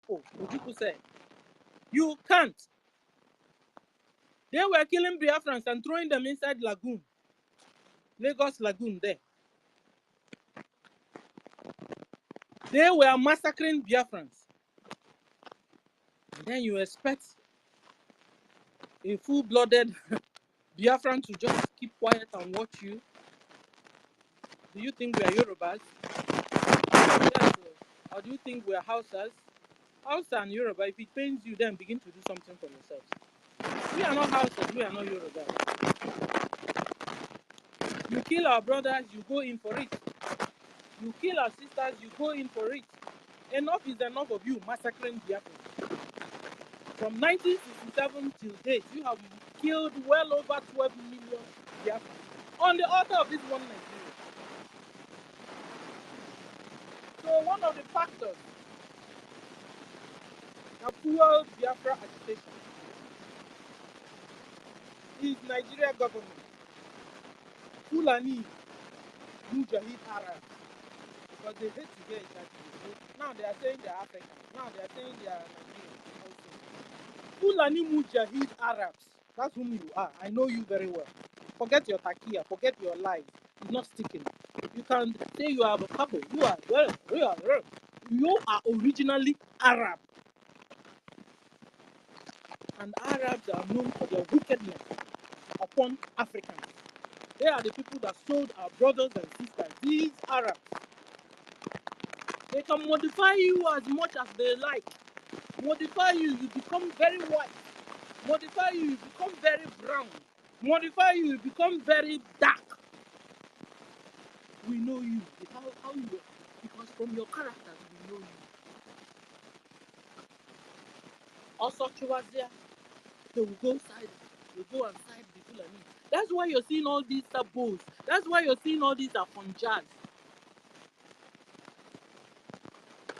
people, Ojukwu said. You can't. They were killing Biafrans and throwing them inside lagoon. Lagos Lagoon there. They were massacring Biafrans. And then you expect a full-blooded Biafran to just keep quiet and watch you? Do you think we are Yorubas? Yes, or do you think we are Hausas? Hausa and Yoruba, if it pains you, then begin to do something for yourselves. We are not Hausas, we are not Yorubas. You kill our brothers, you go in for it. You kill our sisters, you go in for it. Enough is enough of you massacring Biafrans. From 1967 till date, you have killed well over 12 million Biafrans on the altar of this one Nigeria. So one of the factors that fueled Biafra agitation is Nigeria government. Fulani, Mujahid Arab, because they hate to hear that. Now they are saying they are African. Now they are saying they are Nigerian also. Fulani Mujahid Arabs, that's whom you are. I know you very well. Forget your takia, forget your lies. It's not sticking. You can say you are a couple. You are originally Arab. And Arabs are known for their wickedness upon Africans. They are the people that sold our brothers and sisters. These Arabs. They can modify you as much as they like. Modify you, you become very white. Modify you, you become very brown. Modify you, you become very dark. We know you. How you are. Because from your characters, we know you. Also, Chewazia, they will go side. They will go and side the Fulani. That's why you're seeing all these sabos. That's why you're seeing all these afonjas.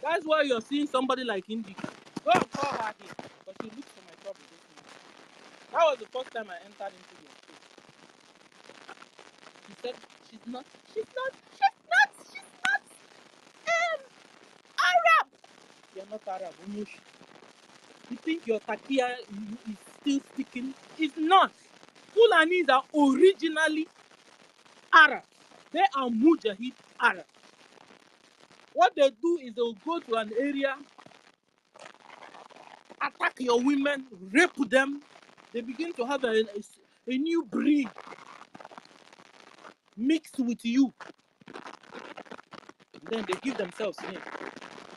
That's why you're seeing somebody like Indica. Go and call her here. But she looks for my trouble this morning. That was the first time I entered into your space. She said she's not Arab. You're not Arab, Umush. You think your takia is still sticking? It's not. Fulanis are originally Arabs. They are Mujahid Arabs. What they do is they'll go to an area, attack your women, rape them. They begin to have a new breed mixed with you. Then they give themselves names.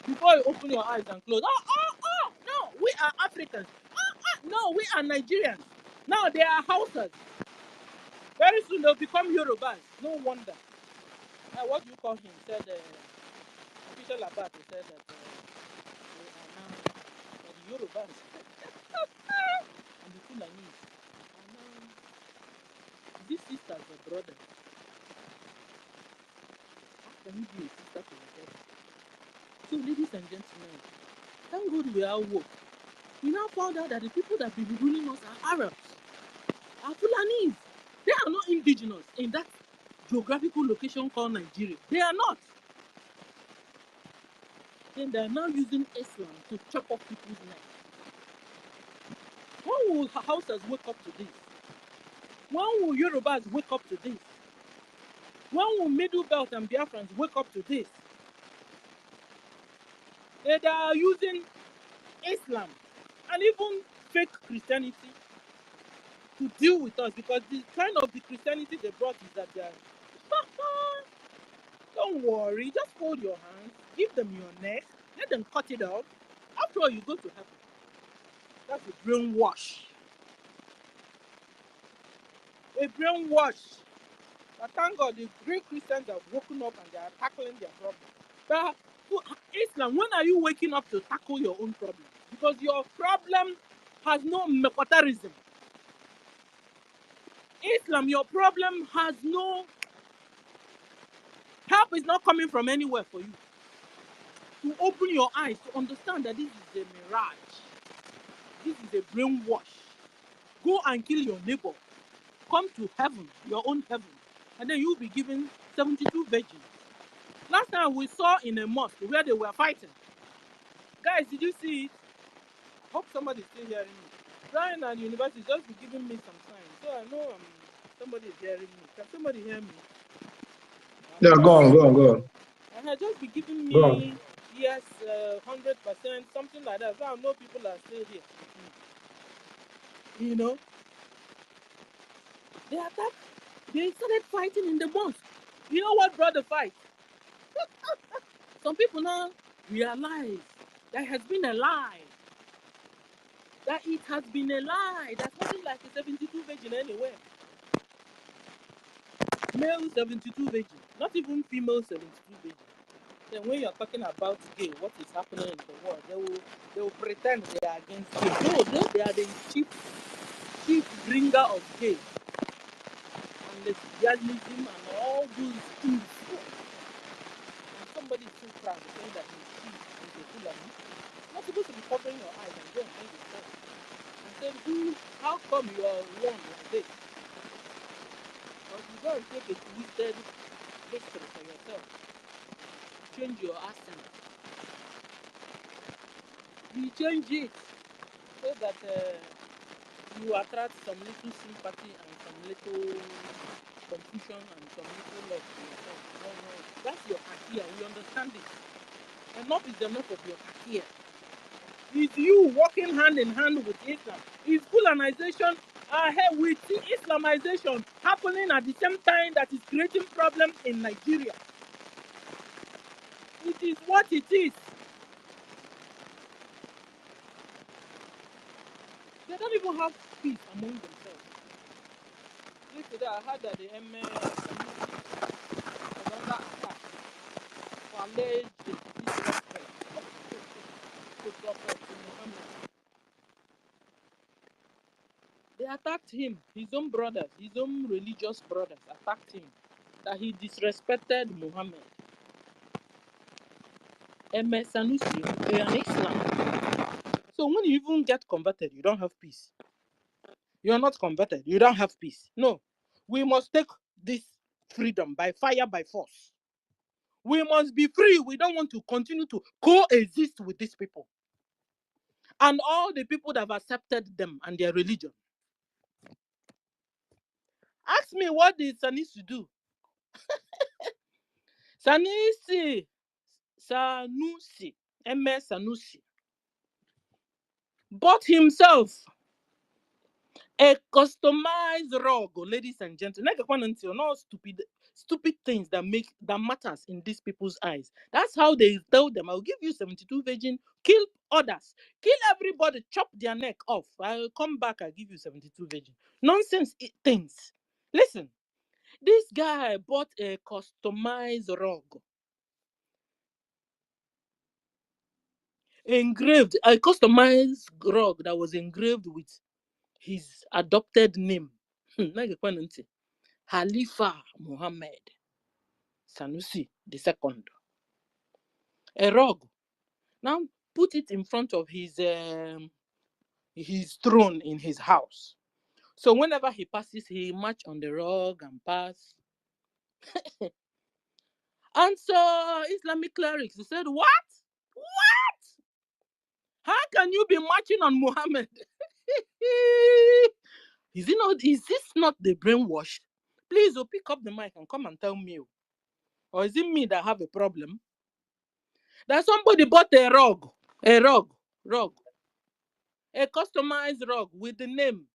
Before you open your eyes and close, no, we are Africans. No, we are Nigerians. Now they are Hausas. Very soon they'll become Yorubas. No wonder. What do you call him? Said official Labat said that they are now the Yorubas and the Fulanese are now these sisters or brothers. How can you be a sister to your brother? So, ladies and gentlemen, thank God we are woke. We now found out that the people that be ruling us are Arabs, are Fulanis. They are not indigenous in that geographical location called Nigeria. They are not. Then they are now using Islam to chop off people's necks. When will Hausas wake up to this? When will Yorubas wake up to this? When will Middle Belt and Biafrans wake up to this? They are using Islam and even fake Christianity to deal with us, because the kind of the Christianity they brought is that they are don't worry, just hold your hands, give them your neck, let them cut it off. After all, you go to heaven. That's a brainwash. A brainwash. But thank God the great Christians have woken up and they are tackling their problem. But Islam, when are you waking up to tackle your own problem? Because your problem has no mekotarism. Islam, your problem has no help, is not coming from anywhere for you. To open your eyes to understand that this is a mirage. This is a brainwash. Go and kill your neighbor. Come to heaven, your own heaven. And then you'll be given 72 virgins. Last time we saw in a mosque where they were fighting. Guys, did you see it? Hope somebody's still hearing me. Brian and University just be giving me some signs, so I know somebody is hearing me. Can somebody hear me? Yeah, go on. And I just be giving me yes, 100%, something like that. So I know people are still here. You know, they attacked. They started fighting in the mosque. You know what brought the fight? Some people now realize there has been a lie. That it has been a lie. There's nothing like a 72 virgin anywhere. Male 72 virgin, not even female 72 virgin. Then when you're talking about gay, what is happening in the world, they will pretend they are against gay. No, they are the chief bringer of gay and lesbianism and all those things. And somebody is so proud saying that he's a Fulani. You're not supposed to be covering your eyes and go and hang yourself. And say, how come you are one like this? Because you go and take a twisted history for yourself. Change your accent. You change it so that you attract some little sympathy and some little confusion and some little love for yourself. No. That's your kakia. We understand it. Enough is enough of your kakia. It's you walking hand in hand with Islam. It's Fulanization ahead with Islamization happening at the same time that is creating problems in Nigeria. It is what it is. They don't even have peace among themselves. Yesterday I heard that the MA was under attack for alleged disrespect to Prophet Muhammad. They attacked him, his own brothers, his own religious brothers attacked him, that he disrespected Muhammad. Sanusi, an Islam. So when you even get converted, you don't have peace. You are not converted, you don't have peace. No, we must take this freedom by fire, by force. We must be free. We don't want to continue to coexist with these people and all the people that have accepted them and their religion. Ask me, what did Sanusi do? Sanusi, MS Sanusi, bought himself a customized rug, ladies and gentlemen. Not stupid things that matters in these people's eyes. That's how they tell them, I'll give you 72 virgin, kill others, kill everybody, chop their neck off. I'll come back, I'll give you 72 virgin. Nonsense things. Listen, this guy bought a customized rug. Engraved, a customized rug that was engraved with his adopted name. Khalifa Muhammad Sanusi II. A rug. Now put it in front of his throne in his house. So whenever he passes, he march on the rug and pass. And so Islamic clerics said, what? How can you be marching on Muhammad? Is this not the brainwash? Please, pick up the mic and come and tell me. Or is it me that have a problem? That somebody bought a rug, a customized rug with the name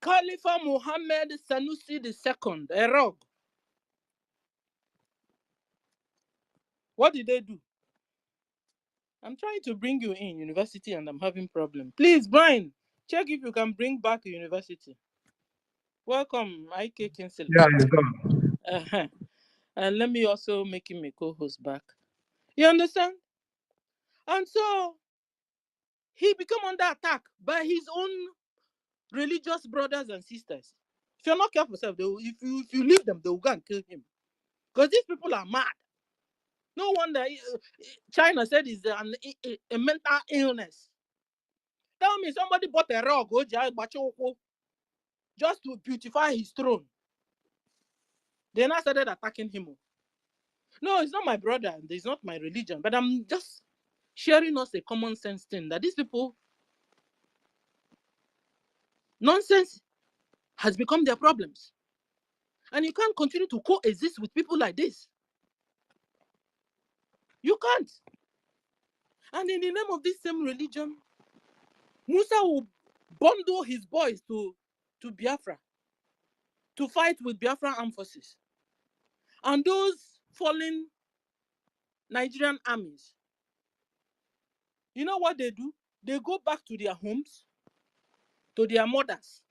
Khalifa Muhammad Sanusi II, a rug. What did they do? I'm trying to bring you in University and I'm having problem. Please, Brian, check if you can bring back University. Welcome, IK Kinsel. Yeah, you go. And let me also make him a co-host back. You understand? And so he became under attack by his own religious brothers and sisters. If you're not careful, if you leave them, they will go and kill him. Because these people are mad. No wonder China said it's a mental illness. Tell me somebody bought a rug just to beautify his throne. They now started attacking him. No, it's not my brother. It's not my religion. But I'm just sharing us a common sense thing that these people, nonsense has become their problems. And you can't continue to coexist with people like this. You can't. And in the name of this same religion, Musa will bundle his boys to Biafra to fight with Biafran armed forces. And those fallen Nigerian armies, you know what they do? They go back to their homes, to their mothers.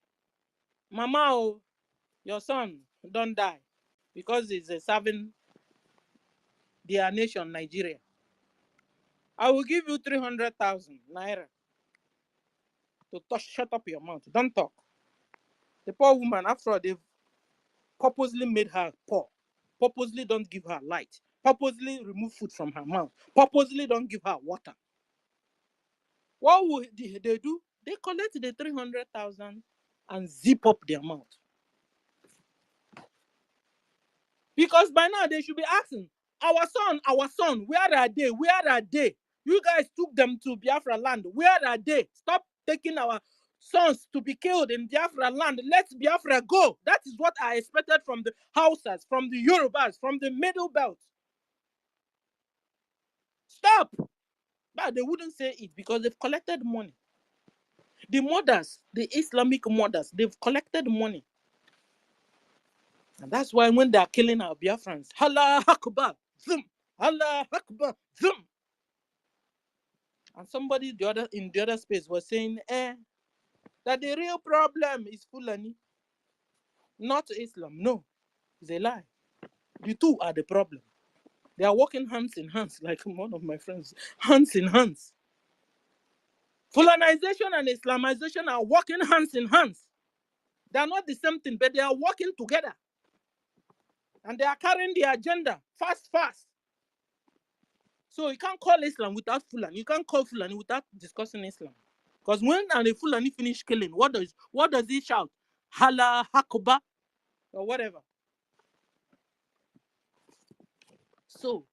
Mama, oh, your son don't die because he's serving their nation, Nigeria. I will give you 300,000 naira to shut up your mouth. Don't talk. The poor woman, after all, they've purposely made her poor, purposely don't give her light, purposely remove food from her mouth, purposely don't give her water. What will they do? They collect the 300,000 and zip up their mouth. Because by now they should be asking, our son, where are they? Where are they? You guys took them to Biafra land. Where are they? Stop taking our sons to be killed in Biafra land. Let Biafra go. That is what I expected from the Hausas, from the Yorubas, from the Middle Belt. Stop. But they wouldn't say it because they've collected money. The mothers, the Islamic mothers, they've collected money. And that's why when they are killing our Biafrans, Allah Akbar, zoom, Allah Akbar, zoom. And somebody in the other space was saying, that the real problem is Fulani, not Islam. No, it's a lie. The two are the problem. They are working hands in hands, like one of my friends, hands in hands. Fulanization and Islamization are working hands in hands. They are not the same thing, but they are working together. And they are carrying the agenda fast. So you can't call Islam without Fulani. You can't call Fulani without discussing Islam. Because when the Fulani finish killing, what does he shout? Allah Akbar or whatever. So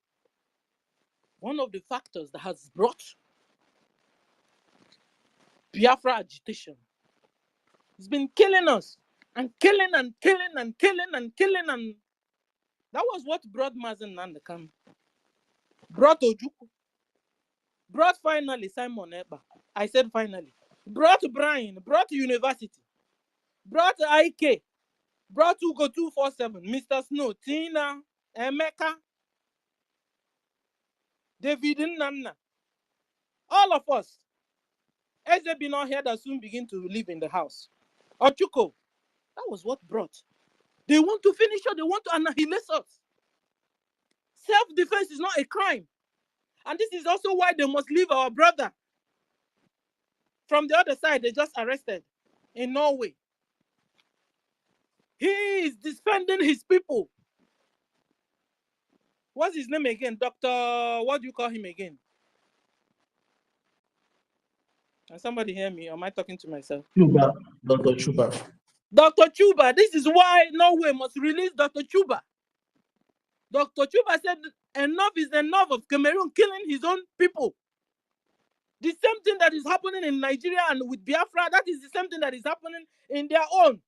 one of the factors that has brought Biafra agitation has been killing us and killing and killing and killing and killing, and that was what brought Mazen and the camp. Brought Ojuku. Brought finally Simon Eba. I said finally. Brought Brian. Brought University. Brought IK. Brought Ugo 247. Mr. Snow. Tina. Emeka. David Nana. All of us. Eze be not here that soon begin to live in the house. Ochuko. That was what brought. They want to finish us. They want to annihilate us. Self-defense is not a crime. And this is also why they must leave our brother. From the other side, they just arrested in Norway. He is defending his people. What's his name again? Dr. What do you call him again? Can somebody hear me? Or am I talking to myself? Chuba, Dr. Chuba. Dr. Chuba. This is why Norway must release Dr. Chuba. Dr. Chuba said enough is enough of Cameroon killing his own people. The same thing that is happening in Nigeria and with Biafra, that is the same thing that is happening in their own.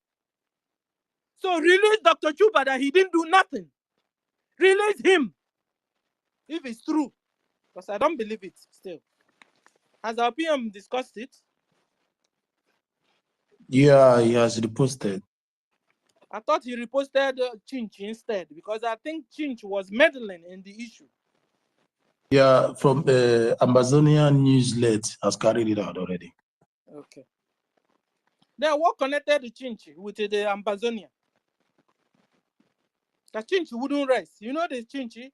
So release Dr. Chuba that he didn't do nothing. Release him. If it's true. Because I don't believe it still. Has our PM discussed it? Yeah, he has reposted. I thought he reposted Chinch instead because I think Chinch was meddling in the issue. Yeah, from the Amazonian newslet has carried it out already. Okay. Then what connected the Chinch with the Amazonia? The Chinch wouldn't rest. You know the Chinch?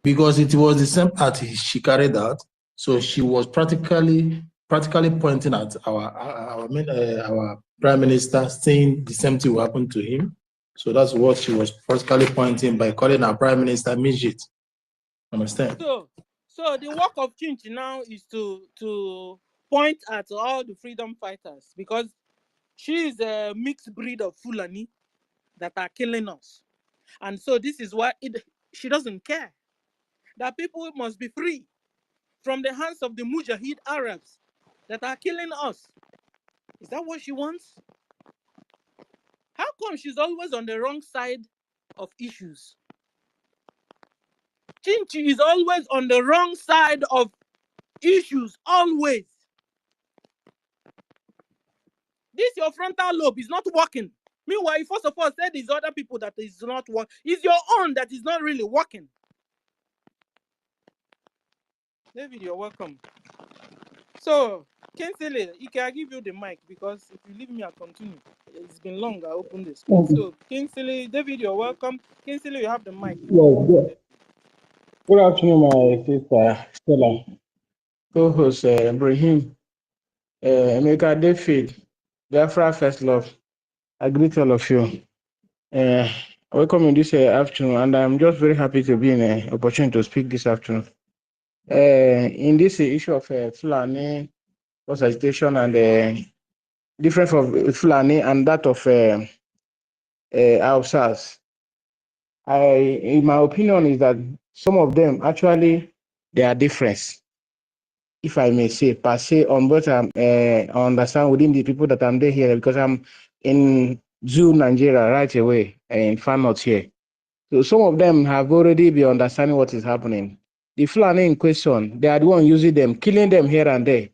Because it was the same party she carried out, so she was practically pointing at our prime minister, saying the same thing will happen to him. So that's what she was practically pointing by calling our prime minister midget. Understand? So the work of Chinch now is to point at all the freedom fighters because she is a mixed breed of Fulani that are killing us. And so this is why she doesn't care that people must be free from the hands of the Mujahid Arabs that are killing us. Is that what she wants? How come she's always on the wrong side of issues? Chinchi is always on the wrong side of issues, always. This your frontal lobe is not working. Meanwhile, you first of all said these other people that is not working. It's your own that is not really working. David, you're welcome. So, Kingsley, I give you the mic because if you leave me, I'll continue. It's been long. I opened this. So, Kingsley, David, you're welcome. Kingsley, you have the mic. Yes, good afternoon, my sister Stella. Co-host Ibrahim, Emeka, David, Biafra First Love. I greet all of you. Welcome in this afternoon, and I'm just very happy to be in an opportunity to speak this afternoon. In this issue of Fulani agitation and difference of Fulani and that of Hausas, in my opinion, is that some of them actually they are different, if I may say, per se, on what I understand within the people that I'm there here, because I'm in Zoo, Nigeria, right away, in far north here. So some of them have already been understanding what is happening. The Fulani in question, they are the one using them, killing them here and there.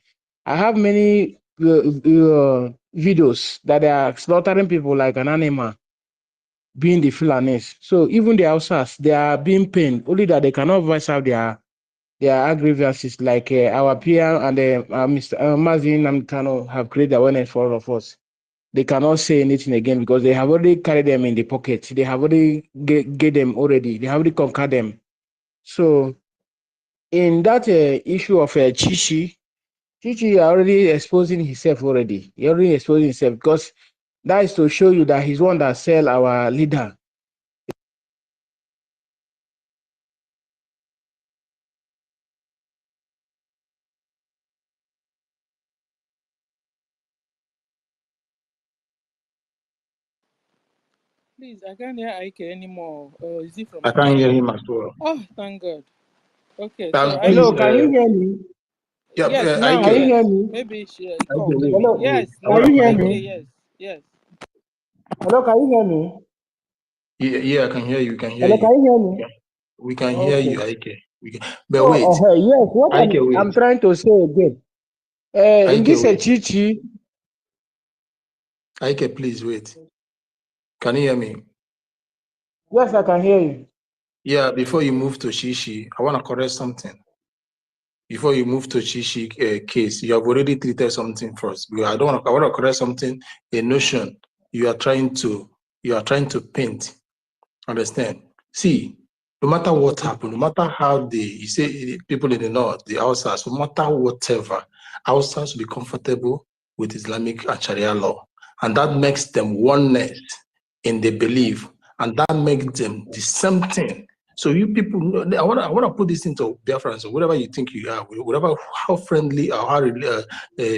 I have many videos that they are slaughtering people like an animal, being the Fulanis. So even the Hausas, they are being pained, only that they cannot voice out their grievances, like our peer and Mr. Mazin Namtano have created awareness for all of us. They cannot say anything again because they have already carried them in the pocket. They have already get them already. They have already conquered them. So in that issue of Chichi already exposing himself already. He already exposing himself because that is to show you that he's one that sell our leader. Please, I can't hear Ike anymore. Is it from I can't hear him as well. Oh, thank God. Okay, so Please, Hello, can you hear me? yes, now, Can you Ike, hear yes. me? Maybe she Ike, called. wait, Maybe. Hello, Yes, I want can now, you hear to okay, me? yes, yes. Hello, can you hear me? Yeah, I can hear you. We can hear Hello, can you. you hear me? We can hear Okay. you, Ike. But So, wait, yes, what Ike, I'm wait. trying to say again. In Ike, this wait. Chichi, Ike, please wait. Can you hear me? yes, I can hear you. Yeah, before you move to Shishi, I want to correct something. Before you move to Shishi case, you have already treated something first. I want to correct something, a notion you are trying to paint. Understand? See, no matter what happened, no matter how you say people in the north, the Hausas, no matter whatever, Hausas will be comfortable with Islamic and Sharia law. And that makes them oneness in their belief. And that makes them the same thing. So you people, I want to put this into Biafrans, or whatever you think you are, whatever, how friendly or how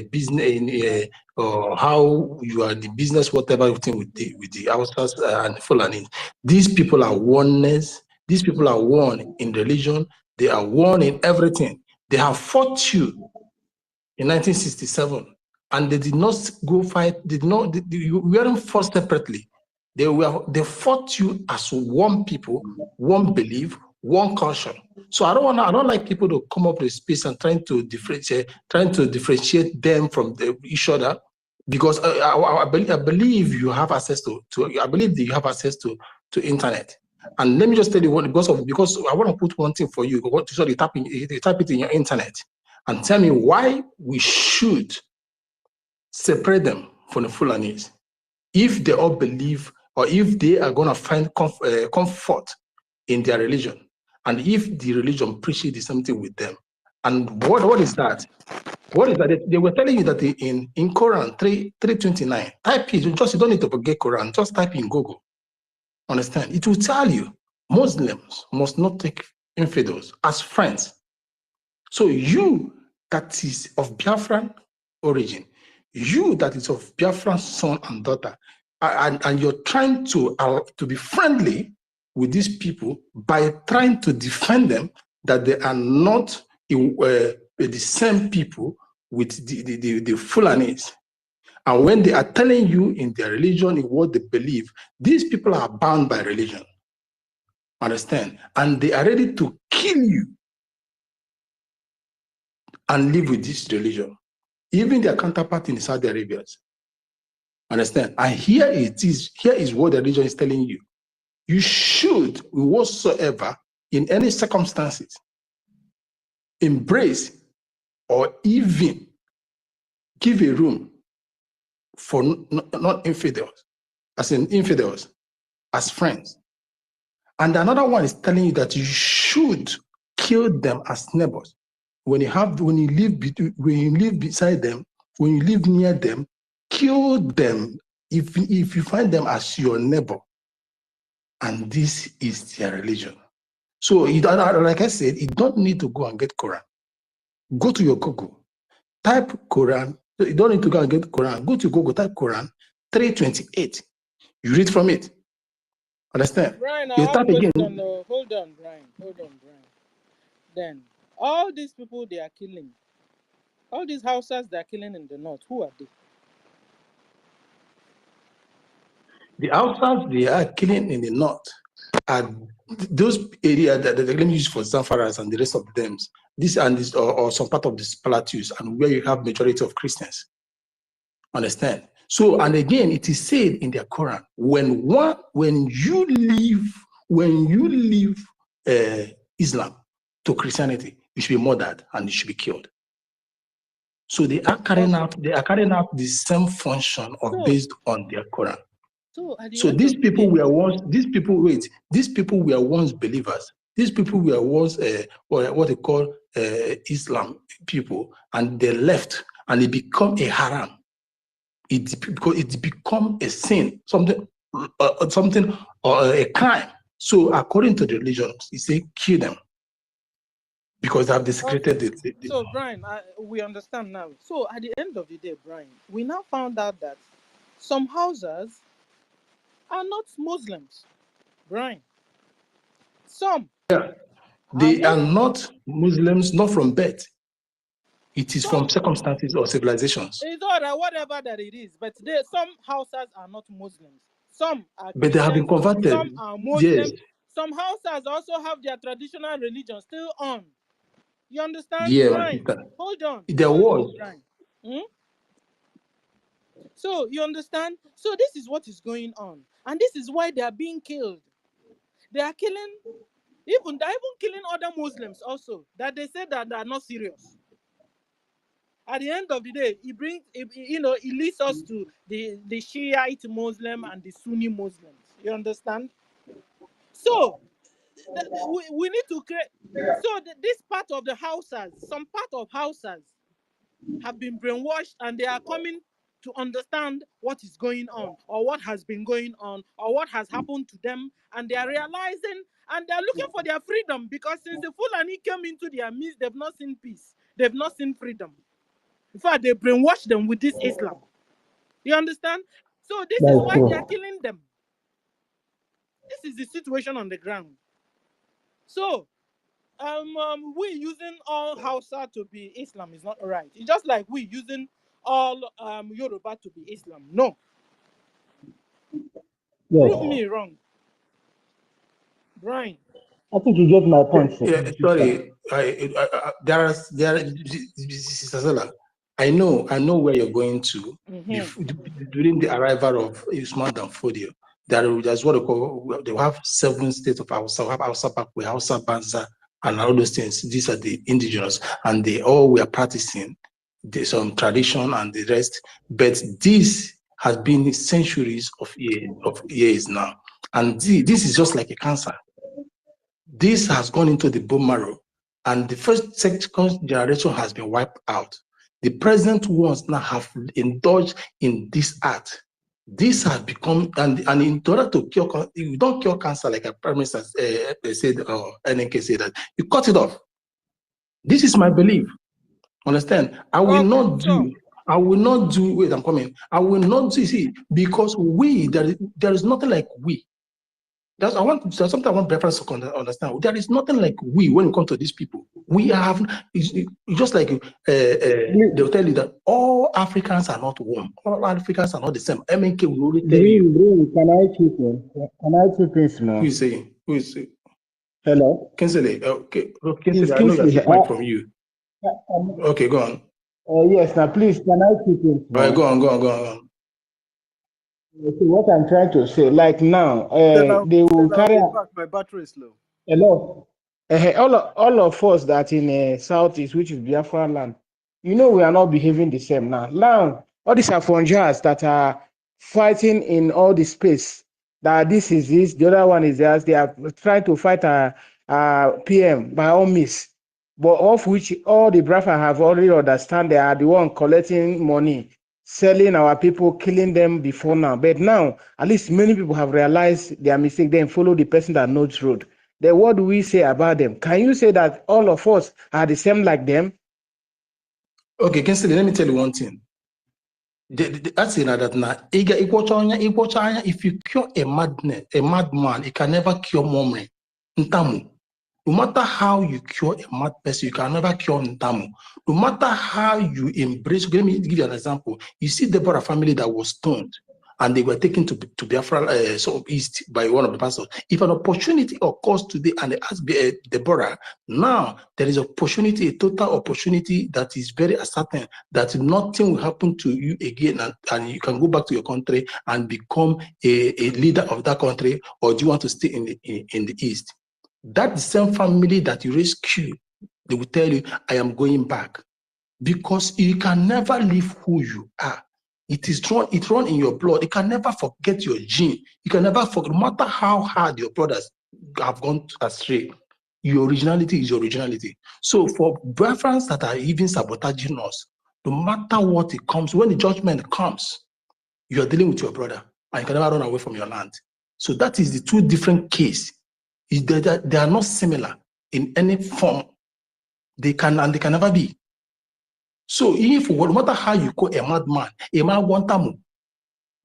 business, or how you are in the business, whatever you think with the Hausas and Fulani. These people are oneness. These people are one in religion. They are one in everything. They have fought you in 1967, and they did not go fight. You weren't fought separately. They fought you as one people, one belief, one culture. So I don't like people to come up with space and trying to differentiate them from each other, because I believe you have access to I believe that you have access to internet. And let me just tell you what, because I want to put one thing for you. So you type it in your internet and tell me why we should separate them from the Fulanis if they all believe, or if they are going to find comfort in their religion, and if the religion preaches the same thing with them. And what is that? What is that? They were telling you that in Quran 3:29, type it. You don't need to forget Quran. Just type in Google. Understand? It will tell you Muslims must not take infidels as friends. So you that is of Biafran origin, you that is of Biafran son and daughter, and you're trying to be friendly with these people by trying to defend them that they are not the same people with the Fulanis. And when they are telling you in their religion, in what they believe, these people are bound by religion. Understand? And they are ready to kill you and live with this religion. Even their counterpart in Saudi Arabia. Understand? And here is what the religion is telling you. You should, whatsoever, in any circumstances, embrace or even give a room for not infidels, as in infidels, as friends. And another one is telling you that you should kill them as neighbors. When you live beside them, when you live near them, kill them if you find them as your neighbor. And this is their religion. So you don't, like I said, you don't need to go and get Quran. Go to your Google, type Quran. You don't need to go and get Quran. Go to Google, type Quran 328. You read from it. Understand? Brian, I You have type a again. question. Hold on, Brian. Then, all these people they are killing, all these Hausas they are killing in the north, who are they? The outsiders they are killing in the north are those areas that let me use for Zamfaras and the rest of them. This and this, or some part of these plateaus, and where you have majority of Christians. Understand? So, and again, it is said in their Quran, when you leave Islam to Christianity, you should be murdered and you should be killed. So they are carrying out the same function of based on their Quran. So these people were once believers. These people were once what they call Islam people, and they left and it become a haram. It become a sin, something or a crime. So according to the religion, it say kill them because they have desecrated the So Brian, we understand now. So at the end of the day, Brian, we now found out that some houses are not Muslims. Brian, some they are not Muslims, not from birth. It is from circumstances or civilizations. It's all right, whatever that it is. But some houses are not Muslims. Some are Christians, but they have been converted. Some are Muslims. Yes. Some houses also have their traditional religion still on. You understand? Yeah. Brian, hold on. There was. So you understand? So this is what is going on. And this is why they are being killed. They are killing, they're even killing other Muslims also, that they say that they are not serious. At the end of the day, it leads us to the Shiite Muslim and the Sunni Muslims. You understand? So we need to create. So this part of the houses, some part of houses have been brainwashed, and they are coming to understand what is going on, or what has been going on, or what has happened to them, and they are realizing, and they are looking for their freedom, because since the Fulani came into their midst, they've not seen peace, they've not seen freedom. In fact, they brainwashed them with this Islam. You understand? So this is why they are killing them. This is the situation on the ground. So we using all Hausa to be Islam is not right. It's just like we using all Yoruba to be Islam. No. Prove me wrong, Brian. I think you get my point. Yeah, sorry. I know where you're going to. During the arrival of Usman Dan Fodio, there's what they have 7 states of Hausa. We have Hausa Pakwe, Hausa Banza, and all those things. These are the indigenous, and they all were practicing some tradition and the rest. But this has been centuries of years now, and this is just like a cancer. This has gone into the bone marrow, and the second generation has been wiped out. The present ones now have indulged in this art. This has become, and in order to cure, you don't cure cancer like a prime minister said, or ANNANG said, that you cut it off. This is my belief. Understand? I will not do, wait, I'm coming. I will not do, see, because there is nothing like we. That's something I want Biafrans to understand. There is nothing like we when it comes to these people. We have it's just like they'll tell you that all Africans are not one. All Africans are not the same. MNK will only tell you. Can I chip in? Can I chip in small? Who is saying? Who is saying? Hello. Kinsley. Okay, Kinsley. It's I know you're Kingsley. taking mic from you. Okay, go on. Yes, now please, can I chip in small? All right, go on. So what I'm trying to say, like now, they will carry back. My battery is low. hello. All of us that in Southeast, which is Biafra land, you know, we are not behaving the same now. Now, all these Afonjas that are fighting in all the space, that this is this, the other one is that they are trying to fight a PM by all means, but of which all the Biafra have already understand they are the one collecting money, selling our people, killing them before now. But now, at least many people have realized their mistake, then follow the person that knows road. Then what do we say about them? Can you say that all of us are the same like them? Okay, Kinsley, let me tell you one thing. That's that now. If you cure a madman, it can never cure memory. Ntamu. No matter how you cure a mad person, you can never cure Ntamu. No matter how you embrace, let me give you an example. You see the Deborah family that was stoned and they were taken to Biafra East by one of the pastors. If an opportunity occurs today and they ask Deborah, now there is opportunity, a total opportunity that is very certain that nothing will happen to you again and you can go back to your country and become a leader of that country, or do you want to stay in the East? That the same family that you rescue, they will tell you, I am going back. Because you can never leave who you are. It's run in your blood. You can never forget your gene. You can never forget, no matter how hard your brothers have gone astray, your originality is your originality. So for Biafrans that are even sabotaging us, no matter what it comes, when the judgment comes, you are dealing with your brother and you can never run away from your land. So that is the two different cases. They are not similar in any form. They can never be. So if no matter how you call a madman, a man want them.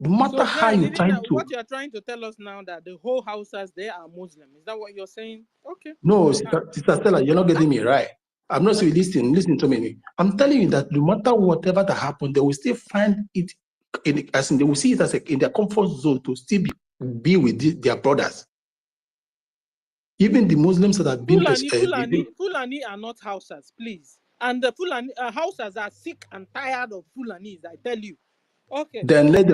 No matter how you try to. What you are trying to tell us now that the whole Hausas they are Muslim. Is that what you're saying? Okay. No, Sister Stella, you're not getting me right. I'm not saying listen to me. I'm telling you that no matter whatever that happened, they will still find it as in they will see it as in their comfort zone to still be with their brothers. Even the Muslims that have been Fulani are not Hausas, please. And the Fulani Hausas are sick and tired of Fulanis, I tell you. Okay. Then let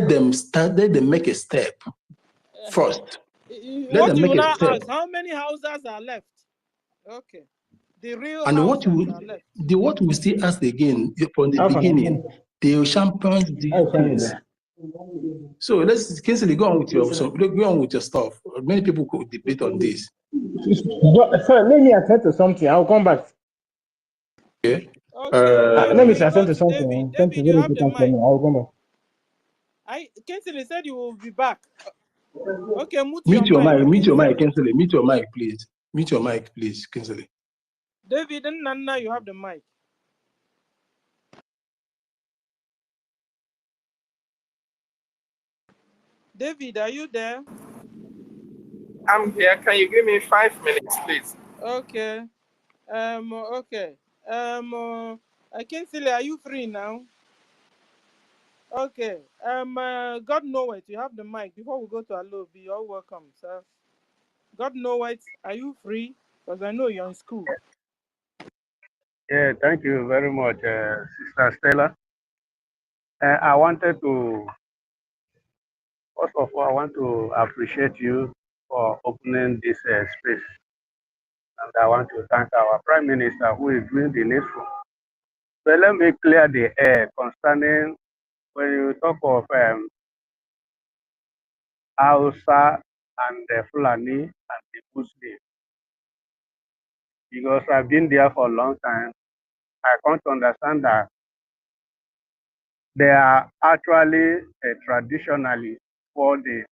them start. Let them make a step first. What you now ask? How many Hausas are left? Okay. The real and Hausas are left. What we still ask again from the beginning, the champions these things. So let's Kinsley go on with your stuff. Many people could debate on this. Sorry, let me attend to something. I'll come back. Okay. Let me attend to something. David, you have the mic. I'll come back. Kinsley said you will be back. Okay, mute your mic. Mute your mic, Kinsley. Mute your mic, please. Mute your mic, please, Kinsley. David and Nana, you have the mic. David, are you there? I'm here. Can you give me 5 minutes, please? Okay. Okay. Kinsley, are you free now? Okay. God know it. You have the mic. Before we go to Alobi, you're welcome, sir. God know it. Are you free? Because I know you're in school. Yeah, thank you very much, Sister Stella. I wanted to, first of all, I want to appreciate you for opening this space. And I want to thank our Prime Minister who is doing the needful. So let me clear the air concerning when you talk of Hausa and the Fulani and the Muslim. Because I've been there for a long time, I can't understand that they are actually traditionally for the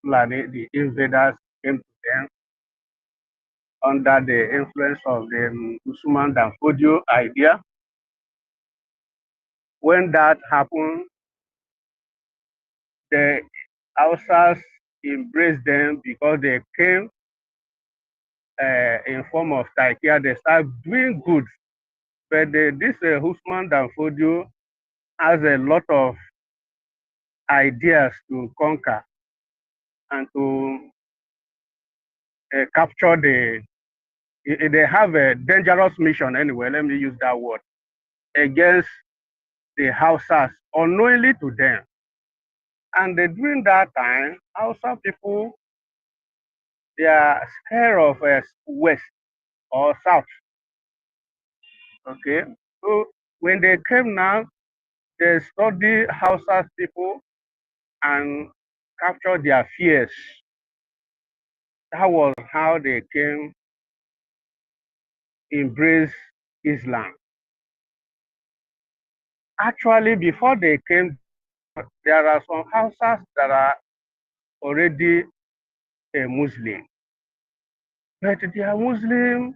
Fulani, the invaders came to them under the influence of the Usman Dan Fodio idea. When that happened, the Hausas embrace them because they came in form of taikia. They start doing good. But this Usman Danfodio has a lot of ideas to conquer and to capture they have a dangerous mission anyway, let me use that word, against the Hausas, unknowingly to them. And during that time, Hausa people, they are scared of West or South, okay? So when they came now, they study Hausa people and capture their fears. That was how they came embrace Islam. Actually, before they came, there are some Hausas that are already a Muslim, but their Muslim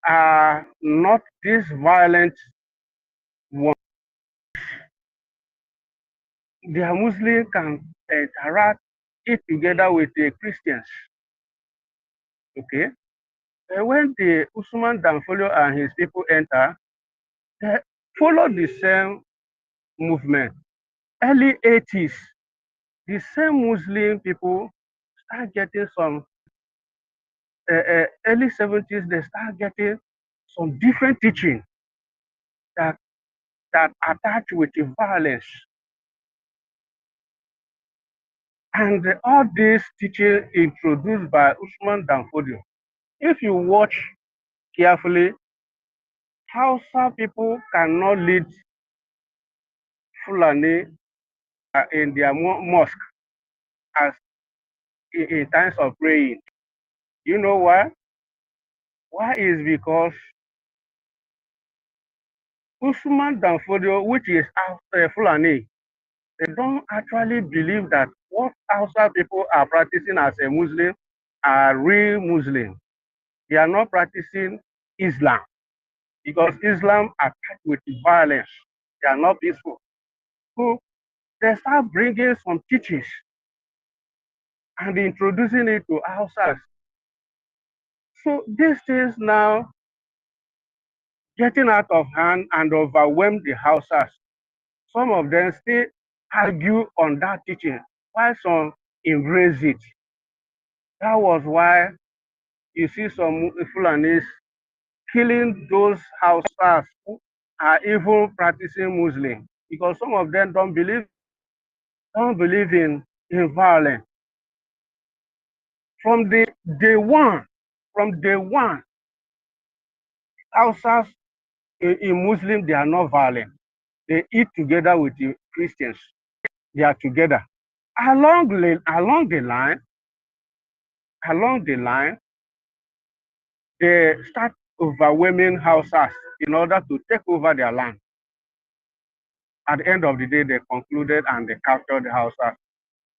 are not this violent one. Their Muslim can interact, eat together with the Christians. Okay, and when the Usman Danfodio and his people enter, they follow the same movement. Early 80s, the same Muslim people start getting some, early 70s, they start getting some different teaching that attach with the violence. And all this teaching introduced by Usman Danfodio. If you watch carefully, Hausa people cannot lead Fulani in their mosque as in times of praying. You know why? Why is because Usman Danfodio, which is Fulani, they don't actually believe that what Hausa people are practicing as a Muslim are real Muslim. They are not practicing Islam because Islam attacks with violence. They are not peaceful. So they start bringing some teachings and introducing it to Hausas. So these things now getting out of hand and overwhelm the Hausas. Some of them still argue on that teaching, while some embrace it. That was why you see some Fulanis killing those Hausas who are even practicing Muslim, because some of them don't believe in violence. From day one, Hausas in Muslim, they are not violent. They eat together with the Christians. They are together. Along the line, they start overwhelming Hausas in order to take over their land. At the end of the day, they concluded and they captured the Hausas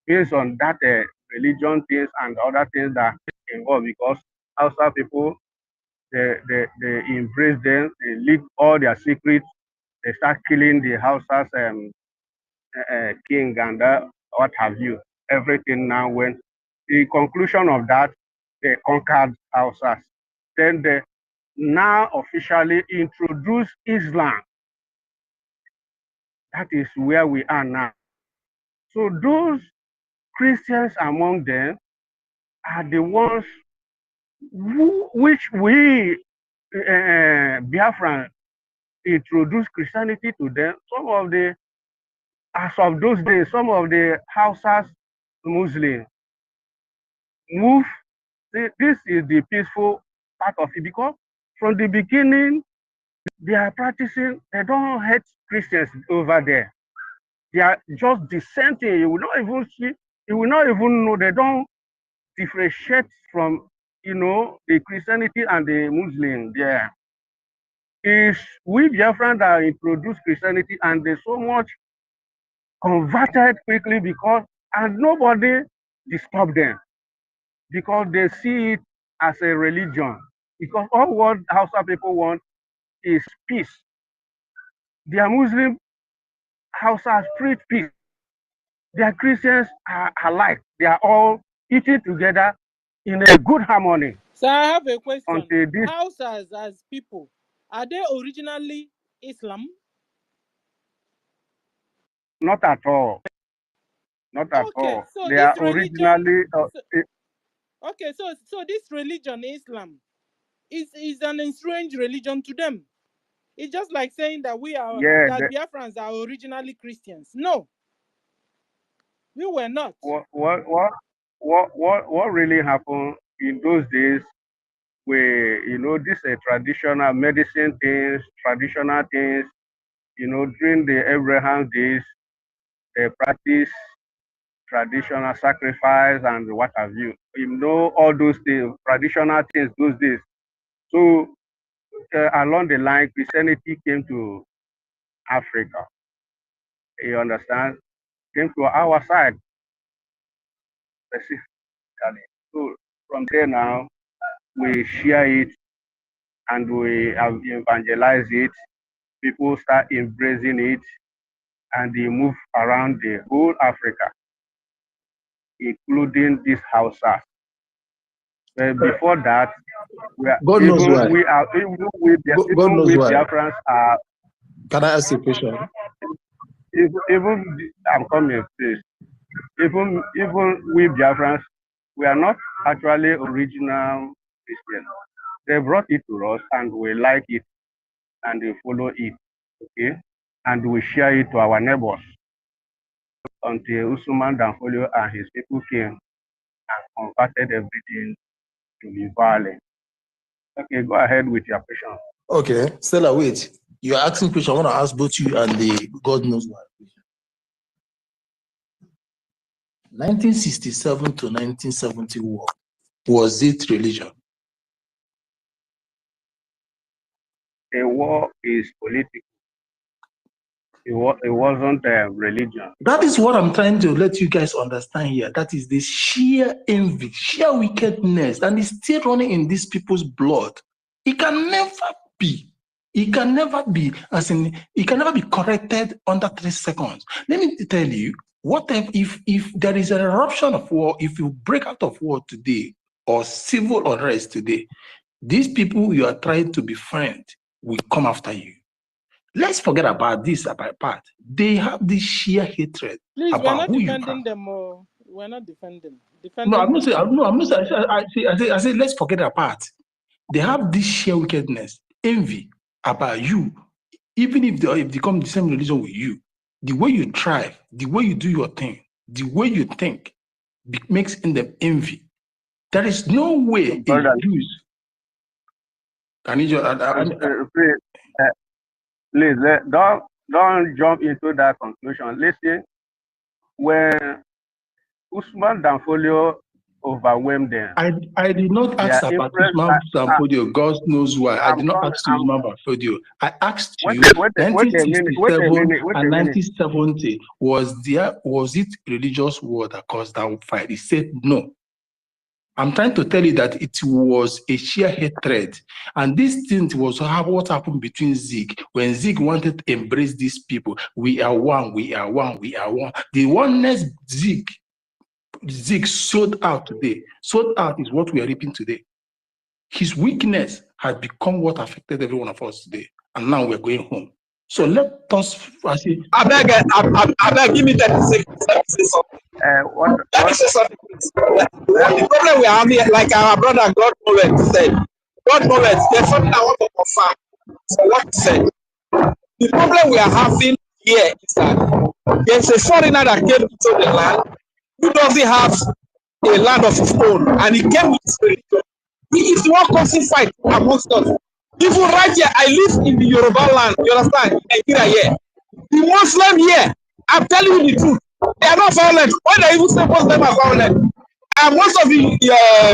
based on that religion things and other things that involved, because Hausa people, they embrace them, they leak all their secrets, they start killing the Hausas king and what have you. Everything now went. The conclusion of that, they conquered Hausas. Then they now officially introduced Islam. That is where we are now. So those Christians among them are the ones which we Biafran introduced Christianity to them. As of those days, some of the Hausas Muslims move. This is the peaceful part of it, because from the beginning they are practicing. They don't hate Christians over there. They are just dissenting. You will not even see. You will not even know. They don't differentiate from the Christianity and the Muslim there. It's we Biafran that introduced Christianity, and they so much converted quickly and nobody disturbed them, because they see it as a religion. Because all what Hausa people want is peace. Their Muslim Hausas preach peace. They are Christians are alike. They are all eating together in a good harmony. So I have a question. Until this, Hausas as people, are they originally Islam? not at all. Not at Okay, all. so They this are religion. originally. Okay, so this religion, Islam, is an strange religion to them. It's just like saying that that Biafrans are originally Christians. No, we were not. What really happened in those days? This traditional medicine things, traditional things. During the Abraham days, they practice traditional sacrifice and what have you. All those things, traditional things those days. So along the line, Christianity came to Africa. You understand? Came to our side specifically. So from there now, we share it and we have evangelized it. People start embracing it and they move around the whole Africa, including this Hausa. Before that, God knows why. God knows why. Biafrans are. Can I ask a question? Even I'm coming, please. Even we Biafrans, we are not actually original Christians. They brought it to us, and we like it, and we follow it, okay, and we share it to our neighbors. Until Usman Danfolio and his people came and converted everything to be violent. Okay, go ahead with your question. Okay, Stella, wait. You're asking question. I want to ask both you and the God knows why. 1967 to 1970 war, was it religion? A war is political. It wasn't a religion. That is what I'm trying to let you guys understand here. That is the sheer envy, sheer wickedness, and it's still running in these people's blood. It can never be. It can never be, as in, it can never be corrected under 3 seconds. Let me tell you, what if there is an eruption of war, if you break out of war today, or civil unrest today, these people you are trying to befriend will come after you. Let's forget about this part. They have this sheer hatred. Please, about we're not who defending them. Or we're not defending. No, I'm not saying. I'm not saying. I say, let's forget apart. They have this sheer wickedness, envy about you, even if they come the same religion with you. The way you thrive, the way you do your thing, the way you think, makes in them envy. There is no way Jews. Can you please don't jump into that conclusion. Listen, when Usman Danfolio overwhelmed them. I did not ask about Usman Danfolio. God knows why. I did not ask you Usman Danfolio. I asked you 1967 and 1970 was it religious war that caused that fight? He said no. I'm trying to tell you that it was a sheer hatred. And this thing was what happened between Zeke. When Zeke wanted to embrace these people, we are one, we are one, we are one. The oneness Zeke sold out today. Sold out is what we are reaping today. His weakness had become what affected every one of us today. And now we're going home. So let us, I beg, give me 30 seconds. Let me say something. Let me say something. The problem we are having, like our brother God Moment said, God Moment, there's something I want to confirm. So what he said. The problem we are having here is that there's a foreigner that came into the land who doesn't have a land of his own, and he came with his religion. He is the one causing fight amongst us. Even right here, I live in the Yoruba land, you understand, Nigeria here. The Muslim here, I'm telling you the truth, they are not violent. When they even say Muslims are violent, and most of the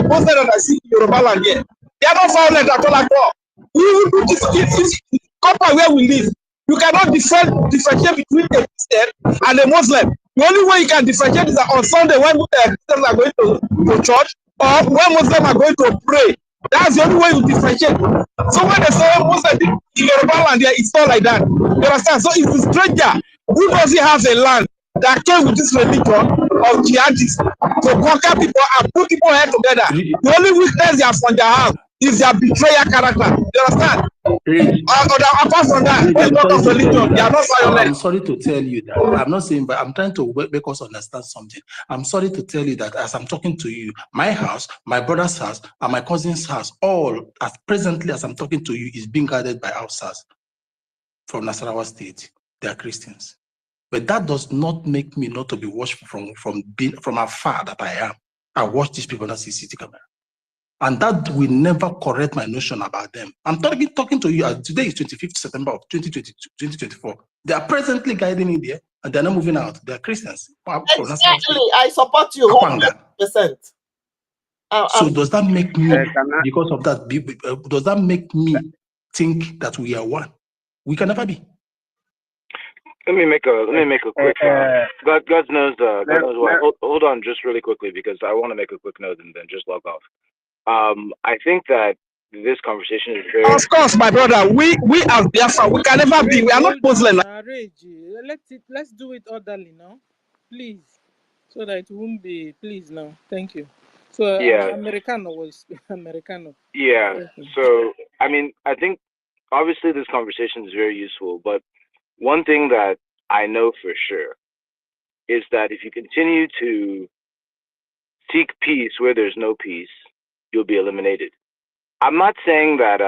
Muslims that I see in Yoruba land here, they are not violent at all. We will do this couple where we live. You cannot differentiate between a Christian and a Muslim. The only way you can differentiate is that on Sunday when Christians are going to church, or when Muslims are going to pray. That's the only way you differentiate. So when they say Muslim in Yoruba land, it's not like that. You understand? So it's a stranger who doesn't have a land that came with this religion of jihadists to conquer people and put people head together. The only weakness they have from their house is their betrayal character. You understand? Apart from that, when you talk of religion, they are not violent. I'm sorry to tell you that. I'm not saying, but I'm trying to make us understand something. I'm sorry to tell you that as I'm talking to you, my house, my brother's house, and my cousin's house, all as presently as I'm talking to you, is being guarded by outsiders from Nasarawa State. They are Christians. But that does not make me not to be watched from afar that I am. I watch these people on CCTV camera. And that will never correct my notion about them. I'm talking to you. Today is 25th September of 2024. They are presently guiding in there, and they're not moving out. They are Christians. Exactly. I support you 100%. So does that make me, because of that, does that make me think that we are one? We can never be. Let me make a quick. God knows why. Hold on, just really quickly, because I want to make a quick note and then just log off. I think that this conversation is very. Of course, my brother. We as Biafra, we can never be. We are not Muslim. Let's do it orderly now, please, so that it won't be. Please now, thank you. So yeah, Americano was Americano. Yeah. So I mean, I think obviously this conversation is very useful, but one thing that I know for sure is that if you continue to seek peace where there's no peace, you'll be eliminated. I'm not saying that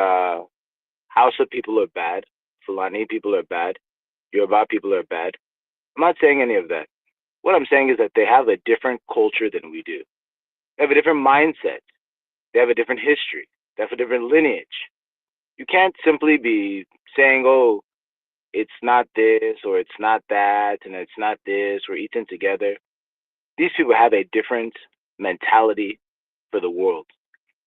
Hausa people are bad, Fulani people are bad, Yoruba people are bad. I'm not saying any of that. What I'm saying is that they have a different culture than we do. They have a different mindset. They have a different history. They have a different lineage. You can't simply be saying, oh, it's not this or it's not that and it's not this, we're eating together. These people have a different mentality for the world.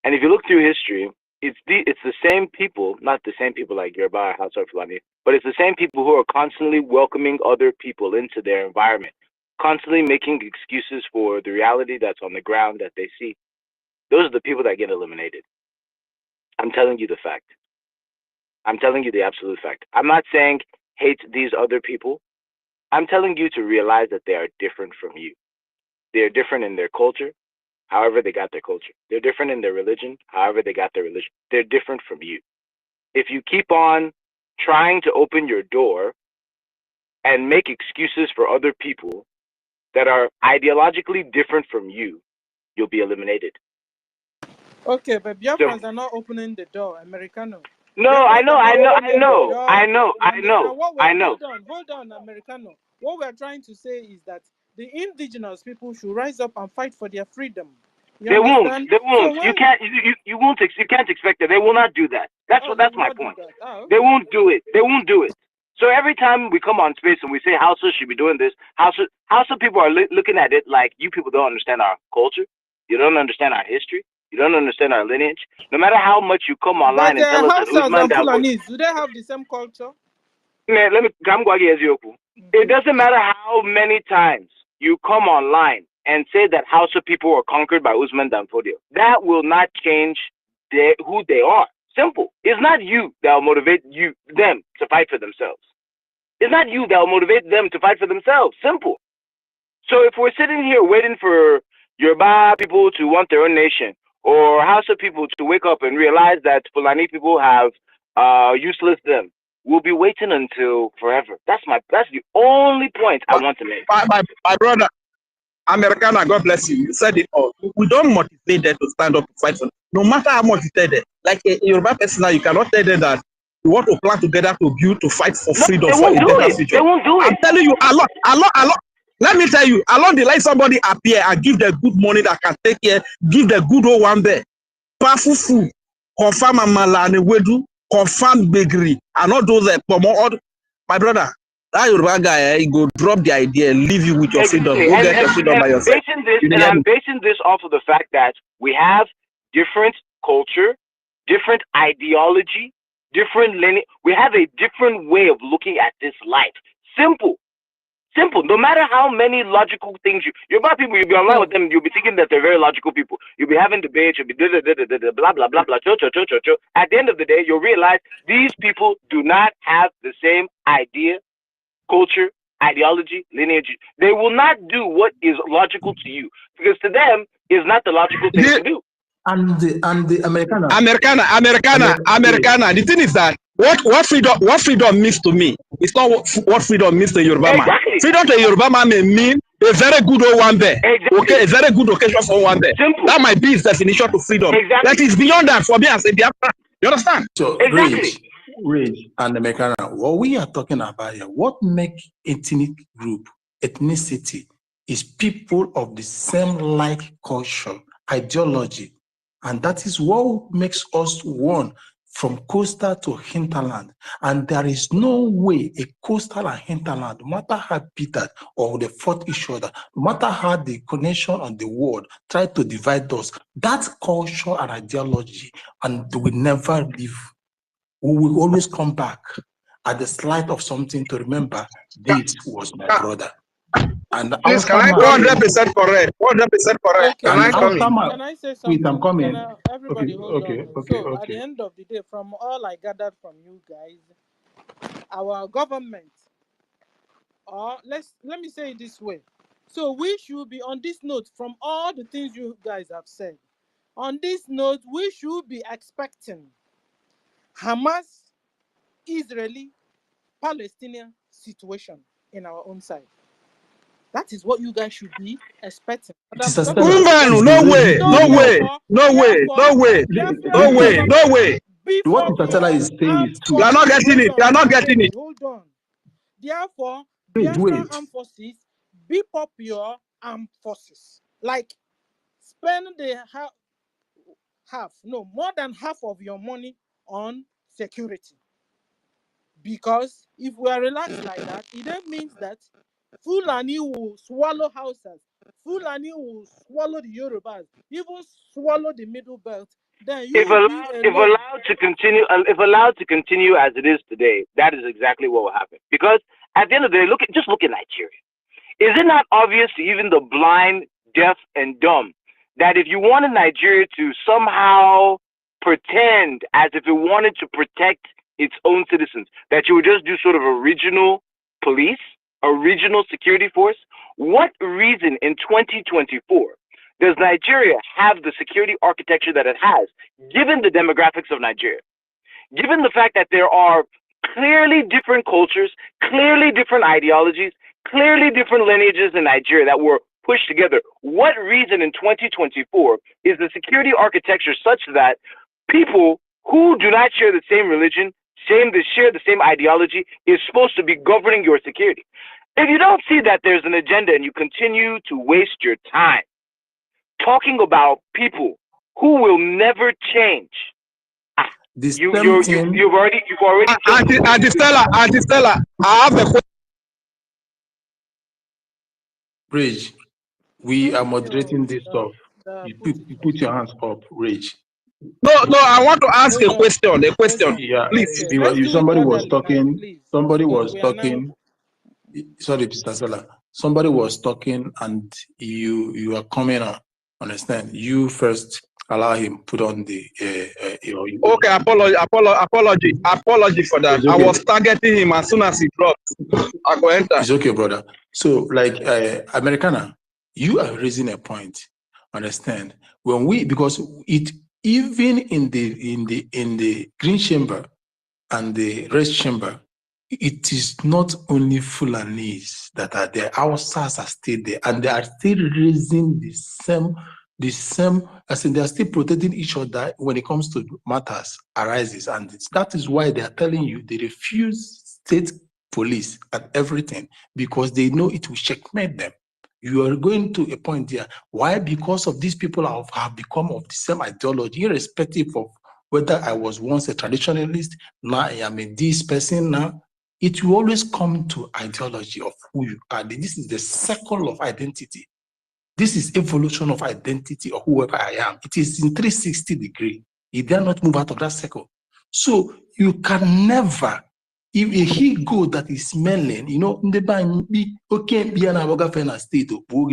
And if you look through history, it's the same people, not the same people like Yoruba, Hausa, or Fulani, but it's the same people who are constantly welcoming other people into their environment, constantly making excuses for the reality that's on the ground that they see. Those are the people that get eliminated. I'm telling you the fact. I'm telling you the absolute fact. I'm not saying hate these other people. I'm telling you to realize that they are different from you. They are different in their culture, however they got their culture. They're different in their religion, however they got their religion. They're different from you. If you keep on trying to open your door and make excuses for other people that are ideologically different from you, you'll be eliminated. Okay, but Biafrans are not opening the door, Americano. No, I know. Hold on, Americano. What we're trying to say is that the indigenous people should rise up and fight for their freedom. They won't. So you can't expect it. They will not do that. That's my point. Okay. They won't do it. So every time we come on space and we say Hausa should be doing this, Hausa people are looking at it like you people don't understand our culture. You don't understand our history. You don't understand our lineage. No matter how much you come online and tell us that and Fulanis, do they have the same culture? Man, it doesn't matter how many times you come online and say that Hausa people were conquered by Usman Danfodio. That will not change who they are. Simple. It's not you that will motivate them to fight for themselves. It's not you that will motivate them to fight for themselves. Simple. So if we're sitting here waiting for Yoruba people to want their own nation, or Hausa people to wake up and realize that Fulani people have useless them, we'll be waiting until forever. That's the only point I want to make. My brother, Americana, God bless you. You said it all. We don't motivate them to stand up to fight for them. No matter how much you tell them. Like a Yoruba person now, you cannot tell them that you want to plan together to build, to fight for freedom for a better future. They won't do it. I'm telling you, a lot. Let me tell you, along the line, somebody appear and give the good money that can take care, give the good old one there. Powerful food, confirm amala and wedu, confirm bakery, and all those my brother, that Yoruba guy, he go drop the idea, leave you with your freedom. Go get your freedom by yourself. I'm basing this off of the fact that we have different culture, different ideology, different lineage. We have a different way of looking at this life. Simple. No matter how many logical things Yoruba people, you'll be online with them, you'll be thinking that they're very logical people. You'll be having debates, you'll be blah, blah, blah, blah, cho. At the end of the day, you'll realize these people do not have the same idea, culture, ideology, lineage. They will not do what is logical to you, because to them is not the logical thing to do. And the Americana. The thing is that what freedom means to me, it's not what freedom means to Yoruba man. Exactly. Freedom to Yoruba man may mean a very good old one there. Exactly. Okay, a very good occasion for one there. Simple. That might be his definition to freedom. Exactly. That is beyond that for me as a Biafra. You understand? So Exactly. Rage and Americana, what we are talking about here, what makes ethnic group, ethnicity, is people of the same like culture, ideology. And that is what makes us one, from coastal to hinterland. And there is no way a coastal and hinterland, no matter how bitter or they fought each other, no matter how the connection on the world tried to divide us, that culture and ideology, and we never leave. We will always come back at the slight of something to remember this was my brother. And please, can I 100% correct? 100% correct. Okay. Can I come in? Can I say something? Wait, I'm coming. Everybody hold on. So at the end of the day, from all I gathered from you guys, our government, or let me say it this way. So we should be on this note, from all the things you guys have said, on this note, we should be expecting Hamas, Israeli, Palestinian situation in our own side. That is what you guys should be expecting. No way. What Mr. Teller is saying is true. You are not getting it. You are not getting it. Hold on. Therefore, Biafran armed forces, beef up your armed forces. Like, spend the more than half of your money on security. Because if we are relaxed like that, it then means that Fulani will swallow houses. Fulani will swallow the Yorubas, even swallow the middle belt. Then you if allowed to continue as it is today, that is exactly what will happen. Because at the end of the day, just look at Nigeria. Is it not obvious to even the blind, deaf, and dumb that if you wanted Nigeria to somehow pretend as if it wanted to protect its own citizens, that you would just do sort of a regional police, a regional security force? What reason in 2024 does Nigeria have the security architecture that it has, given the demographics of Nigeria? Given the fact that there are clearly different cultures, clearly different ideologies, clearly different lineages in Nigeria that were pushed together, what reason in 2024 is the security architecture such that people who do not share the same religion, share the same ideology, is supposed to be governing your security? If you don't see that there's an agenda and you continue to waste your time talking about people who will never change, you've already. Auntie Stella, I have a question. Rage, we are moderating this stuff. You put your hands up, Rage. No, I want to ask a question. Yeah, please. Somebody was talking. Sorry, Mr. Stella. Somebody was talking, and you are coming on. Understand? You first allow him put on the. Okay, apology for that. Okay. I was targeting him as soon as he dropped. I go enter. It's okay, brother. So, like Americana, you are raising a point. Understand? Because it even in the green chamber and the red chamber, it is not only Fulanis that are there. Our SARS are still there, and they are still raising the same. As in, they are still protecting each other when it comes to matters arises, and that is why they are telling you they refuse state police and everything, because they know it will checkmate them. You are going to a point there. Why? Because of these people have become of the same ideology, irrespective of whether I was once a traditionalist, now I am a this person now. It will always come to ideology of who you are. This is the circle of identity. This is evolution of identity of whoever I am. It is in 360 degrees. You dare not move out of that circle. So you can never, if a he go that is smelling, no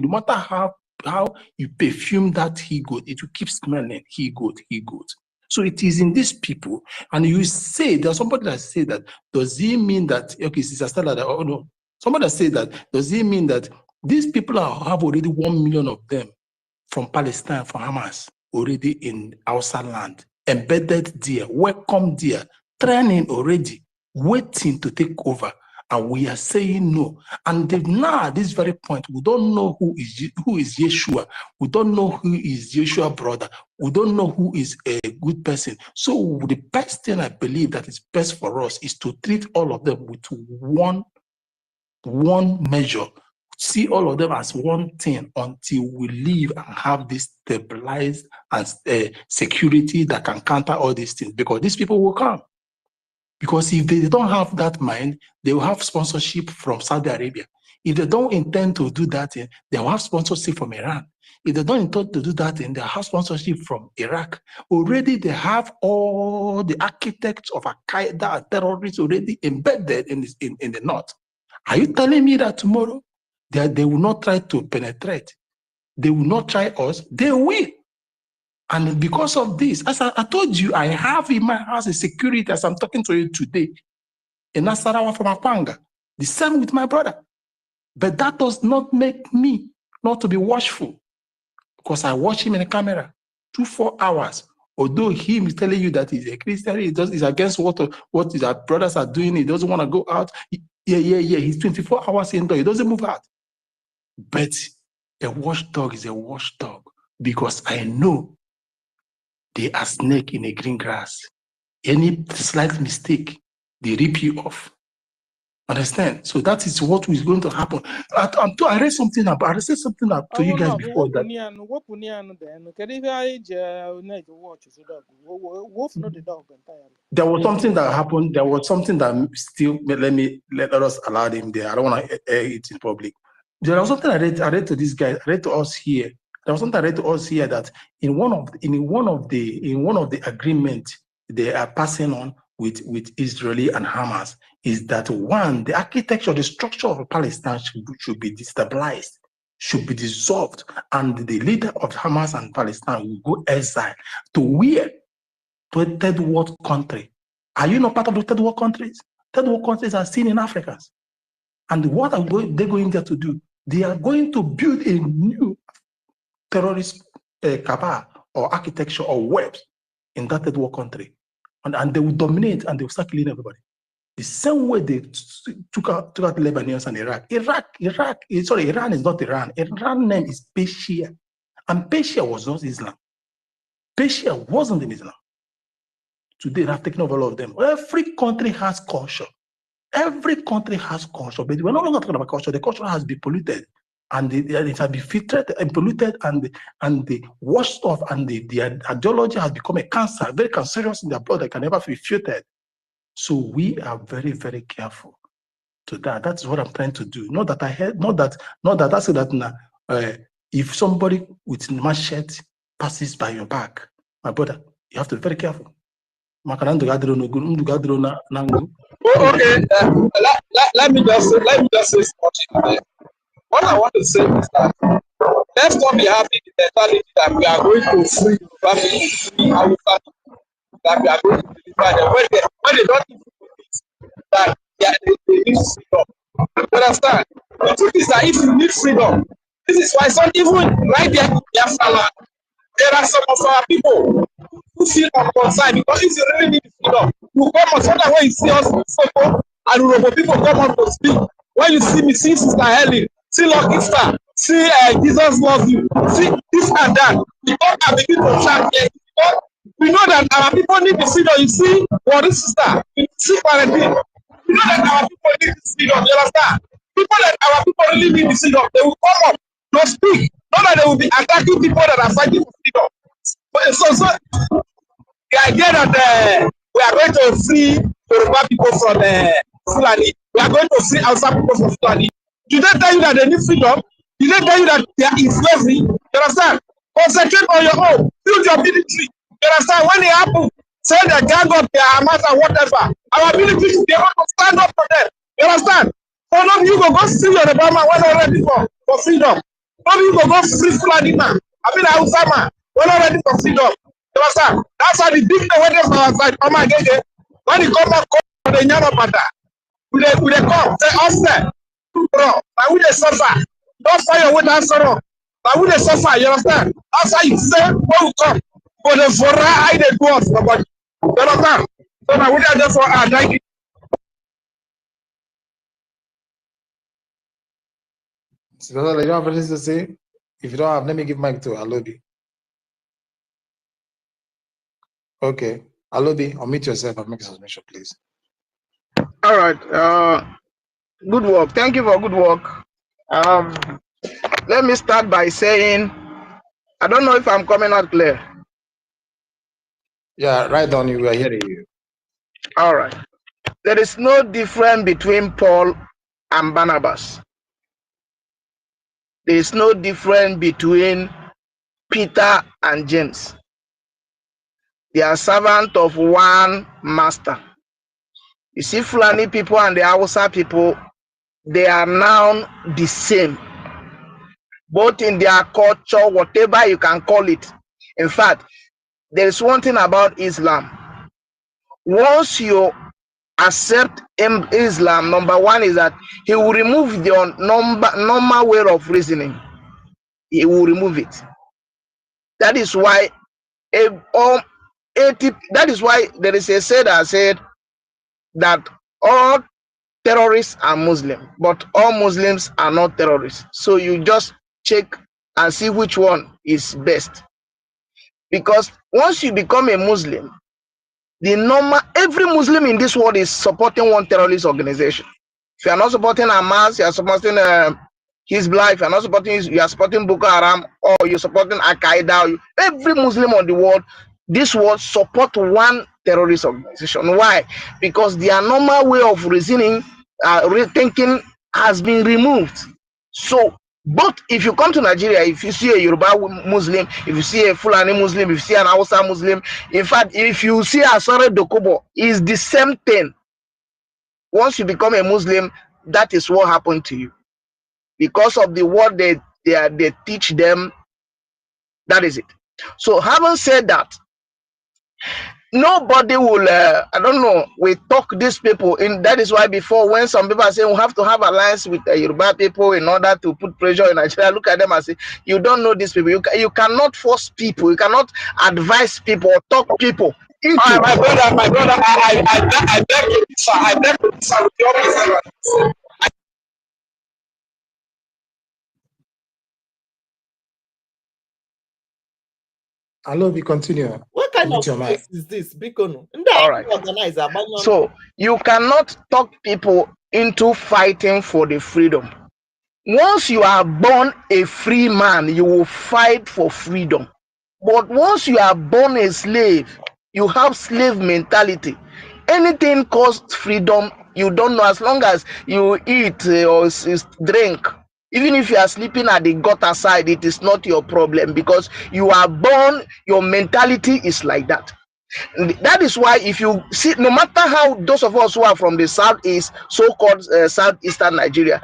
matter how you perfume that he goat, it will keep smelling he goat. So it is in these people, and you say there's somebody that say that, does it mean that okay, Sister Stella, oh no, Somebody said that, does it mean that these people have already 1 million of them from Palestine, from Hamas, already in outside land, embedded there, welcome there, training already, waiting to take over, and we are saying no. And now at this very point, we don't know who is Yeshua. We don't know who is Yeshua's brother. We don't know who is a good person. So the best thing I believe that is best for us is to treat all of them with one measure. See all of them as one thing until we live and have this stabilized and security that can counter all these things, because these people will come. Because if they don't have that mind, they will have sponsorship from Saudi Arabia. If they don't intend to do that, they will have sponsorship from Iran. If they don't intend to do that, they have sponsorship from Iraq. Already they have all the architects of Al-Qaeda and terrorists already embedded in the north. Are you telling me that tomorrow they will not try to penetrate? They will not try us? They will. And because of this, as I told you, I have in my house a security as I'm talking to you today in Nasarawa from Akwanga. The same with my brother. But that does not make me not to be watchful, because I watch him in the camera 2-4 hours. Although him is telling you that he's a Christian, he's against what his brothers are doing, he doesn't want to go out. Yeah. He's 24 hours indoor, he doesn't move out. But a watchdog is a watchdog, because I know they are snake in a green grass. Any slight mistake, they rip you off. Understand? So that is what is going to happen. I read something to you guys before that. There was something that happened. There was something that still let us allow him there. I don't want to air it in public. There was something I read to these guys. I read to us here. There was something I read to us here that in one of the agreements they are passing on with Israeli and Hamas is that one, the architecture, the structure of Palestine should be destabilized, should be dissolved, and the leader of Hamas and Palestine will go exile to where? To a third world country. Are you not part of the third world countries? Third world countries are seen in Africa. And what are they going there to do? They are going to build a new terrorist cabal or architecture or webs in that third world country. And they will dominate and they will start killing everybody. The same way they took out Lebanese and Iraq. Iran is not Iran. Iran's name is Persia. And Persia was not Islam. Persia wasn't in Islam. Today they have taken over all of them. Every country has culture. Every country has culture, but we're no longer talking about culture. The culture has been polluted, and it has been filtered and polluted, and the washed off, and the ideology has become a cancer, very cancerous in their blood that can never be filtered. So we are very, very careful to that. That's what I'm trying to do. Not that I heard, not that I said that if somebody with machete passes by your back, my brother, you have to be very careful. Okay, let me just say something. What I want to say is that let's not be having the mentality that we are going to free our family, that we are going to deliver them when they don't even believe that they need freedom. You understand? The truth is that if you need freedom, this is why some even right there in Biafra, there are some of our people who feel unconcerned, because if you really need freedom, you come on Sunday when you see us in photo and Urobo people come on to speak. When you see me, see Sister Helen, see Lucky Star, see Jesus loves you, see this and that. We don't have begin to chat here. We know that our people need the freedom. You see, what is sister? You see quarantine. We know that our people need the freedom. You understand? People that our people really need the freedom, they will come up to speak. Not that they will be attacking people that are fighting for freedom. But so the idea that we are going to free Yoruba people from Fulani, we are going to free outside people from Fulani. Did they tell you that they need freedom? Did they tell you that they are in slavery? You understand? Concentrate on your own. Build your military. You understand? When it happens, say the gang up their Hamas or whatever. Our military should be able to stand up for them. You understand? So none of you go see your Obama when they're ready for freedom. None of you go free Fulani man. I mean Hausa man. We're not ready for freedom. You understand? That's how the big weddings on our side. Come again. When you come back, the Nyano Pata, with the come, say offset. Bro, I will suffer. Don't fire with that sorrow. I will suffer, you understand? After you say, oh, come. But the for I did go off nobody. You understand? So I will therefore thank you. So, you don't have anything to say? If you don't have, let me give mic to Alobi. Okay. Alobi, unmute yourself and make a submission, please. All right. Good work. Thank you for good work. Let me start by saying, I don't know if I'm coming out clear. Yeah, right on. You are hearing you. All right. There is no difference between Paul and Barnabas. There is no difference between Peter and James. They are servants of one master. You see, Fulani people and the Hausa people, they are now the same, both in their culture, whatever you can call it. In fact, there is one thing about Islam. Once you accept Islam, number one is that he will remove your normal way of reasoning. He will remove it. That is why that is why there is a say that said that all terrorists are Muslim, but all Muslims are not terrorists. So you just check and see which one is best. Because once you become a Muslim, every Muslim in this world is supporting one terrorist organization. If you are not supporting Hamas, you are supporting Hezbollah. If you are not supporting, you are supporting Boko Haram, or you're supporting IKID. Every Muslim on the world, this world support one terrorist organization. Why? Because their normal way of reasoning, thinking has been removed. So, but if you come to Nigeria, if you see a Yoruba Muslim, if you see a Fulani Muslim, if you see an Hausa Muslim, in fact, if you see a Asare Dokubo, it's the same thing. Once you become a Muslim, that is what happened to you. Because of the word they teach them, that is it. So having said that, nobody will, I don't know, we talk these people in. That is why before, when some people are saying we have to have alliance with Yoruba people in order to put pressure in Nigeria, look at them and say, you don't know these people. You cannot force people. You cannot advise people or talk people into. My brother, I beg you, sir. I beg you, sir, with your presence. Alobi, continue. What kind Unmute of your mic. place is this? Bikono. All right. So you cannot talk people into fighting for the freedom. Once you are born a free man, you will fight for freedom. But once you are born a slave, you have slave mentality. Anything costs freedom, you don't know. As long as you eat or drink, even if you are sleeping at the gutter side, it is not your problem, because you are born, your mentality is like that. That is why if you see, no matter how those of us who are from the southeast, so-called southeastern Nigeria,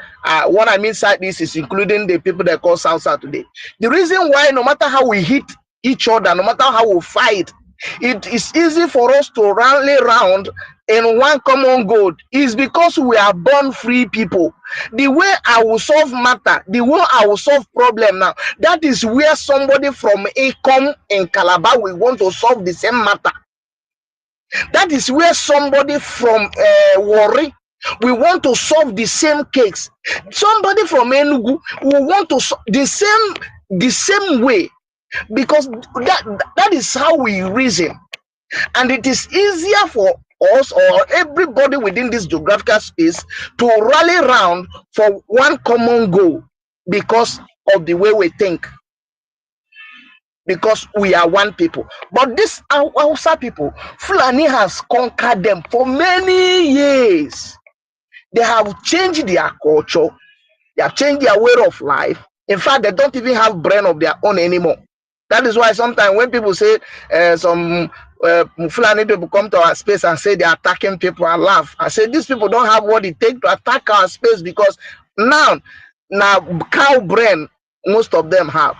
what I mean southeast is including the people that call South today. The reason why, no matter how we hit each other, no matter how we fight, it is easy for us to rally around in one common goal is because we are born free people. The way I will solve matter, the way I will solve problem now, that is where somebody from IKOM in Calabar will want to solve the same matter. That is where somebody from Warri, we want to solve the same case. Somebody from Enugu will want to solve the same way, because that is how we reason. And it is easier for us or everybody within this geographical space to rally around for one common goal because of the way we think. Because we are one people. But this Hausa people, Fulani has conquered them for many years. They have changed their culture. They have changed their way of life. In fact, they don't even have brain of their own anymore. That is why sometimes when people say some Fulani people come to our space and say they are attacking people, and laugh. I say these people don't have what it takes to attack our space, because now cow brain most of them have.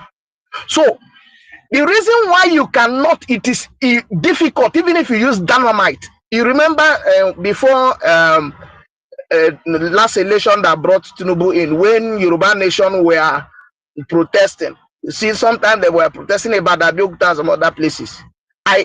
So the reason why you cannot, it is difficult, even if you use dynamite. You remember before last election that brought Tinubu in, when Yoruba nation were protesting. You see, sometimes they were protesting about Abiyokuta and some other places.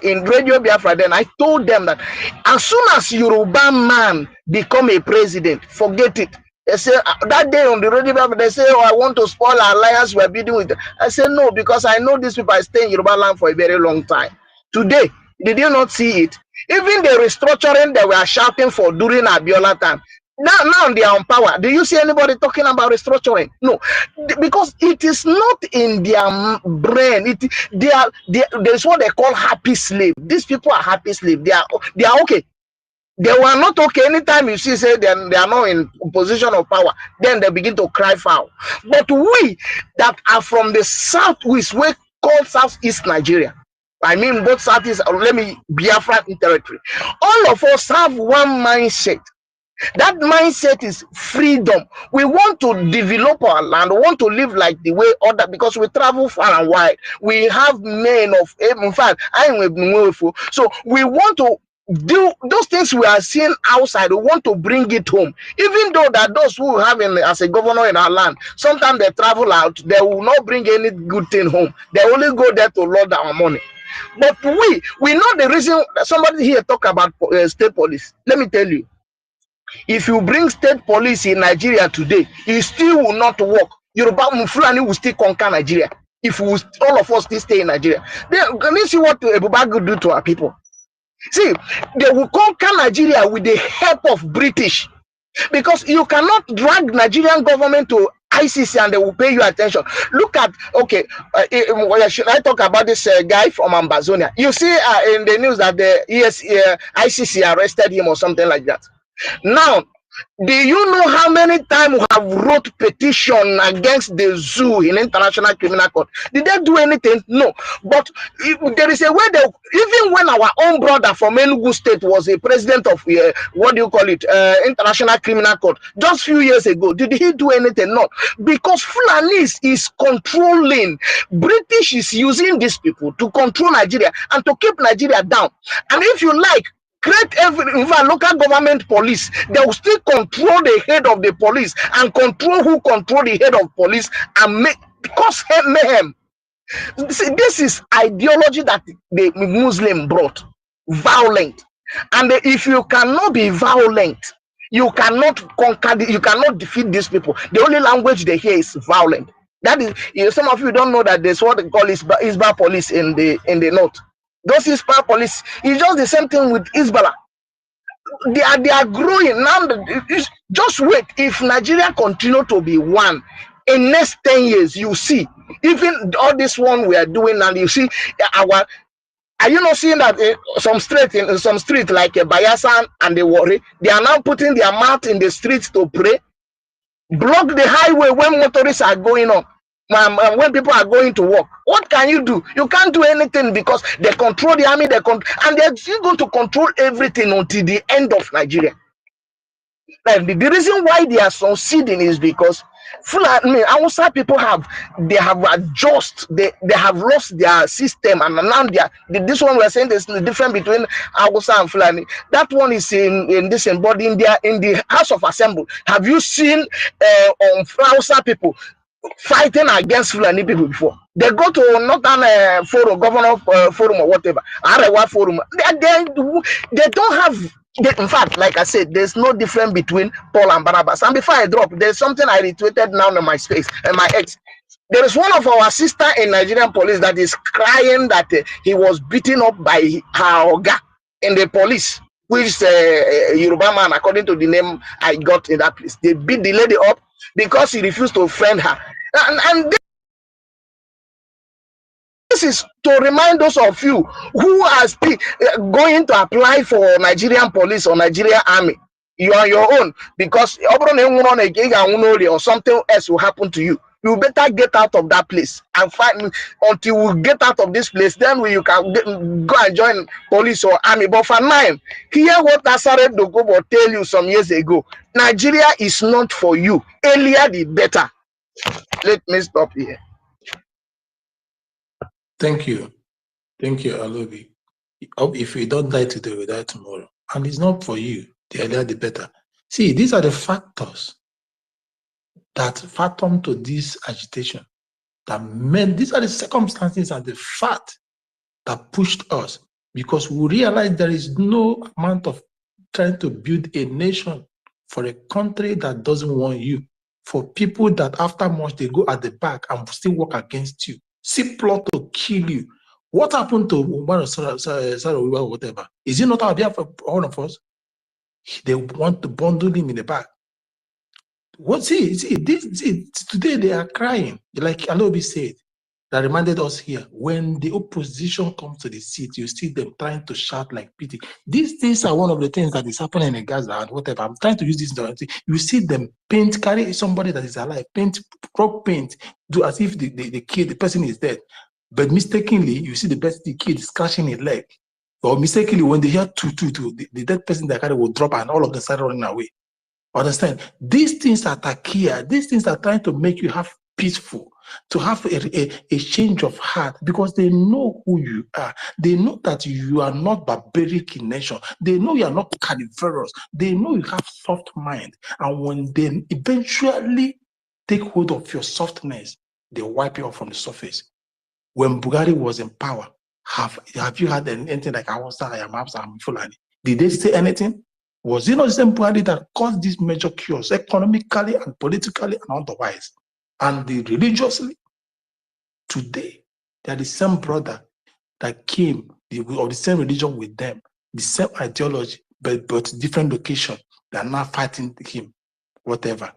In Radio Biafra then, I told them that as soon as Yoruba man become a president, forget it. They say, that day on the Radio Biafra, they say, oh, I want to spoil our alliance we're building with them. I say, no, because I know these people are staying in Yoruba land for a very long time. Today, did you not see it? Even the restructuring they were shouting for during Abiola time, now they are on power. Do you see anybody talking about restructuring? No, because it is not in their brain. There's what they call happy slave. These people are happy slave. They are okay. They were not okay. Anytime you see say they are not in position of power, then they begin to cry foul. But we that are from the southwest, we call Southeast Nigeria. I mean both Southeast, let me Biafra territory. All of us have one mindset. That mindset is freedom. We want to develop our land, we want to live like the way other, because we travel far and wide. We have men of, in fact, so we want to do those things we are seeing outside. We want to bring it home. Even though that those who have as a governor in our land, sometimes they travel out, they will not bring any good thing home. They only go there to load our money. But we know the reason. Somebody here talk about state police. Let me tell you, if you bring state police in Nigeria today, it still will not work. Yoruba Fulani will still conquer Nigeria. If all of us still stay in Nigeria, then can you see what Ebubagu do to our people? See, they will conquer Nigeria with the help of British, because you cannot drag Nigerian government to ICC and they will pay you attention. Look at, okay, should I talk about this guy from Ambazonia? You see in the news that the ICC arrested him or something like that. Now, do you know how many times we have wrote petition against the zoo in International Criminal Court? Did they do anything? No. But there is a way they, even when our own brother from Enugu State was a president of, what do you call it, International Criminal Court, just few years ago, did he do anything? No. Because Fulani is controlling. British is using these people to control Nigeria and to keep Nigeria down. And if you like, create even local government police, they will still control the head of the police and control who control the head of police and cause mayhem. See, this is ideology that the Muslim brought, violent. And if you cannot be violent, you cannot conquer, you cannot defeat these people. The only language they hear is violent. That is, some of you don't know that there's what they call Isba police in the north. Those Isba police is just the same thing with Hezbollah. They are growing now. Just wait. If Nigeria continue to be one, in next 10 years, you see, even all this one we are doing, and you see our. Are you not seeing that some street like Bayelsa and the Warri, they are now putting their mouth in the streets to pray, block the highway when motorists are going on. When people are going to work, what can you do? You can't do anything, because they control the army, and they're still going to control everything until the end of Nigeria. Like the reason why they are succeeding is because Fulani, outside people have adjusted, they have lost their system, and now this one we're saying there's the difference between Hausa and Fulani. That one is in this body in the House of Assembly. Have you seen Hausa people fighting against Fulani people before? They go to Northern Forum, Governor Forum or whatever, Arewa Forum. They don't have. In fact, like I said, there's no difference between Paul and Barnabas. And before I drop, there's something I retweeted now on my space and my ex. There is one of our sister in Nigerian police that is crying that he was beaten up by her oga in the police, which is a Yoruba man, according to the name I got in that place. They beat the lady up because he refused to friend her. And this is to remind those of you who are still going to apply for Nigerian police or Nigerian army. You are your own, because or something else will happen to you. You better get out of that place and find until we get out of this place. Then you can go and join police or army. But for now, hear what Asare Dogobo tell you some years ago. Nigeria is not for you. Earlier the better. Let me stop here. Thank you, Alobi. If we don't die today, we die tomorrow, and it's not for you. The earlier, the better. See, these are the factors that fathom to this agitation. That meant these are the circumstances and the fact that pushed us, because we realize there is no amount of trying to build a nation for a country that doesn't want you, for people that after much they go at the back and still work against you, see plot to kill you. What happened to Umar or whatever? Is it not our behalf for all of us? They want to bundle him in the back. What today they are crying, like Alobi said, that reminded us here, when the opposition comes to the seat, you see them trying to shout like pity. These things are one of the things that is happening in Gaza and whatever. I'm trying to use this. You see them carry somebody that is alive, drop paint, do as if the person is dead. But mistakenly, you see the kid scratching his leg. Or mistakenly, when they hear the dead person they carry will drop and all of them start running away. Understand? These things are takia. These things are trying to make you have peaceful, to have a change of heart, because they know who you are. They know that you are not barbaric in nature. They know you are not carnivorous. They know you have soft mind. And when they eventually take hold of your softness, they wipe you off from the surface. When Buhari was in power, have you heard anything like I am Fulani? Did they say anything? Was it not the same Buhari that caused these major chaos economically and politically and otherwise? And the religiously, today, they are the same brother that came of the same religion with them, the same ideology, but different location. They are now fighting him, whatever.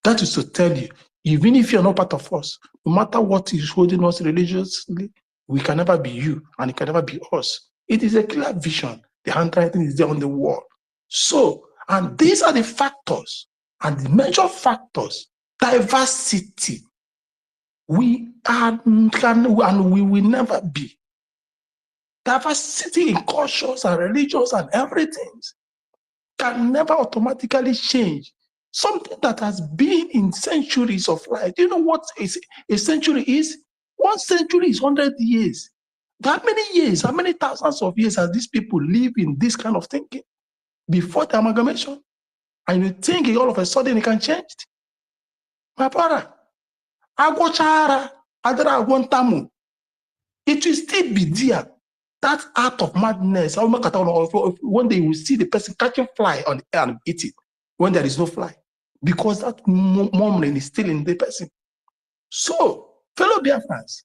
That is to tell you, even if you're not part of us, no matter what is holding us religiously, we can never be you and it can never be us. It is a clear vision. The handwriting is there on the wall. So, and these are the factors, and the major factors: diversity. We are, and we will never be. Diversity in cultures and religions and everything can never automatically change. Something that has been in centuries of life. Do you know what a century is? 1 century is 100 years. How many years, how many thousands of years has these people lived in this kind of thinking before the amalgamation? And you think all of a sudden it can change? My brother, Agochara, Adara Guantamu, it will still be there. That art of madness. One day you will see the person catching fly on the air and eat it when there is no fly, because that moment is still in the person. So, fellow Biafrans,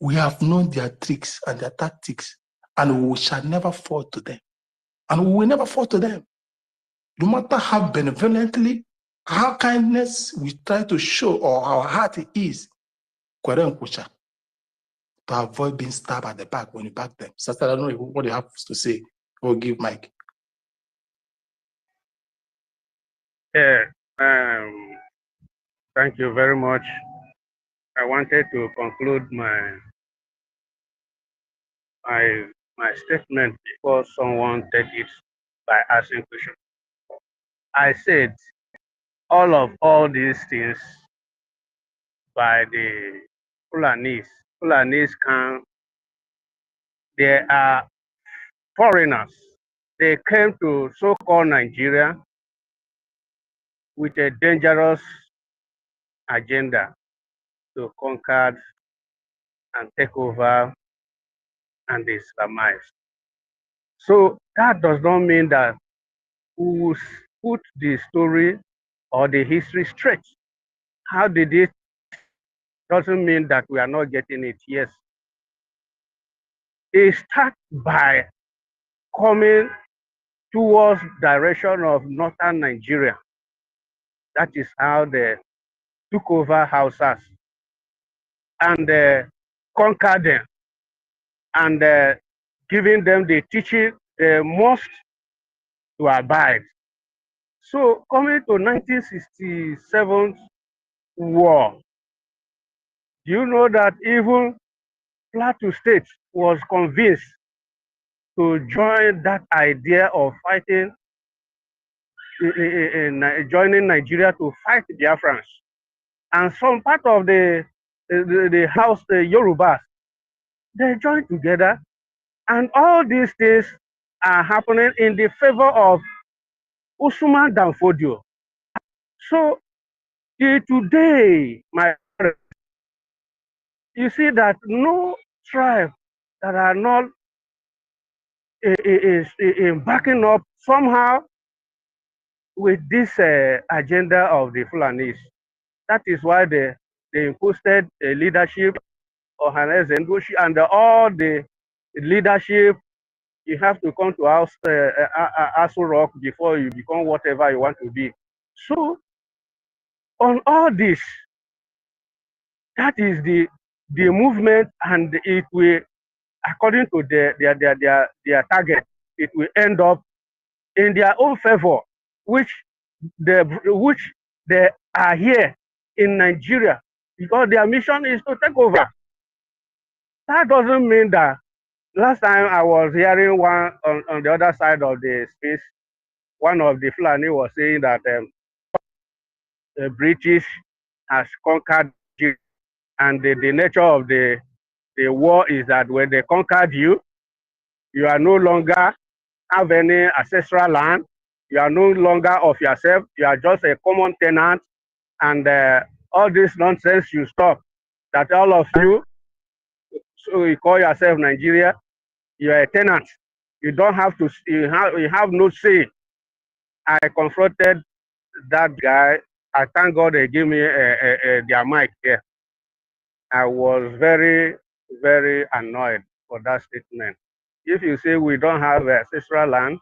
we have known their tricks and their tactics, and we shall never fall to them. And we will never fall to them. No matter how benevolently, how kindness we try to show or our heart is, to avoid being stabbed at the back when you back them. Sister, I don't know what you have to say. Or give Mike. Yeah, thank you very much. I wanted to conclude my statement before someone takes it by asking questions. I said all these things by the Fulanis. Fulanis they are foreigners. They came to so-called Nigeria with a dangerous agenda to conquer and take over and Islamize. So that does not mean that we will put the story or the history straight. How did it? Doesn't mean that we are not getting it. Yes. They start by coming towards direction of northern Nigeria. That is how they took over Hausas and conquered them and giving them the teaching they must to abide. So coming to 1967 war, do you know that even Plateau State was convinced to join that idea of fighting, joining Nigeria to fight the Biafrans? And some part of the house, the Yorubas, they joined together, and all these things are happening in the favor of Usman Danfodio. So today, my friend, you see that no tribe that are not is backing up somehow with this agenda of the Fulanis. That is why they imposed a leadership of Hannes Zendushi and all the leadership. You have to come to Aso Rock before you become whatever you want to be. So on all this, that is the movement, and it will, according to their target, it will end up in their own favor, which they are here in Nigeria, because their mission is to take over. That doesn't mean that. Last time I was hearing one on the other side of the space, one of the Fulani was saying that the British has conquered you, and the nature of the war is that when they conquered you, you are no longer have any ancestral land, you are no longer of yourself, you are just a common tenant, and all this nonsense you stop. That all of you, so you call yourself Nigeria, you are a tenant. You don't have to, you have no say. I confronted that guy. I thank God they gave me their mic here. I was very, very annoyed for that statement. If you say we don't have ancestral land,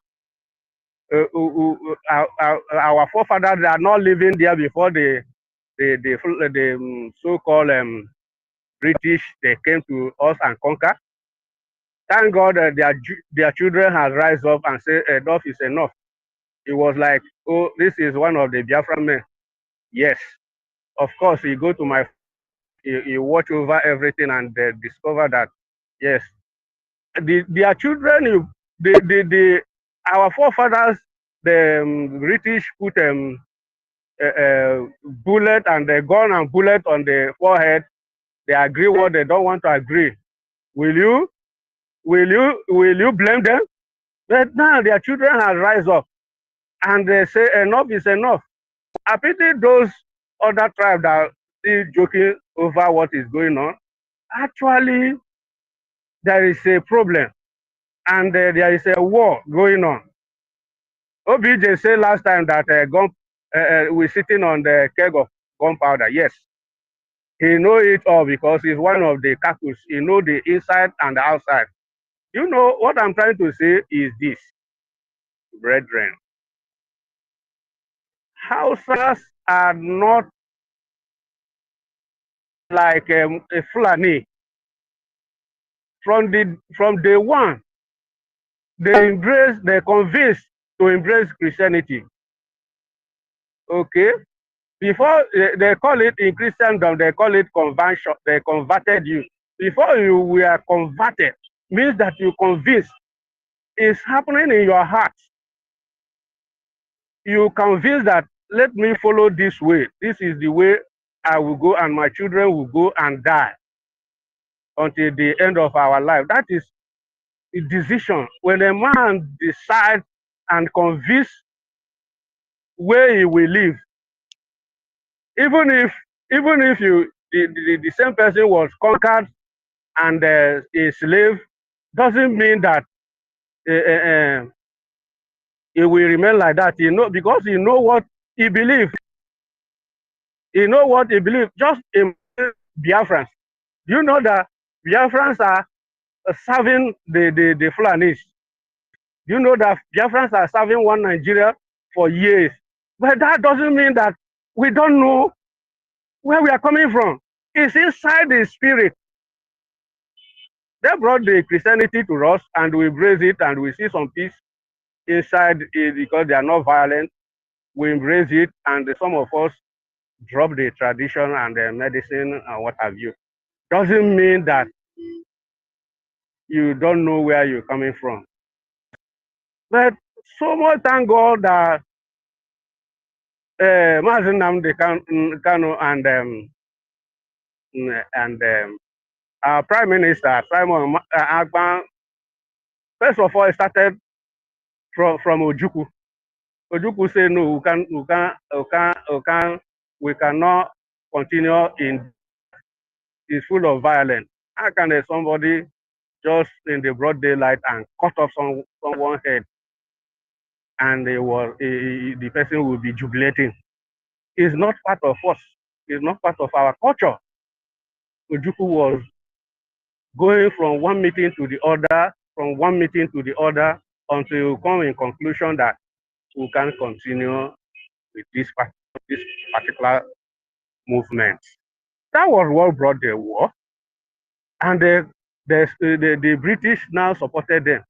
our forefathers are not living there before the so-called British, they came to us and conquer. Thank God their children has rise up and say enough is enough. It was like, oh, this is one of the Biafran men. Yes, of course, you go to my, you watch over everything and discover that, yes, their children, our forefathers, the British put bullet and the gun and bullet on the forehead. They agree what they don't want to agree. Will you blame them? But now their children have rise up and they say enough is enough. I pity those other tribes that are still joking over what is going on. Actually, there is a problem, and there is a war going on. OBJ said last time that we're sitting on the keg of gunpowder. Yes, he know it all because he's one of the caucus. He know the inside and the outside. You know what I'm trying to say is this, brethren. Hausas are not like a Fulani. From day one, they convinced to embrace Christianity. Okay? Before they call it in Christendom, they call it conversion. They converted you. Before you were converted, means that you convinced. It's happening in your heart. You convince that, let me follow this way. This is the way I will go, and my children will go and die until the end of our life. That is a decision. When a man decides and convince where he will live, even if the same person was conquered and a slave, doesn't mean that it will remain like that. You know, because you know what he believes. You know what he believes. Just in Biafrans, you know that Biafrans are serving the Fulanis. You know that Biafrans are serving one Nigeria for years. But that doesn't mean that we don't know where we are coming from. It's inside the spirit. They brought the Christianity to us and we embrace it and we see some peace inside it because they are not violent. We embrace it and some of us drop the tradition and the medicine and what have you. Doesn't mean that you don't know where you're coming from. But so much thank God that Mazen Nnamdi Kanu and our Prime Minister Simon Agban, first of all, started from Ojukwu. Ojukwu say no, we cannot continue in. It's full of violence. How can somebody just in the broad daylight and cut off someone's head, and the person will be jubilating? It's not part of us. It's not part of our culture. Ojukwu was going from one meeting to the other, until we come in conclusion that we can continue with this particular movement. That was what brought the war, and the British now supported them,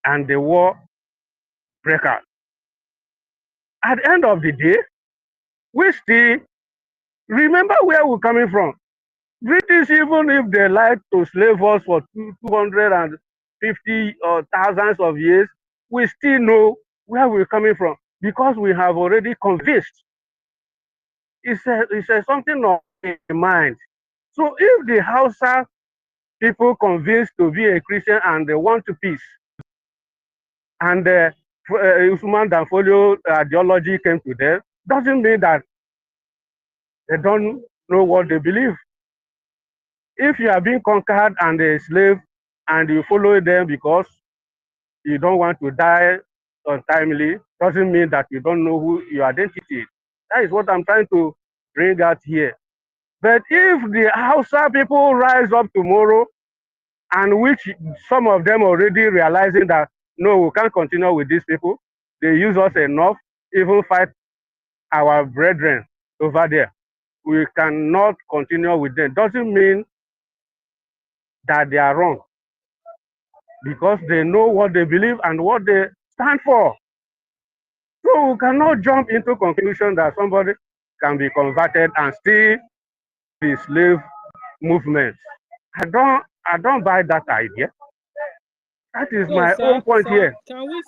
and the war broke out. At the end of the day, we still remember where we're coming from. British, even if they like to slave us for 250 or thousands of years, we still know where we're coming from because we have already convinced. It's something of the mind. So if the Hausa people convinced to be a Christian and they want peace, and Usman Danfolio ideology came to them, doesn't mean that they don't know what they believe. If you are being conquered and a slave and you follow them because you don't want to die untimely, doesn't mean that you don't know who your identity is. That is what I'm trying to bring out here. But if the Hausa people rise up tomorrow, and which some of them already realizing that, no, we can't continue with these people, they use us enough, even fight our brethren over there. We cannot continue with them. Doesn't mean that they are wrong, because they know what they believe and what they stand for. So we cannot jump into conclusion that somebody can be converted and still be slave movement. I don't buy that idea. That is my own point here. Can we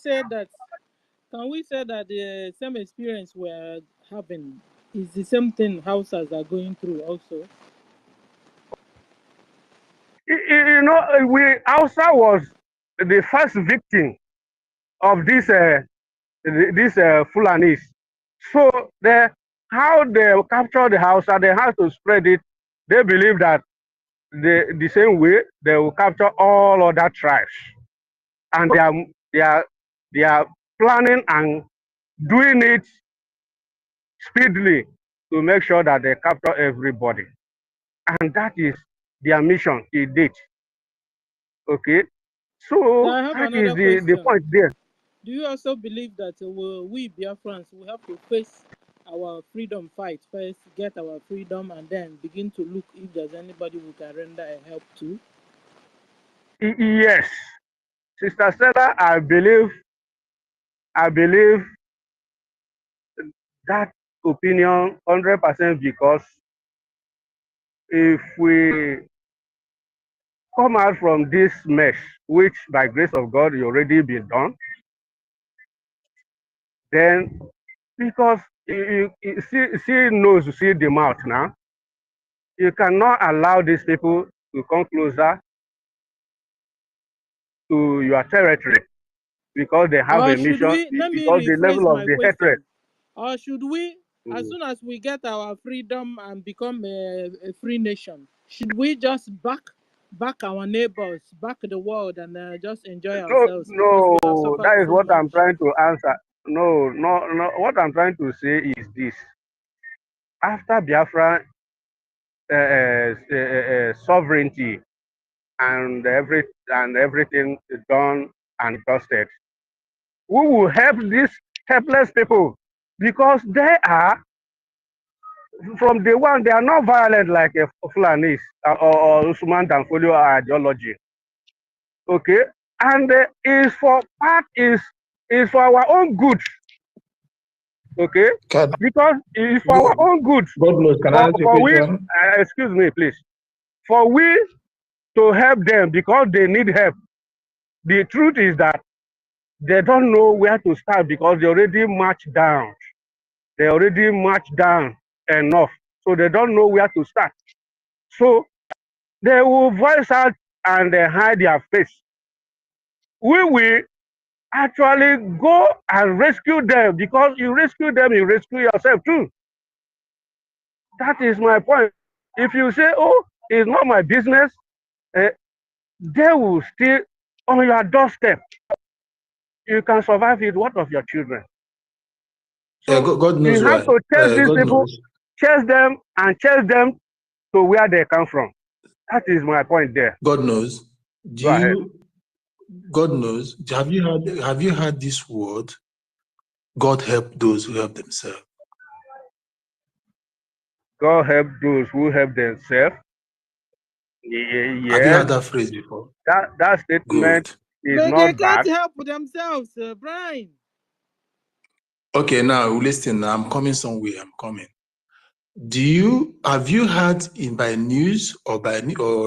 say that the same experience we're having is the same thing Hausas are going through also? You know, Hausa was the first victim of this Fulanis. So how they capture the Hausa, they have to spread it. They believe that the same way they will capture all other tribes, and they are planning and doing it speedily to make sure that they capture everybody, and that is their mission to date. Okay, so that is the point there. Do you also believe that we Biafrans will have to face our freedom fight first, get our freedom, and then begin to look if there's anybody who can render a help to? Yes, Sister Stella, I believe that opinion 100%, because if we come out from this mess, which by grace of God has already been done, then because you see nose, you see the mouth now, you cannot allow these people to come closer to your territory because they have a mission, because the level of the hatred. Or should we, as soon as we get our freedom and become a free nation, should we just back our neighbors, back the world, and just enjoy ourselves? No, that is what I'm trying to answer. No. What I'm trying to say is this: after Biafra sovereignty and everything is done and dusted, we will help these helpless people, because they are, from day one, they are not violent like a Fulani or Usman Danfolio ideology. Okay, and is for our own good. Okay, because it's for our own good. God knows. Can I ask you a question? Excuse me, please. For we to help them because they need help. The truth is that they don't know where to start because they already marched down. They already marched down enough, so they don't know where to start. So they will voice out and they hide their face. We will actually go and rescue them, because you rescue them, you rescue yourself too. That is my point. If you say, oh, it's not my business, they will still on your doorstep. You can survive it. What of your children? So God knows you have why. to chase these God people, knows. chase them and chase them to where they come from. That is my point there. God knows. Go ahead. God knows. Have you heard this word? God help those who help themselves. God help those who help themselves. Yes. Have you heard that phrase before? That statement is But not they can't bad. help themselves, Brian. Okay, now listen. I'm coming somewhere. I'm coming. Have you heard by news or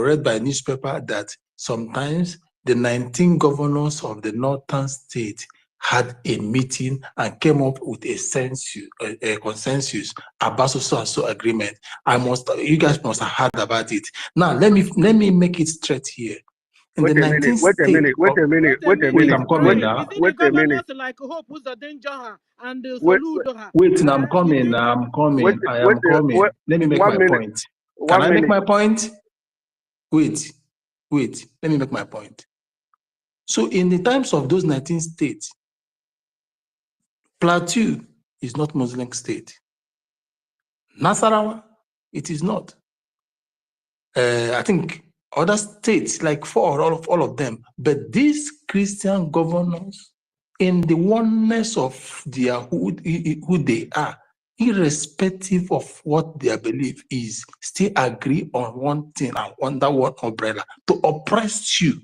read by newspaper that sometimes the 19 governors of the northern state had a meeting and came up with a consensus about so agreement? You guys must have heard about it. Now let me make it straight here. Wait a minute. Wait a minute. I'm coming now. Is it the governors like Hope Uzodinjoha and Soludoha? Wait, now I'm coming. I'm coming. I am coming. Let me make my point. Can I make my point? Wait. Let me make my point. So in the times of those 19 states, Plateau is not Muslim state. Nasarawa, it is not. I think other states, like all of them, but these Christian governors, in the oneness of their who they are, irrespective of what their belief is, still agree on one thing and under one umbrella to oppress you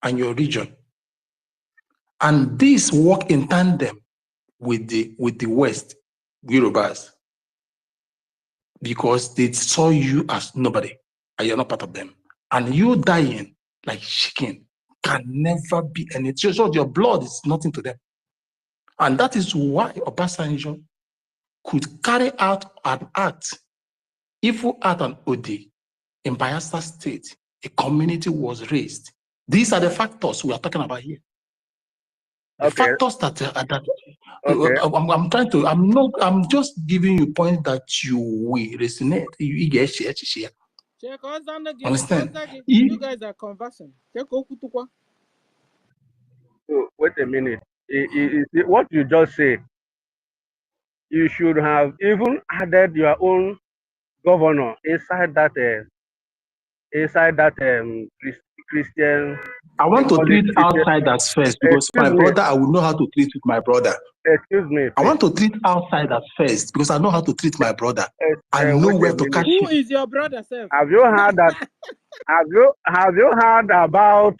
and your region. And this work in tandem with the West, Yorubas, because they saw you as nobody and you're not part of them. And you dying like chicken can never be anything. So your blood is nothing to them. And that is why Obasanjo could carry out an act, evil act and OD in Biafra state. A community was raised. These are the factors we are talking about here. The factors that I'm just giving you points that you will resonate. You get share. Understand? You guys are conversing. So, wait a minute. What you just said, you should have even added your own governor inside that Christian. I want to treat outsiders first, because my brother, I will know how to treat with my brother. Excuse me. I want to treat outsiders first because I know how to treat my brother. I know where to catch him. Who is your brother, sir? Have you heard that? have you heard about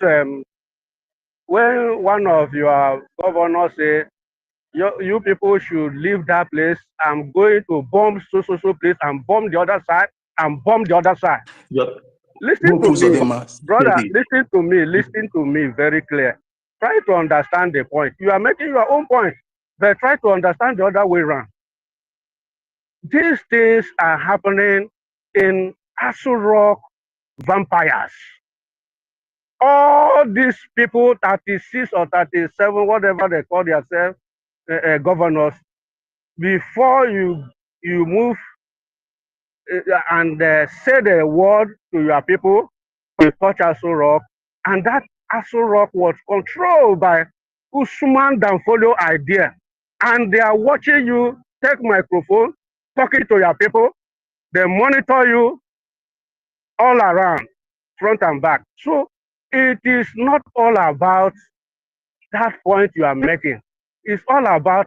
when one of your governors say, you people should leave that place? I'm going to bomb so place and bomb the other side and bomb the other side. Yep. Listen to me, brother. Listen to me very clear. Try to understand the point. You are making your own point, but try to understand the other way around. These things are happening in Asu Rock vampires. All these people, 36 or 37, whatever they call themselves, governors, before you move and say the word to your people, you touch Asu Rock, and that Asu Rock was controlled by Usman Danfolio idea, and they are watching you take microphone, talking to your people. They monitor you all around, front and back. So it is not all about that point you are making. It's all about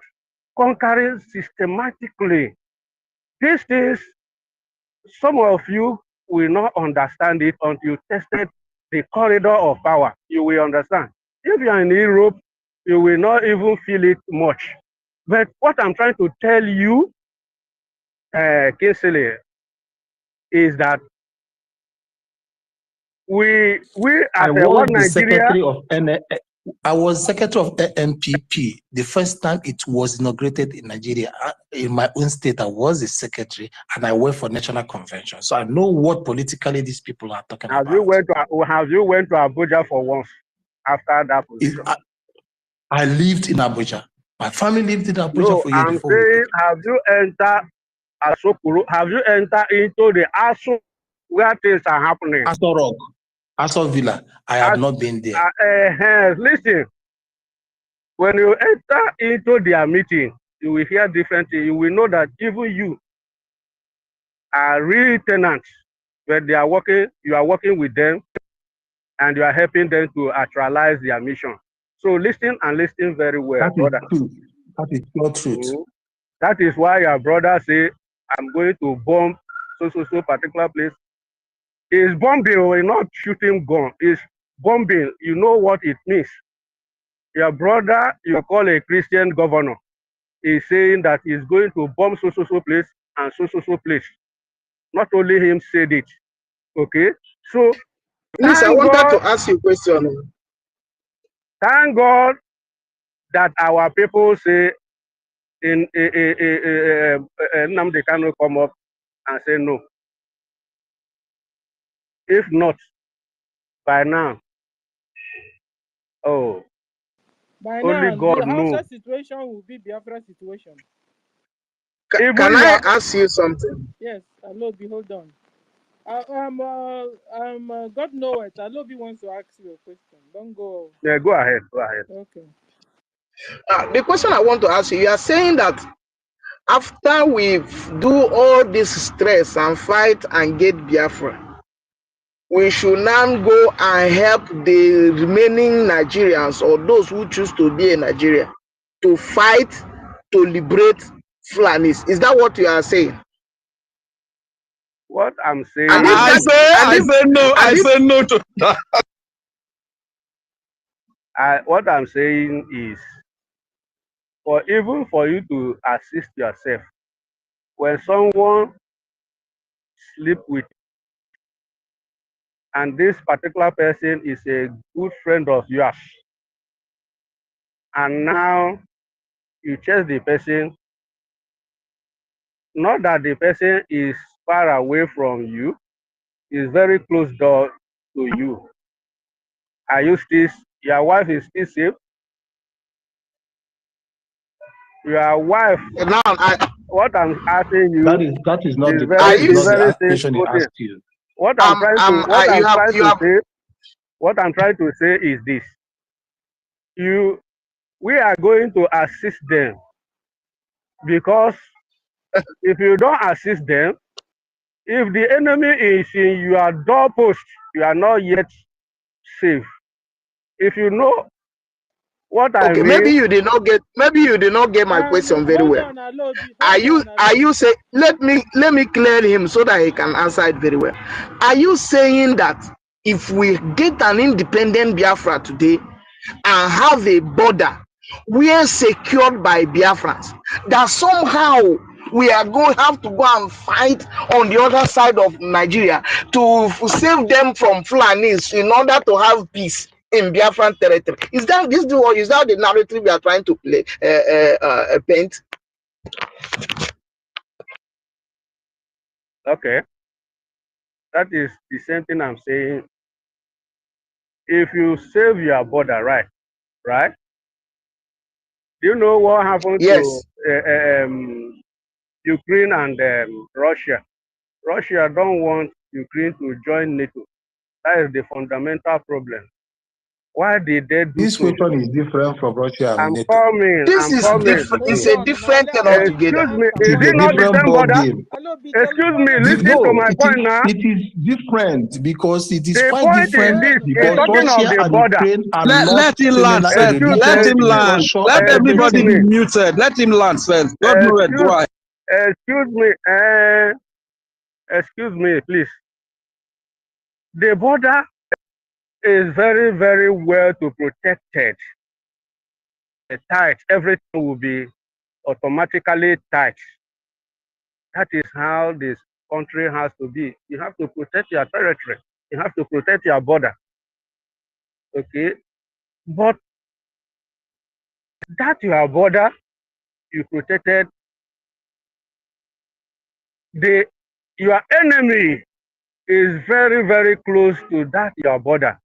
conquering systematically. These things, some of you will not understand it until you tested the corridor of power. You will understand. If you are in Europe, you will not even feel it much. But what I'm trying to tell you, Kinsley, is that we as a one Nigeria. I was secretary of NPP the first time it was inaugurated in Nigeria. In my own state, I was the secretary, and I worked for National Convention. So I know what politically these people are talking about. Have you went to Abuja for once after that position? I lived in Abuja. My family lived in Abuja No, for years I'm before we saying, moved. have you entered Asokoro? Have you entered into the Aso where things are happening? Aso Rock, Aso Villa, I have not been there. Listen, when you enter into their meeting, you will hear different things. You will know that even you are real tenants, but they are working, you are working with them and you are helping them to actualize their mission. So listen and listen very well, That brother. is true. That is pure truth. That is why your brother say, I'm going to bomb so particular place. Is bombing or not shooting gun? Is bombing. You know what it means. Your brother, you call a Christian governor, is saying that he's going to bomb so place and so place. Not only him said it. Okay? So Please, I wanted to ask you a question. Thank God that our people say in Nnamdi cannot come up and say no. If not, by now, oh, By only now, God the knows. Hausa situation will be Biafra situation. Can I ask you something? Yes, Alobi, hold on. God knows it. Alobi wants to ask you a question. Don't go. Yeah, go ahead. Go ahead. Okay. The question I want to ask you, you are saying that after we do all this stress and fight and get Biafra, we should now go and help the remaining Nigerians or those who choose to be in Nigeria to fight to liberate Fulanis. Is that what you are saying? What I'm saying, I say no to that. What I'm saying is, even for you to assist yourself, when someone sleep with, and this particular person is a good friend of yours, and now you chase the person, not that the person is far away from you, is very close door to you. Are you still, your wife is still safe? Your wife, now, what I'm asking you, that is not the question he asked you. What I'm trying to say is this: we are going to assist them, because if you don't assist them, if the enemy is in your doorpost, you are not yet safe. If you know what I mean. Maybe you did not get my question very well. Are you saying, let me clear him so that he can answer it very well. Are you saying that if we get an independent Biafra today and have a border we are secured by Biafrans, that somehow we are going to have to go and fight on the other side of Nigeria to save them from Fulanis in order to have peace in Biafran territory? Is that the narrative we are trying to play, paint? Okay, that is the same thing I'm saying. If you save your border, right? Do you know what happened to Ukraine and Russia? Russia don't want Ukraine to join NATO. That is the fundamental problem. Why did they do this question is different from Russia and NATO? This is different. It's a different thing altogether. Excuse me, is it not the same border? Excuse me, listen to my point now. It is different because it is the quite different. Because talking of the border. Let him land first. Let him land. Let everybody be muted. Let him land first. God knows why. Excuse me, please. The border is very, very well to protected. Tight, everything will be automatically tight. That is how this country has to be. You have to protect your territory. You have to protect your border. Okay? But that your border, you protected, your enemy is very, very close to that your border.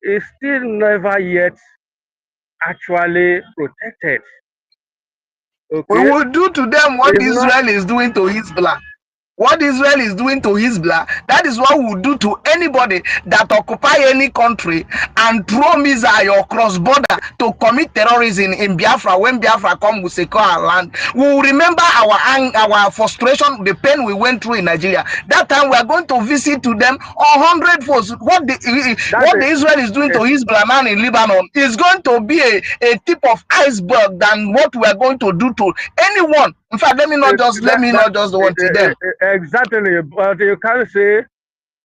is still never yet actually protected. Okay? We will do to them what It's not, Israel is doing to Hezbollah. What Israel is doing to Hezbollah, that is what we will do to anybody that occupy any country and throw missile or cross border to commit terrorism in Biafra. When Biafra come, we secure our land. We will remember our frustration, the pain we went through in Nigeria. That time we are going to visit to them 100 folds. What the Israel is doing to Hezbollah man in Lebanon is going to be a tip of iceberg than what we are going to do to anyone. In fact, let me not just want to them. Exactly, but you can't say,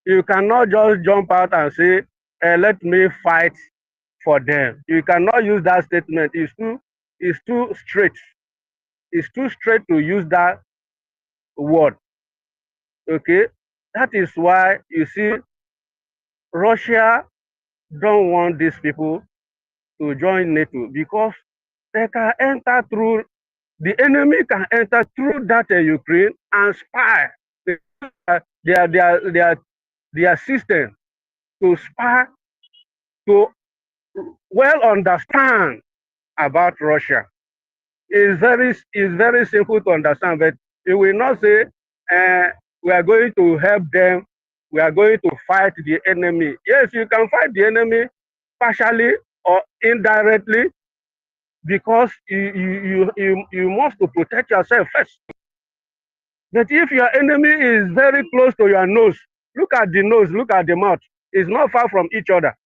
you cannot just jump out and say, let me fight for them. You cannot use that statement. It's too straight. It's too straight to use that word. Okay? That is why you see Russia don't want these people to join NATO, because they can enter through, the enemy can enter through that Ukraine and spy their system to spy, to well understand about Russia. It's very simple to understand, but it will not say we are going to help them, we are going to fight the enemy. Yes, you can fight the enemy partially or indirectly, because you must to protect yourself first. But if your enemy is very close to your nose, look at the nose, look at the mouth, it's not far from each other,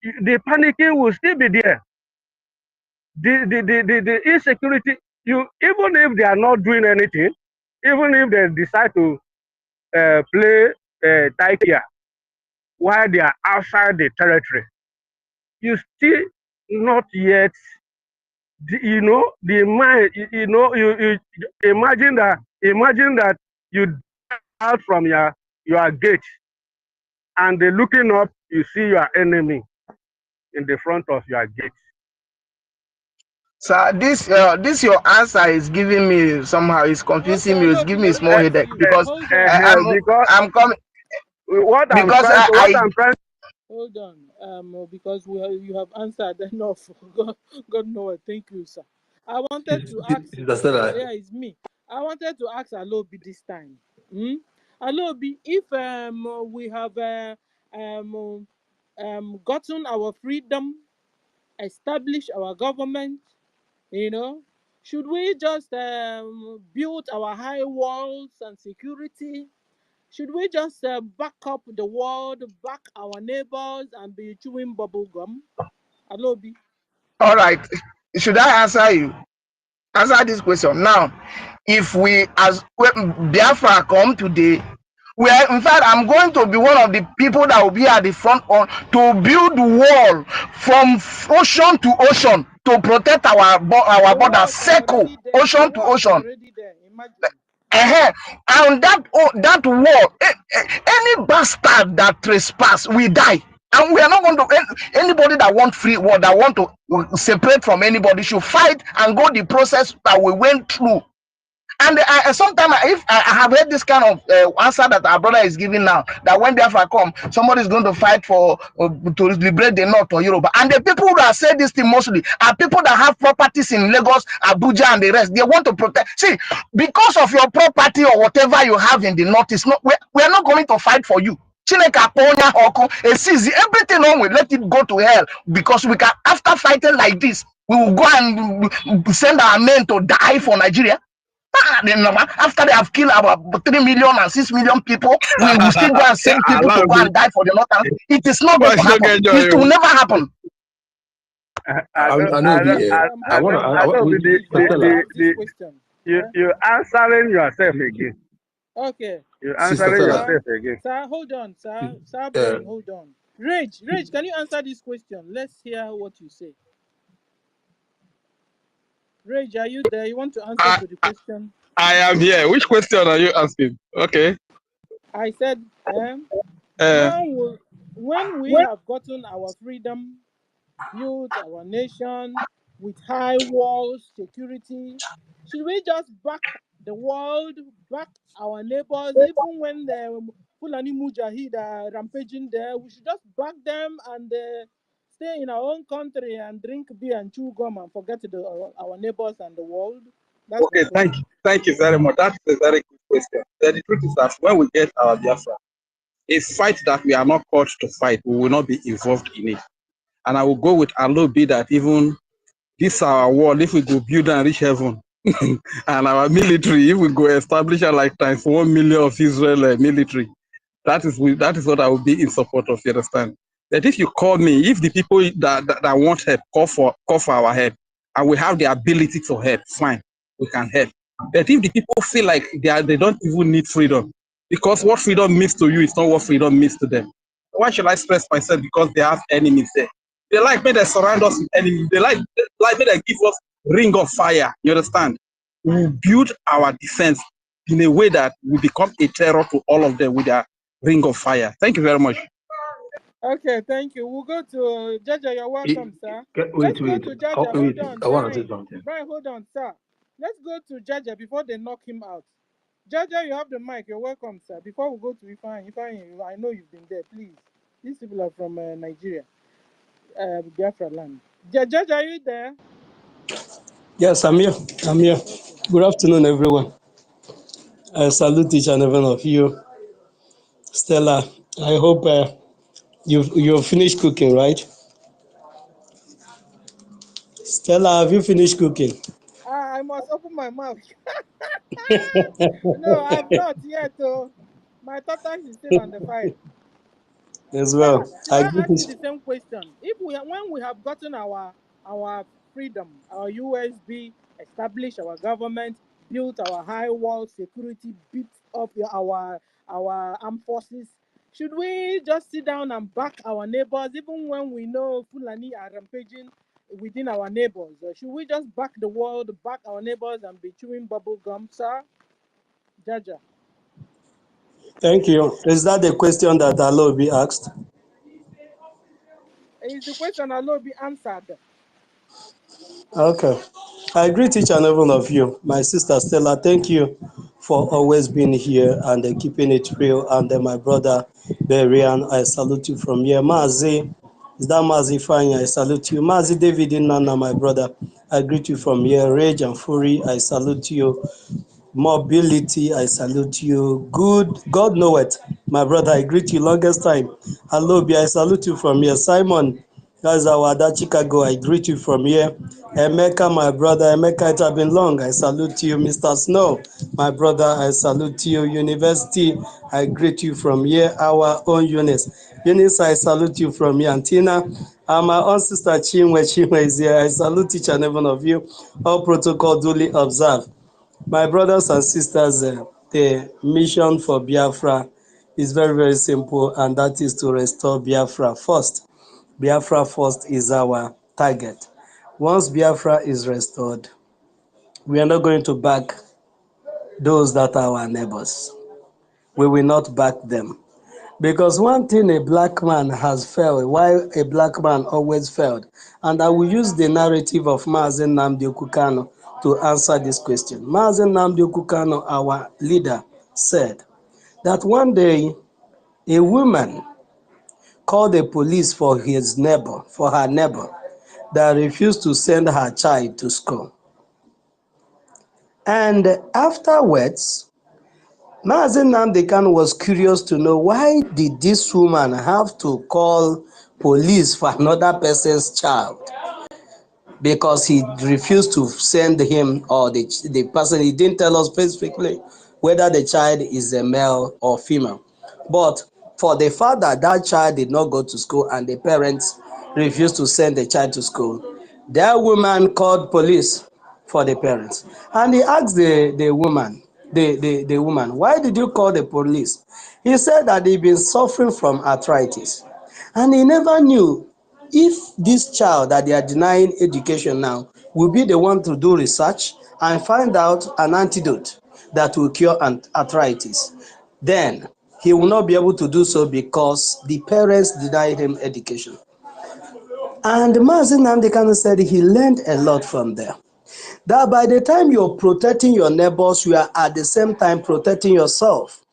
the panicking will still be there. The insecurity, even if they are not doing anything, even if they decide to play Taikia while they are outside the territory, you still not yet, the mind, you imagine that you out from your gate, and looking up, you see your enemy in the front of your gate. So this your answer is giving me somehow, it's confusing me, it's giving me small headache, because I'm coming. What I'm trying. Hold on, because you have answered enough. God knows. Thank you, sir. I wanted to ask. Yeah, it's me. I wanted to ask Alobi this time. Alobi, if we have gotten our freedom, established our government, should we just build our high walls and security? Should we just back up the world, back our neighbors, and be chewing bubble gum? Alobi. All right. Should I answer this question now? If we, as Biafra come today, in fact, I'm going to be one of the people that will be at the front on to build the wall from ocean to ocean to protect our border, circle ocean to ocean. And that wall, any bastard that trespass will die. And we are not going to, anybody that want free world, that want to separate from anybody, should fight and go the process that we went through. And sometimes, if I have heard this kind of answer that our brother is giving now, that when Biafra come, somebody is going to fight for to liberate the North or Yoruba. And the people that say this thing mostly are people that have properties in Lagos, Abuja, and the rest. They want to protect. See, because of your property or whatever you have in the North, it's not. We are not going to fight for you. Everything on, we let it go to hell, because we can. After fighting like this, we will go and send our men to die for Nigeria. After they have killed about 3 million and 6 million people, we will still go and send people to go and die for the North. It is not going to happen. It will never happen. You're answering yourself again. Okay. You're answering yourself again. Sir, hold on, sir. Sir, Brian, hold on. Rage, can you answer this question? Let's hear what you say. Rage, are you there? You want to answer to the question? I am here. Which question are you asking? Okay. I said, when we have gotten our freedom, built our nation with high walls, security, should we just back the world, back our neighbors, even when Fulani Mujahid are rampaging there. We should just back them and stay in our own country and drink beer and chew gum and forget our neighbors and the world? That's Okay, thank you very much. That's a very good question. The truth is that when we get our Biafra, a fight that we are not called to fight, we will not be involved in it. And I will go with Alobi that even this our world, if we go build and reach heaven, and our military, if we go establish like times 1 million of Israel military, that is what I will be in support of. You understand? That if you call me, if the people that want help call for our help, and we have the ability to help, fine, we can help. But if the people feel like they don't even need freedom, because what freedom means to you is not what freedom means to them. Why should I stress myself because they have enemies there? They like me, they surround us with enemies. They like me, they give us ring of fire. You understand? We build our defense in a way that we become a terror to all of them with their ring of fire. Thank you very much. Okay, thank you. We'll go to Jaja. You're welcome, sir. Let's go to Jaja. Hold on, I want to say something. Brian, hold on, sir. Let's go to Jaja before they knock him out. Jaja, you have the mic. You're welcome, sir. Before we go to Ifeanyi, I know you've been there. Please, these people are from Nigeria, Biafra land. Jaja, are you there? Yes, I'm here. Okay. Good afternoon, everyone. I salute each and every one of you. Stella, I hope you've finished cooking, right? Stella, have you finished cooking? I must open my mouth. No, I have not yet. My tortoise is still on the fire. As well. Should I ask you the same question? When we have gotten our freedom, our USB, established our government, built our high wall security, beat up our armed forces, should we just sit down and back our neighbors, even when we know Fulani are rampaging within our neighbors? Should we just back the world, back our neighbors, and be chewing bubble gum, sir? Jaja. Thank you. Is that the question that Alobi asked? Is the question alone be answered? Okay. I greet each and every one of you. My sister Stella, thank you for always being here and keeping it real. And my brother Berian, I salute you from here. Mazi, is that Mazi Fine? I salute you. Mazi David Nana, my brother, I greet you from here. Rage and Fury, I salute you. Mobility, I salute you. Good, God know it. My brother, I greet you longest time. Alobi, I salute you from here. Simon, that's our Ada Chicago, I greet you from here. Emeka, my brother, Emeka, it has been long. I salute you. Mr. Snow, my brother, I salute you. University, I greet you from here. Our own Eunice. Eunice, I salute you from here. Antina, and my own sister Chinwe is here. I salute each and every one of you. All protocol duly observed. My brothers and sisters, the mission for Biafra is very, very simple, and that is to restore Biafra first. Biafra first is our target. Once Biafra is restored, we are not going to back those that are our neighbors. We will not back them. Because one thing a black man has failed, why a black man always failed, and I will use the narrative of Mazen Nnamdi Kukano to answer this question. Mazen Nnamdi Kukano, our leader, said that one day a woman called the police for her neighbor that refused to send her child to school. And afterwards, Mazen Nnamdi Kanu was curious to know why did this woman have to call police for another person's child, because he refused to send him or the person. He didn't tell us specifically whether the child is a male or female. But for the fact that that child did not go to school and the parents refused to send the child to school, that woman called police for the parents. And he asked the woman, why did you call the police? He said that he'd been suffering from arthritis. And he never knew if this child that they are denying education now will be the one to do research and find out an antidote that will cure arthritis. Then he will not be able to do so because the parents denied him education. And Mazen Nnamdi Kanu said he learned a lot from there. That by the time you're protecting your neighbors, you are at the same time protecting yourself.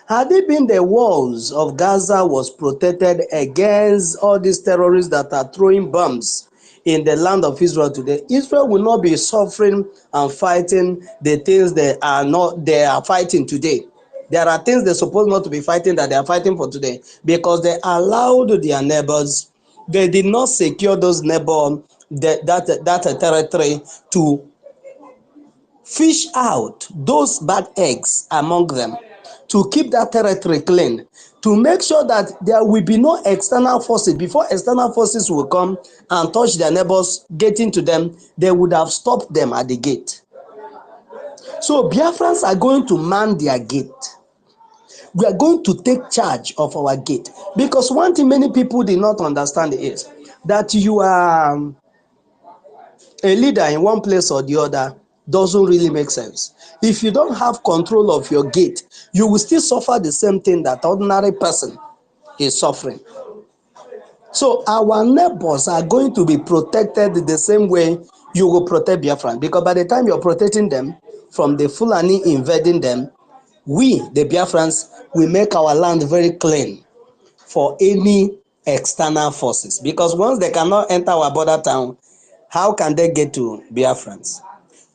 Had it been the walls of Gaza was protected against all these terrorists that are throwing bombs in the land of Israel today, Israel will not be suffering and fighting the things they are fighting today. There are things they're supposed not to be fighting that they are fighting for today because they allowed their neighbors. They did not secure those neighbors, that territory, to fish out those bad eggs among them, to keep that territory clean, to make sure that there will be no external forces. Before external forces will come and touch their neighbors, getting to them, they would have stopped them at the gate. So Biafrans are going to man their gate. We are going to take charge of our gate. Because one thing many people did not understand is that you are a leader in one place or the other doesn't really make sense. If you don't have control of your gate, you will still suffer the same thing that ordinary person is suffering. So our neighbors are going to be protected the same way you will protect Biafran. Because by the time you're protecting them from the Fulani invading them, we, the Biafrans, will make our land very clean for any external forces. Because once they cannot enter our border town, how can they get to Biafrans?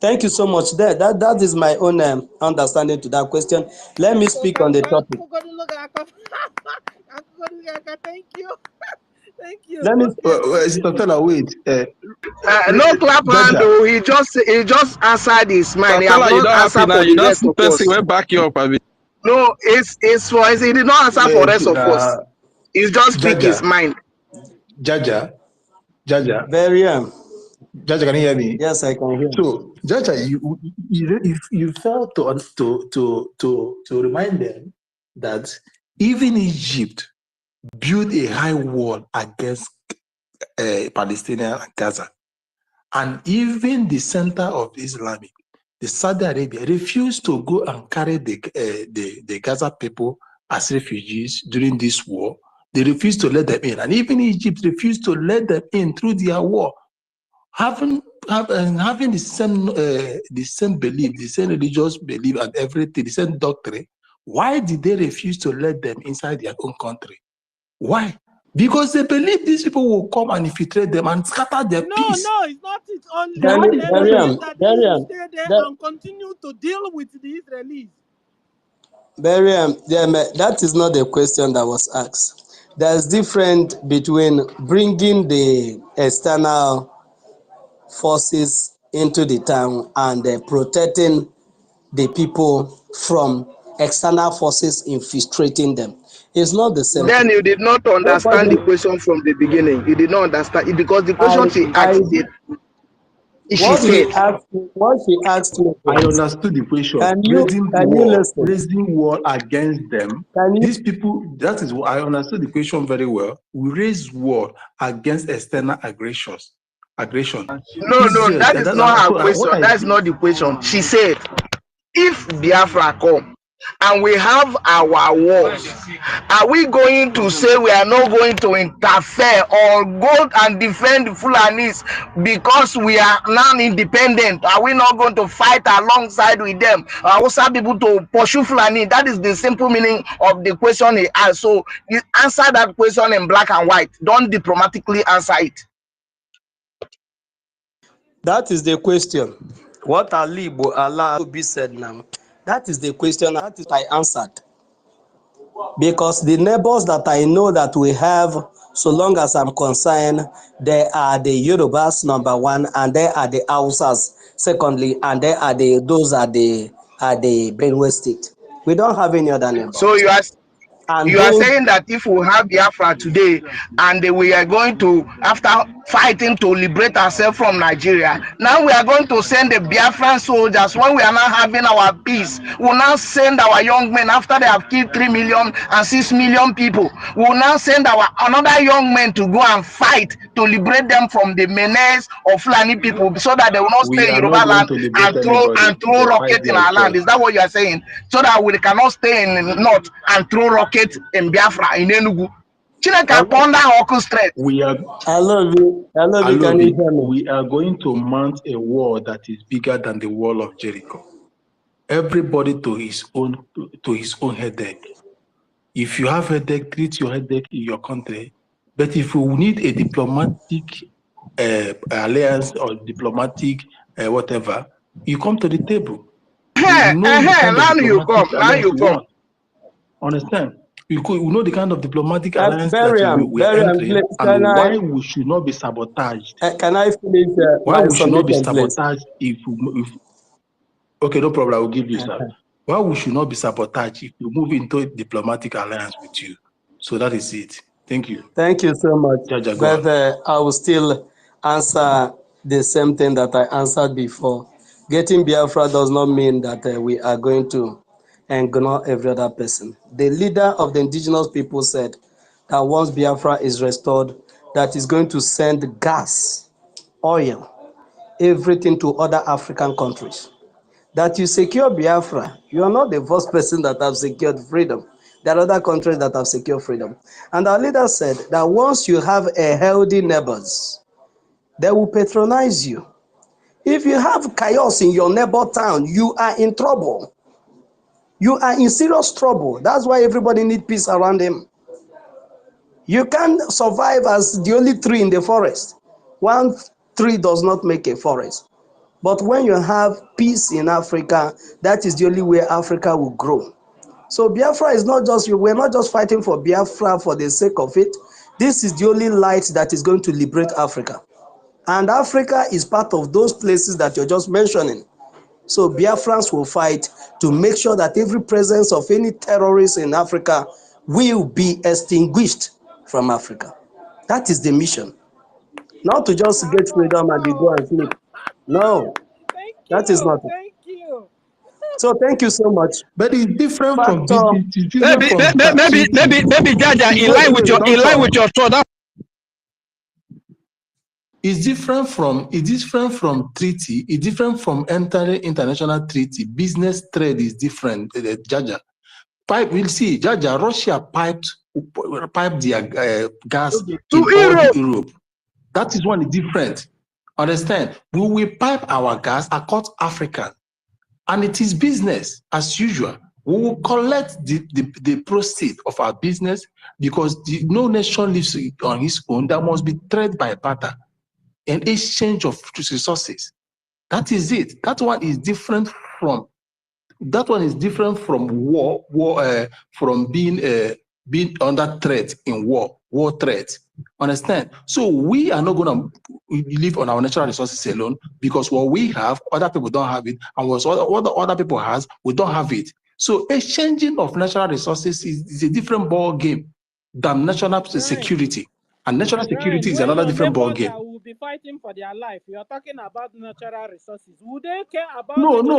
Thank you so much. That is my own understanding to that question. Let me speak on the topic. Thank you. Thank you. Let me. Wait. No clap hand, though. He just answered his mind. He have Stella, you not don't happy answered now. for You the don't rest of us. person went back you up a bit. No, it's for he did not answer for the rest of us. He's just speak his mind. Jaja. Very Jaja, can you hear me? Yes, I can hear. So, Jaja, you failed to remind them that even Egypt built a high wall against Palestinian and Gaza, and even the center of Islamic, the Saudi Arabia, refused to go and carry the Gaza people as refugees during this war. They refused to let them in, and even Egypt refused to let them in through their war. Having the same belief, the same religious belief and everything, the same doctrine, why did they refuse to let them inside their own country? Why? Because they believe these people will come and infiltrate them and scatter their peace. No, it's not it only. That They stay there and continue to deal with the Israelis. That is not the question that was asked. There's difference between bringing the external forces into the town and protecting the people from external forces infiltrating them. It's not the same Then thing. you did not understand the question from the beginning. You did not understand it because the question she asked it. What she asked me. I understood the question. Raising war against them. These people, that is what I understood the question very well. We raise war against external aggression. No, that is not her question. That is not the question. She said, if Biafra come and we have our wars, are we going to say we are not going to interfere or go and defend the Fulanis because we are non-independent? Are we not going to fight alongside with them? Also people to pursue Fulani? That is the simple meaning of the question he asked. So you answer that question in black and white. Don't diplomatically answer it. That is the question. What Allah to be said now. That is the question. That is I answered. Because the neighbors that I know that we have, so long as I'm concerned, they are the Yorubas, number one, and they are the Hausas, secondly, and they are those are the Benue State. We don't have any other neighbors. So you are saying that if we have Biafra today and we are going to, after fighting to liberate ourselves from Nigeria, now we are going to send the Biafran soldiers when we are not having our peace. We'll now send our young men after they have killed 3 million and 6 million people. We'll now send another young men to go and fight to liberate them from the menace of Fulani people so that they will not stay in Yoruba land and throw rockets in our land. Is that what you are saying? So that we cannot stay in the north and throw rockets in Biafra, in Enugu. We are going to mount a wall that is bigger than the wall of Jericho. Everybody to his own headache. If you have headache, treat your headache in your country. But if you need a diplomatic alliance or diplomatic whatever, you come to the table. We know the kind of now you come. diplomatic Now alliance you we come. want. Understand? We know the kind of diplomatic alliance that we are Berian, entering, please, and why we should not be sabotaged. can I finish Why my we should not be submission, please? sabotaged if okay, no problem, I will give you, sir. Why we should not be sabotaged if we move into a diplomatic alliance with you. So that is it. Thank you. Thank you so much. Jaja, But I will still answer the same thing that I answered before. Getting Biafra does not mean that we are going to ignore every other person. The leader of the indigenous people said that once Biafra is restored, that is going to send gas, oil, everything to other African countries. That you secure Biafra, you are not the first person that have secured freedom. There are other countries that have secured freedom. And our leader said that once you have a healthy neighbors, they will patronize you. If you have chaos in your neighbor town, you are in trouble. You are in serious trouble. That's why everybody needs peace around him. You can't survive as the only tree in the forest. One tree does not make a forest. But when you have peace in Africa, that is the only way Africa will grow. So Biafra is not just, we're not just fighting for Biafra for the sake of it. This is the only light that is going to liberate Africa. And Africa is part of those places that you're just mentioning. So Biafrans will fight to make sure that every presence of any terrorist in Africa will be extinguished from Africa. That is the mission. Not to just get freedom and you go and sleep. No, that is not it. Thank you. So thank you so much. But it's different from maybe Jaja, in line with your thought. It's different from treaty. It's different from entering international treaty. Business trade is different. Jaja, we'll see. Jaja, Russia piped their gas to Europe. That is one different. Understand? We will pipe our gas across Africa, and it is business as usual. We will collect the proceeds of our business because no nation lives on its own. That must be traded by barter. An exchange of resources. That is it. That one is different from war, from being under threat in war threat. Understand? So we are not going to live on our natural resources alone, because what we have, other people don't have it, and what other people has, we don't have it. So exchanging of natural resources is a different ball game than national security. And national security is another different ball game. Will be fighting for their life. You are talking about natural resources. Would they care about No. Just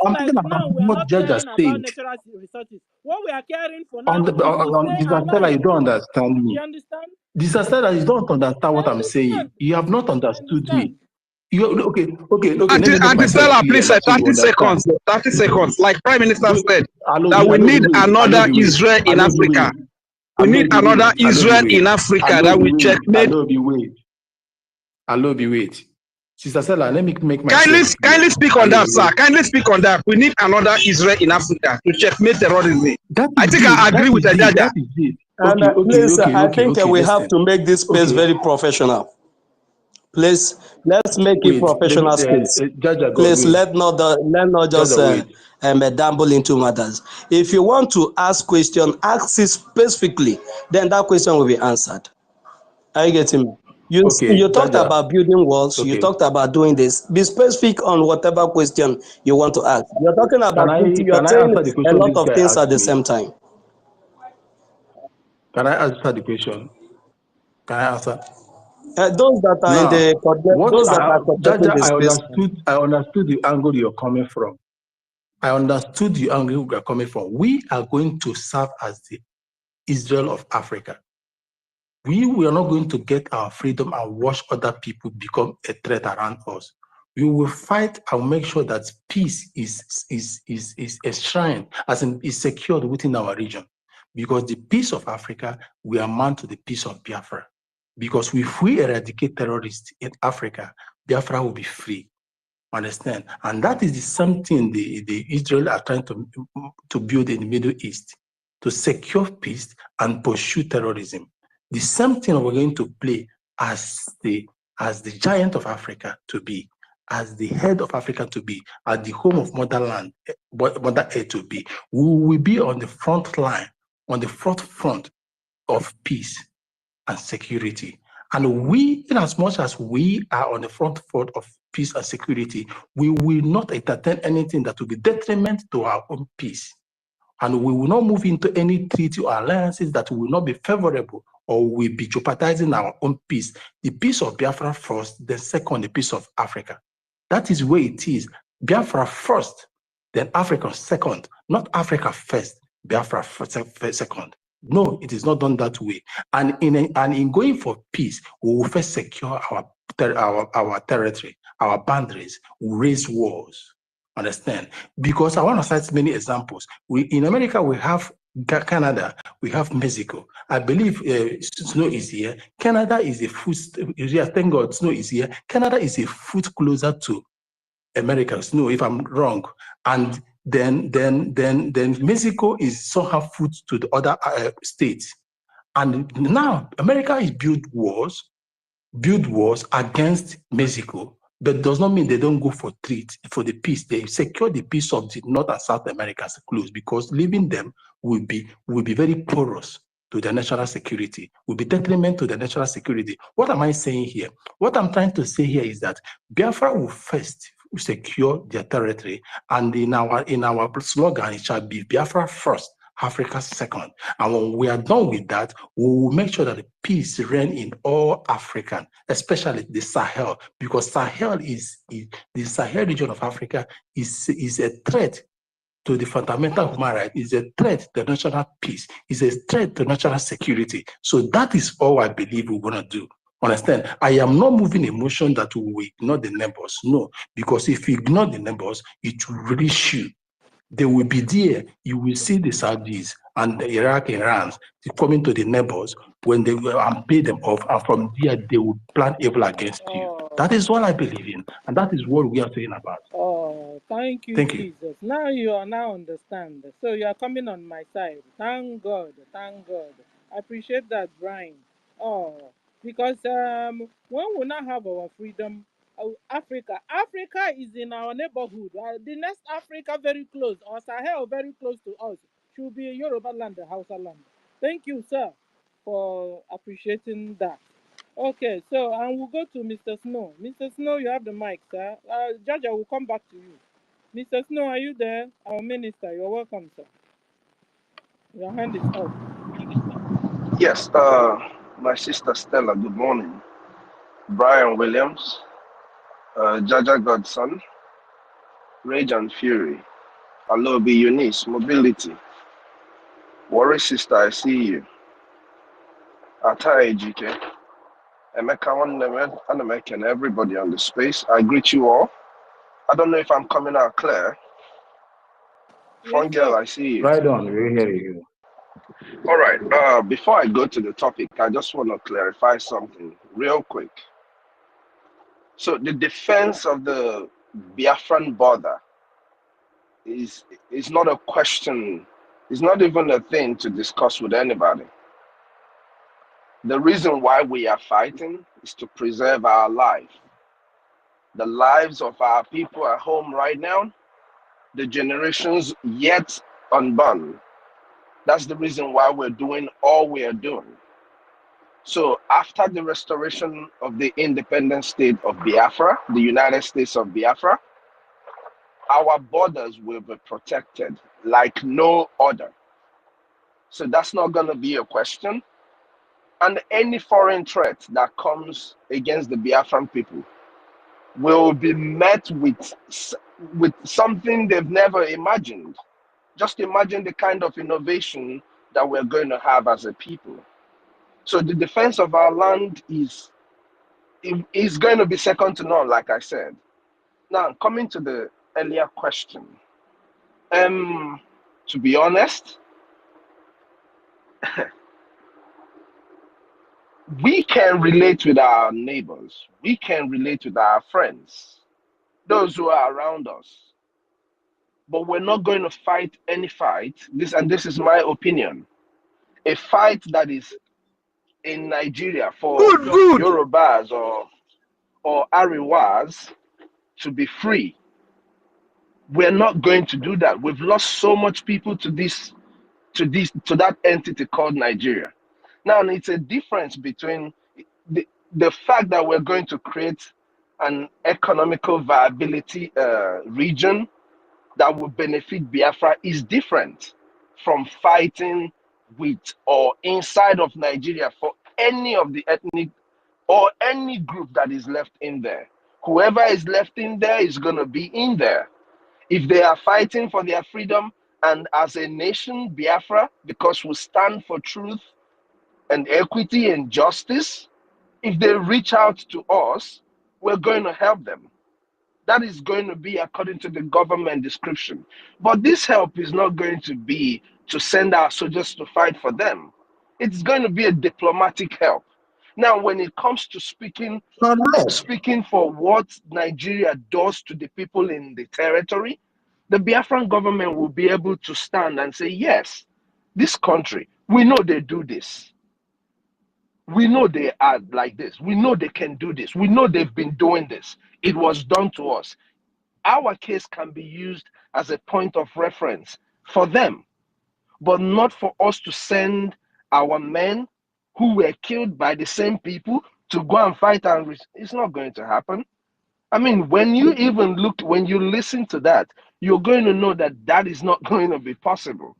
I'm like talking about now, we are what not Judge caring has about said. natural resources. What we are caring for now On Disaster, you don't understand me. You understand? Disaster, you don't understand what I'm saying. You have not understood me. Okay. Auntie Stella, please, 30 seconds. 30 seconds. Like Prime Minister said, that we need another Israel in Africa. We need another Israel in Africa that we checkmate. Wait. Sister Stella, let me make my kindly speak on that, sir. Kindly speak on that. We need another Israel in Africa to checkmate terrorism. I think I agree with the Jaja. That is it. Please, I think we have to make this space very professional. Please, let's make it professional space. Please, let not just dabble into matters. If you want to ask question, ask it specifically. Then that question will be answered. Are you getting me? You talked about building walls. You talked about doing this. Be specific on whatever question you want to ask. You're talking about you're saying a lot of things at the same time. Can I answer the question? Can I answer? Those that are now, in the I understood the angle you're coming from. We are going to serve as the Israel of Africa. We are not going to get our freedom and watch other people become a threat around us. We will fight and make sure that peace is enshrined, as in is secured within our region. Because the peace of Africa, we are man to the peace of Biafra. Because if we eradicate terrorists in Africa, Biafra will be free. Understand? And that is the same thing the Israel are trying to build in the Middle East. to secure peace and pursue terrorism. The same thing we're going to play as the giant of Africa to be, as the head of Africa to be, as the home of motherland, Mother Earth to be. We will be on the front line, on the front of peace and security. And we, in as much as we are on the front of peace and security, we will not entertain anything that will be detriment to our own peace. And we will not move into any treaty or alliances that will not be favorable or will be jeopardizing our own peace. The peace of Biafra first, then second, the peace of Africa. That is where it is. Biafra first, then Africa second, not Africa first, Biafra second. No, it is not done that way. And in going for peace, we will first secure our territory, our boundaries, we raise walls. Understand? Because I want to cite many examples. In America, we have Canada, we have Mexico. I believe snow is here. Canada is a foot, thank God snow is here. Canada is a foot closer to America, snow, if I'm wrong. And then Mexico is somehow foot to the other states. And now America is build wars against Mexico, but does not mean they don't go for treat for the peace. They secure the peace of the North and South Americans close, because leaving them will be very porous to the national security, will be detriment to the national security. What am I saying here? What I'm trying to say here is that Biafra will first secure their territory, and in our slogan, it shall be Biafra first, Africa second. And when we are done with that, we will make sure that the peace reign in all African, especially the Sahel, because the Sahel region of Africa is a threat to the fundamental human rights, is a threat to national peace, is a threat to national security. So that is all I believe we're going to do. Understand? I am not moving a motion that we will ignore the neighbors. No, because if you ignore the neighbors, it will reach you. They will be there. You will see the Saudis and the Iranians coming to the neighbors when they will and pay them off, and from there they will plan evil against you. That is what I believe in, and that is what we are saying about. Oh, thank you, Jesus. Now you understand. So you are coming on my side. Thank God. Thank God. I appreciate that, Brian. Oh, because when we now have our freedom, Africa is in our neighborhood. The next Africa very close, or Sahel very close to us, should be Yoruba land, Hausa land. Thank you, sir, for appreciating that. Okay, so and we'll go to Mr. Snow. Mr. Snow, you have the mic, sir. Jaja will come back to you. Mr. Snow, are you there? Our minister, you're welcome, sir. Your hand is up. Yes, my sister Stella, good morning. Brian Williams, Jaja Godson, Rage and Fury, Alobi Eunice, Mobility, Worry Sister, I see you. Atai GK, Emeka and everybody on the space. I greet you all. I don't know if I'm coming out clear. Fun girl, I see you. Right on, we hear you. All right, before I go to the topic, I just want to clarify something real quick. So the defense of the Biafran border is not a question, it's not even a thing to discuss with anybody. The reason why we are fighting is to preserve our life, the lives of our people at home right now, the generations yet unborn. That's the reason why we're doing all we are doing. So after the restoration of the independent state of Biafra, the United States of Biafra, our borders will be protected like no other. So that's not going to be a question. And any foreign threat that comes against the Biafran people will be met with something they've never imagined. Just imagine the kind of innovation that we're going to have as a people. So the defense of our land is going to be second to none, like I said. Now, coming to the earlier question, to be honest, we can relate with our neighbors. We can relate with our friends, those who are around us. but we're not going to fight any fight. This is my opinion. A fight that is in Nigeria for Yorubas or Ariwas to be free. We're not going to do that. We've lost so much people to that entity called Nigeria. Now it's a difference between the fact that we're going to create an economical viability region that will benefit Biafra is different from fighting with or inside of Nigeria for any of the ethnic or any group that is left in there. Whoever is left in there is going to be in there. If they are fighting for their freedom and as a nation, Biafra, because we stand for truth and equity and justice, if they reach out to us, we're going to help them. That is going to be according to the government description. But this help is not going to be to send our soldiers to fight for them. It's going to be a diplomatic help. Now, when it comes to speaking for what Nigeria does to the people in the territory, the Biafran government will be able to stand and say, yes, this country, we know they do this. We know they are like this. We know they can do this. We know they've been doing this. It was done to us. Our case can be used as a point of reference for them, but not for us to send our men who were killed by the same people to go and fight. And it's not going to happen. I mean, when you listen to that, you're going to know that that is not going to be possible.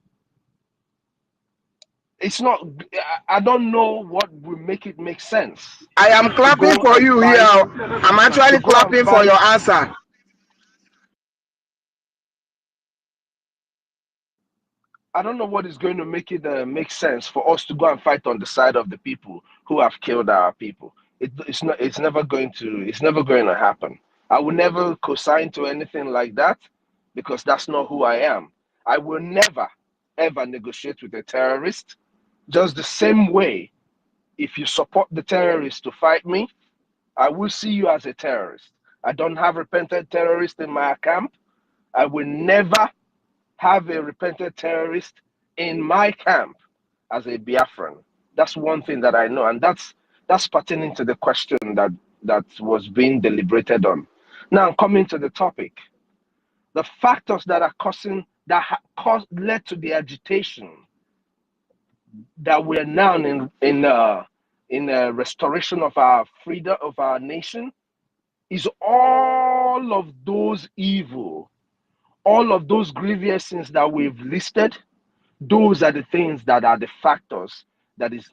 It's not, I don't know what will make it make sense. I am clapping for you here. I'm actually clapping for your answer. I don't know what is going to make it make sense for us to go and fight on the side of the people who have killed our people. It's never going to happen. I will never co-sign to anything like that because that's not who I am. I will never, ever negotiate with a terrorist. Just the same way, if you support the terrorists to fight me, I will see you as a terrorist. I don't have repentant terrorists in my camp. I will never have a repentant terrorist in my camp as a Biafran. That's one thing that I know, and that's pertaining to the question that was being deliberated on. Now, coming to the topic, the factors that are led to the agitation that we're now in a restoration of our freedom of our nation is all of those evil, all of those grievous sins that we've listed. Those are the things that are the factors that is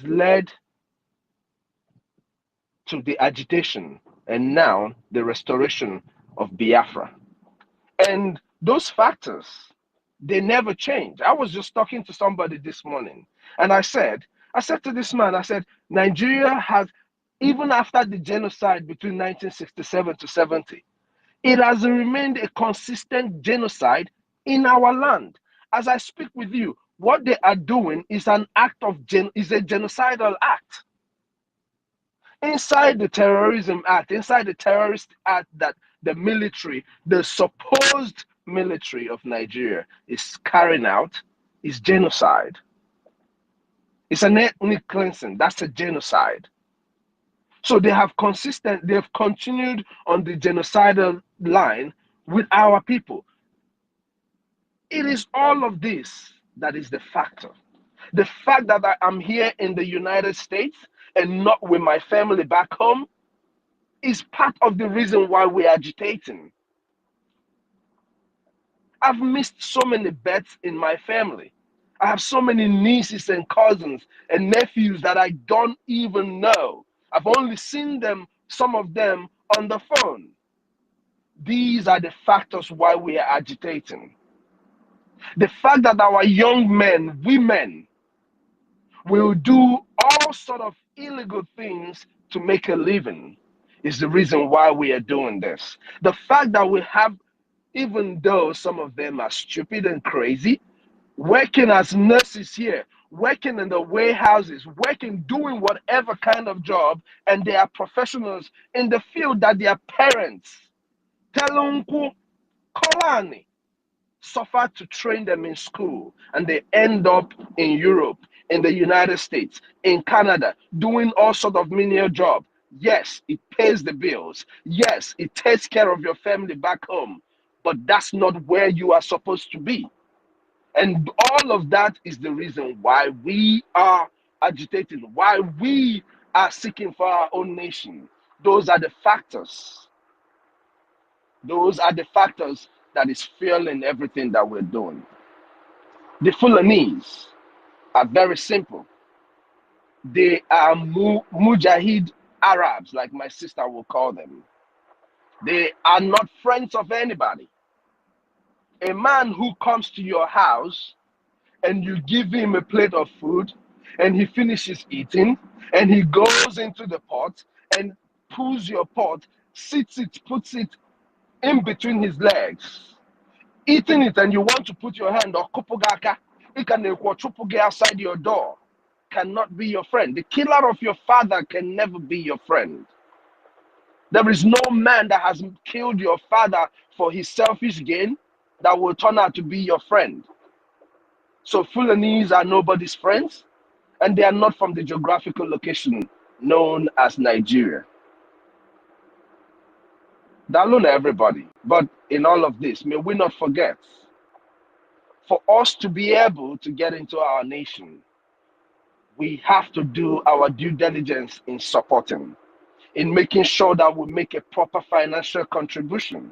led to the agitation and now the restoration of Biafra. And those factors, they never change. I was just talking to somebody this morning and I said to this man, I said, Nigeria has, even after the genocide between 1967 to 70, it has remained a consistent genocide in our land. As I speak with you, what they are doing is an act of is a genocidal act. Inside the terrorism act, inside the terrorist act that the military, the supposed military of Nigeria is carrying out, is genocide. It's an ethnic cleansing. That's a genocide. So they've continued on the genocidal line with our people. It is all of this that is the factor. The fact that I'm here in the United States and not with my family back home is part of the reason why we're agitating. I've missed so many bets in my family. I have so many nieces and cousins and nephews that I don't even know. I've only seen them, some of them, on the phone. These are the factors why we are agitating. The fact that our young men, women, will do all sort of illegal things to make a living is the reason why we are doing this. The fact that we have, even though some of them are stupid and crazy, working as nurses here, working in the warehouses, doing whatever kind of job, and they are professionals in the field that their parents Telunku, Kolani suffered to train them in school, and they end up in Europe, in the United States, in Canada, doing all sort of menial job. Yes, it pays the bills. Yes, it takes care of your family back home, but that's not where you are supposed to be. And all of that is the reason why we are agitating, why we are seeking for our own nation. Those are the factors. Those are the factors that is fueling everything that we're doing. The Fulanese are very simple. They are Mujahid Arabs, like my sister will call them. They are not friends of anybody. A man who comes to your house and you give him a plate of food and he finishes eating and he goes into the pot and pulls your pot, sits it, puts it in between his legs, eating it, and you want to put your hand or kupugaka, it can outside your door, cannot be your friend. The killer of your father can never be your friend. There is no man that has killed your father for his selfish gain that will turn out to be your friend. So Fulanese are nobody's friends, and they are not from the geographical location known as Nigeria. Daluna everybody. But in all of this, may we not forget, for us to be able to get into our nation, we have to do our due diligence in supporting, in making sure that we make a proper financial contribution.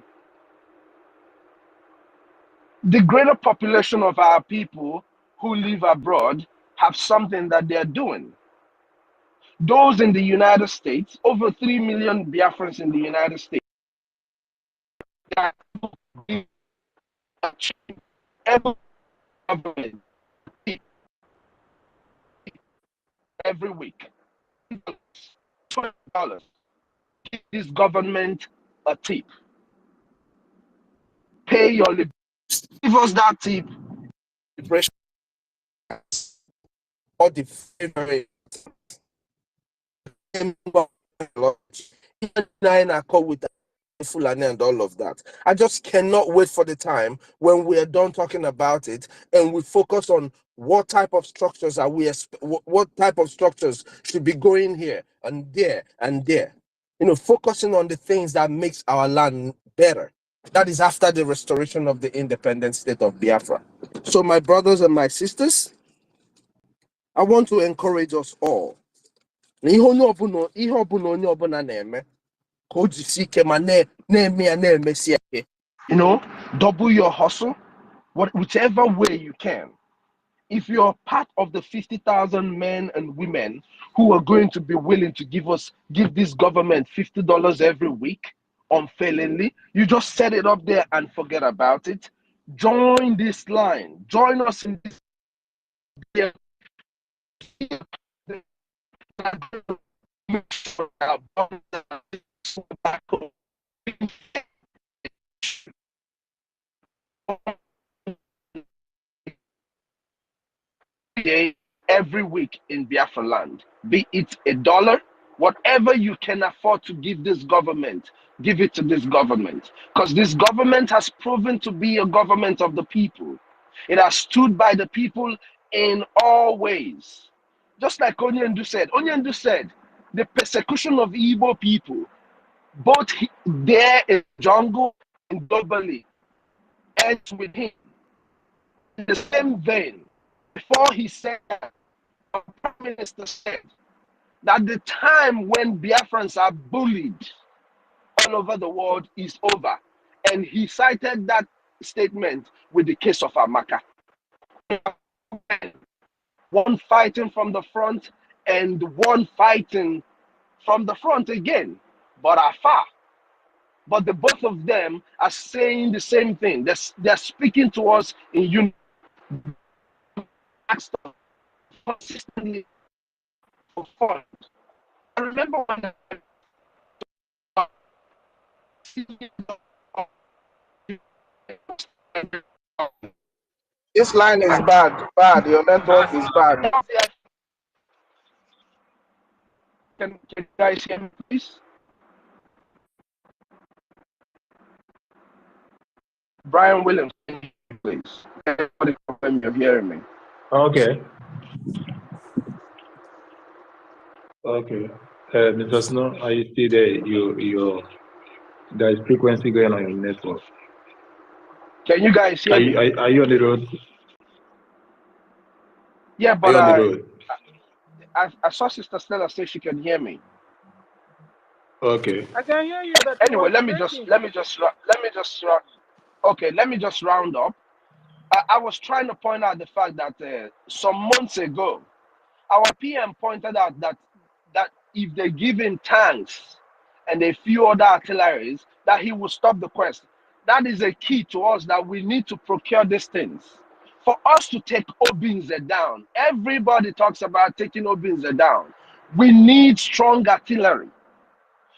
The greater population of our people who live abroad have something that they're doing. Those in the United States, over 3 million Biafrans in the United States, every week, $20. Give this government a tip. Pay your liberation. Give us that tip. Liberation. Or the favorite. With Fulani and all of that. I just cannot wait for the time when we are done talking about it and we focus on what type of structures are we, what type of structures should be going here and there and there. You know, focusing on the things that makes our land better. That is after the restoration of the independent state of Biafra. So my brothers and my sisters, I want to encourage us all. You know, double your hustle, whichever way you can. If you're part of the 50,000 men and women who are going to be willing to give this government $50 every week unfailingly, you just set it up there and forget about it. Join this line. Join us in this. Every week in Biafra land, be it $1, whatever you can afford to give this government, give it to this government. Because this government has proven to be a government of the people. It has stood by the people in all ways. Just like Onyendu said, the persecution of Igbo people, both there in the jungle and globally, ends with him. In the same vein, before he said, the Prime Minister said that the time when Biafrans are bullied all over the world is over. And he cited that statement with the case of Amaka. One fighting from the front and one fighting from the front again, but afar. But the both of them are saying the same thing. They're speaking to us in unity. Consistently for fun. I remember when this line is bad. Your network is bad. Can you guys hear me, please? Brian Williams, please. Everybody confirm you're hearing me. Okay. Okay. Mr. Snow, are you still there? There is frequency going on your network. Can you guys hear me? Are you on the road? Yeah, but on the road? I saw Sister Stella say she can hear me. Okay. I can hear you, but anyway, let me just round up. I was trying to point out the fact that some months ago, our PM pointed out that if they give him tanks and a few other artilleries, that he will stop the quest. That is a key to us, that we need to procure these things. For us to take Obinze down, everybody talks about taking Obinze down. We need strong artillery.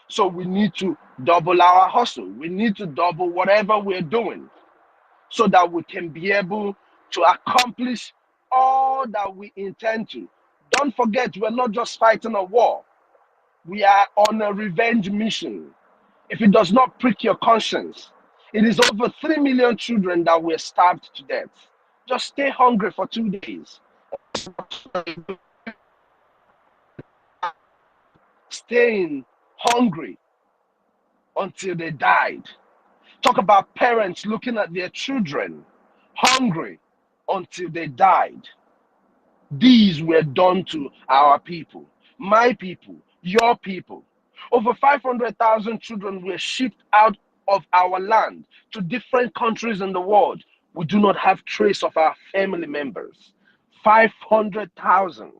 So we need to double our hustle. We need to double whatever we're doing so that we can be able to accomplish all that we intend to. Don't forget, we're not just fighting a war. We are on a revenge mission. If it does not prick your conscience, it is over 3 million children that were starved to death. Just stay hungry for 2 days. Staying hungry until they died. Talk about parents looking at their children hungry until they died. These were done to our people, my people, your people. Over 500,000 children were shipped out of our land to different countries in the world. We do not have trace of our family members. 500,000.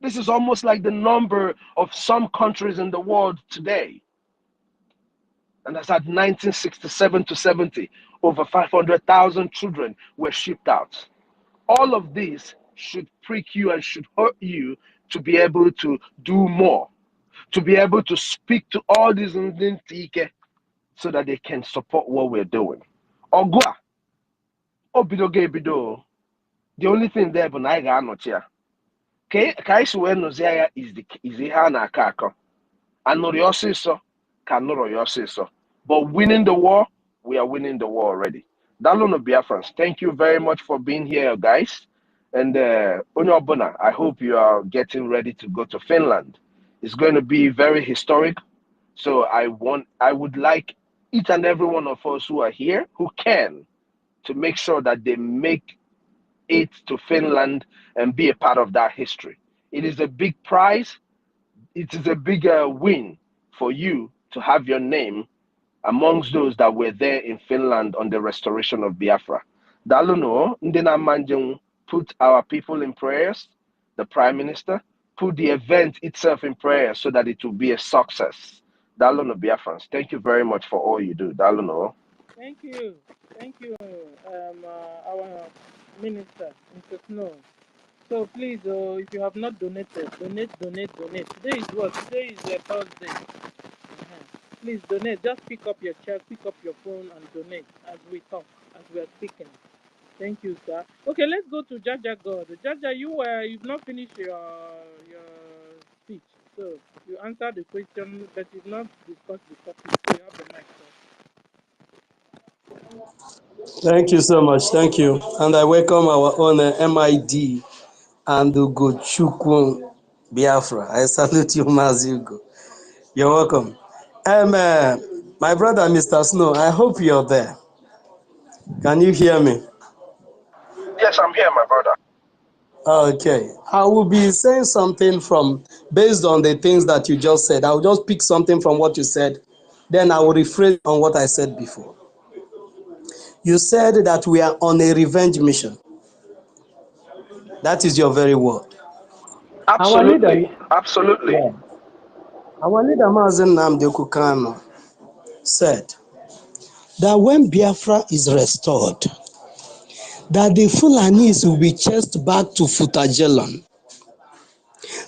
This is almost like the number of some countries in the world today. And that's at 1967 to 70, over 500,000 children were shipped out. All of this should prick you and should hurt you to be able to do more, to be able to speak to all these Ndintike so that they can support what we're doing. Ogwa, obidoge bido. The only thing there, but I got not here. Kaiswe is the Hana Kako. And no so can no so. But winning the war, we are winning the war already. Dalono Biafrans, thank you very much for being here, guys. And Onyobona, I hope you are getting ready to go to Finland. It's going to be very historic. So I would like each and every one of us who are here, who can, to make sure that they make it to Finland and be a part of that history. It is a big prize. It is a bigger win for you to have your name amongst those that were there in Finland on the restoration of Biafra. Daluno, Ndina Manjung, put our people in prayers, the Prime Minister, put the event itself in prayer so that it will be a success. Daluno Biafrans, thank you very much for all you do. Daluno. Thank you. Thank you, our minister, Mr. Snow. So please, if you have not donated, donate. Today is what? Today is Thursday. Please donate. Just pick up your check, pick up your phone, and donate as we talk, as we are speaking. Thank you, sir. Okay, let's go to Jaja God. Jaja, you've not finished your speech, so you answered the question, but you've not discussed the topic. So you have the mic, sir. Thank you so much. Thank you. And I welcome our own MID and Ugochukwu Biafra. I salute you, Mazugo. You're welcome. My brother, Mr. Snow, I hope you're there. Can you hear me? Yes, I'm here, my brother. Okay. I will be saying something based on the things that you just said. I will just pick something from what you said. Then I will rephrase on what I said before. You said that we are on a revenge mission. That is your very word. Absolutely. Absolutely. Yeah. Our leader, Mazen Nnamdi Kanu, said that when Biafra is restored, that the Fulanis will be chased back to Futajelan,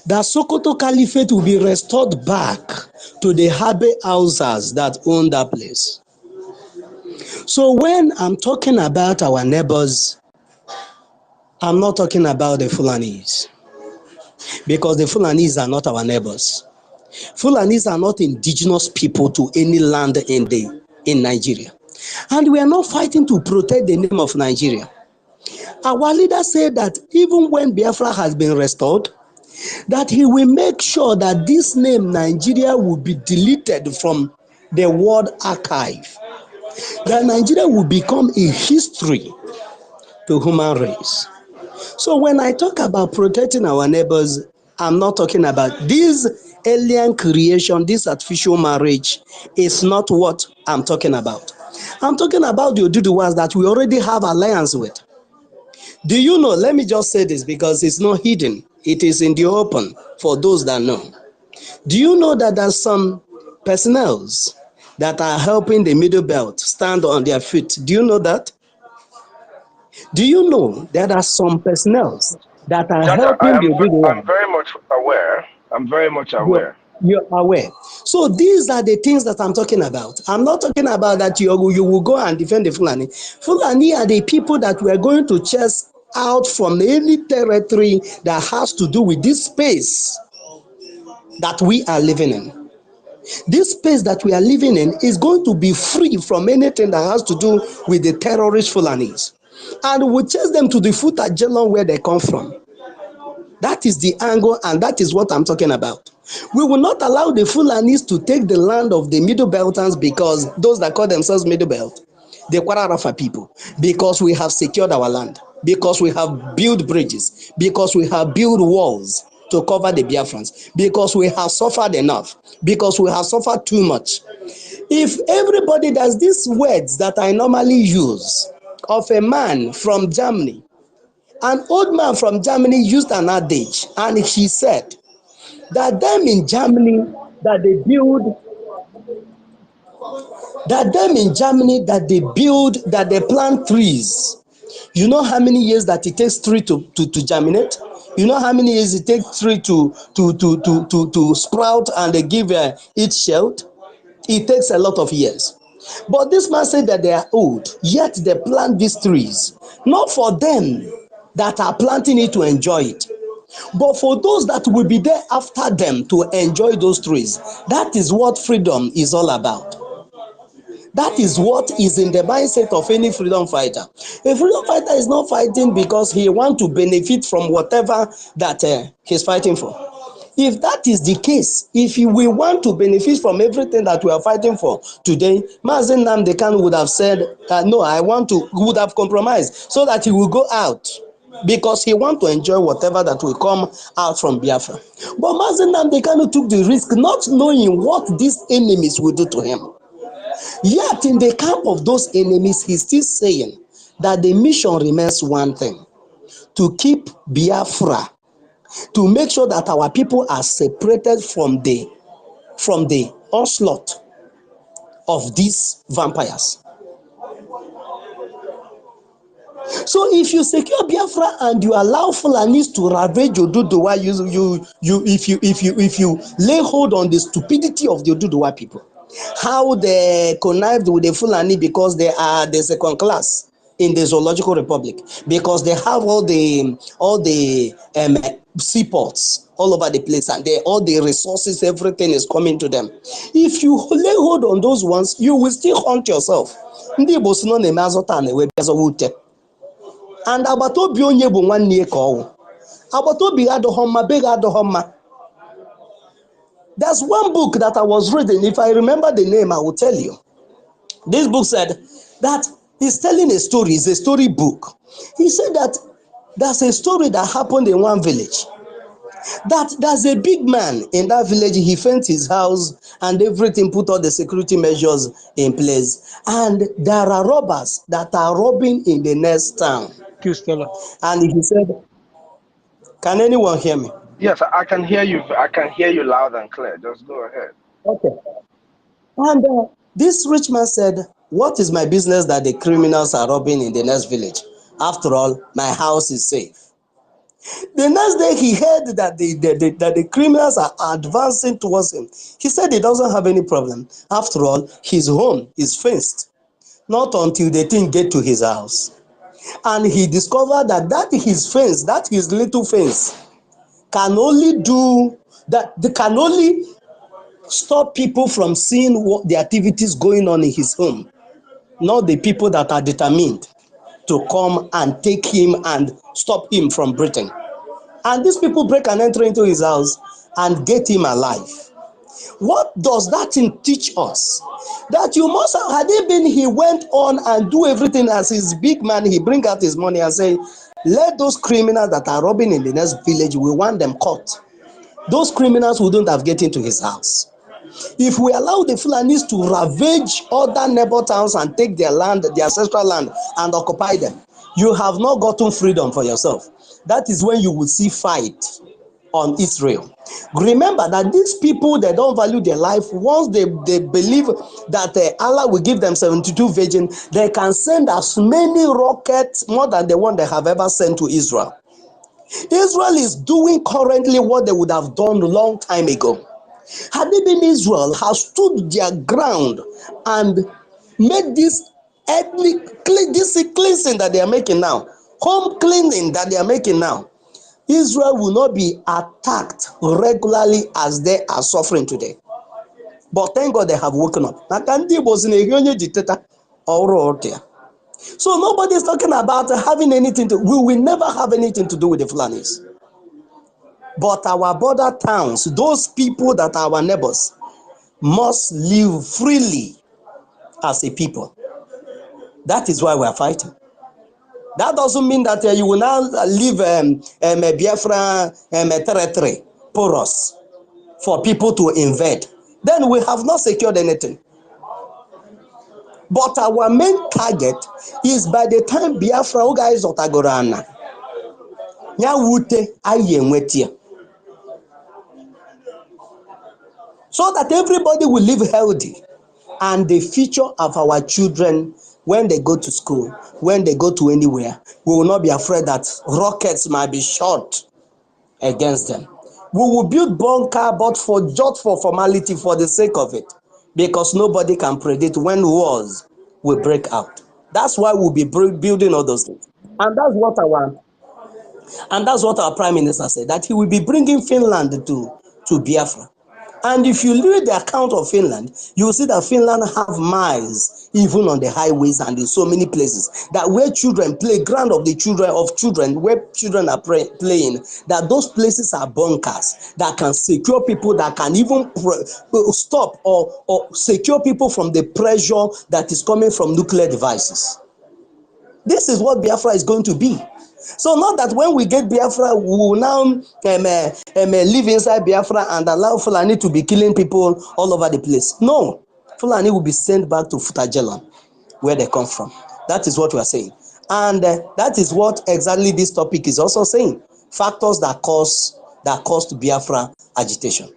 that Sokoto Caliphate will be restored back to the Habe Hausas that own that place. So when I'm talking about our neighbors, I'm not talking about the Fulanis, because the Fulanis are not our neighbors. Fulanis are not indigenous people to any land in Nigeria. And we are not fighting to protect the name of Nigeria. Our leader said that even when Biafra has been restored, that he will make sure that this name Nigeria will be deleted from the world archive. That Nigeria will become a history to human race. So when I talk about protecting our neighbors, I'm not talking about this alien creation, this artificial marriage is not what I'm talking about. I'm talking about the Oduduwas that we already have alliance with. Do you know, let me just say this because it's not hidden. It is in the open for those that know. Do you know that there's some personnel that are helping the Middle Belt stand on their feet? Do you know that? Do you know there are some personnel that are Jaja, helping the I'm Oduduwa? very much aware. I'm very much aware. You're aware. So these are the things that I'm talking about. I'm not talking about that you will go and defend the Fulani. Fulani are the people that we are going to chase out from any territory that has to do with this space that we are living in. This space that we are living in is going to be free from anything that has to do with the terrorist Fulanis. And we'll chase them to the foot at Jelon where they come from. That is the angle, and that is what I'm talking about. We will not allow the Fulanis to take the land of the Middle Beltans, because those that call themselves Middle Belt, the Kwararafa people, because we have secured our land, because we have built bridges, because we have built walls to cover the Biafrans, because we have suffered enough, because we have suffered too much. If everybody does these words that I normally use of a man from Germany, an old man from Germany used an adage, and he said that them in Germany that they build, that they plant trees. You know how many years that it takes tree to germinate? You know how many years it takes tree to sprout and they give it shade? It takes a lot of years. But this man said that they are old, yet they plant these trees, not for them that are planting it to enjoy it, but for those that will be there after them to enjoy those trees. That is what freedom is all about. That is what is in the mindset of any freedom fighter. A freedom fighter is not fighting because he wants to benefit from whatever that he's fighting for. If that is the case, if we want to benefit from everything that we are fighting for today, Mazen Namdekan would have said, no, would have compromised so that he will go out, because he wants to enjoy whatever that will come out from Biafra. But Mazen Namdekan took the risk, not knowing what these enemies will do to him. Yet in the camp of those enemies, he's still saying that the mission remains one thing: to keep Biafra, to make sure that our people are separated from the onslaught of these vampires. So if you secure Biafra and you allow Fulanis to ravage Oduduwa, if you lay hold on the stupidity of the Oduduwa people, how they connived with the Fulani because they are the second class in the Zoological Republic, because they have all the seaports all over the place, and all the resources, everything is coming to them. If you lay hold on those ones, you will still haunt yourself. And Abatobi onye bụ nwanne ya ka ọwụ. Abatobi adọghọ mma, beg adọghọ mma. There's one book that I was reading. If I remember the name, I will tell you. This book said that he's telling a story. It's a story book. He said that there's a story that happened in one village. That there's a big man in that village. He fenced his house and everything, put all the security measures in place. And there are robbers that are robbing in the next town. And he said, can anyone hear me? Yes, I can hear you. I can hear you loud and clear. Just go ahead. Okay. And this rich man said, what is my business that the criminals are robbing in the next village? After all, my house is safe. The next day he heard that the criminals are advancing towards him. He said he doesn't have any problem. After all, his home is fenced. Not until the thing get to his house. And he discovered that his fence, that his little fence, can only do that. They can only stop people from seeing what the activities going on in his home. not the people that are determined to come and take him and stop him from Britain. And these people break and enter into his house and get him alive. What does that thing teach us? That you must have, had it been he went on and do everything as his big man, he bring out his money and say, let those criminals that are robbing in the next village, we want them caught. Those criminals wouldn't have get into his house. If we allow the Fulanis to ravage other neighbor towns and take their land, their ancestral land, and occupy them, you have not gotten freedom for yourself. That is when you will see fight on Israel. Remember that these people, they don't value their life. Once they believe that Allah will give them 72 virgins, they can send as many rockets, more than the one they have ever sent to Israel. Israel is doing currently what they would have done a long time ago. Had it been Israel has stood their ground and made this ethnic cleansing that they are making now, home cleaning that they are making now, Israel will not be attacked regularly as they are suffering today. But thank God they have woken up. So nobody is talking about having anything to, we will never have anything to do with the Fulanis. But our border towns, those people that are our neighbors, must live freely as a people. That is why we are fighting. That doesn't mean that you will now leave a Biafra territory porous for people to invade. Then we have not secured anything. But our main target is by the time Biafra guys otagorana. So that everybody will live healthy. And the future of our children, when they go to school, when they go to anywhere, we will not be afraid that rockets might be shot against them. We will build bunker, but just for formality, for the sake of it, because nobody can predict when wars will break out. That's why we'll be building all those things, and that's what our prime minister said, that he will be bringing Finland to Biafra. And if you read the account of Finland, you will see that Finland have miles, even on the highways and in so many places, that where children play, ground of children, where children are playing, that those places are bunkers that can secure people, that can even stop or secure people from the pressure that is coming from nuclear devices. This is what Biafra is going to be. So not that when we get Biafra, we will now live inside Biafra and allow Fulani to be killing people all over the place. No, Fulani will be sent back to Futajelan, where they come from. That is what we are saying. And that is what exactly this topic is also saying. Factors that caused Biafra agitation.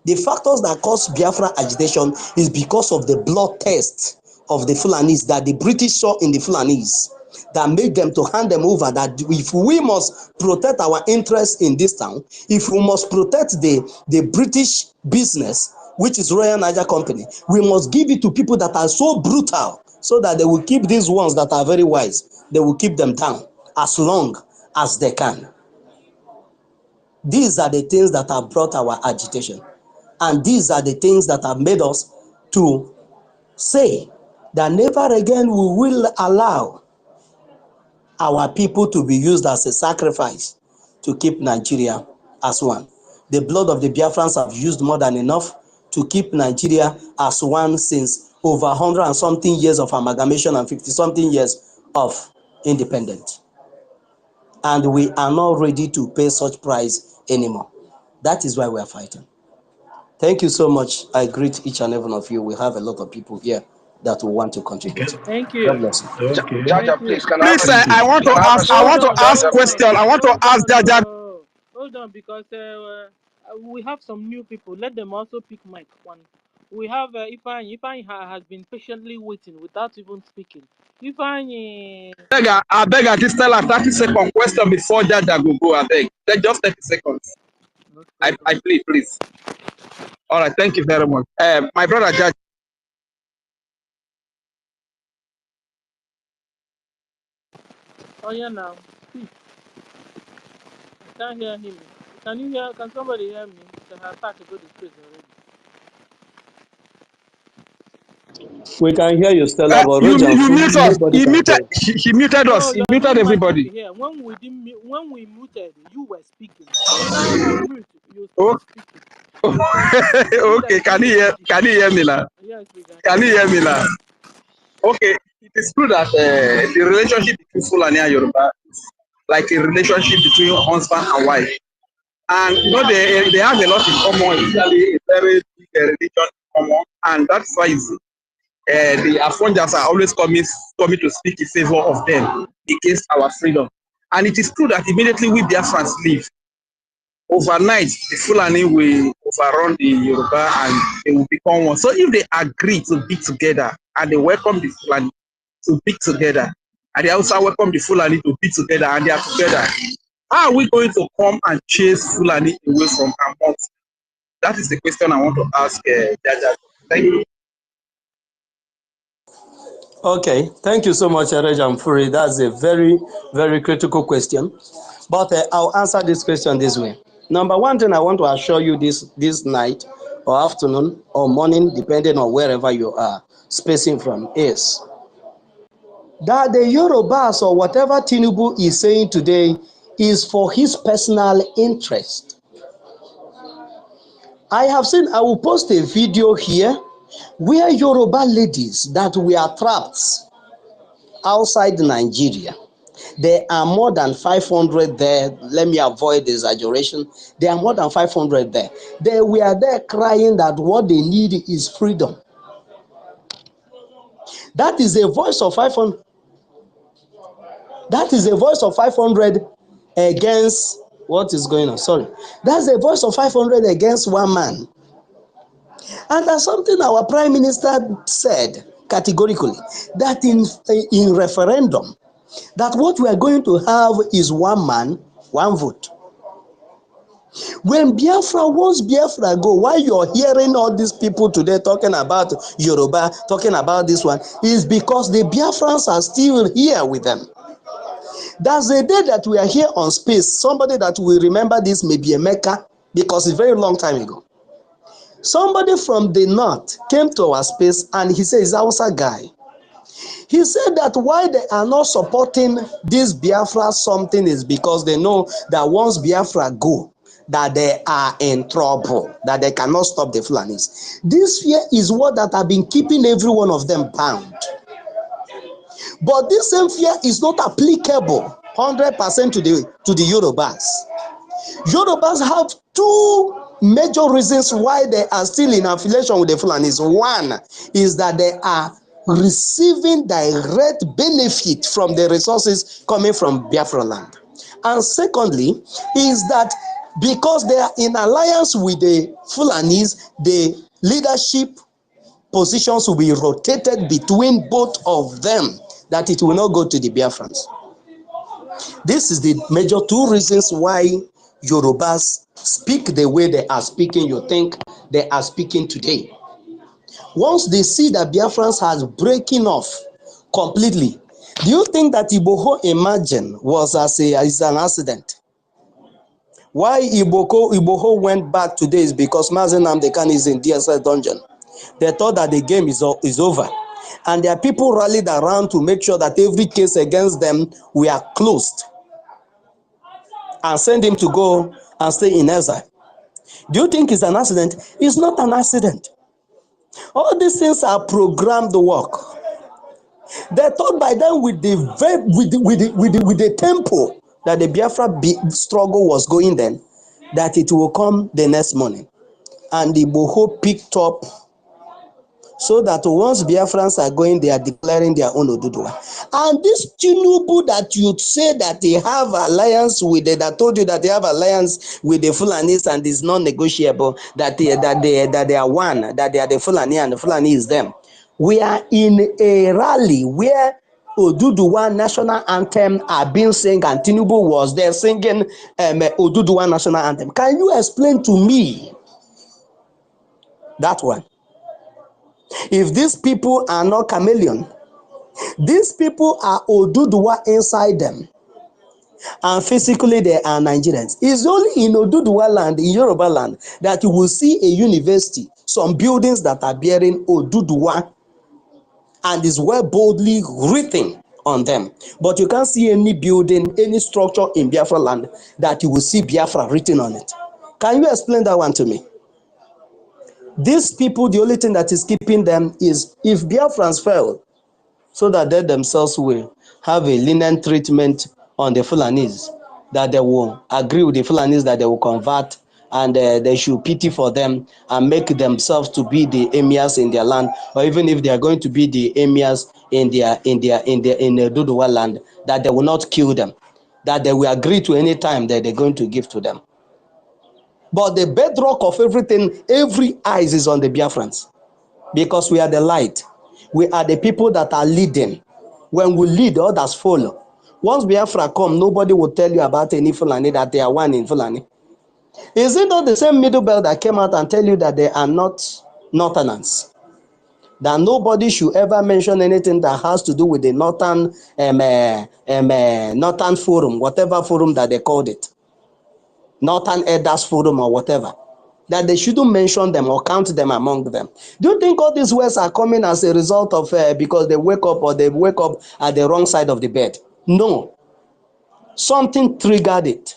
The factors that caused Biafra agitation is because of the blood test of the Fulanis that the British saw in the Fulanis, that made them to hand them over, that if we must protect our interests in this town, if we must protect the British business, which is Royal Niger Company, we must give it to people that are so brutal, so that they will keep these ones that are very wise, they will keep them down as long as they can. These are the things that have brought our agitation. And these are the things that have made us to say that never again we will allow our people to be used as a sacrifice to keep Nigeria as one. The blood of the Biafrans have used more than enough to keep Nigeria as one since over 100 and something years of amalgamation and 50 something years of independence. And we are not ready to pay such price anymore. That is why we are fighting. Thank you so much. I greet each and every one of you. We have a lot of people here that will want to contribute. Thank God you. bless you. Okay. Jaja, Thank you. please, can I have Please, a I want to can I have a ask. I Hold want to on, submission, ask Jaja, hold please? on, question. I want to hold ask Jaja. on. Hold on, because we have some new people. Let them also pick mic one. We have Ifeanyi has been patiently waiting without even speaking. Ifeanyi. I beg at least tell a 30-second question before Jaja go. I beg. Just 30 seconds. No I problem. please. All right. Thank you very much. My brother Jaja. Oh yeah, now speak. I can't hear him. Can you hear? Can somebody hear me? They have started to go to space already. We can hear you, Stella, but You Rojan, mute us. nobody can hear you. He muted us. No, He you're muted doing magic everybody. here. When we muted, you were speaking. You now unmute, you Oh, stop speaking. So you okay. like doing a magic. Can you hear me now? Yes, we can. Can you hear me now? Okay. It is true that the relationship between Fulani and Yoruba is like a relationship between husband and wife. And you know, they have a lot in common, usually a very big religion in common. And that's why the Afronjas are always coming to speak in favor of them against our freedom. And it is true that immediately we Biafrans leave, overnight the Fulani will overrun the Yoruba and they will become one. So if they agree to be together and they welcome the Fulani to be together, and they also welcome the Fulani to be together and they are together, how are we going to come and chase Fulani away from our mouth? That is the question I want to ask Jaja. Thank you. Okay, thank you so much, Rejan Furi. That's a very, very critical question. But I'll answer this question this way. Number one thing I want to assure you this night or afternoon or morning, depending on wherever you are spacing from, is that the Yorubas or whatever Tinubu is saying today is for his personal interest. I will post a video here where Yoruba ladies that were trapped outside Nigeria. There are more than 500 there. Let me avoid exaggeration. There are more than 500 there. They were there crying that what they need is freedom. That is a voice of 500. That is a voice of 500 against what is going on. Sorry. That's a voice of 500 against one man. And that's something our prime minister said categorically, that in referendum, that what we are going to have is one man, one vote. When once Biafra go, why you're hearing all these people today talking about Yoruba, talking about this one, is because the Biafrans are still here with them. That's the day that we are here on space. Somebody that will remember this may be a Mecca, because it's a very long time ago. Somebody from the north came to our space and he said, he's a Hausa guy. He said that why they are not supporting this Biafra something is because they know that once Biafra go, that they are in trouble, that they cannot stop the Fulanis. This fear is what that have been keeping every one of them bound. But this same fear is not applicable 100% to the Yorubas. Yorubas have two major reasons why they are still in affiliation with the Fulanis. One is that they are receiving direct benefit from the resources coming from Biafra land. And secondly, is that because they are in alliance with the Fulanis, the leadership positions will be rotated between both of them, that it will not go to the Biafrans. This is the major two reasons why Yorubas speak the way they are speaking. You think they are speaking today. Once they see that Biafrans has breaking off completely, do you think that Iboho Imagine was is an accident? Why Iboho went back today is because Mazen Amdekan is in DSS dungeon. They thought that the game is over. And their people rallied around to make sure that every case against them were closed and send him to go and stay in exile. Do you think it's an accident? It's not an accident. All these things are programmed work. They thought by then with the tempo that the Biafra struggle was going then, that it will come the next morning. And the Boho picked up so that once Biafrans are going, they are declaring their own Oduduwa. And this Tinubu that you say that they have alliance with, that told you that they have alliance with the Fulanis and is non-negotiable, that they are one, that they are the Fulani and the Fulani is them. We are in a rally where Oduduwa national anthem are being sung and Tinubu was there singing Oduduwa national anthem. Can you explain to me that one? If these people are not chameleon, these people are Oduduwa inside them, and physically they are Nigerians. It's only in Oduduwa land, in Yoruba land, that you will see a university, some buildings that are bearing Oduduwa and is well boldly written on them. But you can't see any building, any structure in Biafra land that you will see Biafra written on it. Can you explain that one to me? These people, the only thing that is keeping them is if Biafrans fail, so that they themselves will have a lenient treatment on the Fulanis, that they will agree with the Fulanis that they will convert, and they should pity for them and make themselves to be the emirs in their land, or even if they are going to be the emirs in the Duduwa land, that they will not kill them, that they will agree to any time that they're going to give to them. But the bedrock of everything, every eyes is on the Biafrans, because we are the light. We are the people that are leading. When we lead, others follow. Once Biafra come, nobody will tell you about any Fulani, that they are one in Fulani. Is it not the same middle belt that came out and tell you that they are not Northerners? That nobody should ever mention anything that has to do with the Northern Northern Forum, whatever forum that they called it. Northern Elders Forum or whatever. That they shouldn't mention them or count them among them. Do you think all these words are coming as a result of because they wake up or they wake up at the wrong side of the bed? No. Something triggered it.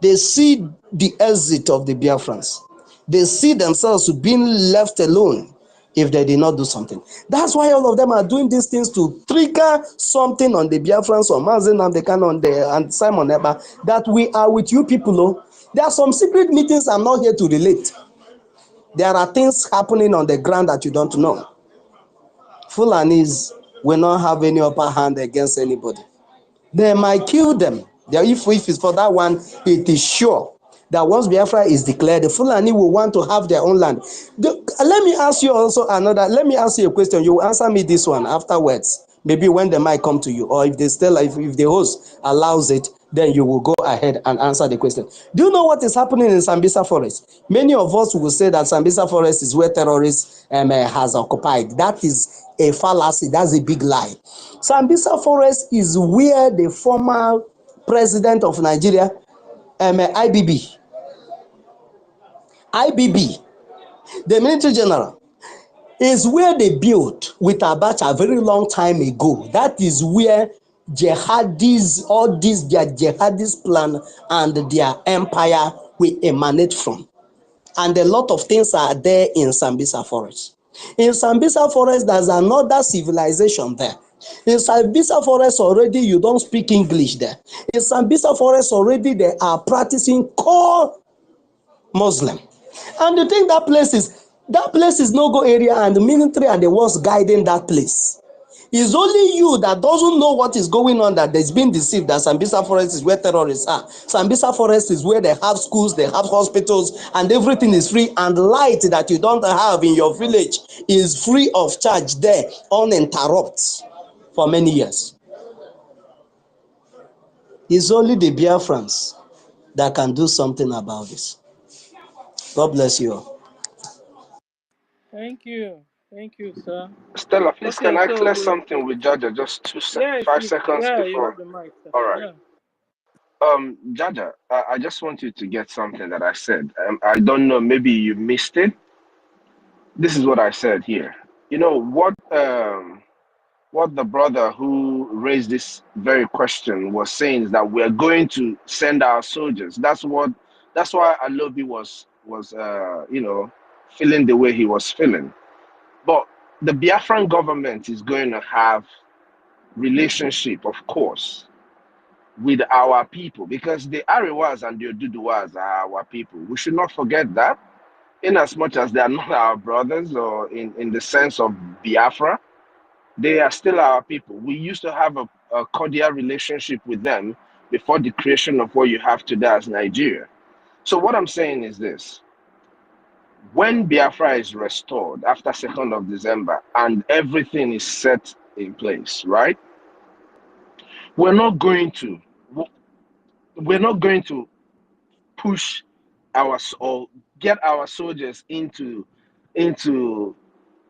They see the exit of the Biafrans. They see themselves being left alone if they did not do something. That's why all of them are doing these things, to trigger something on the Biafrans, or Mazen and the Canon and Simon Eba, that we are with you people. Oh. There are some secret meetings I'm not here to relate. There are things happening on the ground that you don't know. Fulanis will not have any upper hand against anybody. They might kill them. If it's for that one, it is sure that once Biafra is declared, the Fulani will want to have their own land. Let me ask you also another. Let me ask you a question. You will answer me this one afterwards. Maybe when they might come to you, or if they still, if the host allows it, then you will go ahead and answer the question. Do you know what is happening in Sambisa Forest? Many of us will say that Sambisa Forest is where terrorists has occupied. That is a fallacy. That's a big lie. Sambisa Forest is where the former president of Nigeria, IBB, the military general, is where they built with Abacha a very long time ago. That is where jihadis, all these their jihadist plan and their empire will emanate from. And a lot of things are there in Sambisa Forest. In Sambisa Forest, there's another civilization there. In Sambisa Forest already, you don't speak English there. In Sambisa Forest already, they are practicing core Muslim. And you think that place is no-go area, and the military are the ones guiding that place. It's only you that doesn't know what is going on, that there's been deceived that Sambisa Forest is where terrorists are. Sambisa Forest is where they have schools, they have hospitals, and everything is free, and light that you don't have in your village is free of charge there, uninterrupted for many years. It's only the Biafrans that can do something about this. God bless you all. Thank you, sir. Stella, please, Okay, can I so clear something with Jaja? Just 5 seconds you before. have the mic, sir. All right. Yeah. Jaja, I just want you to get something that I said. I don't know, maybe you missed it. This is what I said here. You know what the brother who raised this very question was saying is that we're going to send our soldiers. That's why Alobi was feeling the way he was feeling. But the Biafran government is going to have relationship, of course, with our people, because the Ariwas and the Oduduwas are our people. We should not forget that, in as much as they are not our brothers, or in the sense of Biafra, they are still our people. We used to have a cordial relationship with them before the creation of what you have today as Nigeria. So what I'm saying is this: when Biafra is restored after 2nd of December and everything is set in place, right? We're not going to push or get our soldiers into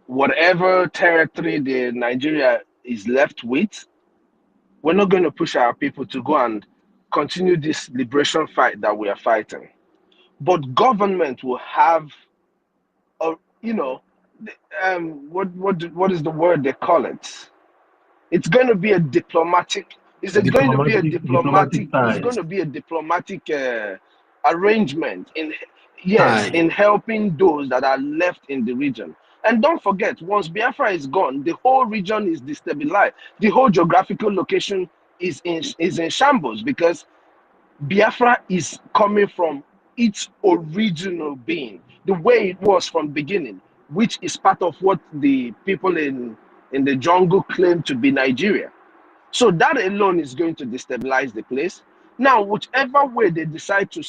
whatever territory the Nigeria is left with. We're not going to push our people to go and continue this liberation fight that we are fighting. But government will have what is the word they call it? It's going to be a diplomatic. Is it going to be a diplomatic? It's going to be a diplomatic arrangement in helping those that are left in the region. And don't forget, once Biafra is gone, the whole region is destabilized. The whole geographical location is in shambles because Biafra is coming from its original being, the way it was from the beginning, which is part of what the people in the jungle claim to be Nigeria. So that alone is going to destabilize the place. Now, whichever way they decide to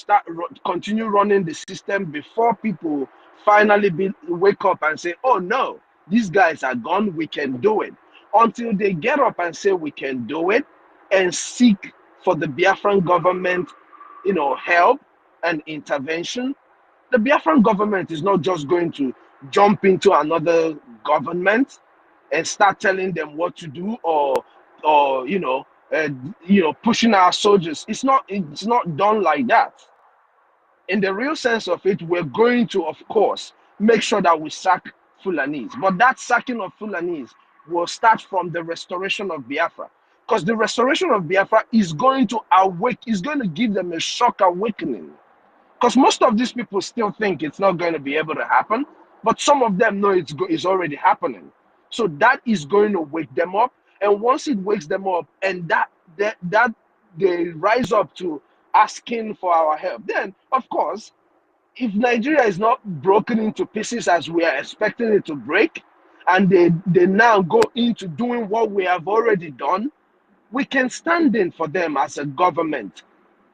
continue running the system before people finally wake up and say, oh no, these guys are gone, we can do it. Until they get up and say we can do it and seek for the Biafran government, help and intervention, the Biafran government is not just going to jump into another government and start telling them what to do or pushing our soldiers. It's not done like that. In the real sense of it, we're going to, of course, make sure that we sack Fulanese. But that sacking of Fulanese will start from the restoration of Biafra. Because the restoration of Biafra is going to give them a shock awakening. Because most of these people still think it's not going to be able to happen, but some of them know it's already happening. So that is going to wake them up. And once it wakes them up and that they rise up to asking for our help, then, of course, if Nigeria is not broken into pieces as we are expecting it to break, and they now go into doing what we have already done, we can stand in for them as a government,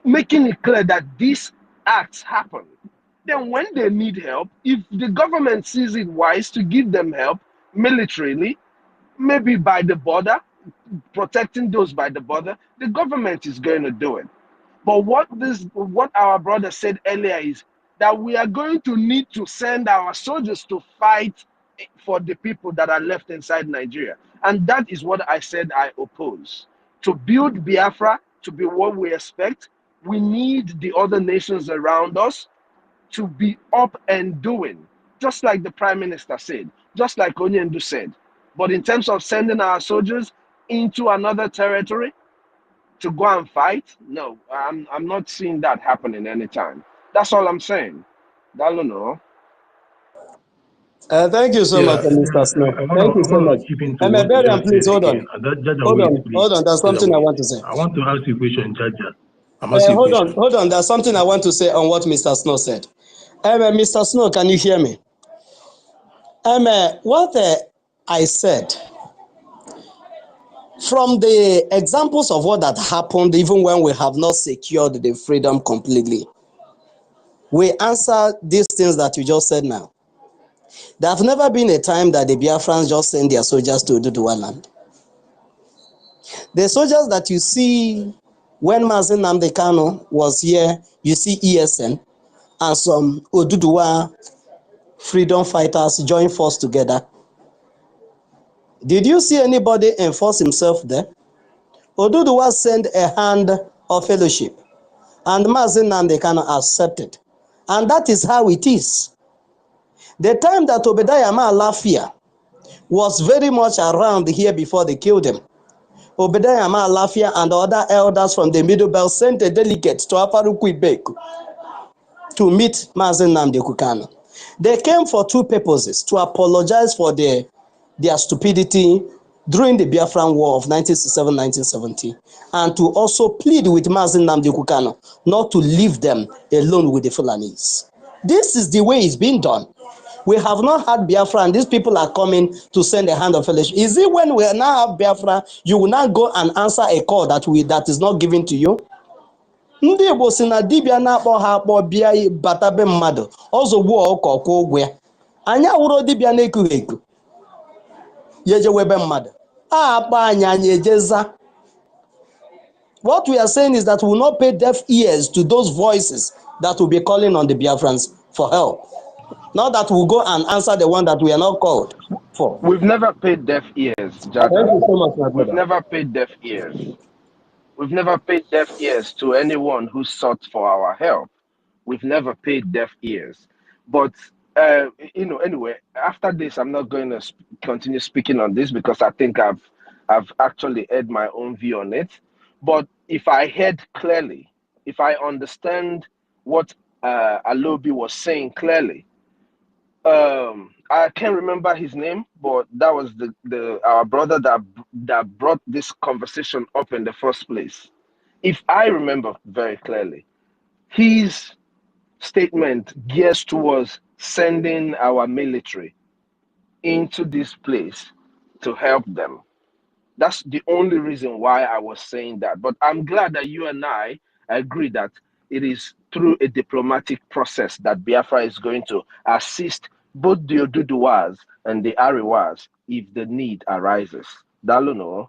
making it clear that these acts happen. Then when they need help, if the government sees it wise to give them help militarily, maybe by the border, protecting those by the border, the government is going to do it. But what our brother said earlier is that we are going to need to send our soldiers to fight for the people that are left inside Nigeria. And that is what I said I oppose. To build Biafra to be what we expect, we need the other nations around us to be up and doing, just like the Prime Minister said, just like Onyendu said. But in terms of sending our soldiers into another territory to go and fight, no, I'm not seeing that happening anytime. That's all I'm saying. I don't know. Thank you so much, Mr. Snow. Thank you so much. Berian, please hold on. Hold on. There's something I want to say. I want to ask you a question, Jaja. Hold on. There's something I want to say on what Mr. Snow said. Mr. Snow, can you hear me? What I said, from the examples of what that happened, even when we have not secured the freedom completely, we answer these things that you just said now. There have never been a time that the Biafrans just send their soldiers to Oduduwa land. The soldiers that you see when Mazi Nnamdi Kanu was here, you see ESN and some Oduduwa freedom fighters join force together. Did you see anybody enforce himself there? Oduduwa sent a hand of fellowship and Mazi Nnamdi Kanu accepted. And that is how it is. The time that Obadiah Malafia was very much around here before they killed him, Obadiah Malafia and other elders from the Middle Belt sent a delegate to EFIK-IBIBIO to meet Mazi Nnamdi Kanu. They came for two purposes: to apologize for their stupidity during the Biafran War of 1967-1970, and to also plead with Mazi Nnamdi Kanu not to leave them alone with the Fulanese. This is the way it's been done. We have not had Biafra, and these people are coming to send a hand of fellowship. Is it when we now have Biafra, you will now go and answer a call that is not given to you? Ndị Igbo si na dibịa na-akpọ ha akpọ bịa bata be mmadụ ọzọ gbuo ọkọ kwa ụgwọ ya. Anyị awụrụ dibịa na-ekughị eku ya eje webe mmadụ a akpa anyị ejeza. What we are saying is that we will not pay deaf ears to those voices that will be calling on the Biafrans for help. Not that we'll go and answer the one that we are not called for. We've never paid deaf ears, Jaja. Thank you so much, my brother. We've never paid deaf ears. We've never paid deaf ears to anyone who sought for our help. We've never paid deaf ears. But Anyway, after this, I'm not going to continue speaking on this because I think I've actually had my own view on it. But if I heard clearly, if I understand what Alobi was saying clearly, I can't remember his name, but that was our brother that brought this conversation up in the first place. If I remember very clearly, his statement gears towards sending our military into this place to help them. That's the only reason why I was saying that. But I'm glad that you and I agree that it is through a diplomatic process that Biafra is going to assist both the Oduduwas and the Ariwas if the need arises. Dalono,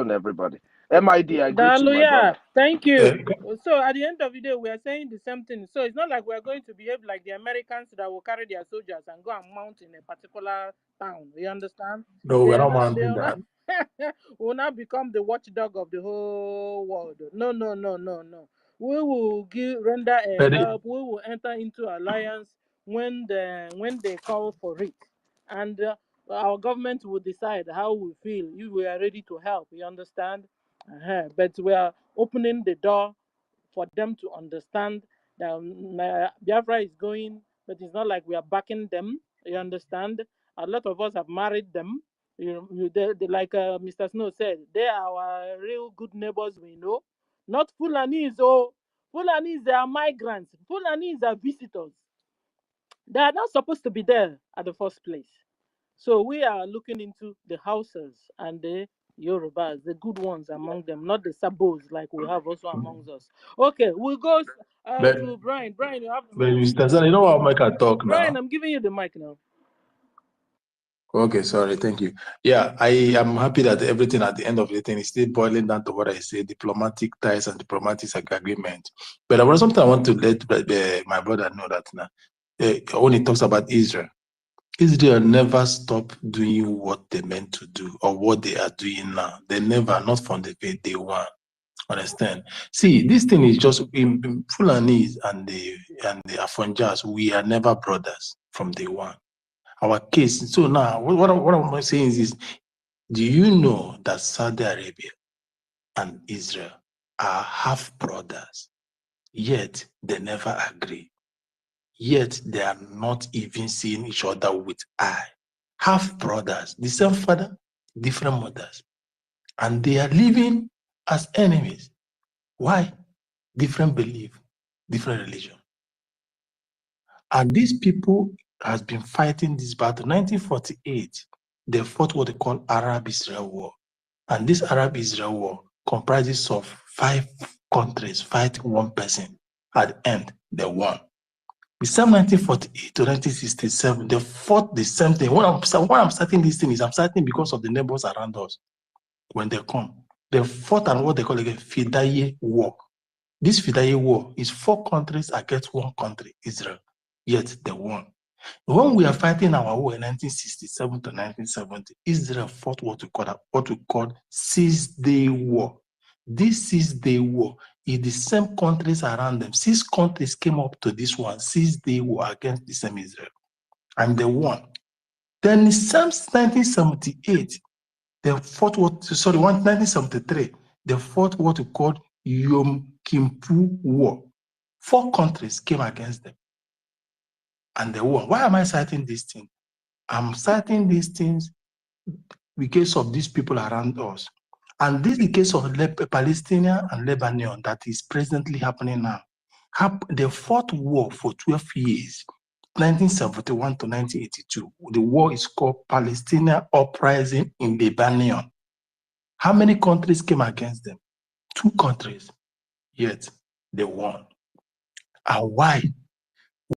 everybody. MID, I greet you, Dalu, my yeah, brother. thank you. So at the end of the day, we are saying the same thing. So it's not like we are going to behave like the Americans that will carry their soldiers and go and mount in a particular town. You understand? No, They we're are not not. They mounting are not. that. will not become the watchdog of the whole world. No, no, no, no, no. We will render a But help. We will enter into alliance when they call for it, and our government will decide how we feel. If we are ready to help. You understand? But we are opening the door for them to understand that Biafra is going, but it's not like we are backing them. You understand? A lot of us have married them. Like Mr. Snow said, they are our real good neighbors we know. Not Fulanis. Oh, Fulanis, they are migrants. Fulanis are visitors. They are not supposed to be there at the first place. So we are looking into the Hausas and the Yorubas, the good ones among them, not the Sabos like we have also amongst us. Okay, we'll go but to Brian. Brian, you have the but mic. Mr. Zan, you know what make I talk Brian, now? I'm giving you the mic now. Okay, sorry, thank you. Yeah, I am happy that everything at the end of the thing is still boiling down to what I say, diplomatic ties and diplomatic agreement. But there was something I want to let my brother know that now, when he talks about Israel never stopped doing what they meant to do or what they are doing now. They never, not from the day one. Understand? See, this thing is just in Fulanese and the Afonjas, we are never brothers from day one. Our case. So now, what I'm saying is, do you know that Saudi Arabia and Israel are half brothers? Yet they never agree. Yet they are not even seeing each other with eye. Half brothers, the same father, different mothers, and they are living as enemies. Why? Different belief, different religion. And these people has been fighting this battle. 1948, they fought what they call Arab-Israel War. And this Arab-Israel War comprises of 5 countries fighting one person. At the end, they won. The same 1948 to 1967, they fought the same thing. When I'm starting this thing is I'm starting because of the neighbors around us. When they come, they fought on what they call again Fidaye War. This Fidaye War is 4 countries against 1 country, Israel. Yet they won. When we are fighting our war in 1967 to 1970, Israel fought what we call 6-day war. This 6-day war is the same countries around them. 6 countries came up to this one 6-day war against the same Israel, and they won. Then in 1978, they fought 1973, they fought what we called Yom Kippur War. 4 countries came against them, and they won. Why am I citing these things? I'm citing these things because of these people around us. And this is the case of Palestinian and Lebanon that is presently happening now. They fought war for 12 years, 1971 to 1982. The war is called Palestinian Uprising in Lebanon. How many countries came against them? 2 countries, yet they won. And why?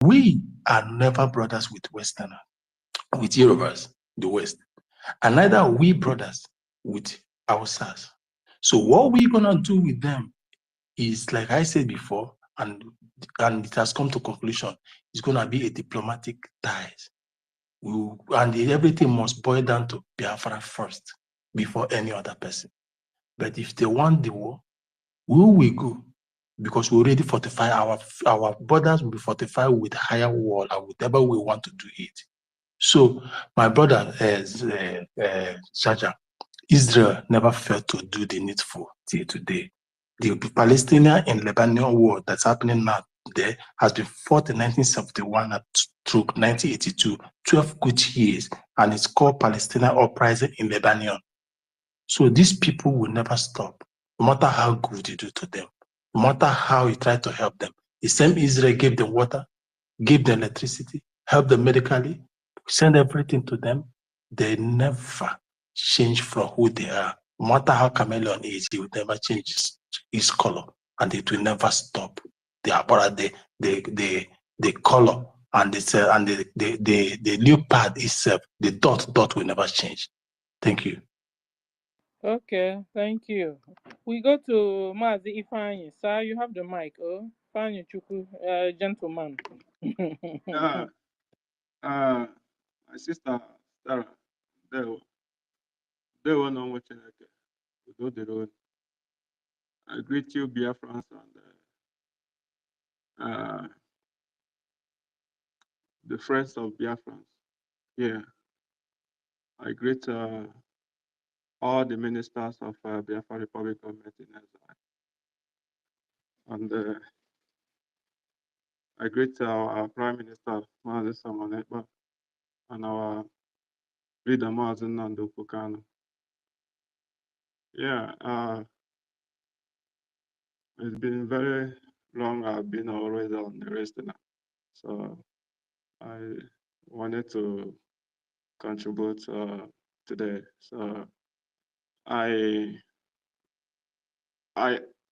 We are never brothers with Westerners, with Yorubas, the West. And neither are we brothers with Hausas. So what we're gonna do with them is, like I said before, and it has come to conclusion, it's gonna be a diplomatic ties. And everything must boil down to Biafra first before any other person. But if they want the war, we will go. because we already fortify our borders will be fortified with higher wall and whatever we want to do it. So my brother Shaja, Israel never failed to do the needful till today. The Palestinian and Lebanon war that's happening now there has been fought in 1971 through 1982, 12 good years, and it's called Palestinian uprising in Lebanon. So these people will never stop, no matter how good you do to them, no matter how you try to help them. The same Israel gave them water, gave them electricity, helped them medically, send everything to them. They never change from who they are. No matter how chameleon is, he will never change his color, and it will never stop. The color and the leopard itself, the dot will never change. Thank you. Okay, thank you. We go to Mazi Ifeanyi. Sir, you have the mic. Oh, Ifeanyi Chukwu, gentleman. My sister Sarah, they were not watching it. I greet you, Biafrans, and the friends of Biafrans. Yeah, I greet all the ministers of Biafra Republic government in exile, and I greet our Prime Minister Mazi Samonekpa and our leader Mazi Nnamdi Kanu. Yeah, it's been very long. I've been always on the rest now, so I wanted to contribute today. So I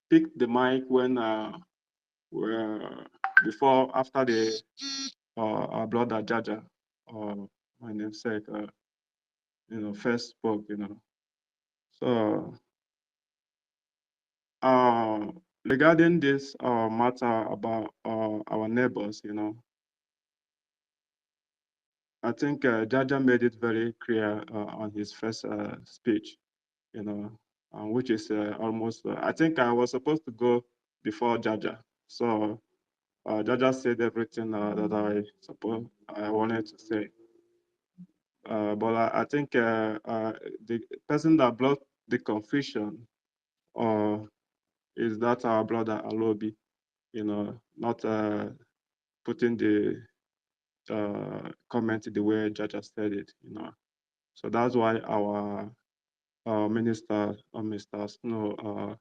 picked the mic when after the our brother Jaja, my namesake, first spoke. So regarding this matter about our neighbors, I think Jaja made it very clear on his first speech, which is almost, I think I was supposed to go before Jaja. So Jaja said everything that I wanted to say. But I think the person that brought the confusion is that our brother Alobi, not putting the comment the way Jaja said it, So that's why our minister, Mr. Snow,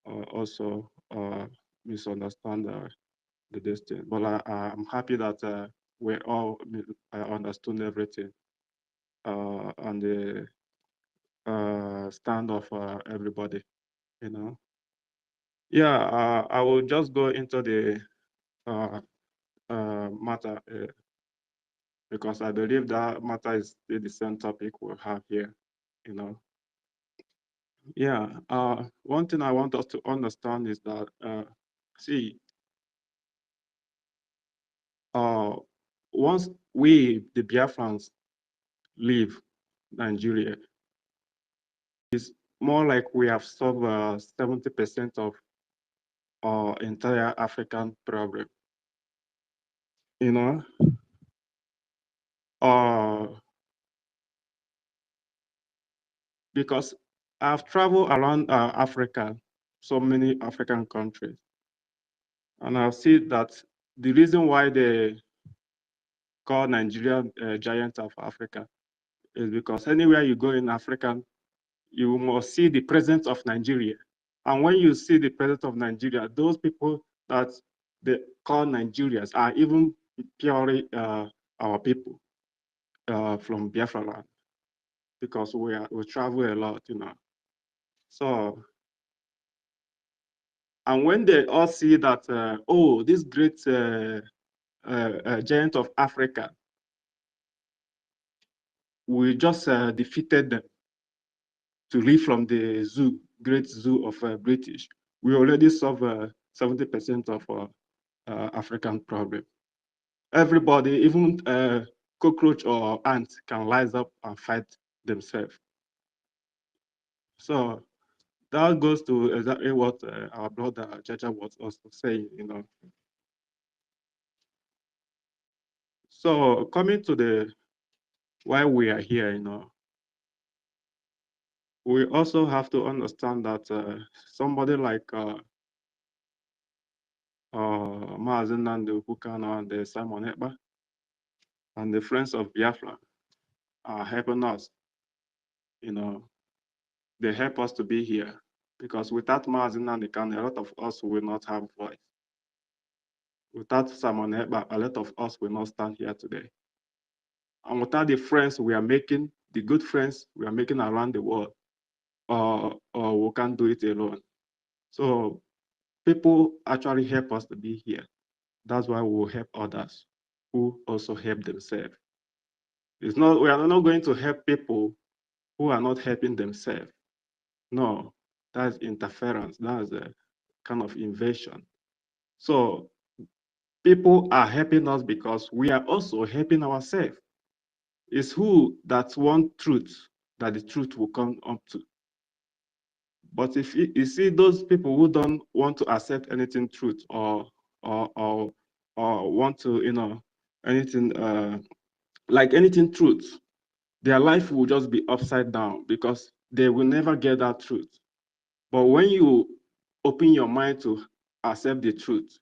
also misunderstand the destiny. But I'm happy that we all understood everything on the stand of everybody, Yeah, I will just go into the matter because I believe that matter is the same topic we'll have here, Yeah, one thing I want us to understand is that, see, once we, the Biafrans, leave Nigeria, it's more like we have solved 70% of our entire African problem, because I've traveled around Africa, so many African countries, and I've seen that the reason why they call Nigeria giant of Africa is because anywhere you go in Africa, you must see the presence of Nigeria. And when you see the presence of Nigeria, those people that they call Nigerians are even purely our people from Biafra land, because we travel a lot, So, and when they all see that, oh, this great giant of Africa, we just defeated them to leave from the zoo, great zoo of British. We already solved 70% of African problem. Everybody, even cockroach or ant, can rise up and fight themselves. So that goes to exactly what our brother Jaja was also saying, you know. So coming to the why we are here, you know, we also have to understand that somebody like Mazen Nando Bukana and Simon Ekpa and the Friends of Biafra are helping us, you know, they help us to be here because without Mazen Nando, a lot of us will not have voice. Without Simon Ekpa, a lot of us will not stand here today. And without the friends we are making, the good friends we are making around the world, we can't do it alone. So people actually help us to be here. That's why we will help others who also help themselves. It's not, we are not going to help people who are not helping themselves. No, that's interference. That's a kind of invasion. So people are helping us because we are also helping ourselves. It's who that want truth that the truth will come up to. But if you see those people who don't want to accept anything truth or want to, you know, anything like anything truth, their life will just be upside down because they will never get that truth. But when you open your mind to accept the truth,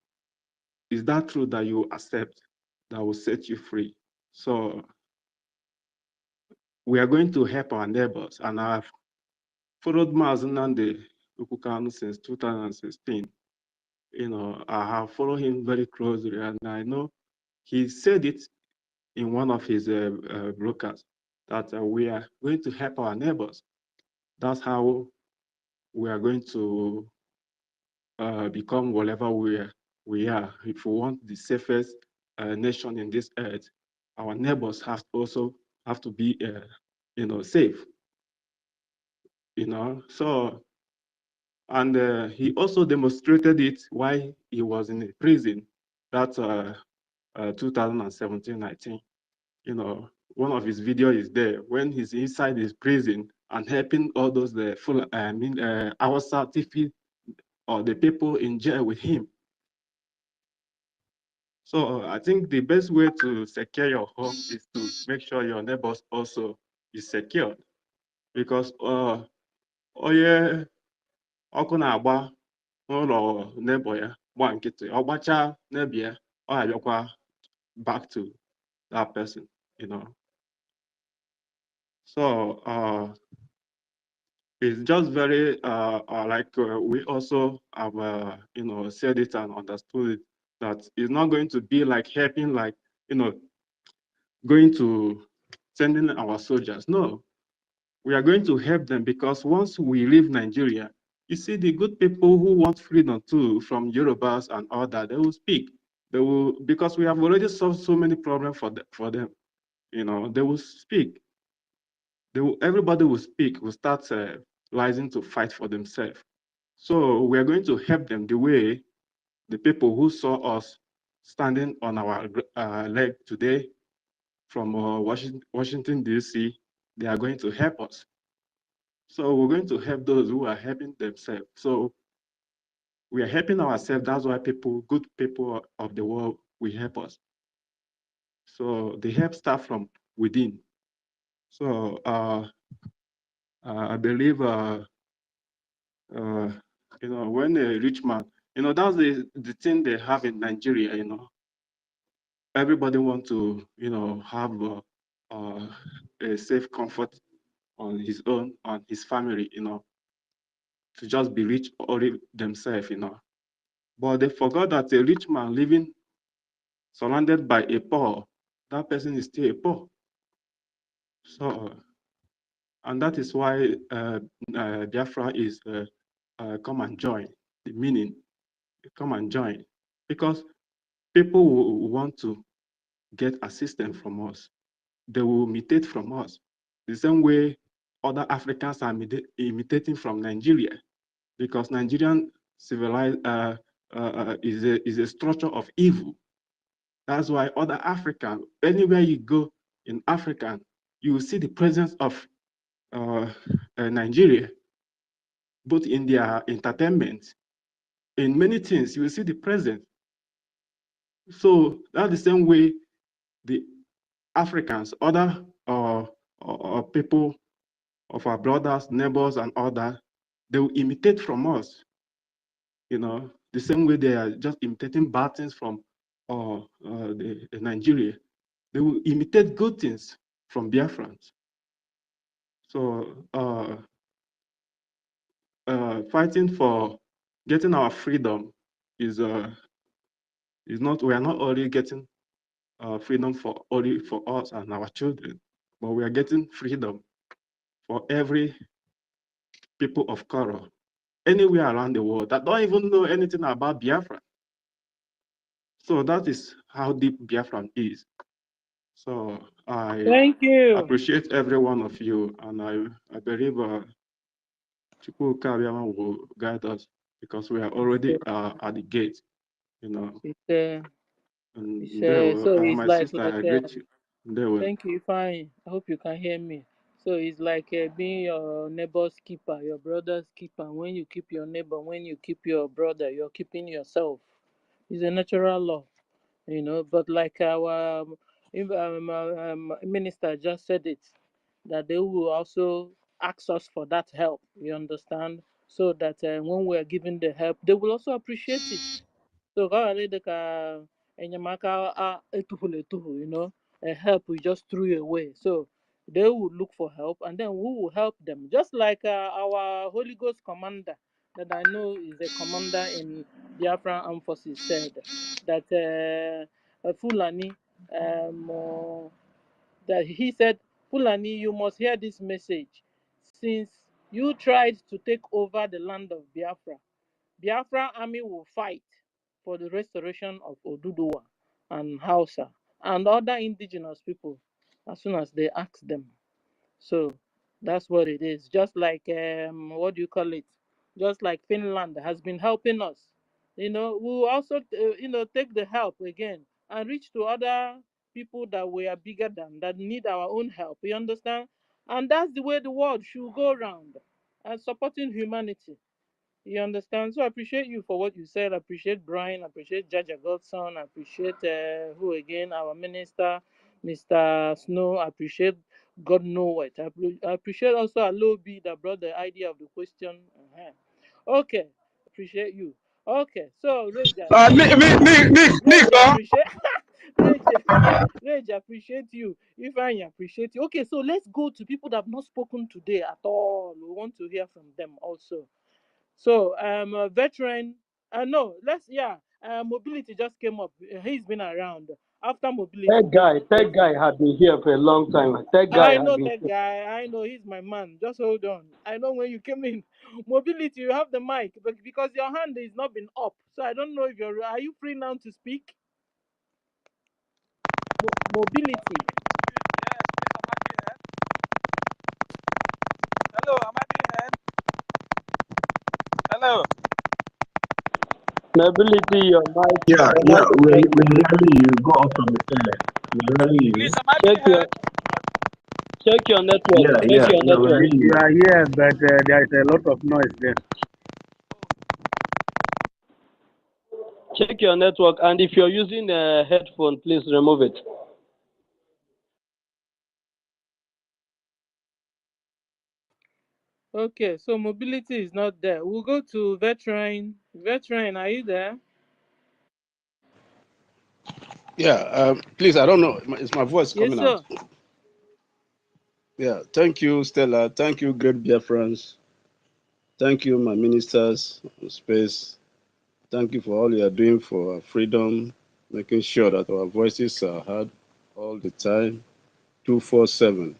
is that truth that you accept that will set you free. So we are going to help our neighbors, and I've followed Mazen Nande Ukukanu since 2016. You know, I have followed him very closely, and I know he said it in one of his broadcasts that we are going to help our neighbors. That's how we are going to become whatever we are. If we want the safest nation in this earth, our neighbors also have to be, you know, safe. You know, so, and he also demonstrated it while he was in prison. That's 2017-19. You know, one of his videos is there when he's inside his prison and helping all those our certificate or the people in jail with him. So I think the best way to secure your home is to make sure your neighbors also is secured, because onye ọkụ na-agba n'ụlọ neighbor ya gba nkịtị, ọ gbachaa neighbor ya, ọ ga-abịakwa back to that person, you know. So it's just very we also have you know, said it and understood it, that it's not going to be like helping, like, you know, going to sending our soldiers. No, we are going to help them because once we leave Nigeria, you see the good people who want freedom too, from Yorubas and all that, they will speak. They will, because we have already solved so many problems for them. You know, they will speak. Everybody will speak, will start rising to fight for themselves. So we are going to help them the way the people who saw us standing on our leg today from Washington, D.C., they are going to help us. So we're going to help those who are helping themselves. So we are helping ourselves. That's why good people of the world will help us. So the help starts from within. So I believe, you know, when a rich man, you know, that's the thing they have in Nigeria, you know. Everybody wants to, you know, have a safe comfort on his own, on his family, you know, to just be rich only themselves, you know. But they forgot that a rich man living surrounded by a poor, that person is still a poor. So, and that is why Biafra is come and join, the meaning, come and join, because people will want to get assistance from us. They will imitate from us the same way other Africans are imitating from Nigeria, because Nigerian civilized is a structure of evil. That's why other African, anywhere you go in Africa, you will see the presence of Nigeria. both in their entertainment, in many things, you will see the presence. So that's the same way the Africans, other people of our brothers, neighbors, and others, they will imitate from us. You know, the same way they are just imitating bad things from the Nigeria, they will imitate good things from Biafrans. So fighting for getting our freedom is not, we are not only getting freedom only for us and our children, but we are getting freedom for every people of color anywhere around the world that don't even know anything about Biafra. So that is how deep Biafran is. So Thank you. appreciate every one of you, and I believe Chukwu Kabiama will guide us because we are already at the gate, you know. So it's My like sister, I greet you. thank you, fine. I hope you can hear me. So it's like being your neighbor's keeper, your brother's keeper. When you keep your neighbor, when you keep your brother, you're keeping yourself. It's a natural law, you know. But like our minister just said it, that they will also ask us for that help. You understand? So that when we are giving the help, they will also appreciate it. So you know, help we just threw it away. So they will look for help, and then we will help them. Just like our Holy Ghost commander, that I know is a commander in Biafran Armed Forces, said that Fulani, that he said, Fulani, you must hear this message. Since you tried to take over the land of Biafra, Biafra army will fight for the restoration of Oduduwa and Hausa and other indigenous people as soon as they ask them. So that's what it is. Just like what do you call it? Just like Finland has been helping us. You know, we will also take the help again and reach to other people that we are bigger than, that need our own help. You understand? And that's the way the world should go around and supporting humanity. You understand? So I appreciate you for what you said. I appreciate Brian. I appreciate Jaja Godson. I appreciate who again? Our minister, Mr. Snow. I appreciate God know what. I appreciate also Alobi that brought the idea of the question. Okay, appreciate you. Okay, so Reja, appreciate Rage, appreciate you. If I appreciate you. Okay, so let's go to people that have not spoken today at all. We want to hear from them also. So, veteran, no, mobility just came up. He's been around. After mobility, That guy had been here for a long time. I know that guy. I know he's my man. Just hold on. I know when you came in, mobility, you have the mic, but because your hand is not been up, so I don't know if are you free now to speak? Mobility. Hello, am I being heard? Hello. Mobility, your mic. Yeah, we rarely you go off from the internet. We rarely you. Please, am I being heard? Check your network. Yeah, Check your network. You are here, but there is a lot of noise there. Check your network, and if you're using a headphone, please remove it. Okay, so mobility is not there. We'll go to veteran. Veteran, are you there? Yeah, please, I don't know. Is my voice coming Yes, sir. out? Yeah, thank you, Stella. Thank you, great Biafrans. Thank you, my ministers on space. Thank you for all you are doing for our freedom, making sure that our voices are heard all the time, 247.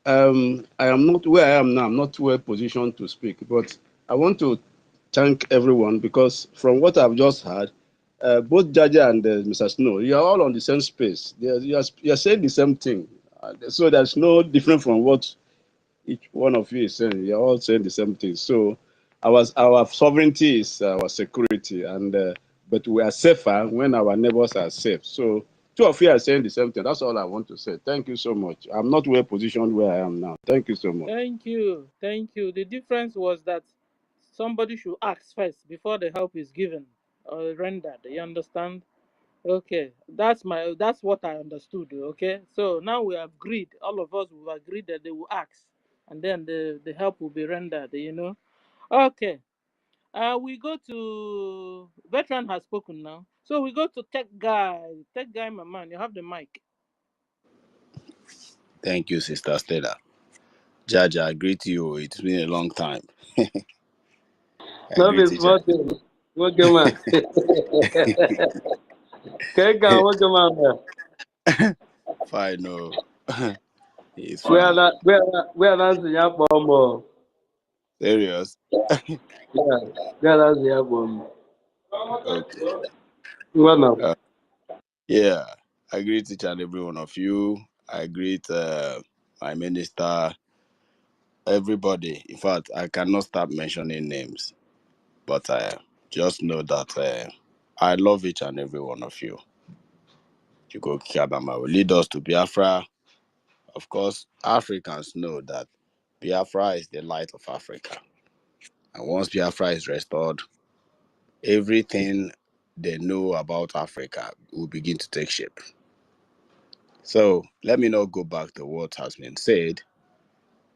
I am not where I am now. I'm not well positioned to speak, but I want to thank everyone because from what I've just heard, both Jaja and Mr. Snow, you are all on the same space. You are saying the same thing. So there's no different from what each one of you is saying. You're all saying the same thing. So our sovereignty is our security, and but we are safer when our neighbors are safe. So two of you are saying the same thing. That's all I want to say. Thank you so much. I'm not well positioned where I am now. Thank you so much. Thank you. Thank you. The difference was that somebody should ask first before the help is given or rendered. You understand? Okay. That's what I understood. Okay. So now we have agreed. All of us will agree that they will ask. And then the help will be rendered. Okay. We go to veteran has spoken now. So we go to tech guy. Tech guy, my man, you have the mic. Thank you, Sister Stella. Jaja, I greet you. It's been a long time. I Love greet is you, Jaja. what go man. Okay, go what go man. Fine, no. It's Where fine. that the bomb. Serious? Yeah, that's the bomb. Okay. Well now. Yeah, I greet each and every one of you. I greet my minister, everybody. In fact, I cannot stop mentioning names, but just know that I love each and every one of you. You go Kiabama will lead us to Biafra. Of course, Africans know that Biafra is the light of Africa. And once Biafra is restored, everything they know about Africa will begin to take shape. So let me not go back to what has been said,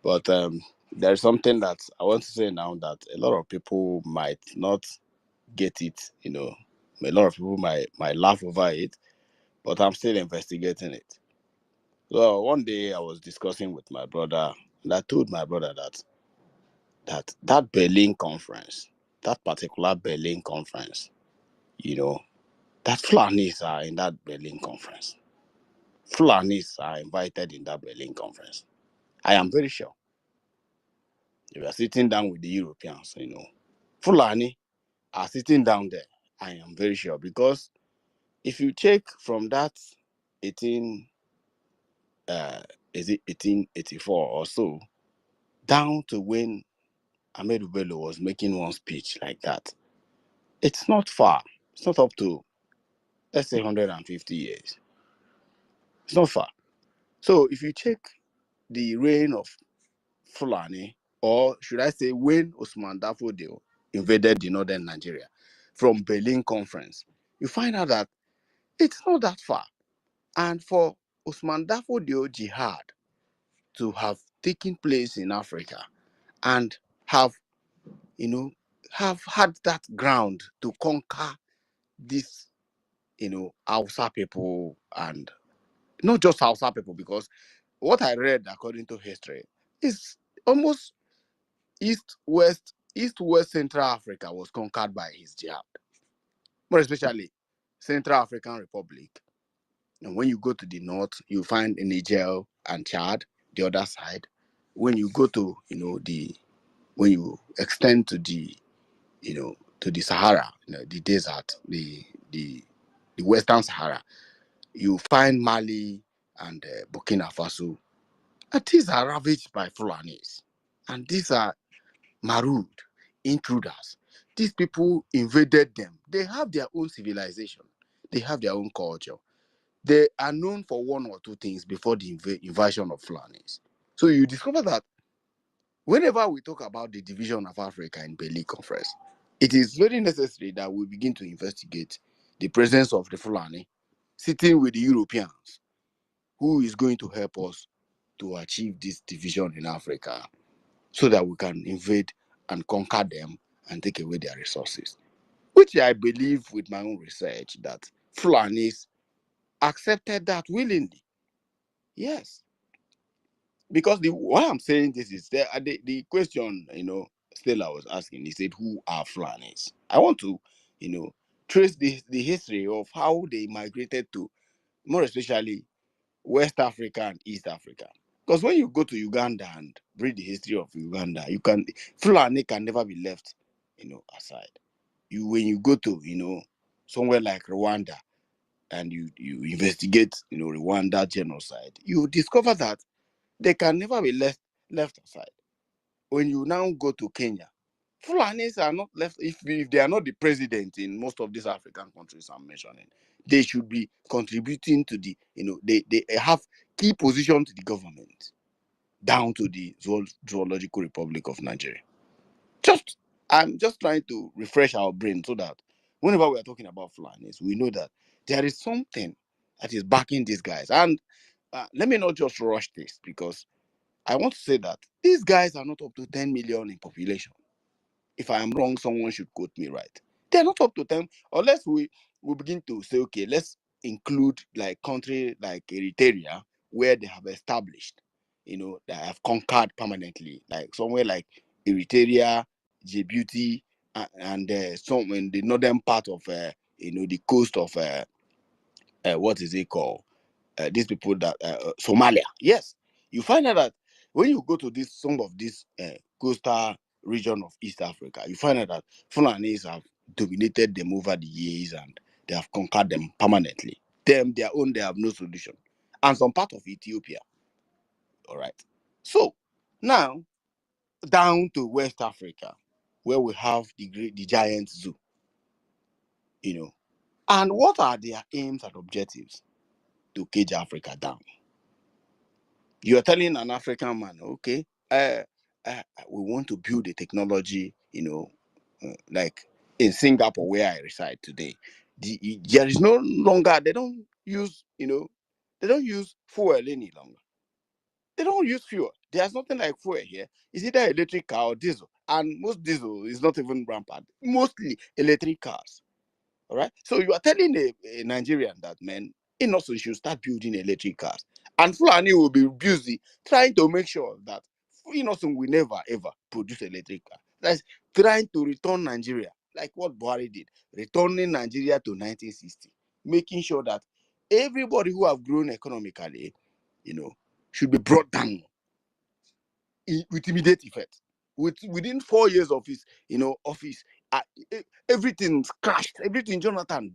but there's something that I want to say now that a lot of people might not get it. A lot of people might laugh over it, but I'm still investigating it. So one day I was discussing with my brother, and I told my brother that Berlin conference, that particular Berlin conference, that Fulanis are in that Berlin conference. Fulanis are invited in that Berlin conference. I am very sure. They were sitting down with the Europeans, Fulani are sitting down there. I am very sure. Because if you check from that 1884 or so, down to when Ahmed Bello was making one speech like that, it's not far. It's not up to, let's say, 150 years. It's not far. So if you check the reign of Fulani, or should I say when Usman Dafodio invaded the northern Nigeria from Berlin Conference, you find out that it's not that far. And for Usman Dafodio jihad to have taken place in Africa and have had that ground to conquer this, Hausa people, and not just Hausa people, because what I read according to history is almost East, West, Central Africa was conquered by his jihad. More especially Central African Republic. And when you go to the north, you find Niger and Chad, the other side. When you go to, when you extend to the, to the Sahara, the desert, the Western Sahara, you find Mali and Burkina Faso. And these are ravaged by Fulanis. And these are marooned intruders. These people invaded them. They have their own civilization. They have their own culture. They are known for one or two things before the invasion of Fulanis. So you discover that whenever we talk about the division of Africa in Berlin Conference, it is very necessary that we begin to investigate the presence of the Fulani sitting with the Europeans, who is going to help us to achieve this division in Africa so that we can invade and conquer them and take away their resources. Which I believe with my own research that Fulanis accepted that willingly. Yes. Because why I'm saying this is the question, Stella was asking, he said, who are Fulanis? I want to, trace the history of how they migrated to, more especially, West Africa and East Africa. Because when you go to Uganda and read the history of Uganda, Fulani can never be left, aside. When you go to, somewhere like Rwanda and you investigate, Rwanda genocide, you discover that they can never be left aside. When you now go to Kenya, Fulanis are not left, if they are not the president in most of these African countries I'm mentioning, they should be contributing to the, they have key position to the government, down to the Zoological Republic of Nigeria. I'm just trying to refresh our brain so that whenever we are talking about Fulanis, we know that there is something that is backing these guys. And let me not just rush this, because I want to say that these guys are not up to 10 million in population. If I am wrong, someone should quote me right. They're not up to 10, unless we begin to say, okay, let's include like country like Eritrea, where they have established, that have conquered permanently, like somewhere like Eritrea, Djibouti, and some in the northern part of the coast of what is it called? These people that Somalia. Yes, you find out that when you go to some of this coastal region of East Africa, you find out that Fulanis have dominated them over the years and they have conquered them permanently. Their own, they have no solution. And some part of Ethiopia. All right. So now down to West Africa, where we have the giant zoo. And what are their aims and objectives? To cage Africa down. You're telling an African man, okay, we want to build a technology, like in Singapore where I reside today. There is no longer, they don't use fuel any longer. They don't use fuel. There's nothing like fuel here. It's either electric car or diesel. And most diesel is not even rampant. Mostly electric cars. All right. So you are telling a Nigerian that, man, Innocent should start building electric cars. And Fulani will be busy trying to make sure that Innocent will never, ever produce electric car. That's trying to return Nigeria, like what Buhari did, returning Nigeria to 1960, making sure that everybody who have grown economically, should be brought down with immediate effect. Within 4 years of his, office, everything's crashed. Everything Jonathan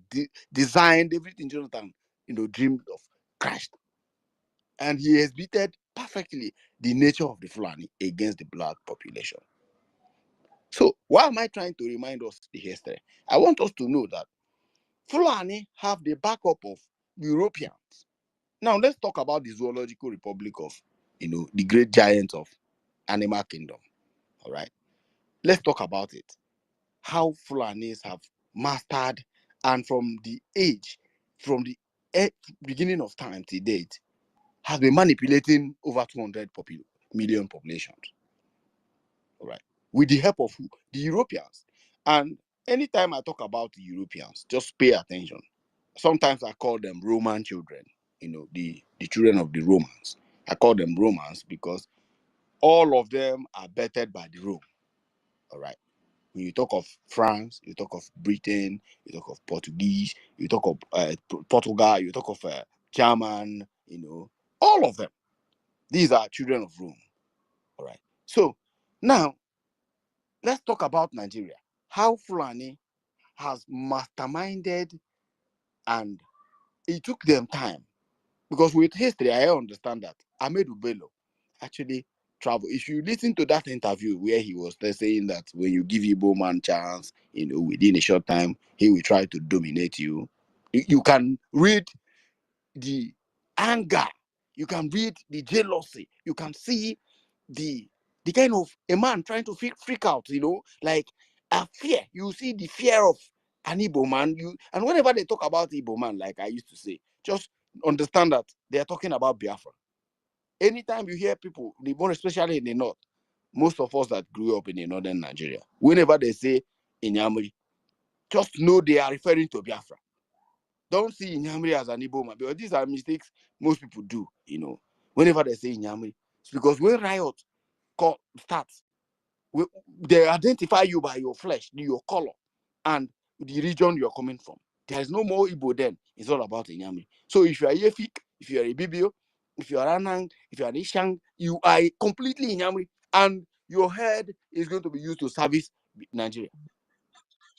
designed, everything Jonathan, dreamed of, crashed. And he exhibited perfectly the nature of the Fulani against the black population. So why am I trying to remind us the history? I want us to know that Fulani have the backup of Europeans. Now let's talk about the Zoological Republic of, the great giants of animal kingdom. All right. Let's talk about it. How Fulanis have mastered, and from the beginning of time to date, has been manipulating over 200 million populations. All right. With the help of who? The Europeans. And anytime I talk about the Europeans, just pay attention. Sometimes I call them Roman children, the children of the Romans. I call them Romans because all of them are bettered by the Rome. All right. When you talk of France, you talk of Britain, you talk of Portuguese, you talk of Portugal, you talk of German, all of them. These are children of Rome. All right. So now, let's talk about Nigeria. How Fulani has masterminded, and it took them time. Because with history, I understand that Ahmedu Bello actually travel. If you listen to that interview where he was saying that when you give Igbo man chance, within a short time, he will try to dominate you. You can read the anger, you can read the jealousy, you can see the kind of a man trying to freak out, like a fear. You see the fear of an Igbo man. And whenever they talk about Igbo man, like I used to say, just understand that they are talking about Biafra. Anytime you hear people, more especially in the north, most of us that grew up in the northern Nigeria, whenever they say Inyamuri, just know they are referring to Biafra. Don't see Inyamuri as an Igbo man, because these are mistakes most people do, whenever they say Inyamuri. It's because when riot starts, they identify you by your flesh, your color, and the region you're coming from. There is no more Igbo then. It's all about Inyamuri. So if you are EFIK, if you are IBIBIO, if you are ANNANG, if you are Ishang, you are completely Inyamuri, and your head is going to be used to service Nigeria.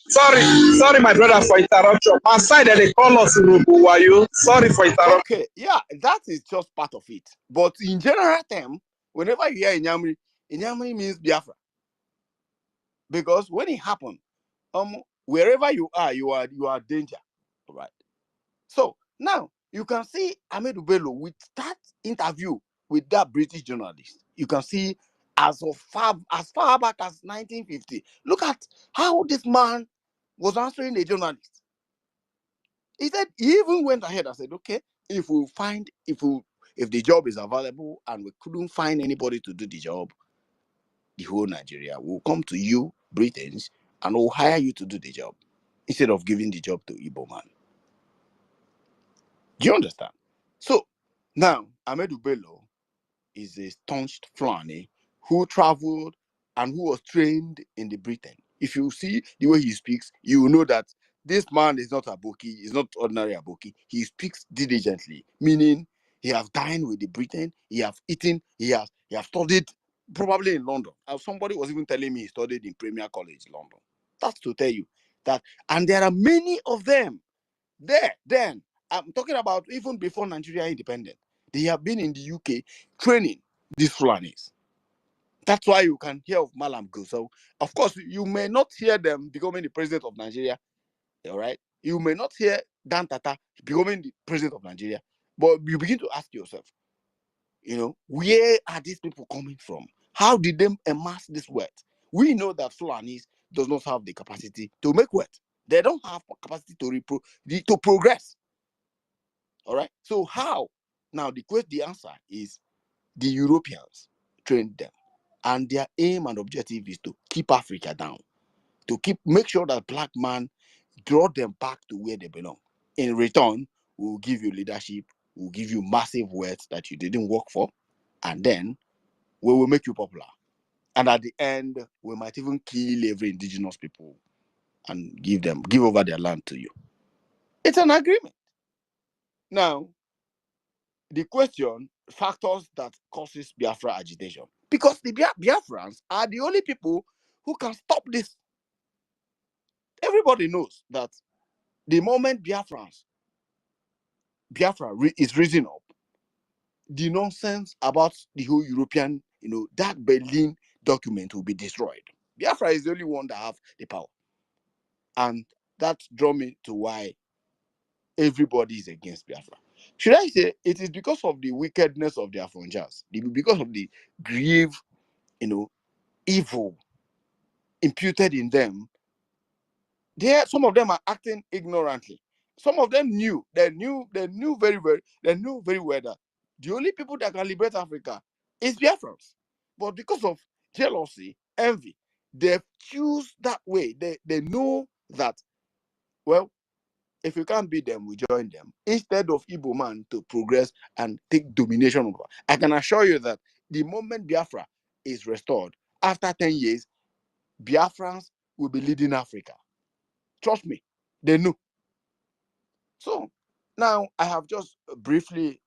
Sorry, my brother, for interruption. My side they call us Rubu, are you? Sorry for interruption. Okay, yeah, that is just part of it. But in general term, whenever you hear Inyamuri, Inyamuri means Biafra. Because when it happened, wherever you are danger, right? So now you can see Ahmed Bello with that interview with that British journalist. You can see as far back as 1950. Look at how this man was answering a journalist. He said he even went ahead and said, okay, if the job is available and we couldn't find anybody to do the job, the whole Nigeria will come to you, Britons, and will hire you to do the job instead of giving the job to Igbo man. Do you understand? So now Ahmed Bello is a staunched Fulani who traveled and who was trained in the Britain. If you see the way he speaks, you will know that this man is not Aboki, he's not ordinary Aboki. He speaks diligently, meaning he has dined with the Britain, he has eaten, he has studied probably in London. Somebody was even telling me he studied in Premier College, London. That's to tell you that, and there are many of them there. Then I'm talking about even before Nigeria independent. They have been in the UK training these Fulanis. That's why you can hear of Malam Gusau. Of course, you may not hear them becoming the president of Nigeria. All right. You may not hear Dan Tata becoming the president of Nigeria. But you begin to ask yourself, where are these people coming from? How did they amass this wealth? We know that Fulanis does not have the capacity to make wealth. They don't have capacity to progress. All right. So how? Now the answer is the Europeans trained them, and their aim and objective is to keep Africa down, to make sure that black man draw them back to where they belong. In return, we'll give you leadership, we'll give you massive wealth that you didn't work for, and then we will make you popular. And at the end, we might even kill every indigenous people and give over their land to you. It's an agreement. Now, the question, factors that causes Biafra agitation. Because the Biafrans are the only people who can stop this. Everybody knows that the moment Biafra is risen up, the nonsense about the whole European, that Berlin document will be destroyed. Biafra is the only one that have the power. And that draw me to why everybody is against Biafra. Should I say it is because of the wickedness of the Afronjas, because of the grave, evil imputed in them? Some of them are acting ignorantly. Some of them knew very well that the only people that can liberate Africa is Biafrans. But because of jealousy, envy, they choose that way. They know that, well, if we can't beat them, we join them. Instead of Igbo man to progress and take domination over. I can assure you that the moment Biafra is restored, after 10 years, Biafrans will be leading Africa. Trust me, they know. So now I have just briefly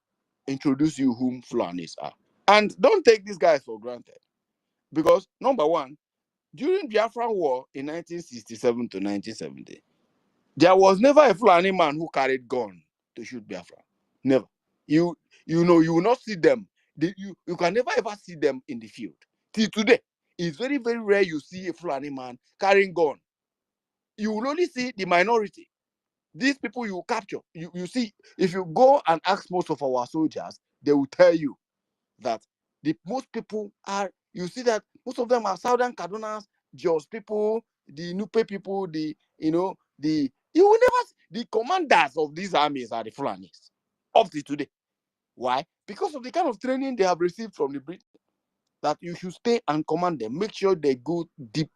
introduced you whom Fulanis are. And don't take these guys for granted. Because number one, during Biafran War in 1967 to 1970, there was never a Fulani man who carried gun to shoot Biafra. Never. You will not see them. You can never ever see them in the field. Till today, it's very, very rare you see a Fulani man carrying gun. You will only see the minority. These people you capture, you see, if you go and ask most of our soldiers, they will tell you that most people are, you see that most of them are Southern Kadunas, Jos people, the Nupe people, you will never, the commanders of these armies are the Fulanis up to today. Why? Because of the kind of training they have received from the British, that you should stay and command them. Make sure they go deep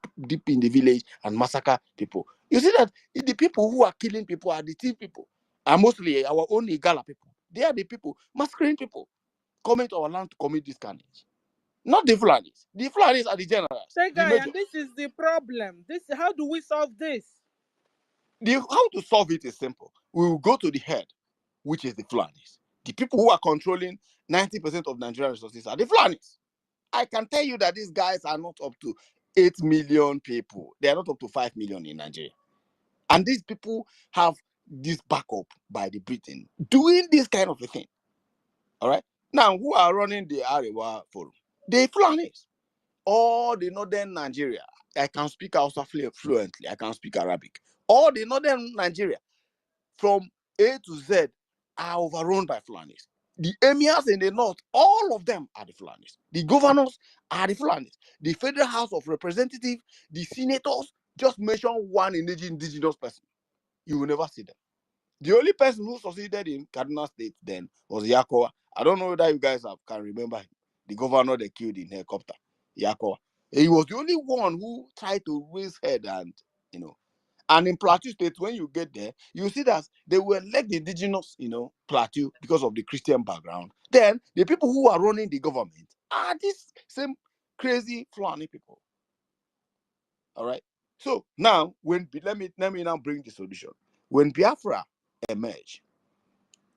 in the village and massacre people. You see that the people who are killing people are the thief people, and mostly our own Igala people. They are the people massacring people, coming to our land to commit this carnage. Not the Fulanis. The Fulanis are the generals. Say, guy, and this is the problem. How do we solve this? How to solve it is simple. We will go to the head, which is the Fulanis. The people who are controlling 90% of Nigerian resources are the Fulanis. I can tell you that these guys are not up to 8 million people. They are not up to 5 million in Nigeria. And these people have this backup by the Britain doing this kind of a thing. All right. Now, who are running the Arewa Forum? The Fulanis. All the northern Nigeria I can speak Hausa fluently. I can speak Arabic. All the northern Nigeria, from A to Z, are overrun by Fulanis. The emirs in the north, all of them are the Fulanis. The governors are the Fulanis. The Federal House of Representatives, the senators, just mention one indigenous person. You will never see them. The only person who succeeded in Kaduna State then was Yakowa. I don't know whether you guys can remember him. The governor they killed in helicopter, Yakowa. He was the only one who tried to raise head and, and in Plateau State, when you get there, you see that they will elect the indigenous, Plateau because of the Christian background. Then the people who are running the government are these same crazy Fulani people. All right. So now, let me now bring the solution. When Biafra emerge,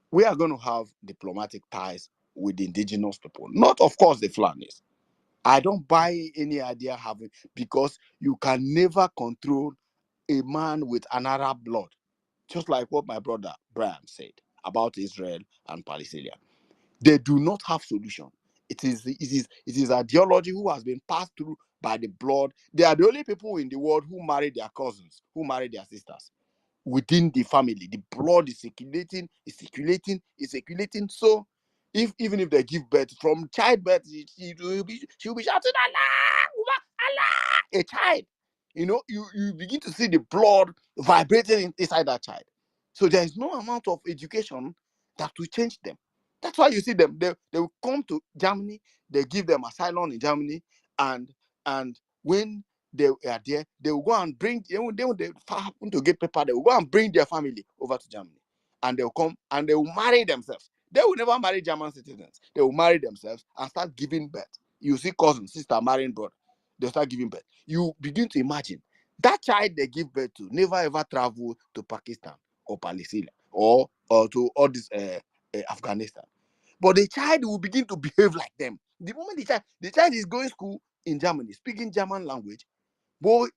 we are going to have diplomatic ties with the indigenous people, not of course the Fulanis. I don't buy any idea having, because you can never control a man with an Arab blood, just like what my brother Brian said about Israel and Palestine. They do not have solution. It is ideology who has been passed through by the blood. They are the only people in the world who marry their cousins, who marry their sisters within the family. The blood is circulating. So even if they give birth, from childbirth, she will be shouting Allah, Allah, a child. You begin to see the blood vibrating inside that child. So there is no amount of education that will change them. That's why you see them. They will come to Germany. They give them asylum in Germany, and when they are there, they will go and bring. They happen to get paper. They will go and bring their family over to Germany, and they will come and they will marry themselves. They will never marry German citizens. They will marry themselves and start giving birth. You see cousin, sister marrying brother. They start giving birth. You begin to imagine that child they give birth to never ever travel to Pakistan or Palestine or to all this Afghanistan. But the child will begin to behave like them. The moment the child is going to school in Germany, speaking German language, but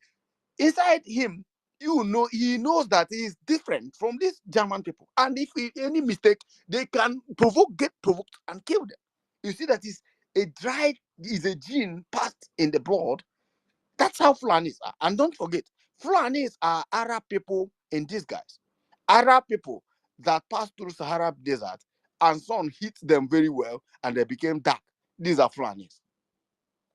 inside him, he knows that he is different from these German people. And if any mistake, they can get provoked and kill them. You see that is a gene passed in the blood. That's how Fulanis are. And don't forget, Fulanis are Arab people in disguise. Arab people that passed through Sahara Desert and sun hit them very well and they became dark. These are Fulanis.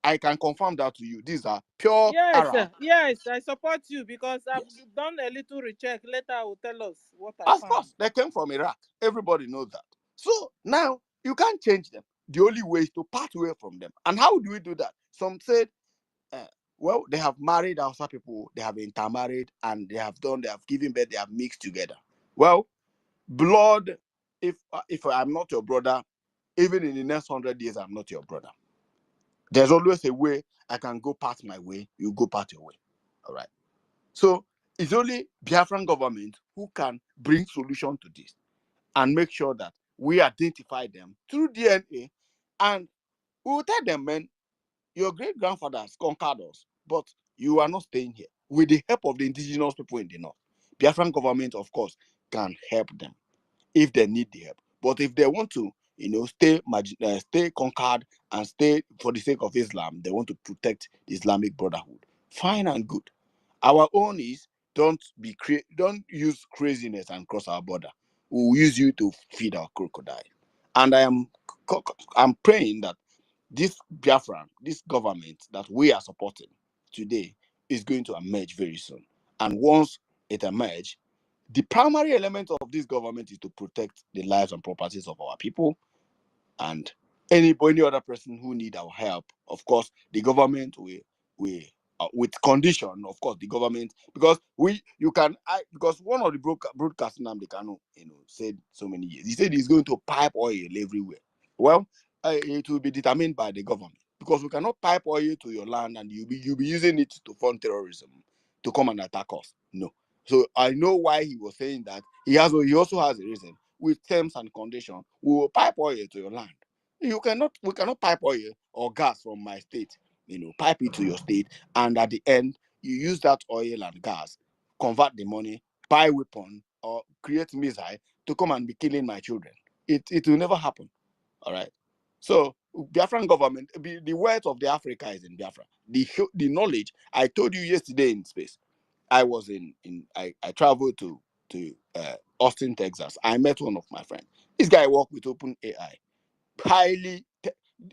I can confirm that to you. These are pure Arab. Yes, I support you because I've done a little recheck. Later, I will tell us what I found. Of course, they came from Iraq. Everybody knows that. So now you can't change them. The only way is to part away from them. And how do we do that? Some said, well, they have married Hausa people, they have intermarried, and they have given birth, they have mixed together. Well, blood, if I'm not your brother, even in the next 100 years, I'm not your brother. There's always a way I can go part my way, you go part your way. All right. So it's only Biafran government who can bring solution to this and make sure that we identify them through DNA, and we will tell them, man, your great grandfathers conquered us, but you are not staying here. With the help of the indigenous people in the north, Biafran government, of course, can help them if they need the help. But if they want to, stay conquered and stay for the sake of Islam, they want to protect the Islamic Brotherhood. Fine and good. Our own is don't use craziness and cross our border. We will use you to feed our crocodile. And I'm praying that this Biafran, this government that we are supporting today, is going to emerge very soon. And once it emerges, the primary element of this government is to protect the lives and properties of our people and any other person who need our help. Of course, the government will with condition, of course, the government, because because one of the broadcasting Nnamdi Kanu, said so many years, he said he's going to pipe oil everywhere. Well, it will be determined by the government, because we cannot pipe oil to your land and you'll be using it to fund terrorism to come and attack us. No. So I know why he was saying that. He also has a reason. With terms and conditions, we will pipe oil to your land. We cannot pipe oil or gas from my state, pipe it to your state, and at the end, you use that oil and gas, convert the money, buy weapon, or create missile to come and be killing my children. It will never happen. All right. So Biafran government, the wealth of the Africa is in Biafra. The knowledge, I told you yesterday in space, I was I traveled to Austin, Texas. I met one of my friends. This guy worked with Open AI.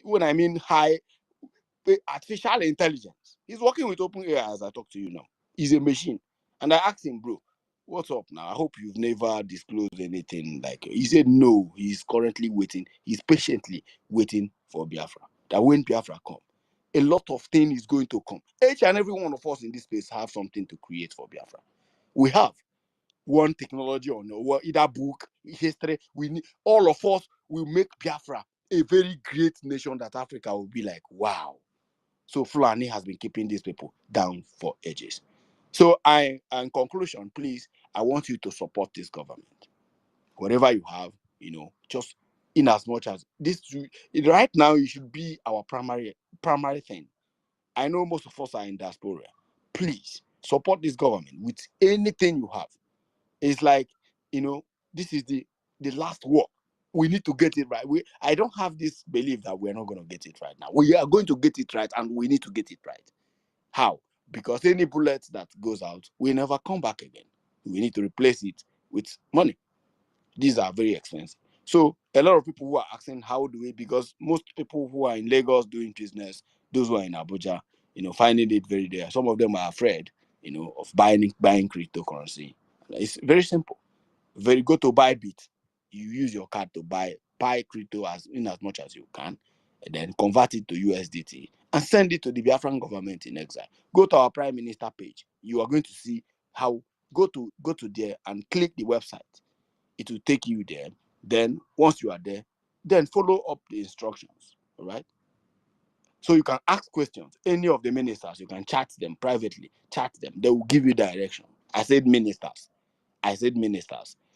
When I mean high, artificial intelligence. He's working with Open AI as I talk to you now. He's a machine. And I asked him, bro, what's up now? I hope you've never disclosed anything. Like, he said no, he's currently waiting. He's patiently waiting for Biafra. That when Biafra come, a lot of things is going to come. Each and every one of us in this space have something to create for Biafra. We have one technology or either book, history. We need, all of us will make Biafra a very great nation that Africa will be like, wow. So Fulani has been keeping these people down for ages. So in conclusion, please, I want you to support this government. Whatever you have, just in as much as this right now, it should be our primary thing. I know most of us are in diaspora. Please support this government with anything you have. It's like, this is the last war. We need to get it right. I don't have this belief that we're not going to get it right now. We are going to get it right, and we need to get it right. How? Because any bullet that goes out will never come back again. We need to replace it with money. These are very expensive. So a lot of people who are asking how do we, because most people who are in Lagos doing business, those who are in Abuja, finding it very there. Some of them are afraid, of buying cryptocurrency. It's very simple. Go to Bybit. You use your card to buy crypto as much as you can, and then convert it to USDT and send it to the Biafran government in exile. Go to our Prime Minister page. You are going to see how. Go to there and click the website. It will take you there. Then once you are there, then follow up the instructions. All right. So you can ask questions. Any of the ministers, you can chat them privately. Chat them. They will give you direction. I said ministers.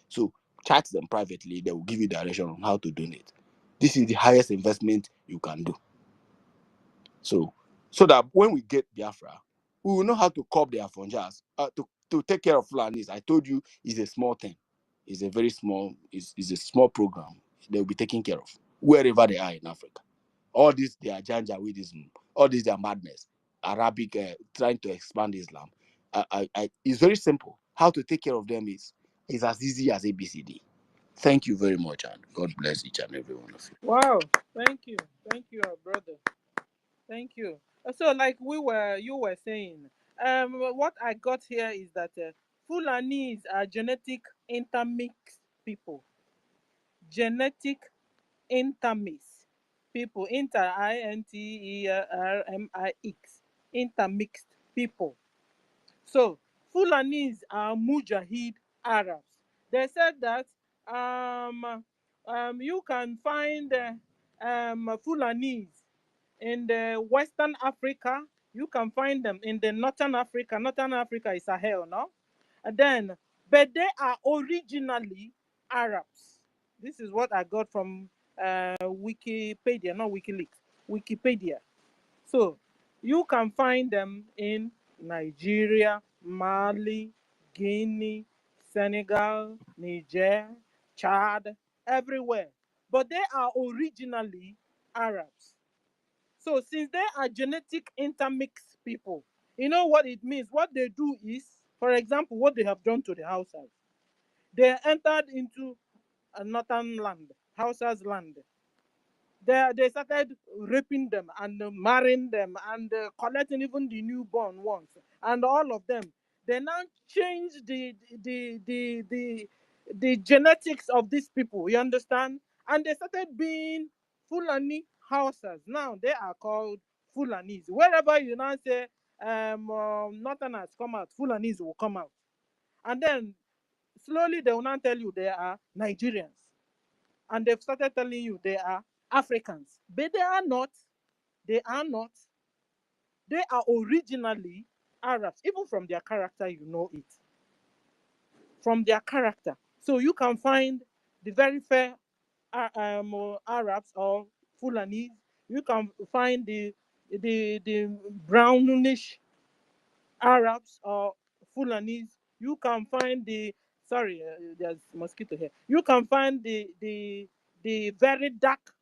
So chat them privately. They will give you direction on how to donate. This is the highest investment you can do. So that when we get Biafra, we will know how to curb their funjas, to take care of Fulanis. I told you it's a small thing. It's a very small, it's a small program. They will be taken care of wherever they are in Africa. All this, they are Janjaweedism. All this, they are madness. Arabic, trying to expand Islam. It's very simple. How to take care of them is as easy as ABCD. Thank you very much, and God bless each and every one of you. Wow, thank you, our brother. Thank you. So, like you were saying, what I got here is that Fulanis are genetic intermixed people. Genetic intermixed people. INTERMIX. Intermixed people. So Fulanis are Mujahid Arabs. They said that you can find Fulanis in the Western Africa. You can find them in the Northern Africa. Northern Africa is Sahel, no? And then, but they are originally Arabs. This is what I got from Wikipedia, not WikiLeaks. Wikipedia. So you can find them in Nigeria, Mali, Guinea, Senegal, Niger, Chad, everywhere. But they are originally Arabs. So since they are genetic intermixed people, you know what it means? What they do is, for example, what they have done to the Hausas. They entered into a northern land, Hausas land. They started raping them and marrying them and collecting even the newborn ones and all of them. They now change the genetics of these people. You understand? And they started being Fulani houses. Now they are called Fulanis. Wherever you now say nothing has come out, Fulanis will come out, and then slowly they will now tell you they are Nigerians, and they've started telling you they are Africans, but they are not. They are not. They are originally Arabs. Even from their character, you know it. From their character. So you can find the very fair Arabs or Fulanis. You can find the brownish Arabs or Fulanis. You can find there's mosquito here. You can find the very dark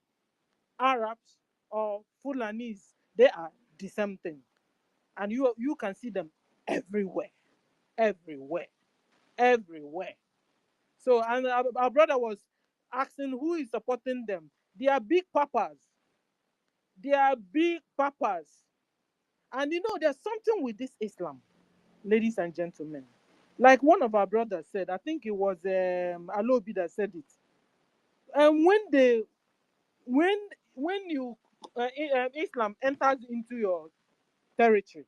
Arabs, or Fulanis, they are the same thing. And you can see them everywhere. Everywhere. Everywhere. So, and our brother was asking who is supporting them. They are big papas. They are big papas. And there's something with this Islam, ladies and gentlemen. Like one of our brothers said, I think it was Alobi that said it. And when you Islam enters into your territory,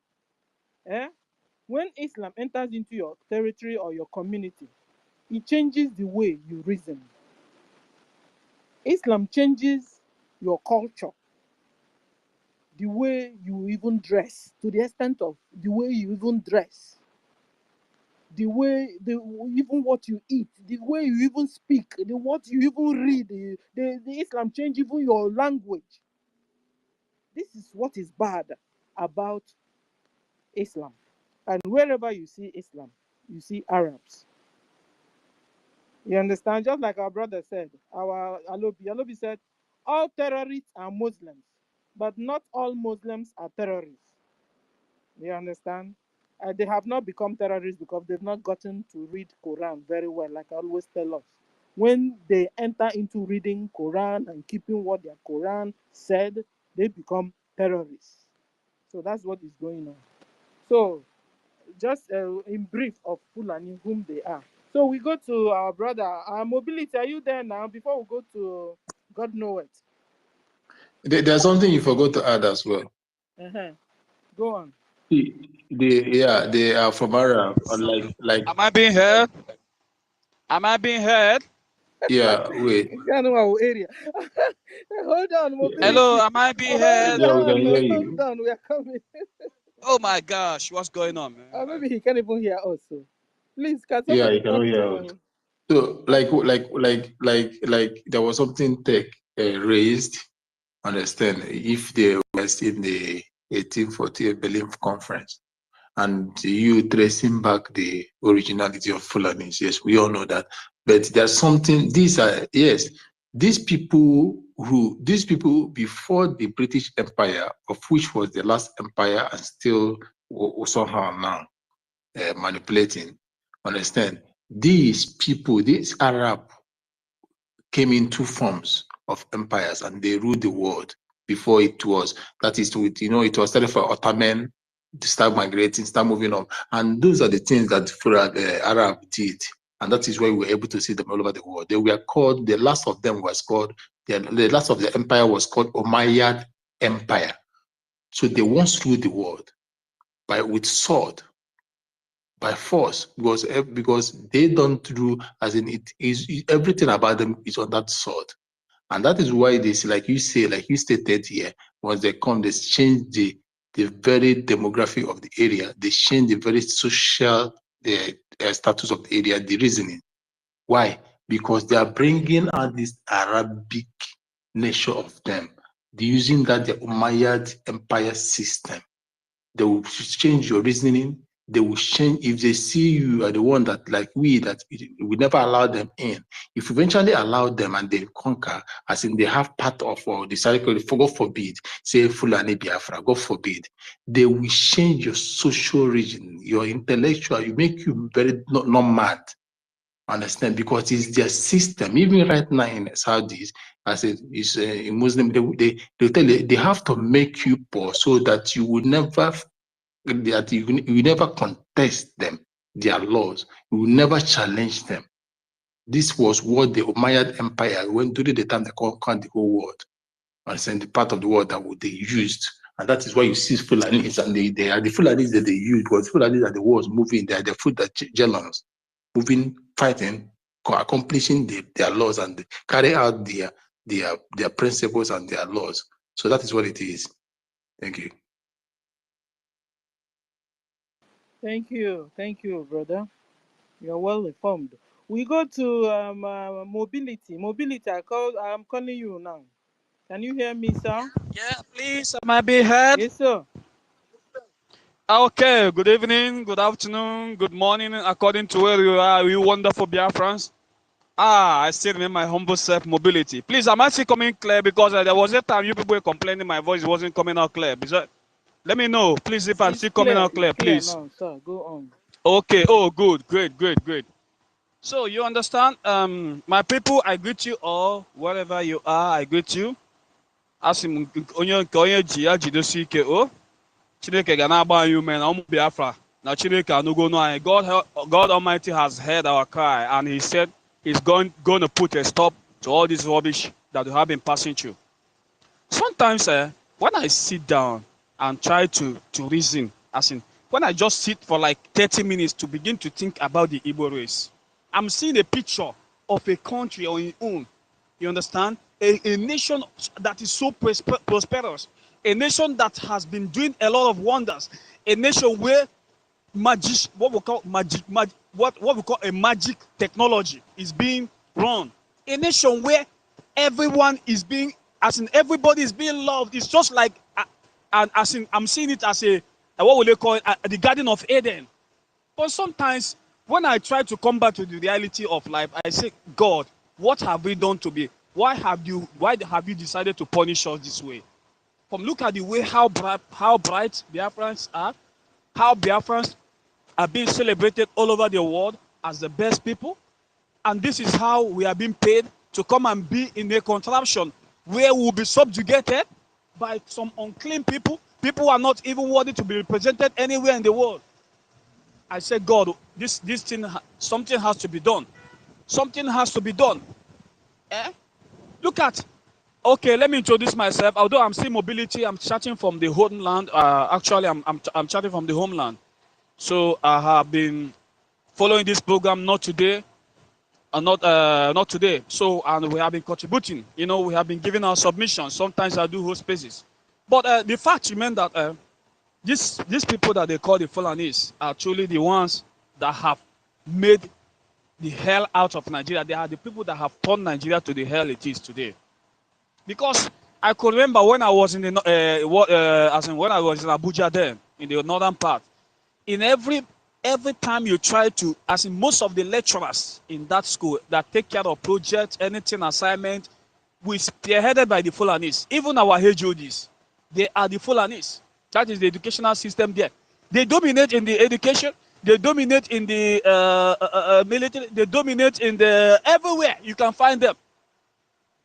when Islam enters into your territory or your community, it changes the way you reason. Islam changes your culture, the way you even dress, to the extent of the way you even dress, even what you eat, the way you even speak, what you even read. The Islam change even your language. This is what is bad about Islam. And wherever you see Islam, you see Arabs. You understand? Just like our brother said, our Alobi said, all terrorists are Muslims, but not all Muslims are terrorists. You understand? They have not become terrorists because they've not gotten to read Quran very well, like I always tell us. When they enter into reading Quran and keeping what their Quran said, they become terrorists. So that's what is going on. So, just in brief of Fulani, whom they are. So we go to our brother. Mobility, are you there now? Before we go to God know it. There's something you forgot to add as well. Go on. They are from Arab, like. Am I being heard? Am I being heard? Yeah, wait. Area. Hold on, Mobility. Hello, am I being heard? Yeah, we can hear you. Hold on, we are coming. Oh my gosh, what's going on, man? Maybe he can't even hear us. So. Please, can Yeah, somebody you cannot hear us. So, like, there was something tech raised. Understand if they were in the 1848 Berlin conference, and you tracing back the originality of Fulanis. Yes, we all know that. But there's something. These people before the British Empire, of which was the last empire and still somehow now manipulating. Understand? These people, these Arab, came in two forms of empires and they ruled the world before it was, that is, it was started for Ottoman, to start migrating, start moving on. And those are the things that Arab did. And that is why we were able to see them all over the world. They were called, the last of them was called, the last of the empire was called Umayyad Empire. So they once ruled the world with sword, by force, because they don't rule, as in it is, everything about them is on that sword. And that is why this, like you stated here, once they come, they change the very demography of the area. They change the very social status of the area, the reasoning. Why? Because they are bringing out this Arabic nature of them. They're using that the Umayyad Empire system. They will change your reasoning. They will change if they see you are the one that, like we never allow them in. If you eventually allow them and they conquer, as in they have part of the cycle, God forbid, say Fulani Biafra, God forbid, they will change your social region, your intellectual, you make you very not mad. Understand? Because it's their system. Even right now in Saudis, as it's a Muslim, they tell you they have to make you poor so that you will never. That you never contest them, their laws. You will never challenge them. This was what the Umayyad Empire, when during the time they conquered the whole world, and send the part of the world that they used. And that is why you see Fulanis, and they are the Fulanis that they used, because Fulanis are the wars moving, they are the food that Jelons, moving, fighting, accomplishing their laws, and carry out their principles and their laws. So that is what it is. Thank you. Thank you, brother. You're well informed. We go to mobility. Mobility, I'm calling you now. Can you hear me, sir? Yeah, please. Am I being heard? Yes, sir. Okay. Good evening, good afternoon, good morning, according to where you are, you wonderful Biafrans. I still remain my humble self mobility. Please, am I still coming clear? Because there was a time you people were complaining my voice wasn't coming out clear. Let me know, please, if I'm It's still coming clear. out It's clear, clear please. now, sir. Go on. Okay. Oh, good. Great, great, great. So you understand? My people, I greet you all, wherever you are. I greet you. Asim onye ji ya jidosi ike o. Chineke ga na-agba anyị ume na ụmụ Biafra na Chineke anugonu anyị. God Almighty has heard our cry, and He said He's going to put a stop to all this rubbish that we have been passing through. Sometimes when I sit down and try to reason, as in when I just sit for like 30 minutes to begin to think about the Igbo race, I'm seeing a picture of a country on its own. You understand? A nation that is so prosperous, a nation that has been doing a lot of wonders, a nation where what we call a magic technology is being run, a nation where everyone is being, as in everybody is being loved. It's just like and as in I'm seeing it as a what will they call it, the Garden of Eden. But sometimes when I try to come back to the reality of life, I say, God, what have we done to be? Why have you decided to punish us this way? Look at the way how bright Biafrans are, how Biafrans are being celebrated all over the world as the best people, and this is how we are being paid to come and be in a contraption where we'll be subjugated by some unclean people who are not even worthy to be represented anywhere in the world. I said, God, this thing, something has to be done. Something has to be done. Look at, okay, let me introduce myself. Although I'm still mobility, I'm chatting from the homeland. Actually, I'm chatting from the homeland. So I have been following this program, not today, not today. So, and we have been contributing. You know, we have been giving our submissions. Sometimes I do host spaces. But the fact remains that these people that they call the Fulanis are truly the ones that have made the hell out of Nigeria. They are the people that have turned Nigeria to the hell it is today. Because I could remember when I was in the when I was in Abuja then, in the northern part, in every time you try to, as in most of the lecturers in that school that take care of projects, anything assignment, we spearheaded by the Fulanis. Even our HODs, they are the Fulanis. That is the educational system there. They dominate in the education. They dominate in the military. They dominate in the everywhere you can find them.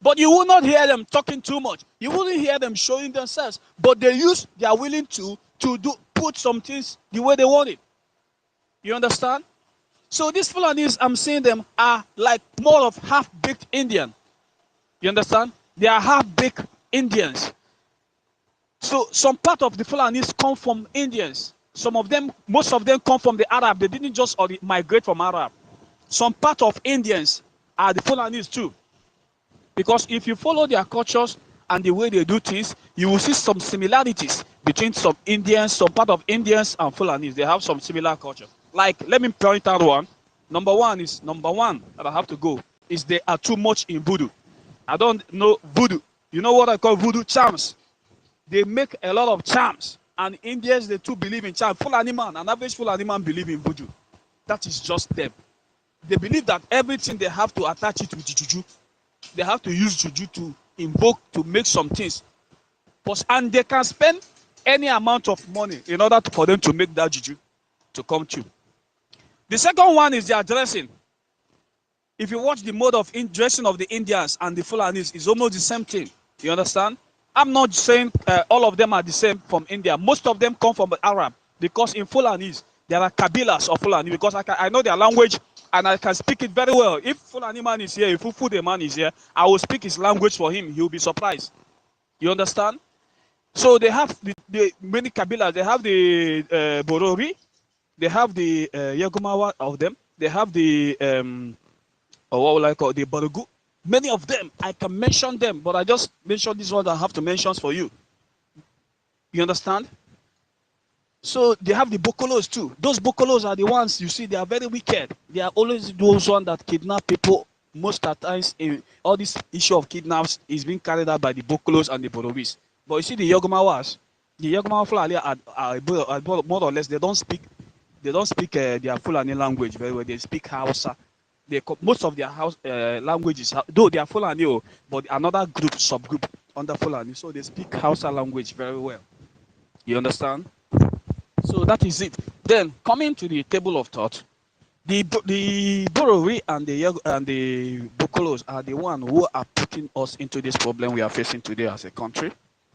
But you will not hear them talking too much. You wouldn't hear them showing themselves. But they are willing to put some things the way they want it. You understand? So these Fulanis, I'm seeing them are like more of half-baked Indian. You understand? They are half-baked Indians. So some part of the Fulanis come from Indians. Most of them come from the Arab. They didn't just migrate from Arab. Some part of Indians are the Fulanis too. Because if you follow their cultures and the way they do things, you will see some similarities between some part of Indians and Fulanis. They have some similar culture. Like, let me point out one. Number one that I have to go is they are too much in voodoo. I don't know voodoo. You know what I call voodoo? Charms. They make a lot of charms. And Indians, they too believe in charms. An average Fulani man believe in voodoo. That is just them. They believe that everything they have to attach it with juju. They have to use juju to invoke, to make some things. And they can spend any amount of money in order for them to make that juju to come true. The second one is their dressing. If you watch the mode of dressing of the Indians and the Fulanis, it's almost the same thing. You understand? I'm not saying all of them are the same from India. Most of them come from the Arab, because in Fulanis, there are Kabilas of Fulani, because I know their language and I can speak it very well. If Fulani man is here, if Fufude man is here, I will speak his language for him. He will be surprised. You understand? So they have the many Kabilas. They have the Borori. They have the Yagumawa of them. They have the or what will I call the Barugu. Many of them, I can mention them, but I just mentioned this one that I have to mention for you. You understand? So they have the Bokolos too. Those Bokolos are the ones you see, they are very wicked. They are always those ones that kidnap people. Most of the times, all this issue of kidnaps is being carried out by the Bokolos and the Borobis. But you see the Yogumawas, the Yogumawa Fulani are more or less, they don't speak their Fulani language very well. They speak Hausa. most of their house languages, though they are Fulani, but another group, subgroup under Fulani, so they speak Hausa language very well. You understand? So that is it. Then coming to the table of thought, the Borori and the Bokolos are the one who are putting us into this problem we are facing today as a country,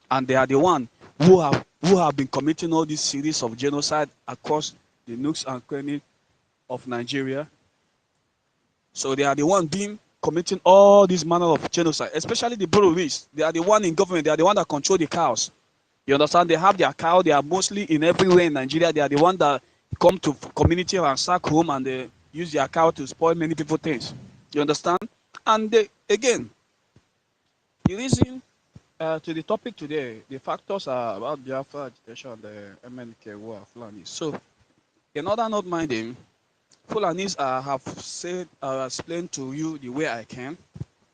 and they are the one who have been committing all this series of genocide across the nooks and crannies of Nigeria. So they are the one committing all this manner of genocide, especially the Bororis. They are the one in government. They are the one that control the cows. You understand? They have their cow. They are mostly in everywhere in Nigeria. They are the one that come to community and sack home, and they use their cow to spoil many people things. You understand? And again, the reason to the topic today, the factors are about Biafra agitation and the MNK war, Fulani. So, in order not minding, Fulanis have said, explained to you the way I can,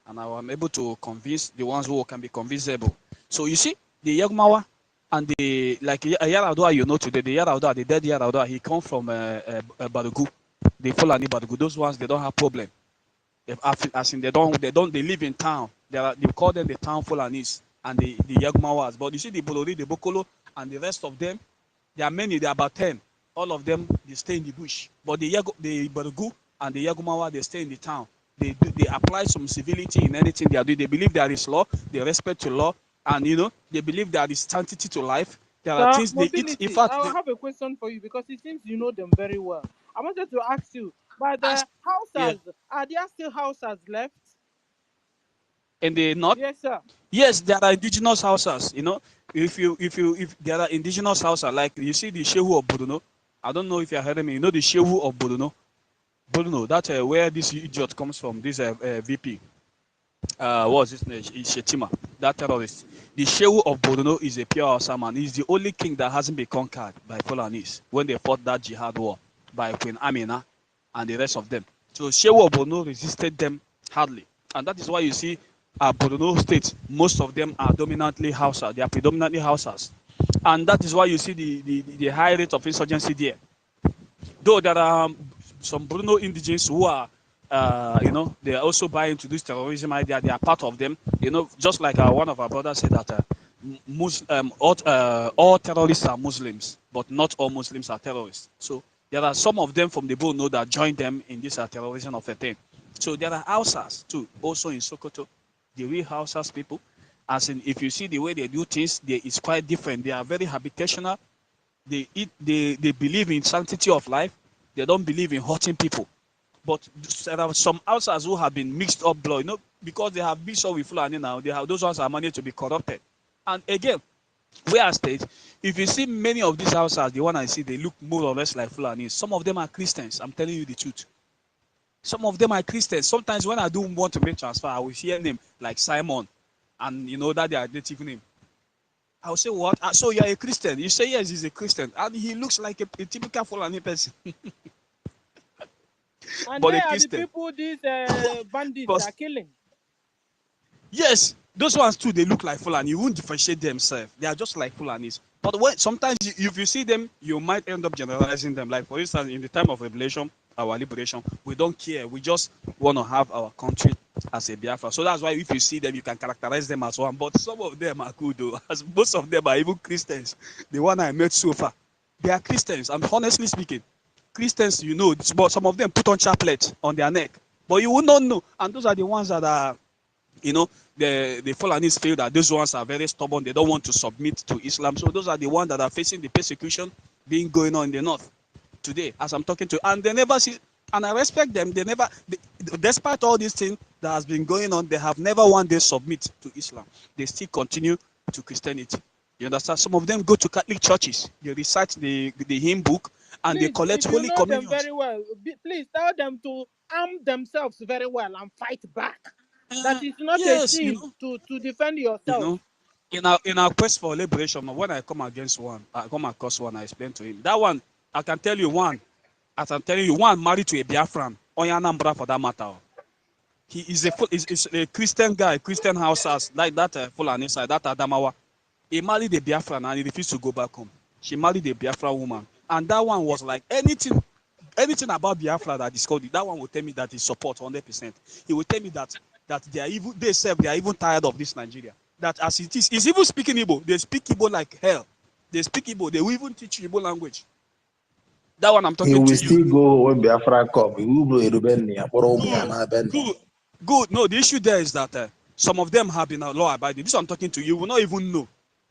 and I am able to convince the ones who can be convincible. So you see, the Yagmawa and the, like Yaradua, you know today, the Yaradua, the dead Yaradua, he come from Badugu, the Fulani Badugu. Those ones, they don't have problem. As in, they live in town. They call them the town Fulanis and the Yagmawas. But you see, the Bolori, the Bokolo, and the rest of them, there are many, there are about 10. All of them, they stay in the bush. But the Badugu and the Yagumawa, they stay in the town. They apply some civility in anything they are doing. They believe there is law, they respect the law, and they believe there is sanctity to life. There are things they eat. In fact, I have a question for you because it seems you know them very well. I wanted to ask you, but the houses, are there still houses left? In the north? Yes, sir. Yes, there are indigenous houses. If there are indigenous houses, like you see the Shehu of Boduno. I don't know if you are hearing me. You know the Shehu of Boduno? Boduno, that's where this idiot comes from, this VP. What's his name? Shetima, that terrorist. The Shehu of Boduno is a pure Hausa man. He's the only king that hasn't been conquered by Fulanis when they fought that jihad war by Queen Amina and the rest of them. So Shehu of Boduno resisted them hardly. And that is why you see Boduno state, most of them are dominantly Hausa. They are predominantly Hausas. And that is why you see the high rate of insurgency there. Though there are some Bruno indigenes who are, they are also buy into this terrorism idea. They are part of them. Just like one of our brothers said that all terrorists are Muslims, but not all Muslims are terrorists. So there are some of them from the Bruno that join them in this terrorism of a thing. So there are Hausas too, also in Sokoto, the real Hausas people. As in, if you see the way they do things, it's quite different. They are very habitational. They believe in sanctity of life. They don't believe in hurting people. But there are some outsiders who have been mixed up blood, because they have mixed up with Fulani now. Those ones are managed to be corrupted. And again, where I state, if you see many of these outsiders, the one I see, they look more or less like Fulani. Some of them are Christians. I'm telling you the truth. Some of them are Christians. Sometimes when I do want to make transfer, I will hear name like Simon, and that their native name. I'll say, what? So you're a Christian? You say, yes, he's a Christian. And he looks like a typical Fulani person. And but they a are Christian. the people these bandits are killing. Yes, those ones too, they look like Fulani. You won't differentiate themselves. They are just like Fulanis. But sometimes if you see them, you might end up generalizing them. Like, for instance, in the time of revelation, our liberation, we don't care. We just want to have our country as a Biafra. So that's why if you see them, you can characterize them as one. But some of them are good, though. As most of them are even Christians. The one I met so far, they are Christians. And honestly speaking, Christians, but some of them put on chaplet on their neck. But you will not know. And those are the ones that are, the Fulanis feel that those ones are very stubborn. They don't want to submit to Islam. So those are the ones that are facing the persecution being going on in the north today, as I'm talking to. And they never see, and I respect them. Despite all these things that has been going on, they have never one day submit to Islam. They still continue to Christianity. You understand? Some of them go to Catholic churches. They recite the hymn book, and Please, they collect if you holy know communion. them very well, please tell them to arm themselves very well and fight back. That is not a sin to defend yourself. In our quest for liberation, when I come across one, I explain to him. That one, I can tell you one married to a Biafran, Onyanambra for that matter. He is a Christian guy, Christian houses, like that Fulani side, that Adamawa. He married a Biafran and he refused to go back home. She married a Biafran woman. And that one was like anything anything about Biafra that is called, that one will tell me that is support 100%. He will tell me that they are even, they are even tired of this Nigeria. That as it is, he's even speaking Igbo. They speak Igbo like hell. They speak Igbo. They will even teach Igbo language. That one I'm talking He to will you. still go when Biafra come. He will go to Good. No, the issue there is that some of them have been law abiding. This I'm talking to you. You will not even know.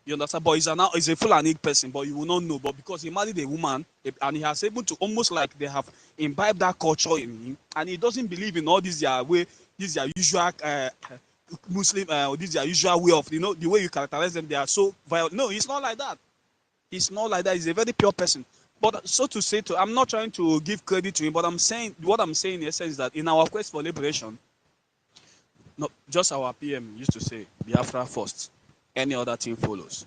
You understand? But he's a Fulani person, but you will not know. But because he married a woman and he has able to almost like they have imbibed that culture in him, and he doesn't believe in all these way, this their usual Muslim, this their usual way of, the way you characterize them. They are so violent. No, it's not like that. It's not like that. He's a very pure person. But so to say, I'm not trying to give credit to him, but what I'm saying in essence is that in our quest for liberation, no, just our PM used to say, Biafra first, any other thing follows.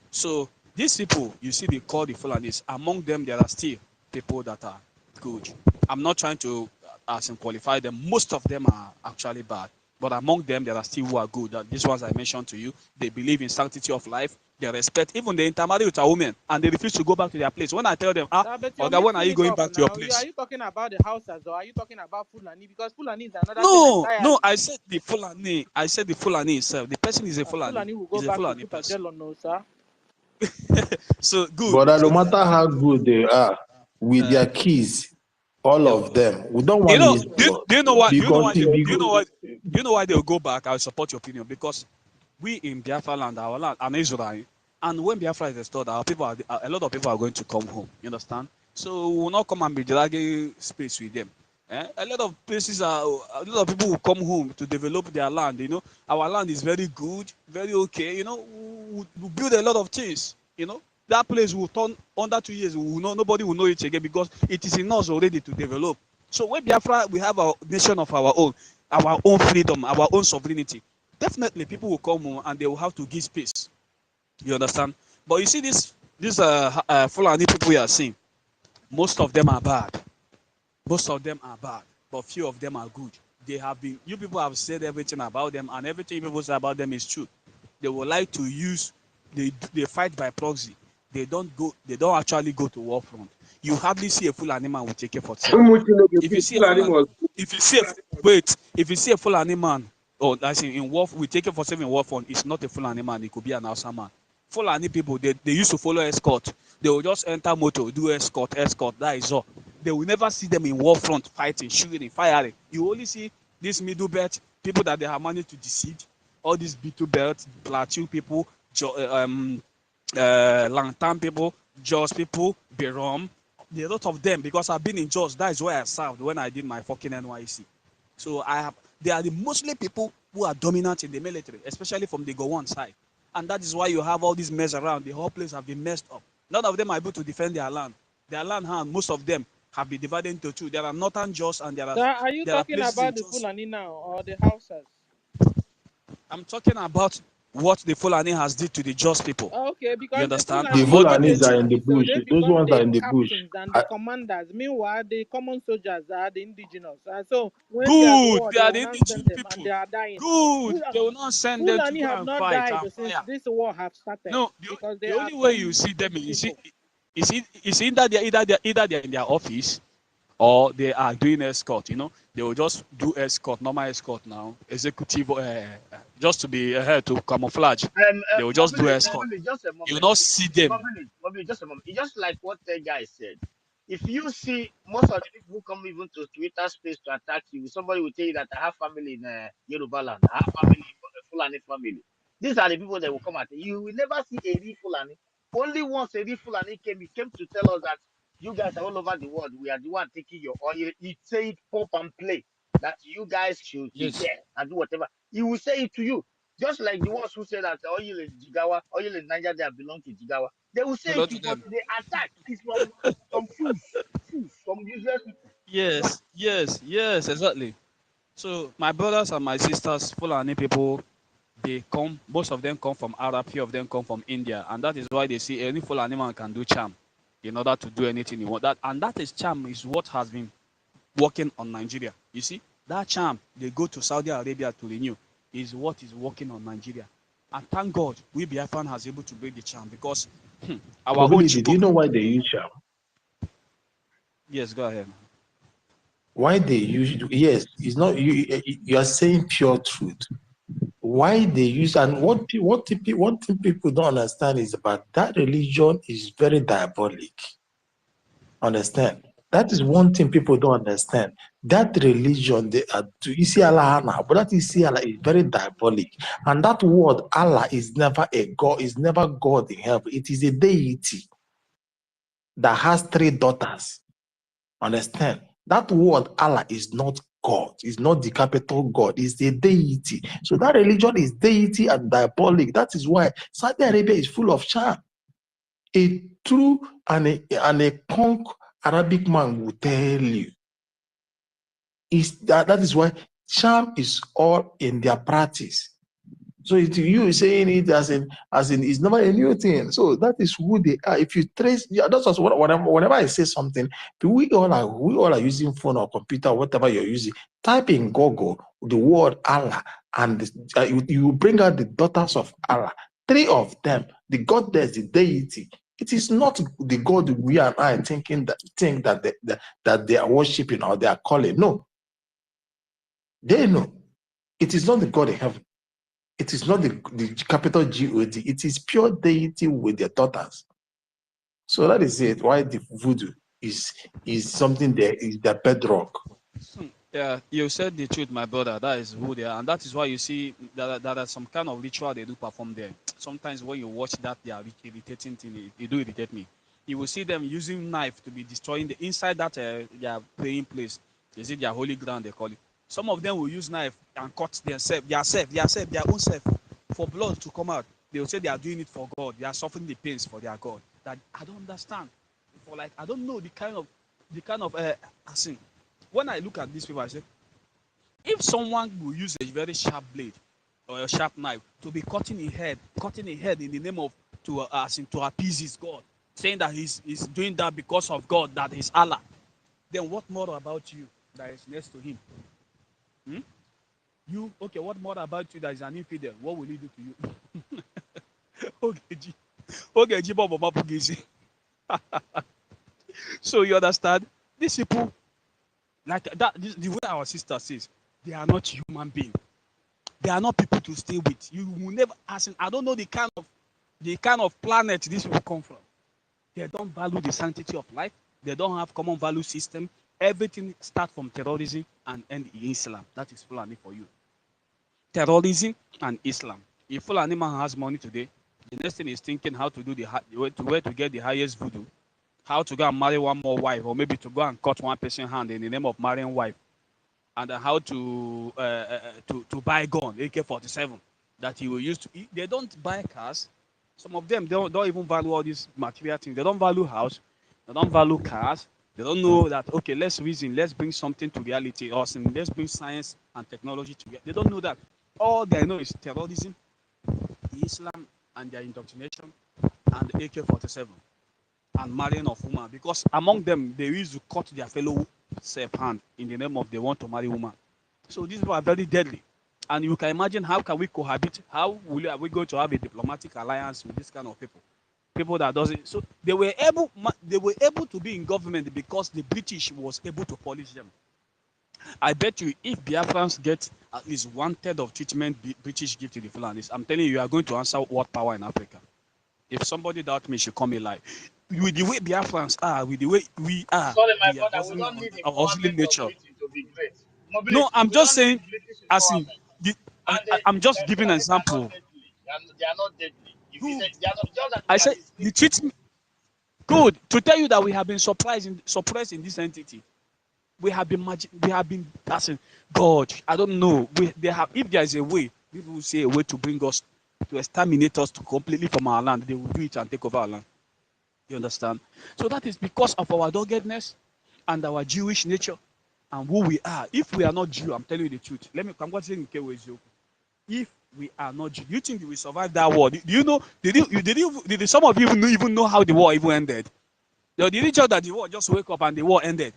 So these people, you see, they call the Fulanis. Among them, there are still people that are good. I'm not trying to as in qualify them. Most of them are actually bad. But among them, there are still who are good. These ones I mentioned to you, they believe in sanctity of life. They respect, even they intermarry with a woman, and they refuse to go back to their place. When I tell them, Oga, when are you going back to your place? Are you talking about the houses or are you talking about Fulani? Because Fulani is another thing entirely. No, I said the Fulani. I said the Fulani itself. The person is a Fulani. Fulani will go He's back a Fulani to person. no, sir. So good. But no matter how good they are with their keys, all of them, we don't want this blood. Do you know why they'll go back? I support your opinion, because we in Biafra land, our land, and Israel, and when Biafra is restored, a lot of people are going to come home. You understand? So we will not come and be dragging space with them. A lot of people will come home to develop their land. Our land is very good, very okay. We build a lot of things. That place will turn under 2 years. Nobody will know it again, because it is in us already to develop. So when Biafra, we have a nation of our own freedom, our own sovereignty. Definitely, people will come home and they will have to give space. You understand? But you see, these Fulani people you are seeing, most of them are bad. Most of them are bad, but few of them are good. You people have said everything about them, and everything people say about them is true. They would like to use, they fight by proxy. They don't actually go to war front. You hardly see a Fulani man with AK-47. If you see a Fulani man, or as in war with AK-47 in war front, it's not a Fulani man. It could be an Hausa man. Fulani people, they used to follow escort. They will just enter motor, do escort. That is all. They will never see them in war front fighting, shooting, firing. You only see these middle belt people that they have managed to deceive. All these B2 belt, plateau people, Langtan people, Jos people, Birom. There are a lot of them, because I've been in Jos. That is where I served when I did my fucking NYC. So they are the mostly people who are dominant in the military, especially from the Gowon side. And that is why you have all these mess around. The whole place have been messed up. None of them are able to defend their land. Their land, most of them have been divided into two. There are northern Jos and there Are you are talking places about in the Jos. Fulani now or the houses? I'm talking about what the Fulani has did to the Jos people. Okay, You because the understand? The Fulani Fulanis are in the so bush. they Those become ones are the in the bush. captains and the commanders. Meanwhile, the common soldiers are the indigenous. So when there's Good. war, They they are will the not send indigenous them and people. they are dying. Good. They will not send them to Fulani go have and not fight died and since fire. this war have started. No, because they the are only way you see them is either they're in their office, or they are doing escort. They will just do escort, normal escort now, executive, just to be ahead to camouflage. They will just do escort. Just a You will moment. not see them. Just a moment. It's just like what the guy said. If you see most of the people who come even to Twitter space to attack you, somebody will tell you that I have family in Yoruba land, I have family in Fulani family. These are the people that will come at you. You will never see a real Fulani. Only once a real Fulani came, he came to tell us that you guys are all over the world. We are the one taking your oil. He said pop and play that you guys should Yes. prepare and do whatever. He will say it to you. Just like the ones who say that oil in Jigawa, oil in Niger, they belong to Jigawa. They will say Hello it to to you, but them. the attack is from some fools, some useless people. Yes, exactly. So my brothers and my sisters, Fulani people, most of them come from Arab, few of them come from India, and that is why they see any Fulani man can do charm in order to do anything he want. That is charm is what has been working on Nigeria. You see, that charm they go to Saudi Arabia to renew is what is working on Nigeria. And thank God, we Biafran has able to break the charm, because our own Mobility, do Chibok. you know why they use charm? Yes, go ahead. Why they use, yes, it's not, you are saying pure truth. Why they use, and what thing people don't understand is about that religion is very diabolic. Understand? That is one thing people don't understand. That religion, they are to Isi Allah now, but that Isi Allah is very diabolic. And that word Allah is never a God, is never God in heaven. It is a deity that has 3 daughters. Understand? That word Allah is not God, it's not the capital God, it's a deity. So that religion is deity and diabolic. That is why Saudi Arabia is full of charm. A true and a punk Arabic man will tell you is that is why charm is all in their practice. So you saying it as in it's never a new thing. So that is who they are. If you trace, that's also whenever I say something, we all are using phone or computer, whatever you're using. Type in Google the word Allah, and you bring out the daughters of Allah. 3 of them, the goddess, the deity. It is not the God we and I think that they are worshiping or they are calling. No, they know it is not the God in heaven. It is not the capital G-O-D. It is pure deity with their daughters. So that is it. Why the voodoo is something there is the bedrock. Yeah, you said the truth, my brother. That is who they are, and that is why you see that there are some kind of ritual they do perform there. Sometimes when you watch that, they are irritating thing. They do irritate me. You will see them using knife to be destroying the inside that their praying place. Is it their holy ground they call it? Some of them will use knife and cut themselves, their own self, for blood to come out. They will say they are doing it for God. They are suffering the pains for their God. That I don't understand. For like I don't know the kind of sin. When I look at these people, I say, if someone will use a very sharp blade or a sharp knife to be cutting a head in the name of to appease his God, saying that he's doing that because of God, that is Allah, then what more about you that is next to him? You okay? What more about you that is an infidel? What will he do to you? Okay, so you understand? These people, like that, the way our sister says, they are not human beings. They are not people to stay with. You will never ask. I don't know the kind of planet these people come from. They don't value the sanctity of life. They don't have common value system. Everything starts from terrorism and end in Islam. That is Fulani for you. Terrorism and Islam. If Fulani man has money today, the next thing is thinking how to do where to get the highest voodoo, how to go and marry one more wife, or maybe to go and cut one person's hand in the name of marrying wife, and how to buy gun, AK-47, that he will use to. They don't buy cars. Some of them don't even value all these material things. They don't value house. They don't value cars. They don't know that, okay, let's reason, let's bring something to reality, or let's bring science and technology together. They don't know that. All they know is terrorism, Islam, and their indoctrination, and the AK-47, and marrying of woman. Because among them, they used to cut their fellow self hand in the name of they want to marry woman. So these people are very deadly. And you can imagine, how can we cohabit? How are we going to have a diplomatic alliance with this kind of people? People that doesn't. So they were able to be in government because the British was able to polish them. I bet you, if Biafrans get at least 1/3 of treatment British give to the Fulanis, I'm telling you, you are going to answer world power in Africa. If somebody doubt me, should come alive. With the way Biafrans are, with the way we are, Sorry, my we are brother, we hustling don't need our hustling empowerment of nature. Britain to be great. No, Mobility. I'm We just don't need saying, British as in, empowerment. And I'm just the giving an Fulanis are not example. deadly. They are not deadly. If you Good. say they are not, just that I we are said the discreet people. treatment. Good to tell you that we have been suppressed in this entity. We have been passing. God, I don't know. If there is a way, people will say a way to bring us, to exterminate us to completely from our land. They will do it and take over our land. You understand? So that is because of our doggedness and our Jewish nature and who we are. If we are not Jew, I'm telling you the truth. Let me come back saying if we are not Jew, do you think we will survive that war? Do you know? Did some of you even know how the war even ended? Did you just that the war just wake up and the war ended?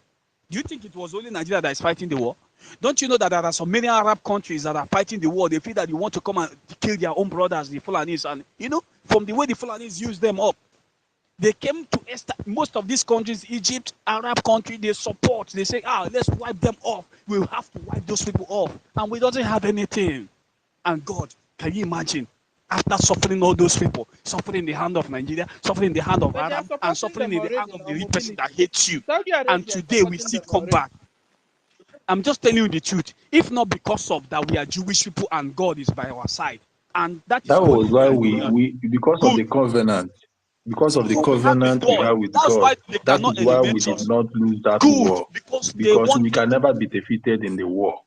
Do you think it was only Nigeria that is fighting the war? Don't you know that there are so many Arab countries that are fighting the war? They feel that you want to come and kill their own brothers, the Fulanis, and from the way the Fulanis use them up. They came to most of these countries, Egypt, Arab country, they support. They say, let's wipe them off. We'll have to wipe those people off. And we doesn't have anything. And God, can you imagine? After suffering all those people, suffering in the hand of Nigeria, suffering in the hand of But they are Arab, and supporting suffering them in the hand already of now, the person that mobility. hates you. Saudi And Arabia is today we supporting see them come already. back. I'm just telling you the truth. If not because of that, we are Jewish people and God is by our side. And that is That what was we why are doing. we because of the covenant, because of the Good we have with covenant we God. have with That's God. why they That is cannot why we eliminate did us. not lose that Good, war, because they because we want can never be defeated in the war.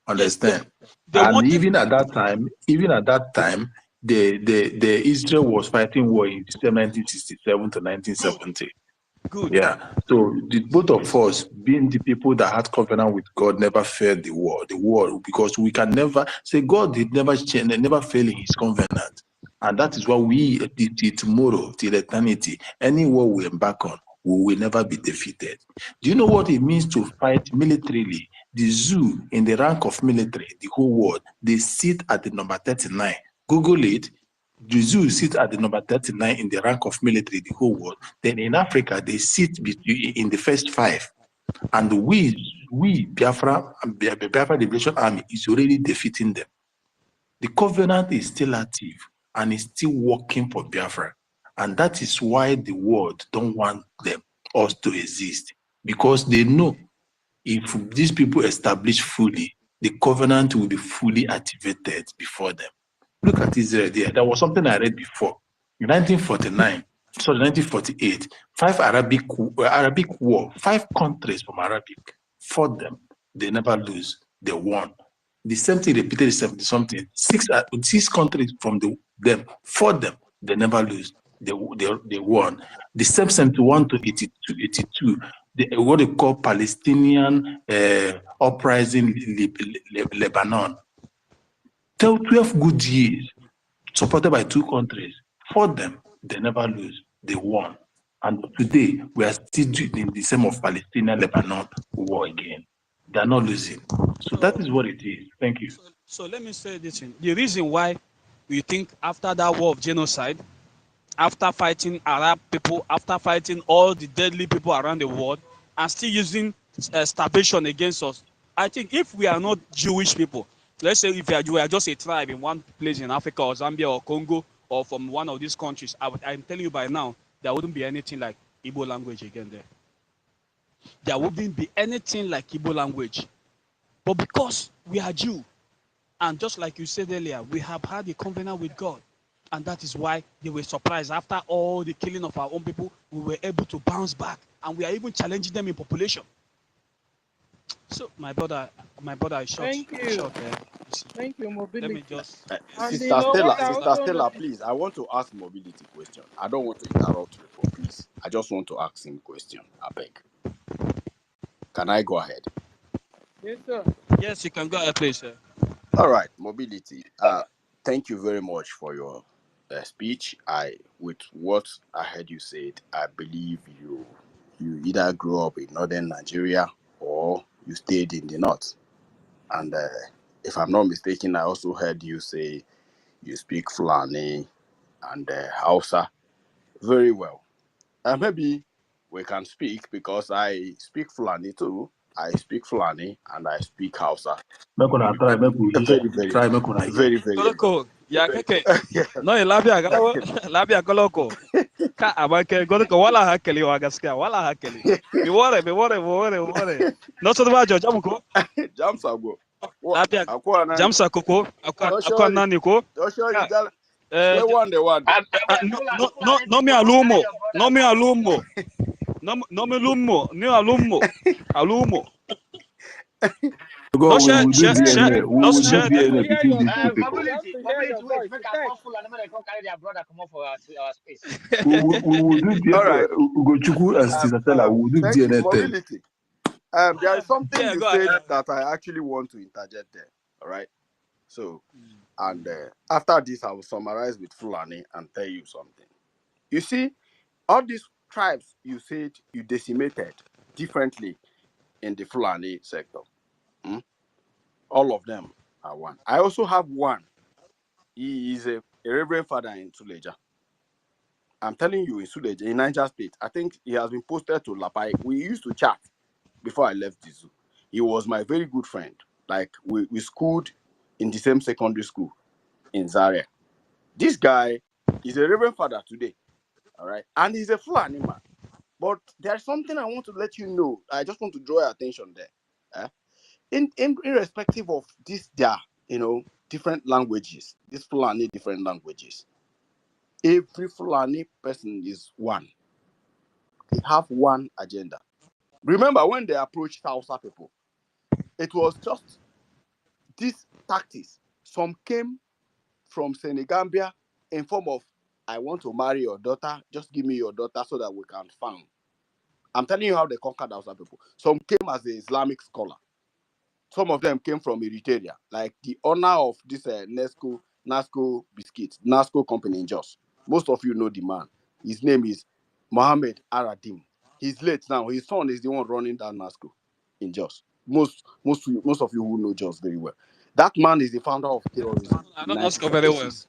yes, Understand? they And wanted even at that time, the Israel was fighting war in 1967 to 1970. good. Yeah. So the both of us, being the people that had covenant with God, never failed the war. The war, because we can never say God did never change, never fail in His covenant, and that is why we tomorrow till eternity, any war we embark on, we will never be defeated. Do you know what it means to fight militarily? The zoo in the rank of military, the whole world, they sit at the number 39. Google it. The zoo sits at the number 39 in the rank of military, the whole world. Then in Africa, they sit in the first 5. And we Biafra, Biafra Liberation Army is already defeating them. The covenant is still active and is still working for Biafra. And that is why the world don't want us to exist. Because they know if these people establish fully, the covenant will be fully activated before them. Look at Israel there. There was something I read before. In 1949, sorry, 1948, 5 Arabic war, 5 countries from Arabic fought them. They never lose. They won. The same thing repeated itself. Something 6 countries from them fought them. They never lose. They won. The same 71 to 82, what they call Palestinian uprising Lebanon. 12 good years, supported by 2 countries, fought them. They never lose. They won. And today, we are still in the same of Palestinian Lebanon war again. They are not losing. So that is what it is. Thank you. So let me say this thing. The reason why we think after that war of genocide, after fighting Arab people, after fighting all the deadly people around the world, and still using starvation against us, I think if we are not Jewish people, let's say if you are just a tribe in one place in Africa or Zambia or Congo or from one of these countries, I'm telling you by now, there wouldn't be anything like Igbo language again there. There wouldn't be anything like Igbo language. But because we are Jew, and just like you said earlier, we have had a covenant with God. And that is why they were surprised. After all the killing of our own people, we were able to bounce back. And we are even challenging them in population. So, my brother is short. Thank you. Thank you, Let mobility. me just... And you know what I Sister also Stella, noticed? please, I want to ask mobility question. I don't want to interrupt you, please. I just want to ask him question. I beg. Can I go ahead? Yes, sir. Yes, you can go ahead, please, sir. All right, mobility. Thank you very much for your speech. With what I heard you said, I believe you either grew up in northern Nigeria or you stayed in the north. And if I'm not mistaken, I also heard you say you speak Fulani and Hausa very well. Maybe we can speak because I speak Fulani too. I speak Fulani and I speak Hausa. Make una try, make we hear. Try, make una hear. Very, very Koloko, ya keke. yeah. No, labia koloko. Ka abake koloko wala hakeli wa gaskiya, wala hakeli. Mi wore. No so ba jo jamuko. Jamsa go. Labia Akwa nani? jamsa koko, akwa nani ko. Yoshori jala. Eh, Swear one. no mi alumo. No mi alumo. No mi lumo. Ni alumo. Alumo. God, No we will do DNA. We no will do We want to DNA hear between your these two voice. people. We want to hear your voice. Make I call full and make them carry their brother come up for our space. We will do All DNA. right. Ugochukwu and Sister Stella, we will do Thank you. DNA test. Mobility. There is something Yeah, you go said ahead. that I actually want to interject there. All right. So, and after this, I will summarize with Fulani and tell you something. You see, all these tribes you said you decimated differently in the Fulani sector. All of them are one. I also have one. He is a reverend father in Tuleja. I'm telling you, in Suleja, in Niger State, I think he has been posted to Lapai. We used to chat before I left the zoo. He was my very good friend. Like, we schooled in the same secondary school in Zaria. This guy is a reverend father today, all right? And he's a Fulani man. But there's something I want to let you know. I just want to draw your attention there. Irrespective of this, their, different languages, these Fulani different languages, every Fulani person is one. They have one agenda. Remember when they approached Hausa people, it was just these tactics. Some came from Senegambia in form of, I want to marry your daughter, just give me your daughter so that we can farm. I'm telling you how they conquered Hausa people. Some came as an Islamic scholar. Some of them came from Eritrea, like the owner of this Nasco biscuits, Nasco company in Jos. Most of you know the man. His name is Mohammed Aradim. He's late now. His son is the one running that Nasco in Jos. Most of you who know Jos very well. That man is the founder of terrorism I in know Nasco very well. 1946.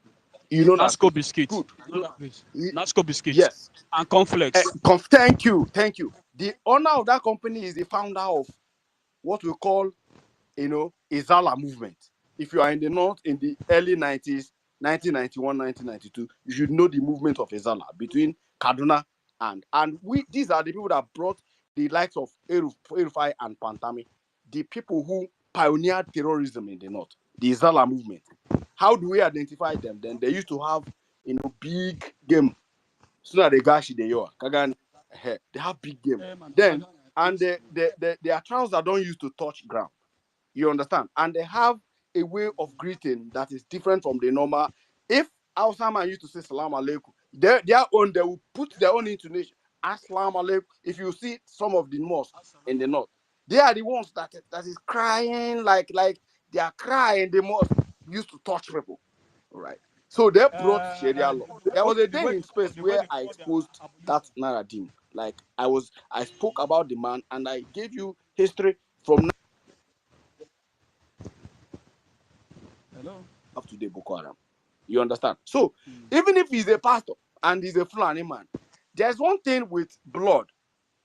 You know Nasco Nasco? biscuits. Good. Nasco biscuits. Yes. And cornflakes. Thank you. The owner of that company is the founder of what we call, Izala movement. If you are in the north in the early 90s, 1991, 1992, you should know the movement of Izala between Kaduna and these are the people that brought the likes of Erufai and Pantami, the people who pioneered terrorism in the north, the Izala movement. How do we identify them? Then they used to have, big game. So they gashi they are Kagan, they have big game. Then and their trousers don't used to touch ground. You understand? And they have a way of greeting that is different from the normal. If Hausa man used to say salam alaikum, they will put their own intonation. Assalam alaikum. If you see some of the mosques in the north, they are the ones that is crying like they are crying. The mosque used to touch people, right? So they brought Sharia law. There was a day in space where I exposed that narrative. Like I spoke about the man and I gave you history from of today Boko Haram. You understand? So even if he's a pastor and he's a Fulani man, there's one thing with blood.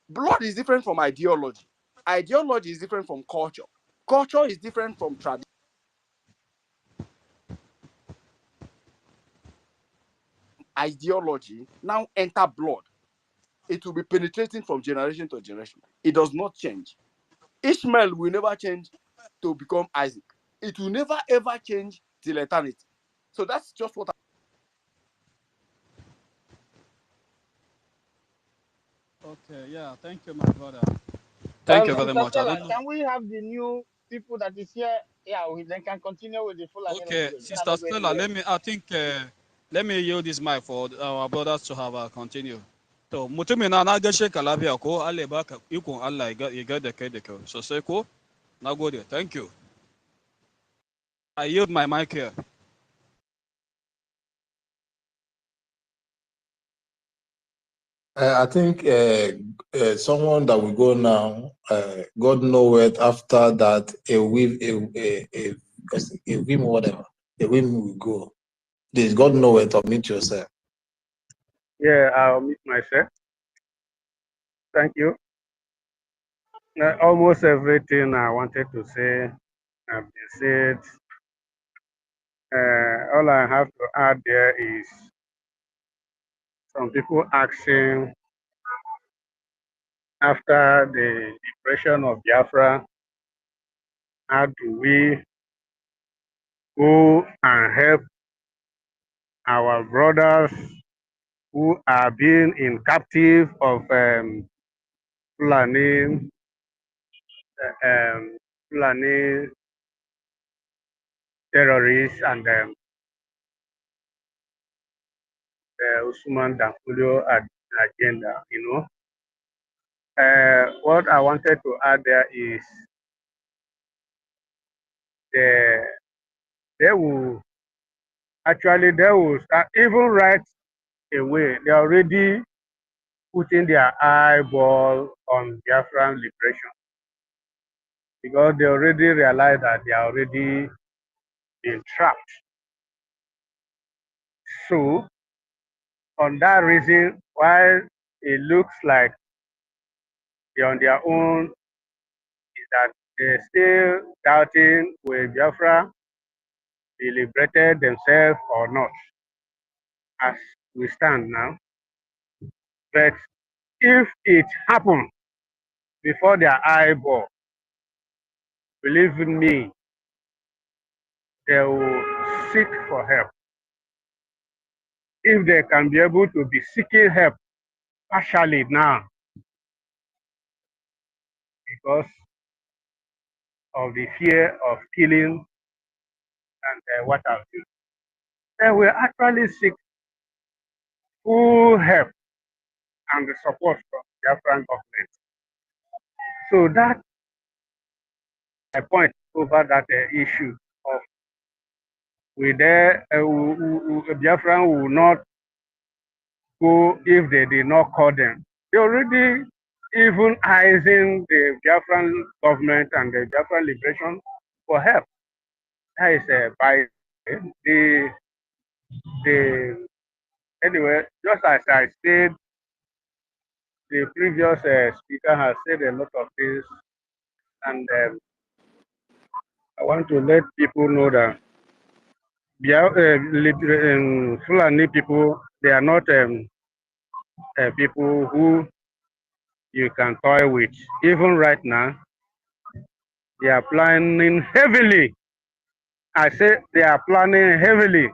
Blood is different from ideology. Ideology is different from culture. Culture is different from tradition. Ideology now enter blood. It will be penetrating from generation to generation. It does not change. Ishmael will never change to become Isaac. It will never ever change till eternity. So that's just what Okay, yeah, thank you, my brother. Thank you very Sister much. I Stella, don't know. can we have the new people that is here? Yeah, we then can continue with the Fulani Okay, language. We are Sister not going Stella, anywhere. let me yield this mic for our brothers to have continue. To mutumin na gaishe ka lafiya ko Allah ya baka ikon Allah ya ga da kai da kyau sosai ko? Nagode. Thank you. I yield my mic here. I think someone that will go now, God know it after that, a whim, whatever, a whim will go. Please, God know it, or meet yourself. Yeah, I'll mute myself. Thank you. Almost everything I wanted to say have been said. All I have to add there is some people asking after the depression of Biafra, how do we go and help our brothers who are being in captive of Fulani, Fulani terrorists and the Usman Dankulio agenda, What I wanted to add there is they will start even right away. They're already putting their eyeball on Biafran liberation because they already realize that they are already been trapped. So on that reason why it looks like they're on their own is that they're still doubting will Biafra be liberated themselves or not as we stand now. But if it happens before their eyeball, believe me, they will seek for help. If they can be able to be seeking help partially now because of the fear of killing and what have you, they will actually seek full help and the support from the Afghan government. So that's a point over that issue of will there, Biafran will not go if they did not call them. They already even asking the Biafran government and the Biafran liberation for help. That is by the anyway, just as I said, the previous speaker has said a lot of things, and I want to let people know that Fulani people, they are not people who you can toy with. Even right now, they are planning heavily. I say they are planning heavily.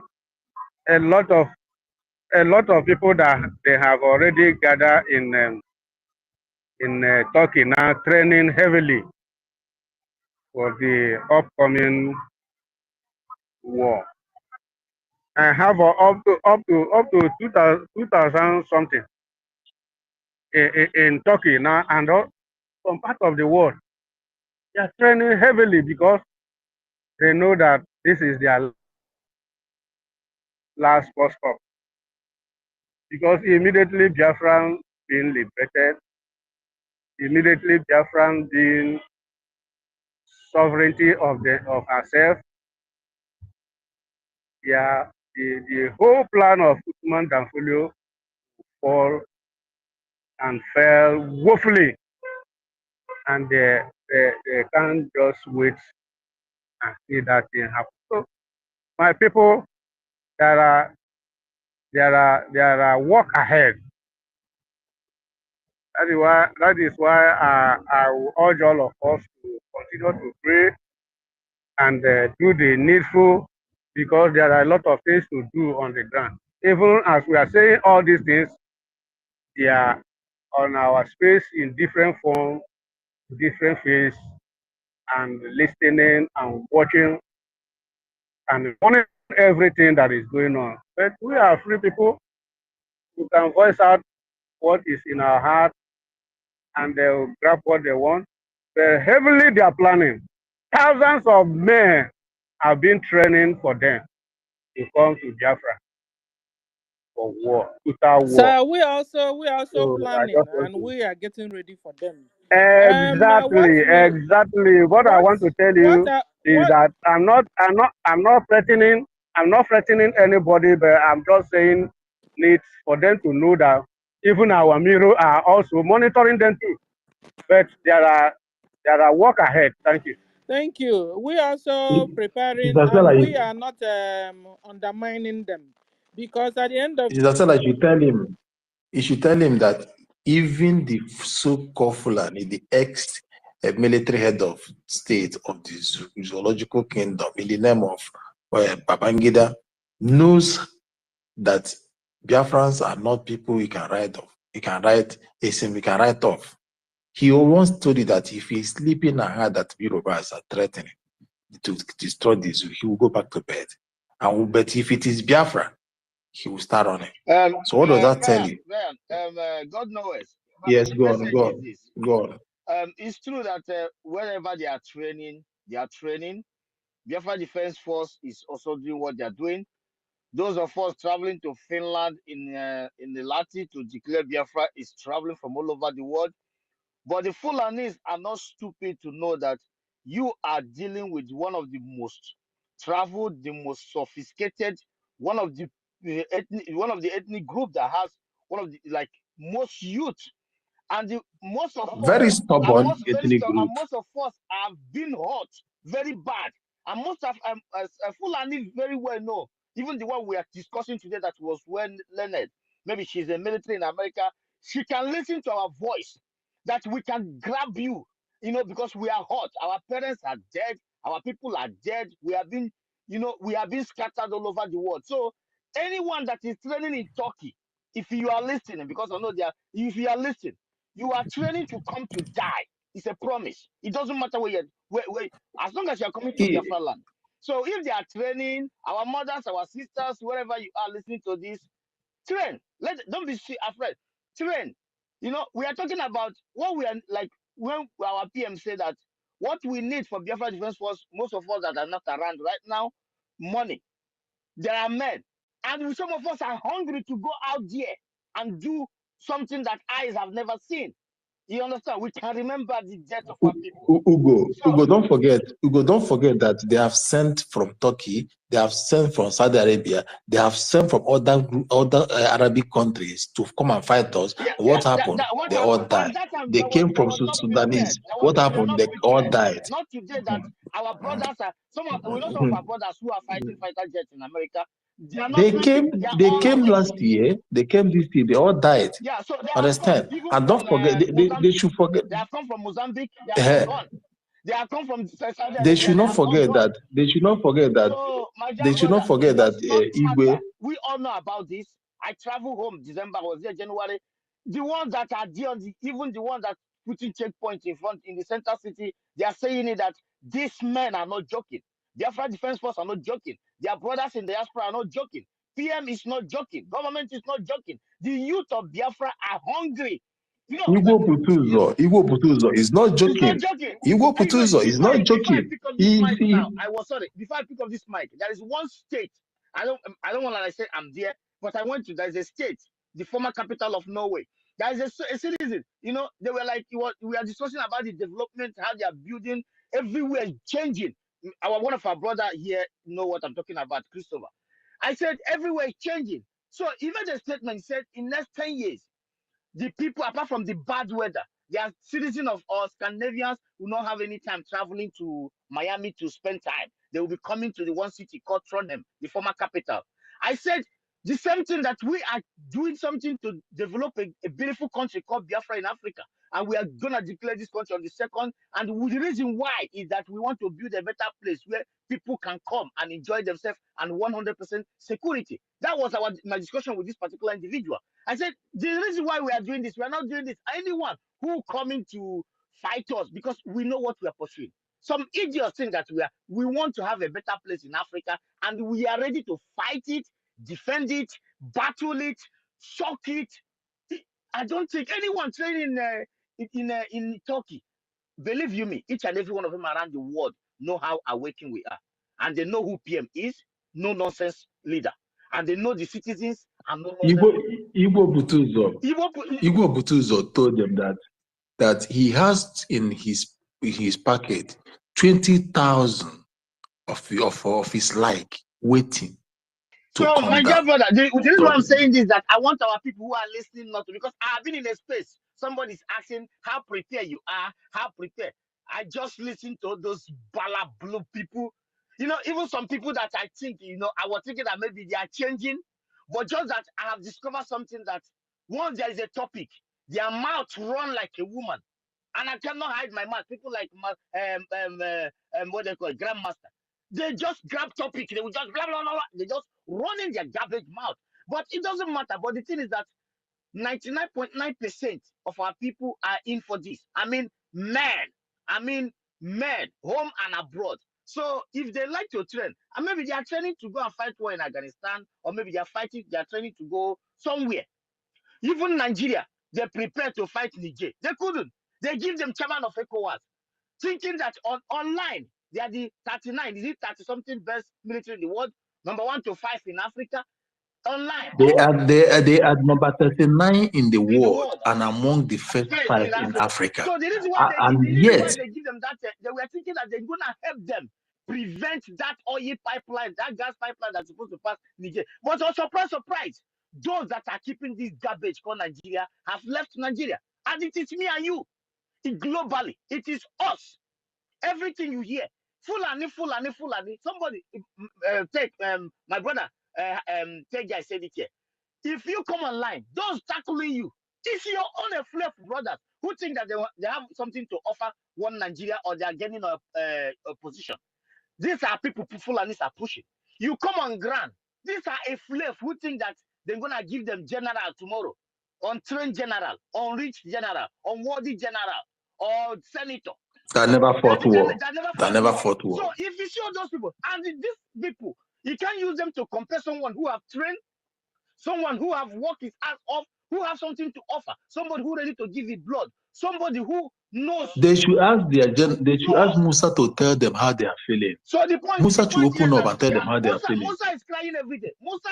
A lot of people that they have already gathered in Turkey now, training heavily for the upcoming war. I have up to 2000 something in Turkey now, and some part of the world. They are training heavily because they know that this is their last bus stop. Because immediately Biafran being liberated, immediately Biafran being sovereignty of ourselves, yeah, the whole plan of Usman Danfolio fall and fell woefully, and they can't just wait and see that thing happen. So, my people, there are work ahead. That is why I will urge all of us to continue to pray and do the needful, because there are a lot of things to do on the ground. Even as we are saying all these things, they are on our space in different form, different phase, and listening and watching and monitoring everything that is going on. But we are free people who can voice out what is in our heart, and they will grab what they want. But heavily they are planning. Thousands of men have been training for them to come to Biafra for war, total war. So we also So I planning, just want and to we are getting ready for them. exactly what I want to tell what you are is what that I'm not threatening anybody, but I'm just saying needs for them to know that even our Miro are also monitoring them too. But there are work ahead. Thank you. Thank you. We are also preparing, It's and like we are not undermining them, because at the end of it's like you should tell him that even the so-called Fulani, the ex-military head of state of the zoological kingdom in the name of Babangida, knows that Biafrans are not people we can write off. We can write off. He once told you that if he's sleeping and heard that Yorubas are threatening to destroy the zoo, he will go back to bed. But if it is Biafra, he will start on it. So what does that tell you? God knows. Yes, The go on, message go is on, this. go on. It's true that wherever they are training. Biafra Defense Force is also doing what they are doing. Those of us traveling to Finland in the Lati to declare Biafra is traveling from all over the world. But the Fulanis are not stupid to know that you are dealing with one of the most traveled, the most sophisticated, one of the one of the ethnic group that has one of the like most youth, and most of us, Very stubborn ethnic and group. most of us have been hurt very bad, and most of Fulani very well know. Even the one we are discussing today that was well learned, maybe she's a military in America. She can listen to our voice, that we can grab you, because we are hurt. Our parents are dead. Our people are dead. We have been, we have been scattered all over the world. So anyone that is training in Turkey, if you are listening, because I know if you are listening, you are training to come to die. It's a promise. It doesn't matter as long as you are coming to Biafra land. So if they are training, our mothers, our sisters, wherever you are listening to this, train. Don't be afraid. Train. We are talking about what we are like when our PM said that what we need for Biafra Defense Force, most of us that are not around right now, money. There are men. And some of us are hungry to go out there and do something that eyes have never seen. You understand? We can remember the death of our people. Ugo, don't forget that they have sent from Turkey, they have sent from Saudi Arabia, they have sent from other Arabic countries to come and fight us. What happened? They all died. They came from Sudanese. What happened? They all died. Not today that our brothers are we know some of our brothers who are fighting fighter jets in America. They came last year. They came this year. They all died. Yeah, so they understand. And don't forget, they should forget. They have come from Mozambique. They are gone. They have come from Saudi Arabia. They should not forget that. They should not forget that. So, they should not forget that. Igwe. We all know about this. I travel home December. I was there January. The ones that are there, even the ones that putting checkpoints in front in the center city, they are saying it that these men are not joking. Biafra Defense Force are not joking. Their brothers in the diaspora are not joking. PM is not joking. Government is not joking. The youth of Biafra are hungry. Igwe Putuzo is not joking. Igwe Putuzo is not joking. Before I pick up this mic, there is one state. I don't want to say I'm there, but I went to. There is a state, the former capital of Norway. There is a citizen. They were like, we are discussing about the development, how they are building everywhere, changing. One of our brother here know what I'm talking about, Christopher. I said everywhere is changing. So he made a statement. He said in next 10 years, the people, apart from the bad weather, they are citizens of Scandinavians who not have any time traveling to Miami to spend time. They will be coming to the one city called Trondheim, the former capital. I said the same thing, that we are doing something to develop a beautiful country called Biafra in Africa. And we are going to declare this country on the 2nd. And the reason why is that we want to build a better place where people can come and enjoy themselves and 100% security. That was my discussion with this particular individual. I said, the reason why we are doing this, we are not doing this. Anyone who coming to fight us, because we know what we are pursuing. Some idiots think that we want to have a better place in Africa, and we are ready to fight it, defend it, battle it, shock it. I don't think anyone training in Turkey, believe you me, each and every one of them around the world know how awakened we are. And they know who PM is, no nonsense leader. And they know the citizens and no nonsense. Igwe Butuzo told them that he has in his packet 20,000 of his like waiting. So my dear brother, the reason why I'm saying this is that I want our people who are listening not to, because I've been in a space. Somebody's asking how prepared you are, how prepared. I just listen to those bala blue people. Even some people that I think, I was thinking that maybe they are changing, but just that I have discovered something, that once there is a topic, their mouth run like a woman. And I cannot hide my mouth. People like what they call it, grandmaster. They just grab topic. They will just blah blah blah blah. They just run in their garbage mouth. But it doesn't matter. But the thing is that 99.9% of our people are in for this. I mean, men, home and abroad. So if they like to train, and maybe they are training to go and fight war in Afghanistan, or maybe they are training to go somewhere. Even Nigeria, they prepared to fight Niger. They couldn't. They give them chairman of ECOWAS, thinking that online, they are the 39, is it 30-something best military in the world, number 1 to 5 in Africa. Online. They are number 39 in the world and among the first 5 in Africa. So the reason why they give them that, they were thinking that they're going to help them prevent that oil pipeline, that gas pipeline that's supposed to pass Nigeria. But on surprise, surprise, those that are keeping this garbage called Nigeria have left Nigeria. And it is me and you. Globally, it is us. Everything you hear, Fulani. Somebody take my brother Teja said it here. If you come online, those tackling you, it's your own fluff brothers who think that they have something to offer one Nigeria or they are getting a position. These are people Fulanis are pushing. You come on ground. These are a fluff who think that they're gonna give them general tomorrow, untrained general, unreached general, unworthy general, or senator. That never fought war. That never fought war. So if you see all those people, and these people, you can't use them to compare someone who have trained, someone who have worked his ass off, who have something to offer, somebody who ready to give his blood, somebody who knows. They should ask ask Musa to tell them how they are feeling. So the point, Musa to open up and tell them how they are feeling. Musa is crying every day. Musa,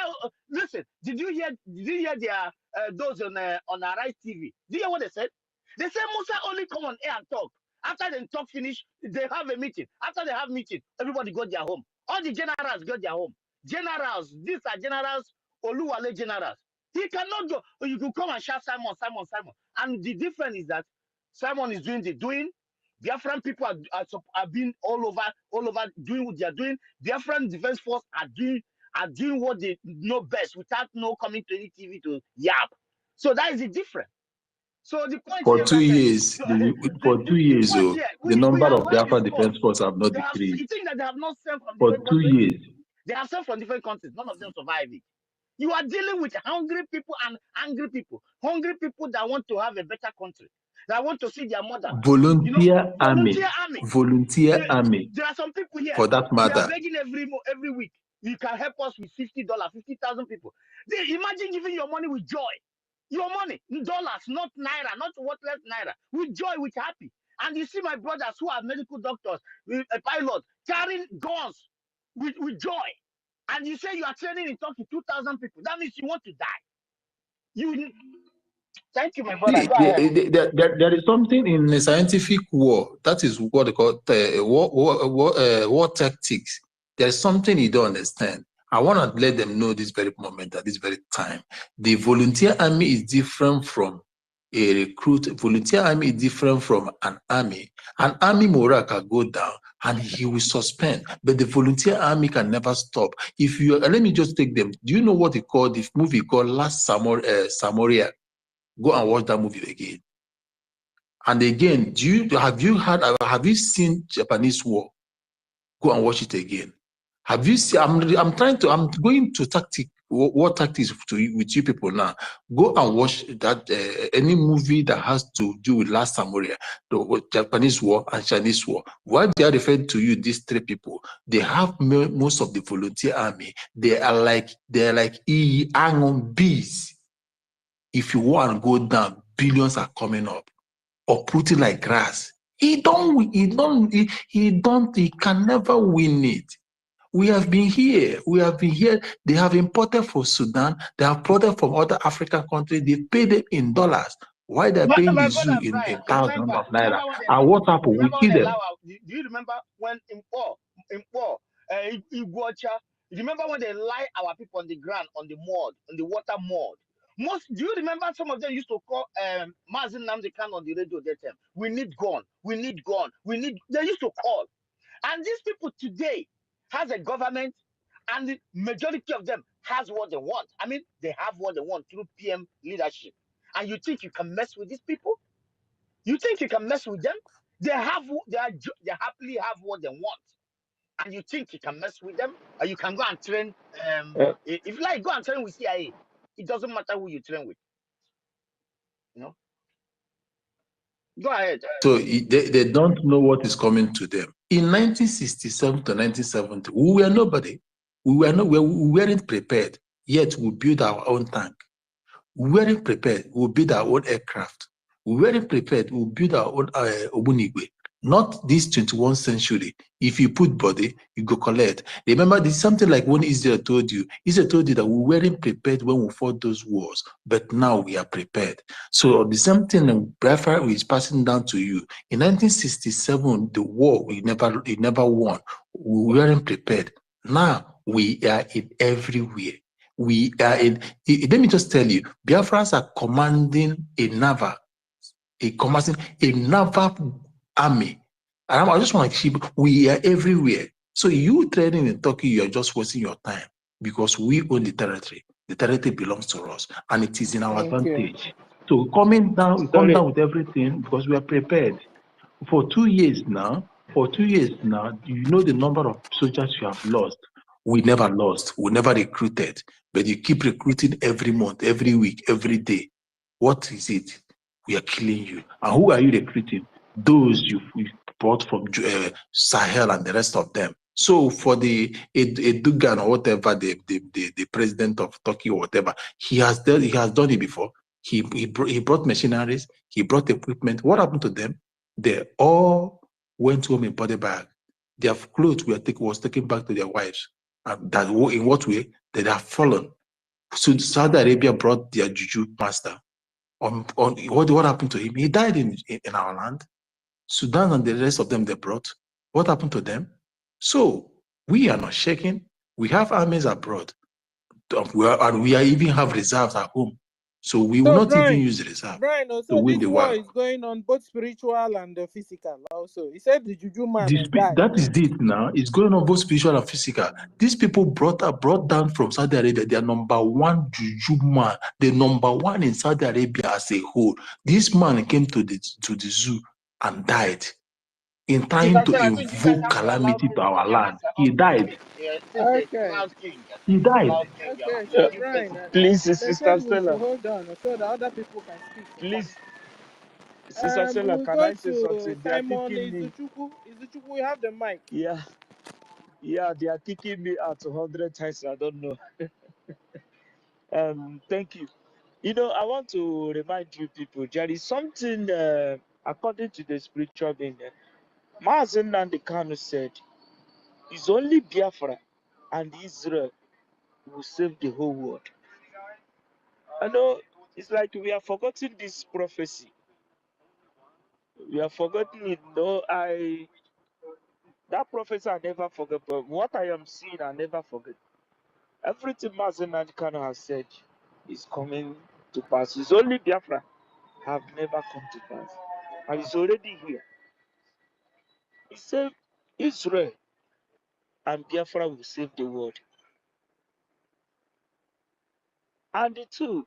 listen, did you hear their those on Arise TV? Did you hear what they said? They said Musa only come on air and talk. After they talk finish, they have a meeting. After they have meeting, everybody go their home. All the generals go their home. Generals, these are generals, Oluwale generals. He cannot go. You could come and shout Simon. And the difference is that Simon is doing the doing. Biafran people are being all over doing what they are doing. Biafran Defense Force are doing what they know best without no coming to any TV to yap. So that is the difference. So the point for here 2 years, for 2 years, the number of Biafra Defense Force have not decreased. You think that they have not sent from for different 2 countries? years. They have sent from different countries. None of them survive it. You are dealing with hungry people and angry people. Hungry people that want to have a better country. That want to see their mother. Volunteer army. There are some people here. For that matter. They are begging every week. You can help us with $50, 50,000 people. Imagine giving your money with joy. Your money, dollars, not naira, not worthless naira. With joy, with happy. And you see my brothers who are medical doctors, a pilot, carrying guns with joy. And you say you are training in Turkey 2,000 people. That means you want to die. Thank you, my brother. Go ahead. There is something in a scientific war. That is what they call war tactics. There is something you don't understand. I want to let them know this very moment, at this very time. The volunteer army is different from a recruit. Volunteer army is different from an army. An army morale can go down and he will suspend, but the volunteer army can never stop. If you let me just take them. Do you know what they call the movie called Last Samurai? Go and watch that movie again. And again, have you seen Japanese War? Go and watch it again. Have you seen? I'm going to war tactics with you people now. Go and watch that any movie that has to do with Last Samurai, the Japanese War and Chinese War. Why they are referring to you, these three people? They have most of the volunteer army. They are like EKID bees. If you want to go down, billions are coming up, or put it like grass. He can never win it. We have been here. They have imported from Sudan. They have imported from other African countries. They pay them in dollars. Why they're paying the zoo in thousands of naira? And what happened? We kill them. Do you remember when in OGOJA, remember when they lie our people on the ground, on the mud, on the water mud? Do you remember some of them used to call Mazin Namdekan on the radio that time? We need gun. They used to call. And these people today has a government, and the majority of them has what they want. I mean, they have what they want through PM leadership. And you think you can mess with these people? You think you can mess with them? They happily have what they want. And you think you can mess with them? Or you can go and train, if you like, go and train with CIA. It doesn't matter who you train with. You know? Go ahead. So they don't know what is coming to them. In 1967 to 1970, we were nobody. We weren't prepared. Yet we built our own tank. We weren't prepared. We built our own aircraft. We weren't prepared. We built our own Obunigwe. Not this 21st century. If you put body, you go collect. Remember, this is something like when Israel told you. Israel told you that we weren't prepared when we fought those wars, but now we are prepared. So the same thing Biafra is passing down to you. In 1967, the war we never won. We weren't prepared. Now we are in everywhere. We are in. Let me just tell you, Biafrans are commanding a naval army. And I just want to keep. We are everywhere. So you training in Turkey, you are just wasting your time because we own the territory. The territory belongs to us, and it is in our Thank you. advantage. So coming down, we come down with everything because we are prepared. For 2 years now, you know the number of soldiers you have lost. We never lost. We never recruited. But you keep recruiting every month, every week, every day. What is it? We are killing you. And who are you recruiting? Those you brought from Sahel and the rest of them. So for the Erdogan or whatever, the president of Turkey or whatever, he has done it before. He brought machineries, he brought equipment. What happened to them? They all went home in body bag. Their clothes was taken back to their wives. And that in what way? They have fallen. So Saudi Arabia brought their juju master. On what happened to him? He died in our land. Sudan and the rest of them they brought. What happened to them? So we are not shaking. We have armies abroad. And we even have reserves at home. So we will not even use the reserve to win this the war war. is going on both spiritual and physical also. He said the juju man died. That is it now. It's going on both spiritual and physical. These people brought down from Saudi Arabia, their number one juju man, the number one in Saudi Arabia as a whole. This man came to the zoo and died in trying to invoke calamity to our land. He died. Okay. He died. Okay, so Brian, Please, they Sister said we should Stella. hold on so that other people can speak. Please, Sister Stella, We'll can go I say to something? They are Simon kicking me. Izuchukwu. Izuchukwu, you have the mic. Yeah, they are kicking me out 100 times. I don't know. Thank you. You know, I want to remind you people, there is something, according to the spiritual being, Mazen Nandekano said, it's only Biafra and Israel will save the whole world. I know it's like we are forgetting this prophecy. We are forgetting it. No, that prophecy I never forget, but what I am seeing, I never forget. Everything Mazen Nandekano has said is coming to pass. It's only Biafra have never come to pass. And it's already here. He said Israel and Biafra will save the world. And the two,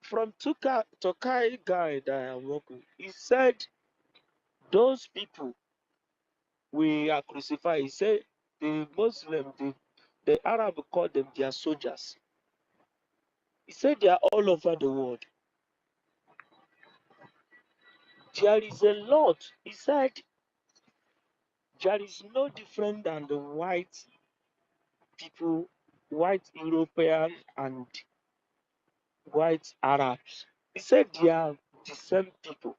from Tokai guy that I am working, he said those people we are crucified. He said the Muslim, the Arab call them their soldiers. He said they are all over the world. There is a lot. He said there is no different than the white people, white European and white Arabs. He said they are the same people.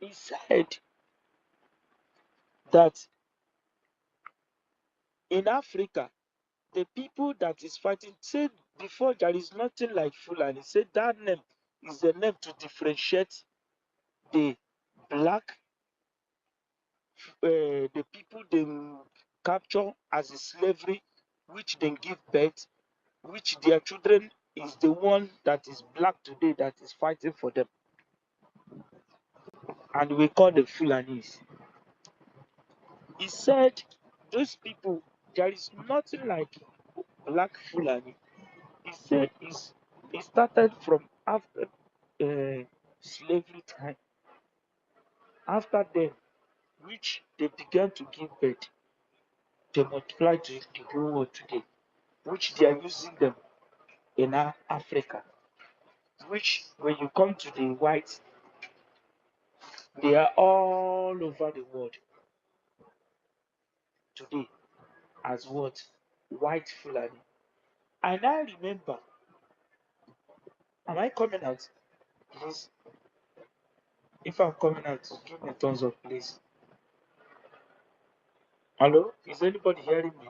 He said that in Africa, the people that is fighting, said before there is nothing like Fulani. Said that name is the name to differentiate the black, the people they capture as a slavery, which they give birth, which their children is the one that is black today that is fighting for them. And we call them Fulanis. He said those people, there is nothing like black Fulani. He said it started from after slavery time. After them, which they began to give birth, they multiplied to the whole world today, which they are using them in Africa. Which, when you come to the whites, they are all over the world today as what? White Fulani. And I remember, am I coming out? Please, if I'm coming out, give me a thumbs up, please. Hello? Is anybody hearing me?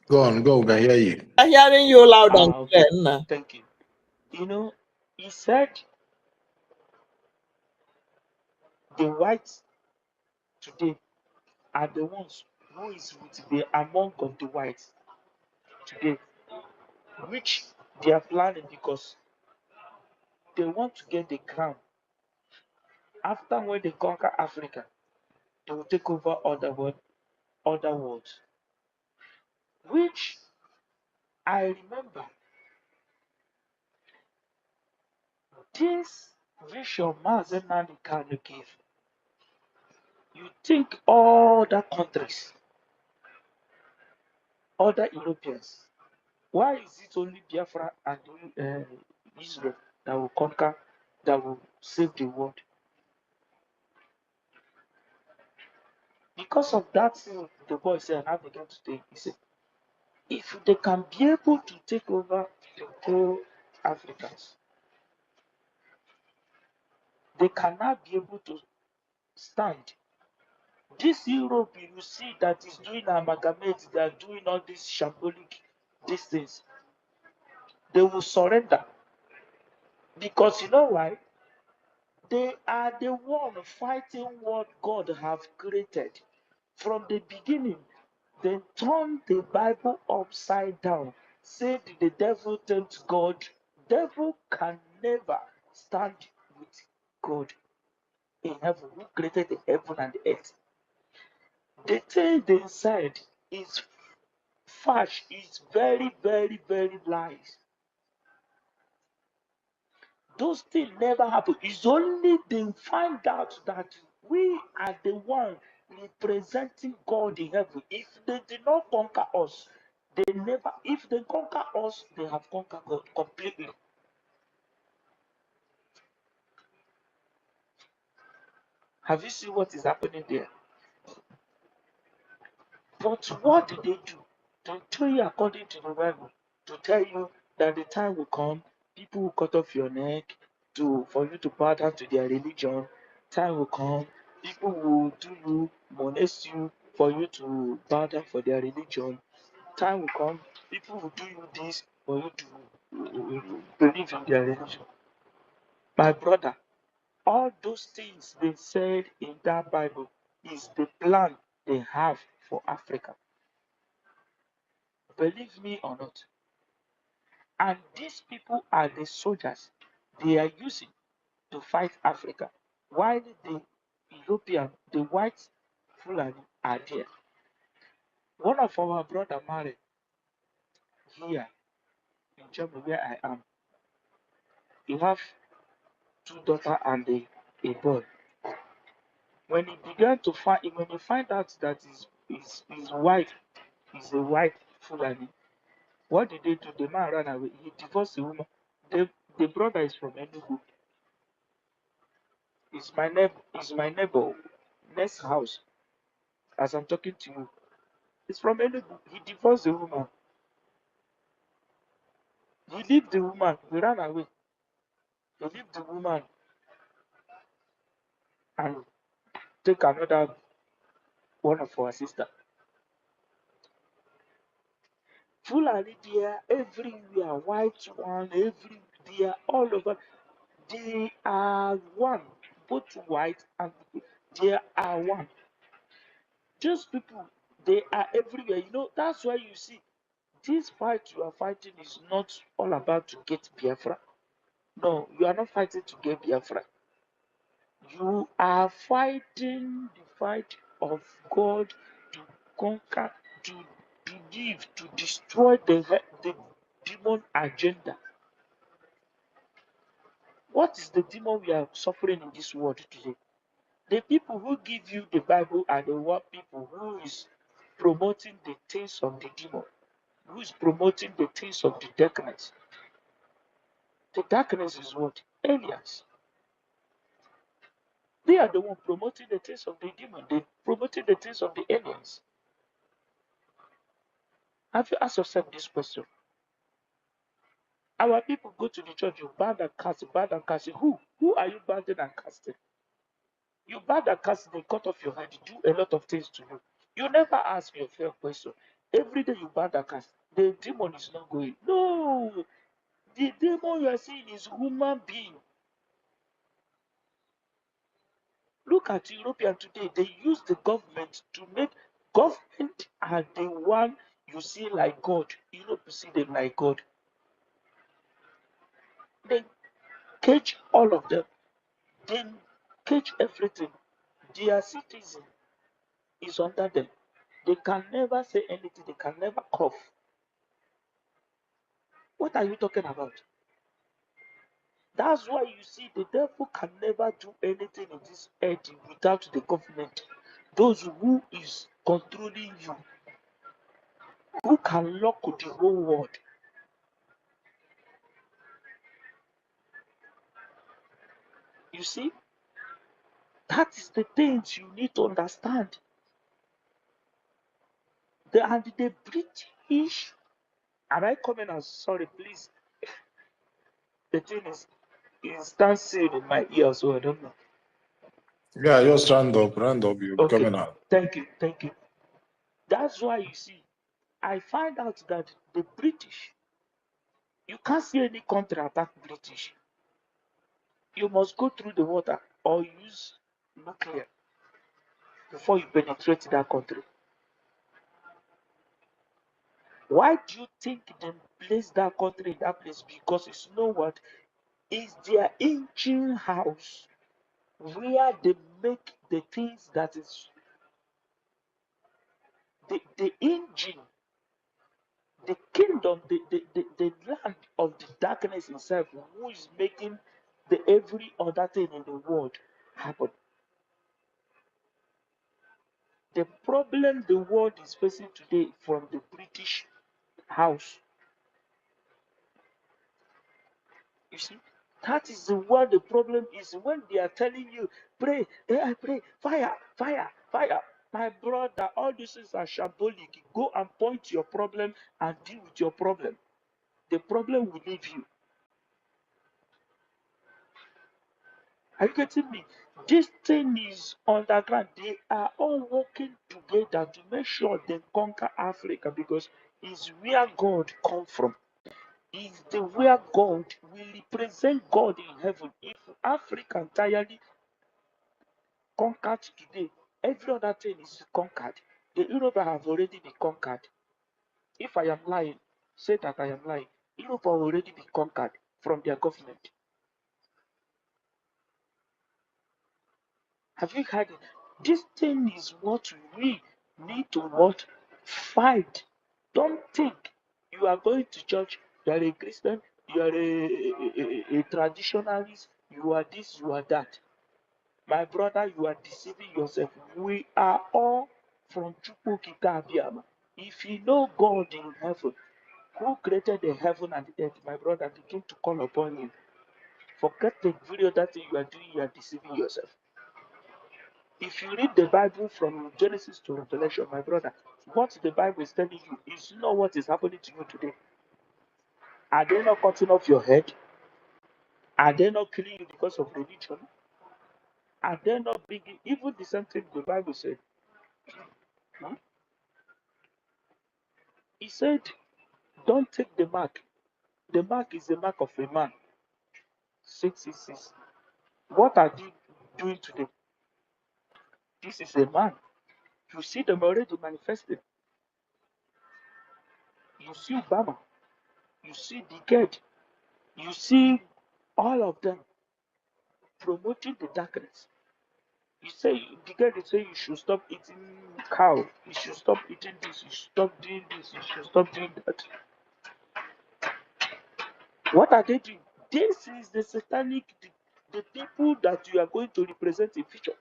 Go, we can hear you. I'm hearing you loud and Okay. clear now. Thank you. You know, he said the whites today are the ones who is with the among of the whites today, which they are planning because they want to get the crown. After when they conquer Africa, they will take over other worlds. Which I remember this vision Mazen Nnamdi Kanu gave. You think all the countries, other Europeans, why is it only Biafra and Israel that will conquer, that will save the world? Because of that thing, the boy said, and I began to think, he said, if they can be able to take over the whole Africans, they cannot be able to stand. This Europe you see that is doing amalgamate, they are doing all these shambolic these things, they will surrender. Because you know why? They are the one fighting what God have created. From the beginning, they turned the Bible upside down. Said the devil tempts God. Devil can never stand with God in heaven, who created the heaven and the earth. The thing they said is fash, is very, very, very lies. Those things never happen. It's only they find out that we are the one representing God in heaven. If they did not conquer us, they never, if they conquer us, they have conquered God completely. Have you seen what is happening there? But what did they do? They tell you according to the Bible, to tell you that the time will come, people will cut off your neck for you to bow down to their religion. Time will come, people will do you, molest you for you to bow down for their religion. Time will come, people will do you this for you to believe in their religion. My brother, all those things they said in that Bible is the plan they have for Africa. Believe me or not. And these people are the soldiers they are using to fight Africa. While the European, the white Fulani are there. One of our brother married here in Germany where I am. He have two daughters and a boy. When he began to find, when he find out that his wife is a white Fulani, what did they do? The man ran away. He divorced the woman. The brother is from Enugu. Is my neighbor next house as I'm talking to you. It's from Enugu. He divorced the woman. He left the woman. He ran away. He left the woman and take another one of our sister. Fulani there everywhere, white one, there all over. They are one, both white and they are one. These people, they are everywhere. You know, that's why you see this fight you are fighting is not all about to get Biafra. No, you are not fighting to get Biafra. You are fighting the fight of God to conquer, to believe, to destroy the demon agenda. What is the demon we are suffering in this world today? The people who give you the Bible are the one people who is promoting the things of the demon, who is promoting the things of the darkness. The darkness is what? Aliens. They are the one promoting the things of the demon. They promoting the things of the aliens. Have you asked yourself this question? Our people go to the church, you ban and cast, ban and cast. Who? Who are you banning and casting? You ban and cast, they cut off your head, do a lot of things to you. You never ask yourself a question. Every day you ban and cast, the demon is not going. No, the demon you are seeing is human being. look at European today. They use the government to make government are the one you see like God. Europe, you see them like God. They cage all of them. They cage everything. Their citizen is under them. They can never say anything. They can never cough. What are you talking about? That's why you see the devil can never do anything in this earth without the government. Those who is controlling you, who can lock the whole world. You see, that is the things you need to understand. And the British, am I coming out? Sorry, please. The thing is dancing in my ear, so I don't know. Yeah, just round up, you're Okay, coming out. thank you. That's why you see, I find out that the British, you can't see any country attack British. You must go through the water or use nuclear before you penetrate that country. Why do you think they place that country in that place? Because it's you know what? It's their engine house where they make the things that is the engine, the kingdom, the land of the darkness itself, who is making the every other thing in the world happen. The problem the world is facing today from the British house. You see, that is what the problem is when they are telling you, pray, I pray, fire, fire, fire. My brother, all these things are shambolic. Go and point your problem and deal with your problem. The problem will leave you. Are you getting me? This thing is underground. They are all working together to make sure they conquer Africa because it's where God come from. Is the where God will represent God in heaven. If Africa entirely conquered today, every other thing is conquered. The Europe have already been conquered. If I am lying, say that I am lying. Europe have already been conquered from their government. Have you heard it? This thing is what we need to what? Fight. Don't think you are going to church, you are a Christian, you are a traditionalist, you are this, you are that. My brother, you are deceiving yourself. We are all from Chukwukika. If you know God in heaven, who created the heaven and the earth, my brother, begin to call upon him. Forget the very other thing you are doing, you are deceiving yourself. If you read the Bible from Genesis to Revelation, my brother, what the Bible is telling you is not what is happening to you today. Are they not cutting off your head? Are they not killing you because of religion? Are they not bringing even the same thing the Bible said? Huh? He said, don't take the mark. The mark is the mark of a man. 666. What are they doing today? This is a man. You see them already manifesting. You see Obama. You see the Decade. You see all of them promoting the darkness. You say the guy they say you should stop eating cow, you should stop eating this, you should stop doing this, you should stop doing that. What are they doing? This is the satanic, the people that you are going to represent in future.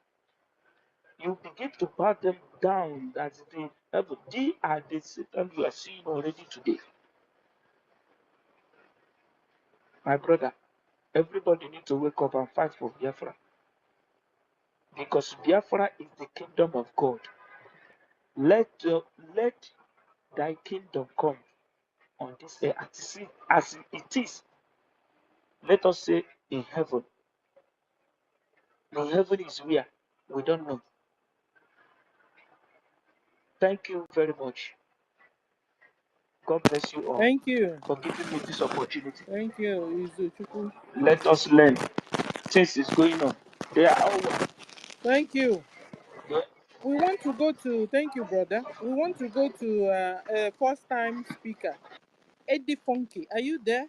You begin to pat them down as the heaven. They are the Satan you are seeing already today. My brother, everybody needs to wake up and fight for Biafra. Because Biafra is the kingdom of God. Let thy kingdom come on this earth as it is. Let us say in heaven. The heaven is where? We don't know. Thank you very much. God bless you all. Thank you. For giving me this opportunity. Thank you, Izuchukwu. Let us learn. Things is going on. They are all one. Thank you. Yeah. We want to go to, thank you, brother. We want to go to a first-time speaker, Eddie Funky. Are you there?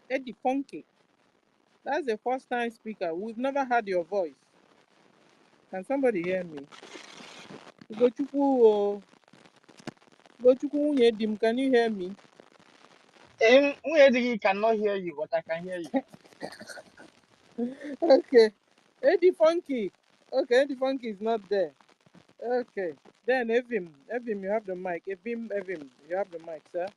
Eddie Funky. That's the first-time speaker. We've never heard your voice. Can somebody hear me? Ugochukwu, Ugochukwu Unyedim, can you hear me? He cannot hear you, but I can hear you. Okay. Eddie Funky. Okay, Eddie Funky is not there. Okay. Then Evim, you have the mic. Evim, you have the mic, sir.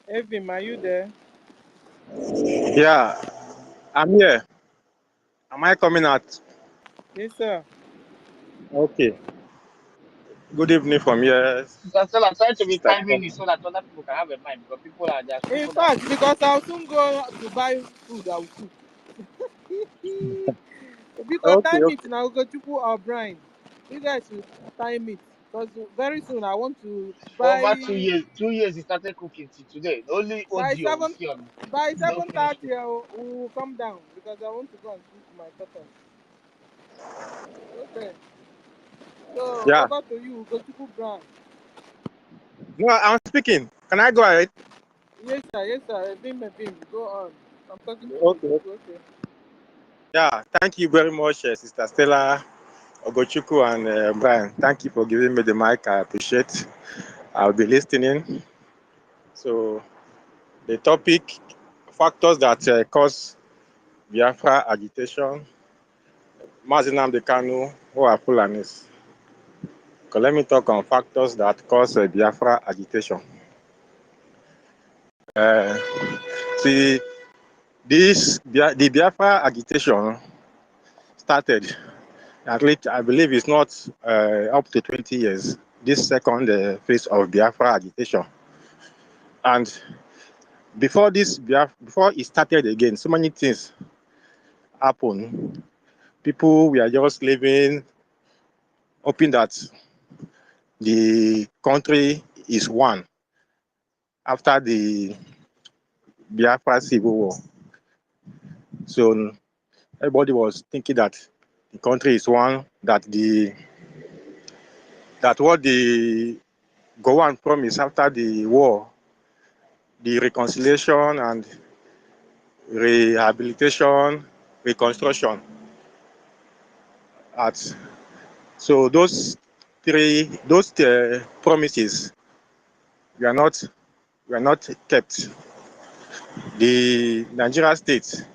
Evim, are you there? Yeah, I'm here. Am I coming out? Yes, sir. Okay. Good evening from here. Sister Stella, try to be Sister. timing it so that other people can have a mind because there's In people that fact, because I'll soon go to buy food, I'll cook. Because Okay, time it okay. now, Ugochukwu or Brian. You guys should time it. Because very soon I want to for over buy 2 years, 2 years he started cooking till today. The only by audio we seven see on by is not finished 7:30 cooking. we will come down because I want to go and cook my peppers. Okay. So Yeah. over to you, Ugochukwu Brian. No, I'm speaking. Can I go ahead? Yes, sir. Evim. Go on. I'm talking to Okay. Ugochukwu. Okay. Yeah, thank you very much, Sister Stella, Ogochukwu, and Brian. Thank you for giving me the mic. I appreciate. I'll be listening. So, the topic, factors that cause Biafra agitation, Mazinam Dekanu, who are Fulanis. Okay, let me talk on factors that cause Biafra agitation. See, the Biafra agitation started, at least I believe it's not up to 20 years, this second phase of Biafra agitation. And before it started again, so many things happened. People were just living, hoping that the country is one after the Biafra civil war. So everybody was thinking that the country is one, that what the Gowan promised after the war, the reconciliation and rehabilitation, reconstruction. So those promises were not kept. The Nigeria state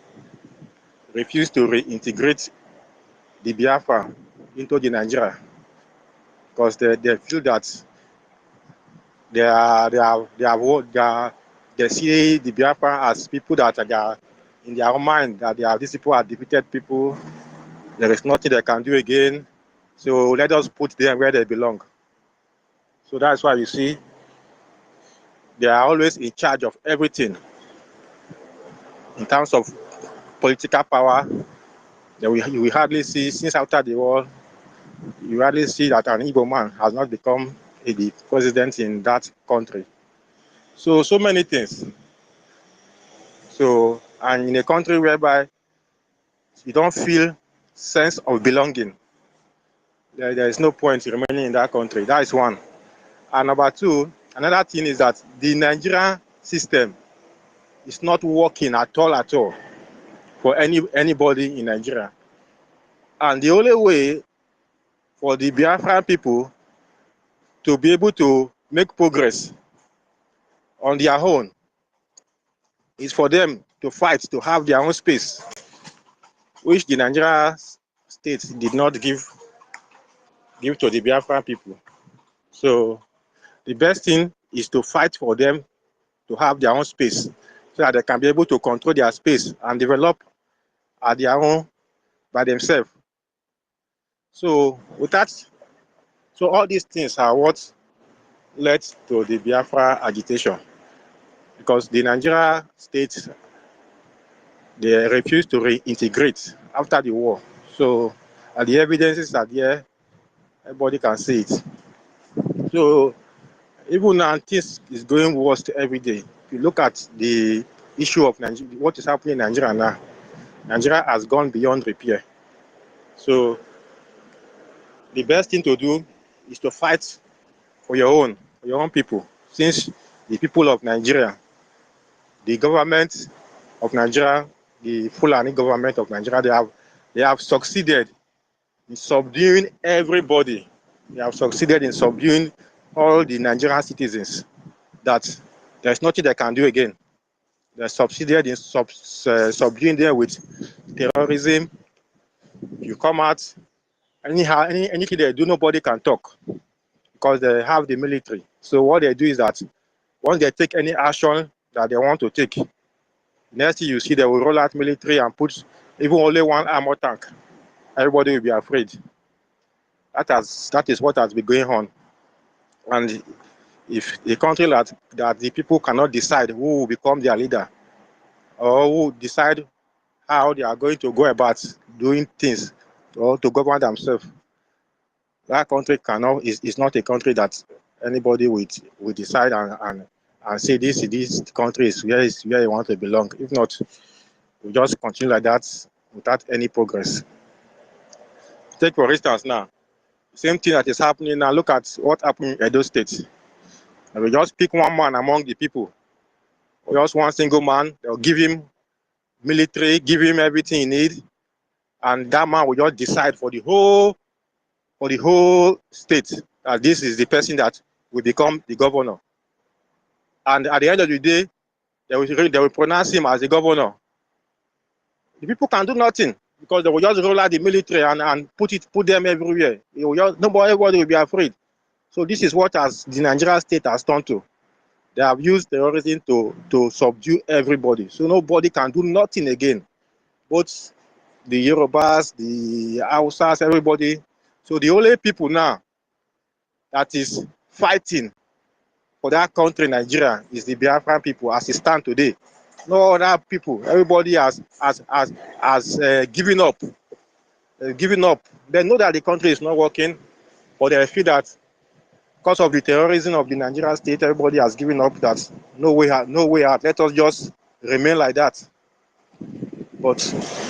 refused to reintegrate the Biafra into the Nigeria because they feel that they see the Biafra as people that are in their own mind that these people are defeated people. There is nothing they can do again. So let us put them where they belong. So that's why you see they are always in charge of everything in terms of political power. We hardly see, since after the war, you hardly see that an Igbo man has not become the president in that country. So many things. So, and in a country whereby you don't feel sense of belonging, there is no point remaining in that country. That is one. And number two, another thing is that the Nigerian system is not working at all for anybody in Nigeria. And the only way for the Biafran people to be able to make progress on their own is for them to fight to have their own space, which the Nigeria state did not give to the Biafran people. So the best thing is to fight for them to have their own space so that they can be able to control their space and develop at their own by themselves. So all these things are what led to the Biafra agitation, because the Nigeria state, they refused to reintegrate after the war. So the evidences are there, everybody can see it. So even now, things is going worse every day. If you look at the issue of Nigeria, what is happening in Nigeria now, Nigeria has gone beyond repair. So the best thing to do is to fight for your own people. Since the people of Nigeria, the government of Nigeria, the Fulani government of Nigeria, they have succeeded in subduing everybody. They have succeeded in subduing all the Nigerian citizens. That there's nothing they can do again. They succeeded in subduing them with terrorism. You come out, anyhow, anything they do, nobody can talk because they have the military. So what they do is that once they take any action that they want to take, next thing you see, they will roll out military and put even only one armor tank. Everybody will be afraid. That is what has been going on. And if a country that the people cannot decide who will become their leader or who decide how they are going to go about doing things or to govern themselves, that country is not a country that anybody will decide and say this country is where you want to belong. If not, we just continue like that without any progress. Take for instance now, same thing that is happening now. Look at what happened in Edo State. And we just pick one man among the people, just one single man. They'll give him military, give him everything he needs, and that man will just decide for the whole state that this is the person that will become the governor. And at the end of the day, they will pronounce him as the governor. The people can do nothing because they will just roll out the military and put them everywhere. Everybody will be afraid. So this is what the Nigerian state has turned to. They have used terrorism to subdue everybody. So nobody can do nothing again. Both the Yorubas, the Hausas, everybody. So the only people now that is fighting for that country, Nigeria, is the Biafran people as it stands today. No other people. Everybody has given up. They know that the country is not working, but they feel that because of the terrorism of the Nigerian state, everybody has given up. That no way out. Let us just remain like that. But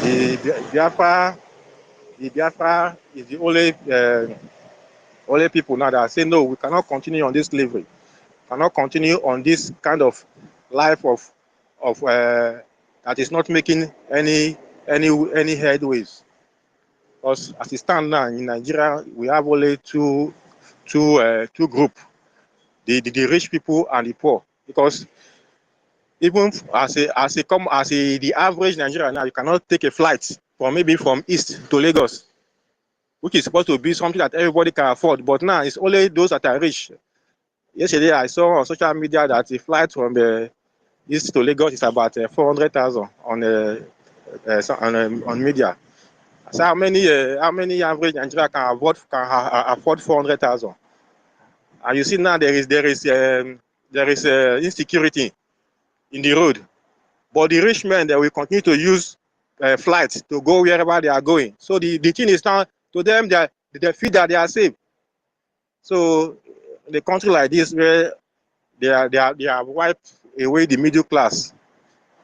the Biafra is the only people now that say no. We cannot continue on this slavery. Cannot continue on this kind of life of that is not making any headways. Because as it stands now in Nigeria, we have only two groups: the rich people and the poor. Because even the average Nigerian now, you cannot take a flight from east to Lagos, which is supposed to be something that everybody can afford. But now it's only those that are rich. Yesterday, I saw on social media that a flight from east to Lagos is about 400,000 on media. So how many average Nigeria can afford 400,000? And you see now there is insecurity in the road, but the rich men, they will continue to use flights to go wherever they are going. So the thing is now, to them, they feel that they are safe. So the country like this, where they have wiped away the middle class,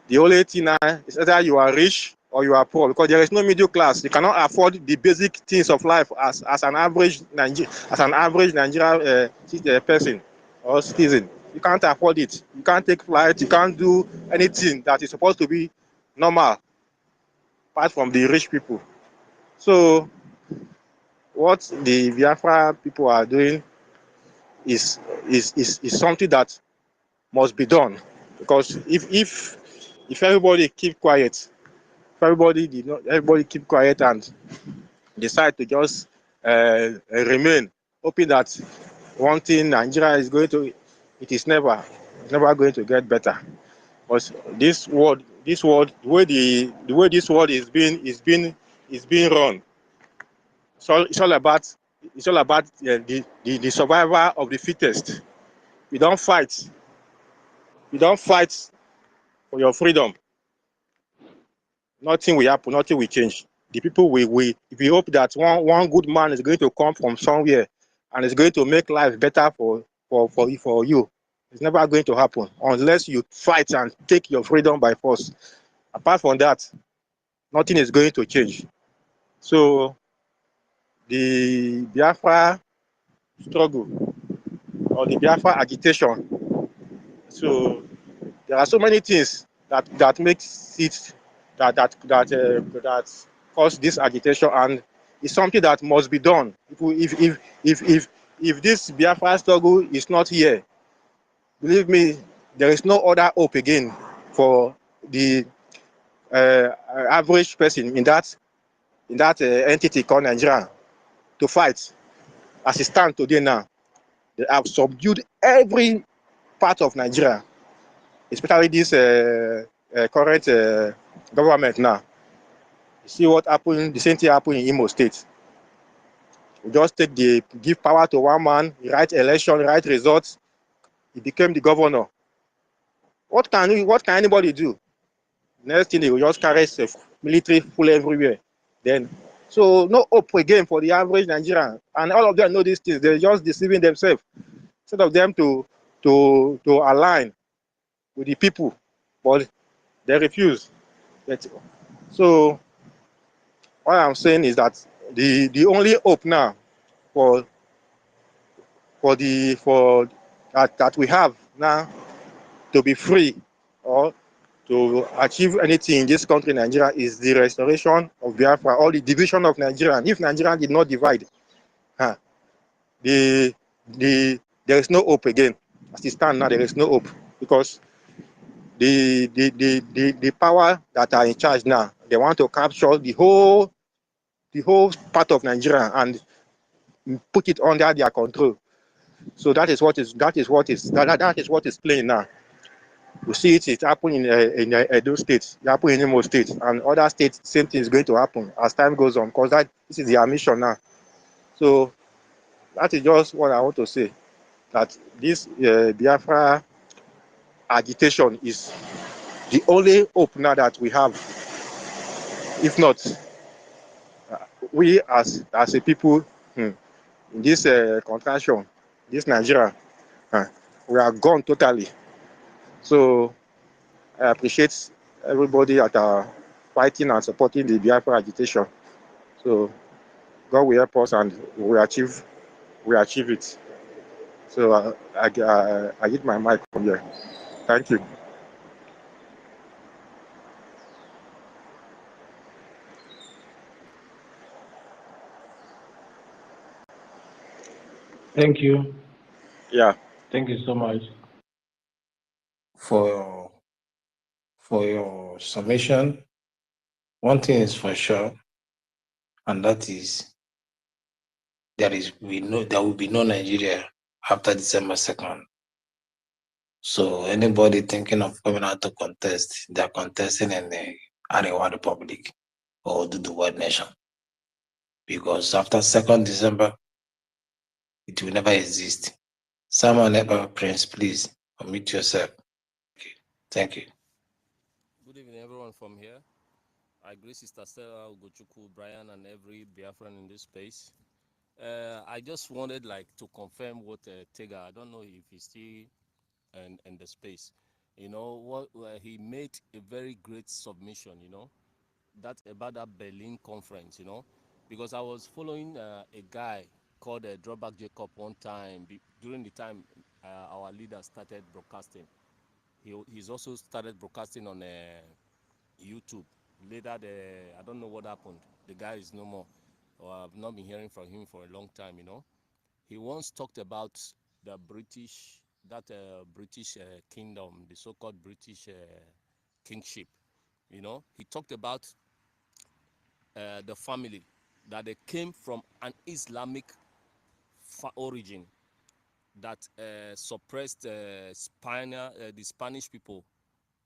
the only thing now is either you are rich or you are poor, because there is no middle class. You cannot afford the basic things of life as an average Nigerian person or citizen. You can't afford it. You can't take flight. You can't do anything that is supposed to be normal, apart from the rich people. So what the Biafra people are doing is something that must be done, because if everybody keep quiet, if everybody keep quiet and decide to just remain, hoping that one thing Nigeria is going to, it is never going to get better. Because this world, the way this world is being run, so it's all about the survival of the fittest. We don't fight for your freedom. Nothing will happen, nothing will change. The people if we hope that one good man is going to come from somewhere and is going to make life better for you, it's never going to happen unless you fight and take your freedom by force. Apart from that, nothing is going to change. So the Biafra struggle or the Biafra agitation. So there are so many things that makes it that cause this agitation, and it's something that must be done. If this Biafra struggle is not here, believe me, there is no other hope again for the average person in that entity called Nigeria to fight. As it stands today now, they have subdued every part of Nigeria, especially this current government now. You see what happened, the same thing happened in Imo State. We just give power to one man, right election, right results, he became the governor. What can anybody do? Next thing, they will just carry military full everywhere. Then, so no hope again for the average Nigerian. And all of them know these things. They're just deceiving themselves. Instead of them to align with the people, but they refuse. So what I'm saying is that the only hope now for that we have now to be free or to achieve anything in this country, Nigeria, is the restoration of Biafra or the division of Nigeria. If Nigeria did not divide, there is no hope again. As it stands now, there is no hope because the power that are in charge now, they want to capture the whole part of Nigeria and put it under their control. So that is what is playing now. We see it happening in Edo State, it happened in Imo State, and other states. Same thing is going to happen as time goes on, because this is their mission now. So that is just what I want to say. That this Biafra agitation is the only hope now that we have. If not, we as a people in this contraction, this Nigeria, we are gone totally. So I appreciate everybody that are fighting and supporting the Biafra agitation. So God will help us and we achieve it. So I get my mic from here. Thank you. Thank you. Yeah. Thank you so much for your summation. One thing is for sure, and that is there will be no Nigeria after December 2nd. So anybody thinking of coming out to contest, they're contesting in the Arewa Republic or the World Nation. Because after 2nd December, it will never exist. Someone ever, Prince, please unmute yourself. Thank you. Good evening, everyone from here. I greet Sister Stella, Ugochukwu, Brian, and every Biafran in this space. I just wanted to confirm what Tega, I don't know if he's still in the space. You know, he made a very great submission, you know, about that Berlin conference, you know, because I was following a guy called Drawback Jacob one time, during the time our leader started broadcasting. He's also started broadcasting on YouTube. Later, I don't know what happened. The guy is no more. Or I've not been hearing from him for a long time, you know. He once talked about the British kingdom, the so-called British kingship, you know. He talked about the family, that they came from an Islamic origin that suppressed the Spanish people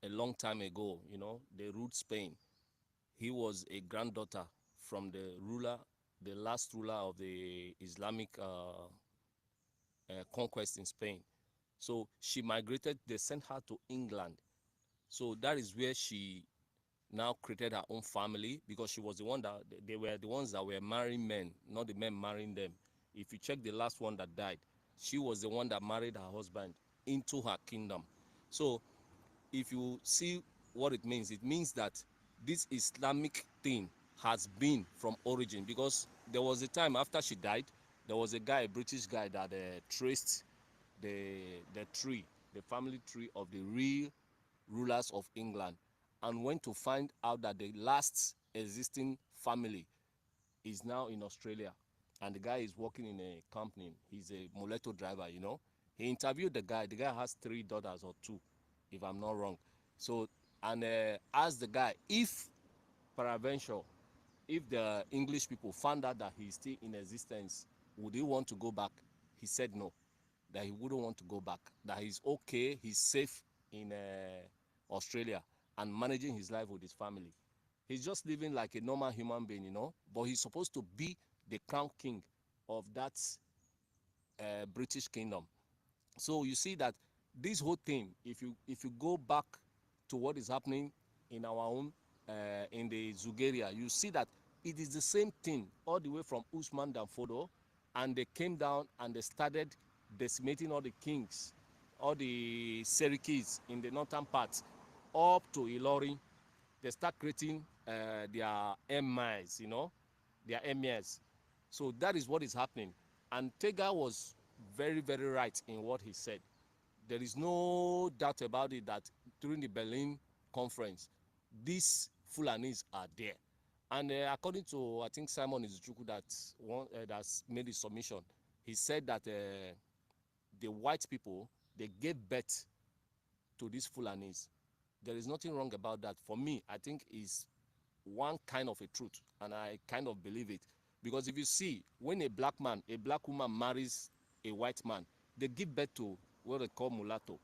a long time ago, you know. They ruled Spain. He was a granddaughter from the last ruler of the Islamic conquest in Spain. So she migrated, they sent her to England. So that is where she now created her own family, because she was the one that, they were the ones that were marrying men, not the men marrying them. If you check the last one that died, she was the one that married her husband into her kingdom. So if you see what it means that this Islamic thing has been from origin, because there was a time after she died, there was a guy, a British guy, that traced the tree, the family tree of the real rulers of England, and went to find out that the last existing family is now in Australia, and the guy is working in a company. He's a mulatto driver, you know. He interviewed the guy. The guy has 3 daughters or 2, if I'm not wrong. So, and asked the guy if peradventure, if the English people found out that he's still in existence, would he want to go back? He said no, that he wouldn't want to go back, that he's okay, he's safe in Australia and managing his life with his family. He's just living like a normal human being, you know, but he's supposed to be the crown king of that British kingdom. So you see that this whole thing, if you go back to what is happening in our own in the Zugeria, you see that it is the same thing all the way from Usman Danfodo, and they came down and they started decimating all the kings, all the Serikis in the northern part, up to Ilori. They start creating their emirs, you know, their emirs. So that is what is happening. And Tega was very, very right in what he said. There is no doubt about it that during the Berlin conference, these Fulanis are there. And according to, I think, Simon Izuchukwu that's made the submission, he said that the white people, they gave birth to these Fulanis. There is nothing wrong about that. For me, I think is one kind of a truth, and I kind of believe it. Because if you see, when a black man, a black woman marries a white man, they give birth to what they call mulatto.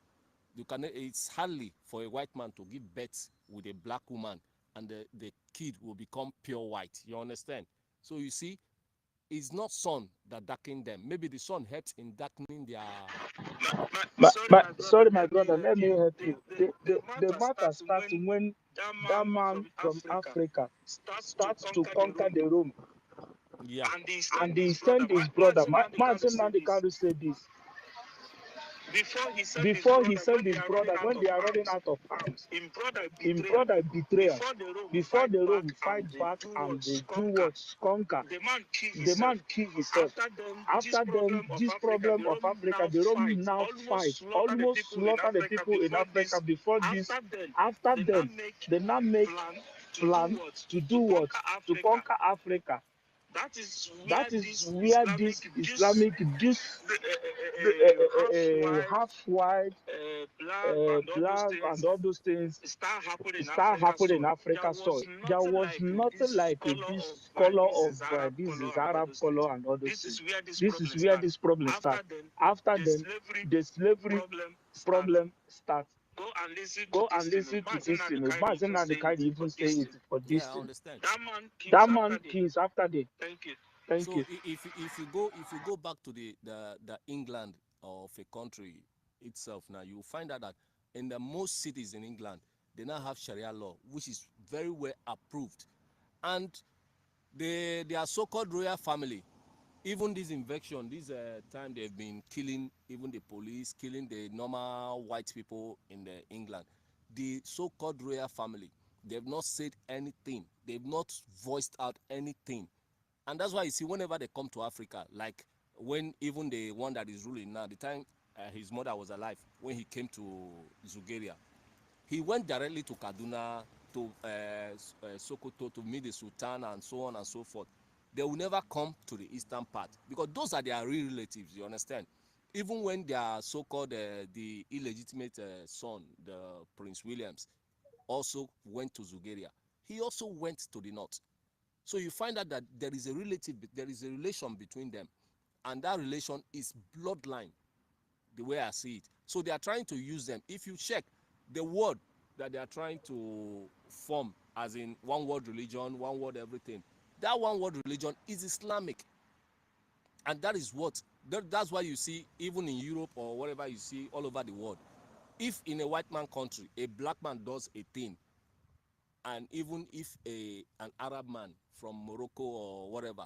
It's hardly for a white man to give birth with a black woman and the kid will become pure white. You understand? So you see, it's not sun that darkened them. Maybe the sun helps in darkening their... Sorry, my brother, let me help you. The matter starts when that man from Africa starts to conquer the Rome. Yeah. And he sent his brother. Martin Mandikaru said this. Before he sent his brother, when they are running out of arms, in brother betrayal, before the Rome fight back and they do what? Conquer. The man kill himself. After them, this problem of Africa, the Rome now fight, almost slaughter the people in Africa. Before this, after them, they now make plan to do what? To conquer Africa. That is where this Islamic, this half white, black, and all those things start happening in Africa. So there was nothing like this color of this is Arab color and all those things. This is where this problem starts. After then, the slavery problem starts. Go and listen to this thing. Imagine that they can't even say it for this Yeah, I thing. understand. That man kills after day. Thank you. Thank so you. If you go back to the England of a country itself, now you will find out that in the most cities in England, they now have Sharia law, which is very well approved, and their so-called royal family, even this invasion, this time they've been killing even the police, killing the normal white people in the England. The so-called royal family, they've not said anything. They've not voiced out anything. And that's why you see, whenever they come to Africa, like when even the one that is ruling now, the time his mother was alive, when he came to Zugeria, he went directly to Kaduna, to Sokoto, to meet the Sultan and so on and so forth. They will never come to the eastern part because those are their real relatives, you understand? Even when they are so-called the illegitimate son, the Prince Williams, also went to Zugeria. He also went to the north. So you find out that there is a relation between them, and that relation is bloodline, the way I see it. So they are trying to use them. If you check the word that they are trying to form, as in one word religion, one word everything, that one word religion is Islamic. And that is that's why you see, even in Europe or wherever you see all over the world, if in a white man country, a black man does a thing, and even if an Arab man from Morocco or whatever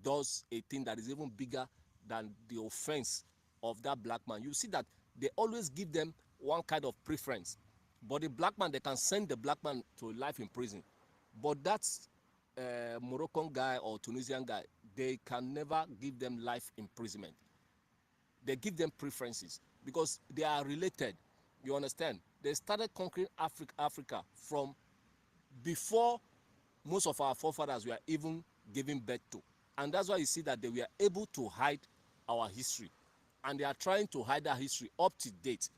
does a thing that is even bigger than the offense of that black man, you see that they always give them one kind of preference. But the black man, they can send the black man to life in prison. But that Moroccan guy or Tunisian guy, they can never give them life imprisonment. They give them preferences because they are related. You understand? They started conquering Africa from before most of our forefathers were even giving birth to. And that's why you see that they were able to hide our history. And they are trying to hide that history up to date.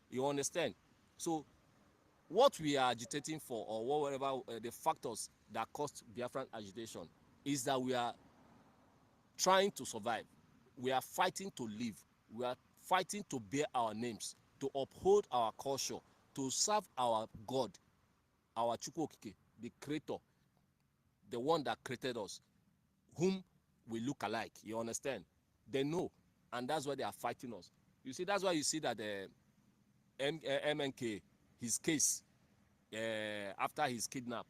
You understand? So what we are agitating for, or whatever the factors that caused Biafran agitation, is that we are trying to survive. We are fighting to live. We are fighting to bear our names, to uphold our culture, to serve our God, our Chukwu Okike, the creator, the one that created us, whom we look alike. You understand? They know, and that's why they are fighting us. You see, that's why you see that the MNK, his case, after his kidnap,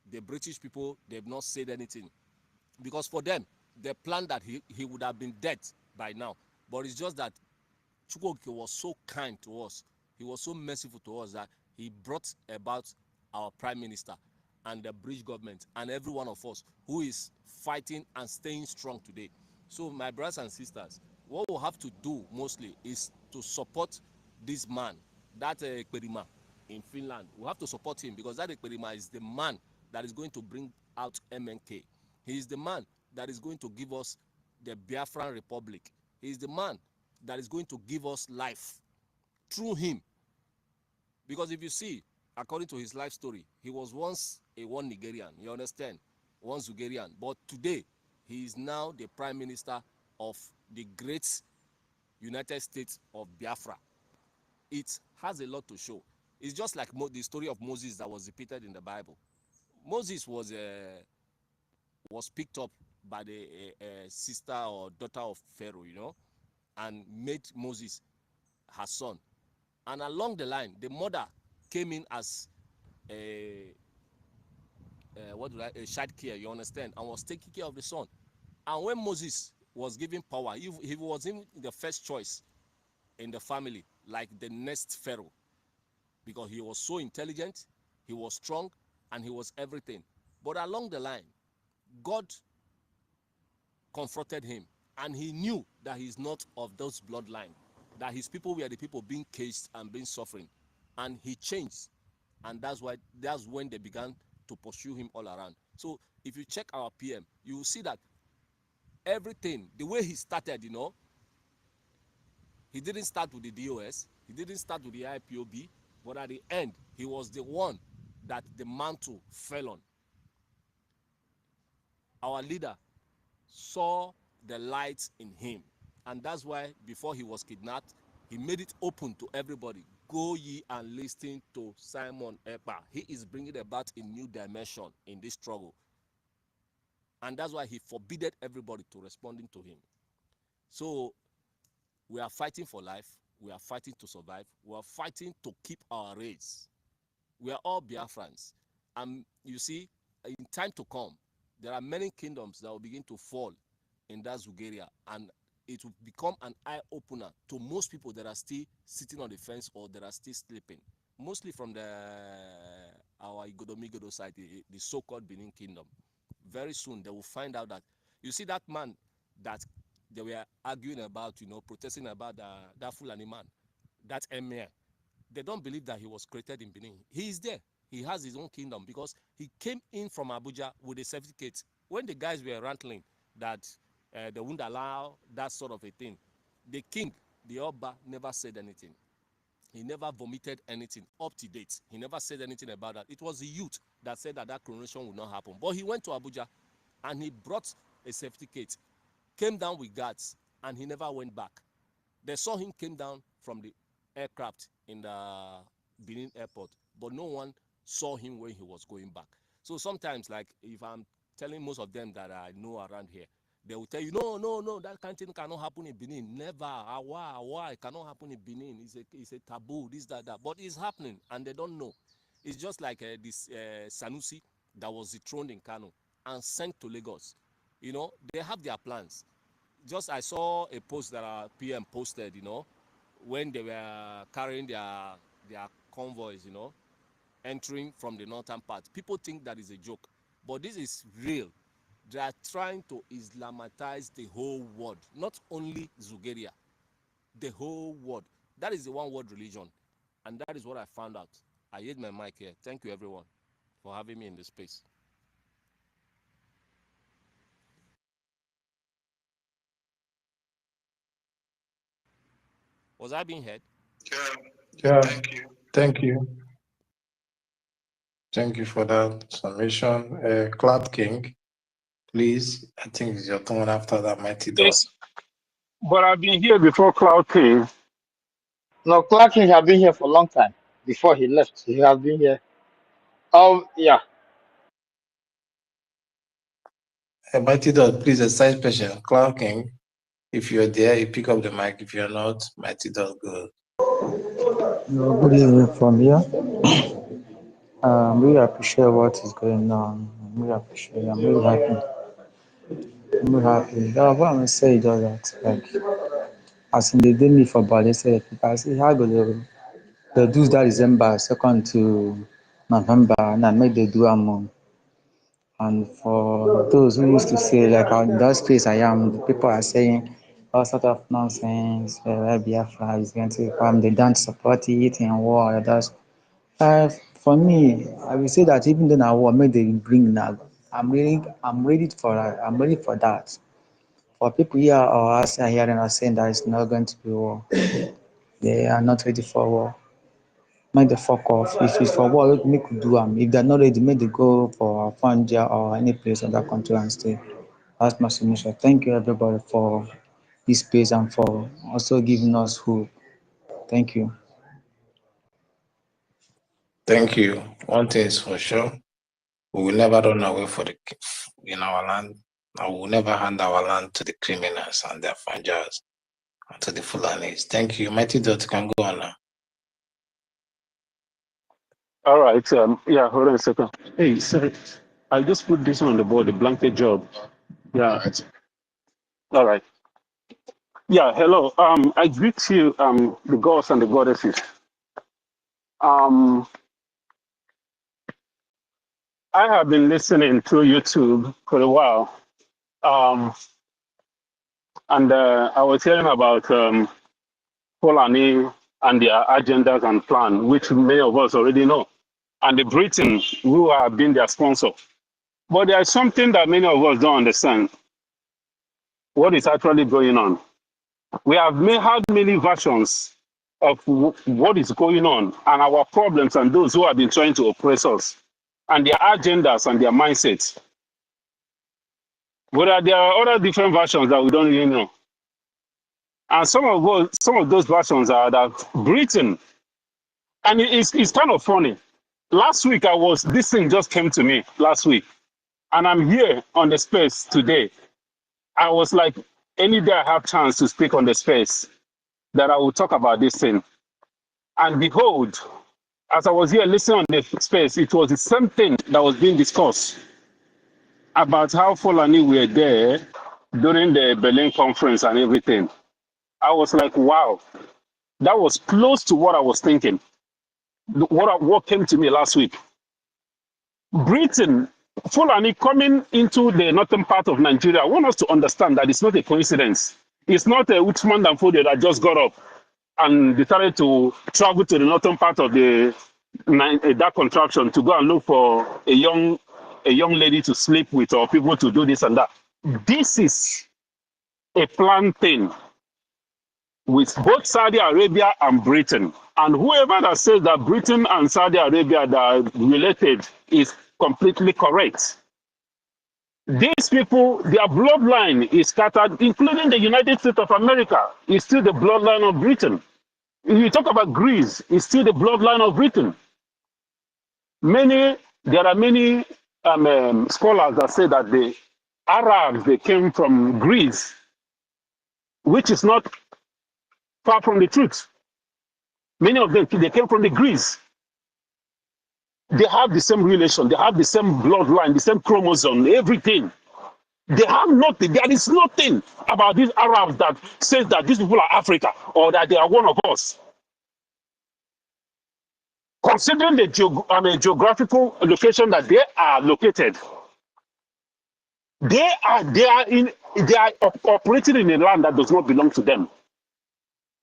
the British people, they've not said anything. Because for them, they planned that he would have been dead by now. But it's just that Chukwu Okike was so kind to us. He was so merciful to us that he brought about our prime minister and the British government and every one of us who is fighting and staying strong today. So my brothers and sisters, what we'll have to do mostly is to support this man, that EKID in Finland. We have to support him because that EKID is the man that is going to bring out MNK. He is the man that is going to give us the Biafran Republic. He is the man that is going to give us life through him. Because if you see, according to his life story, he was once one Nigerian, you understand? One Zugarian. But today, he is now the prime minister of the great United States of Biafra. It has a lot to show. It's just like the story of Moses that was repeated in the Bible. Moses was picked up by the sister or daughter of Pharaoh, you know, and made Moses her son. And along the line, the mother came in as a child care, you understand, and was taking care of the son. And when Moses was given power, he was in the first choice in the family, like the next Pharaoh, because he was so intelligent, he was strong, and he was everything. But along the line, God confronted him, and he knew that he's not of those bloodline, that his people were the people being caged and being suffering, and he changed, and that's when they began to pursue him all around. So if you check our PM, you will see that everything, the way he started, you know, he didn't start with the DOS, he didn't start with the IPOB, but at the end, he was the one that the mantle fell on. Our leader saw the light in him, and that's why before he was kidnapped, he made it open to everybody. Go ye and listen to Simon Ekpa. He is bringing about a new dimension in this struggle, and that's why he forbidden everybody to responding to him. So we are fighting for life, we are fighting to survive, we are fighting to keep our race. We are all Biafrans, and you see, in time to come, there are many kingdoms that will begin to fall in that Zugaria, and it will become an eye-opener to most people that are still sitting on the fence or that are still sleeping, mostly from our Igodomigodo side, the so-called Benin Kingdom. Very soon, they will find out that, you see that man that they were arguing about, you know, protesting about that Fulani man, that emir, they don't believe that he was created in Benin. He is there. He has his own kingdom because he came in from Abuja with a certificate. When the guys were rattling that they wouldn't allow that sort of a thing, the king, the Oba, never said anything. He never vomited anything up to date. He never said anything about that. It was the youth that said that coronation would not happen. But he went to Abuja and he brought a certificate, came down with guards, and he never went back. They saw him came down from the aircraft in the Benin airport, but no one saw him when he was going back. So sometimes, like if I'm telling most of them that I know around here, they will tell you, no, that kind of thing cannot happen in Benin. Never, it cannot happen in Benin. It's a taboo, this, that. But it's happening, and they don't know. It's just like this Sanusi that was dethroned in Kano and sent to Lagos. You know, they have their plans. Just I saw a post that our PM posted, you know, when they were carrying their convoys, you know, entering from the northern part. People think that is a joke. But this is real. They are trying to Islamatize the whole world, not only Zugeria, the whole world. That is the one-world religion, and that is what I found out. I hid my mic here. Thank you, everyone, for having me in this space. Was I being heard? Yeah. Thank you. Thank you for that submission. Cloud King, please. I think it's your turn after that, Mighty Dog. Yes, but I've been here before Cloud King. No, Clark King have been here for a long time. Before he left, he has been here. Yeah. Mighty Dog, please, a side question. Cloud King, if you're there, you pick up the mic. If you're not, Mighty Dog, go. No, good evening from here. Really appreciate what is going on. Really appreciate. I'm really happy. I'm really happy. What I'm gonna say is just that, like, as in they did me for body, say, I say, how go they do that December 2nd to November, and I make they do a month. And for those who used to say, like, in that space I am, the people are saying all sort of nonsense, where Biafra is going to come, they don't support it in war, that's for me, I will say that even though now war make they bring now, I'm ready for that. I'm ready for that. For people here or outside hearing us saying that it's not going to be war, they are not ready for war. Make the fuck off. If it's for war, make we do them. If they're not ready, make they go for Fanja or any place in that country and stay. That's my submission. Thank you everybody for this space and for also giving us hope. Thank you. Thank you. One thing is for sure, we will never run away in our land, and we will never hand our land to the criminals and their fanjas and to the Fulanis. Thank you. Mighty Dot, you can go on now. All right. Yeah, hold on a second. Hey, sorry. I just put this on the board, the blanket job. Yeah. All right. Yeah, hello. I greet you, the gods and the goddesses. I have been listening to YouTube for a while. And I was hearing about Fulani and their agendas and plan, which many of us already know. And the Britain, who have been their sponsor. But there is something that many of us don't understand. What is actually going on? We have had many versions of what is going on and our problems and those who have been trying to oppress us and their agendas and their mindsets. But there are other different versions that we don't even know. And some of those versions are that Britain, and it's kind of funny. Last week this thing just came to me last week, and I'm here on the space today. I was like, any day I have chance to speak on the space, that I will talk about this thing. And behold, as I was here listening on the space, it was the same thing that was being discussed about how Fulani were there during the Berlin conference and everything. I was like, wow, that was close to what I was thinking. What came to me last week. Britain, Fulani coming into the northern part of Nigeria, I want us to understand that it's not a coincidence. It's not a Uthman Danfodio that just got up and decided to travel to the northern part of that contraption to go and look for a young lady to sleep with or people to do this and that. This is a planned thing with both Saudi Arabia and Britain. And whoever that says that Britain and Saudi Arabia are related is completely correct. These people, their bloodline is scattered, including the United States of America, is still the bloodline of Britain. If you talk about Greece, it's still the bloodline of Britain. There are many scholars that say that the Arabs, they came from Greece, which is not far from the truth. Many of them, they came from the Greece. They have the same relation, they have the same bloodline, the same chromosome, everything. They have nothing. There is nothing about these Arabs that says that these people are Africa or that they are one of us. Considering the geographical location that they are located, They are operating in a land that does not belong to them.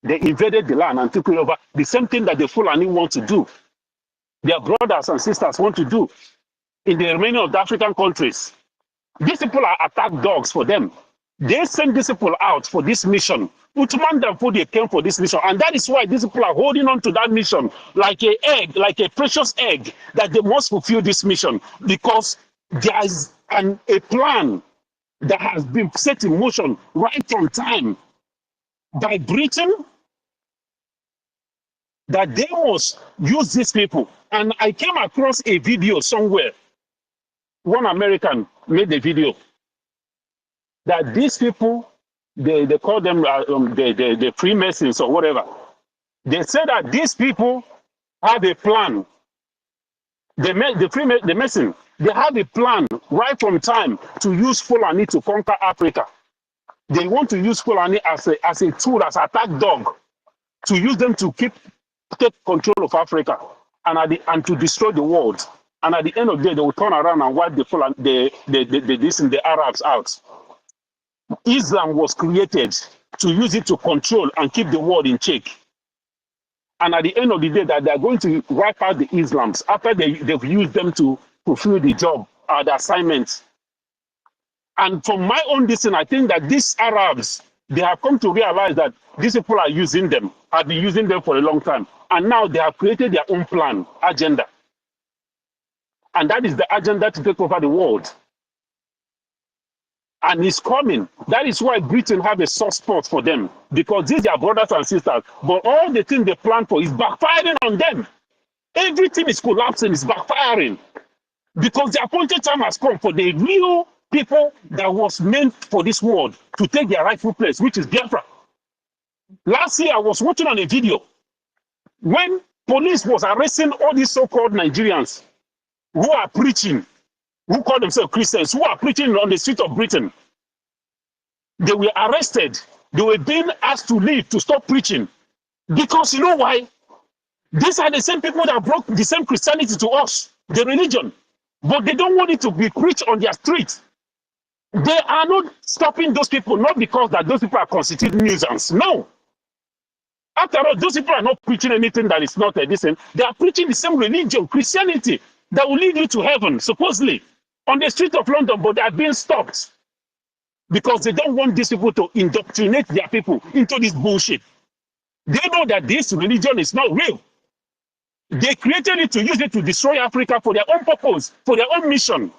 They invaded the land and took it over. The same thing that the Fulani want to do, their brothers and sisters want to do in the remaining of the African countries. These people are attack dogs for them. They send these people out for this mission. Uthman Danfodio they came for this mission. And that is why these people are holding on to that mission like an egg, like a precious egg, that they must fulfill this mission. Because there is a plan that has been set in motion right from time by Britain, that they must use these people. And I came across a video somewhere. One American made a video that these people, they call them the Freemasons or whatever. They say that these people have a plan. The Mason, they have a plan right from time to use Fulani to conquer Africa. They want to use Fulani as a tool, as an attack dog, to use them to take control of Africa and to destroy the world. And at the end of the day, they will turn around and wipe the Arabs out. Islam was created to use it to control and keep the world in check. And at the end of the day, that they're going to wipe out the Islams after they've used them to fulfill the job, the assignments. And from my own listen, I think that these Arabs, they have come to realize that these people are using them, have been using them for a long time. And now they have created their own plan, agenda. And that is the agenda to take over the world. And it's coming. That is why Britain have a soft spot for them, because these are brothers and sisters. But all the things they plan for is backfiring on them. Everything is collapsing, is backfiring. Because the appointed time has come for the real people that was meant for this world to take their rightful place, which is Biafra. Last year, I was watching on a video when police was arresting all these so-called Nigerians who are preaching, who call themselves Christians, who are preaching on the street of Britain. They were arrested. They were being asked to leave, to stop preaching. Because you know why? These are the same people that brought the same Christianity to us, the religion. But they don't want it to be preached on their streets. They are not stopping those people, not because that those people are constituting nuisance. No. After all, those people are not preaching anything that is not decent. They are preaching the same religion, Christianity, that will lead you to heaven, supposedly, on the street of London, but they are being stopped because they don't want these people to indoctrinate their people into this bullshit. They know that this religion is not real. They created it to use it to destroy Africa for their own purpose, for their own mission.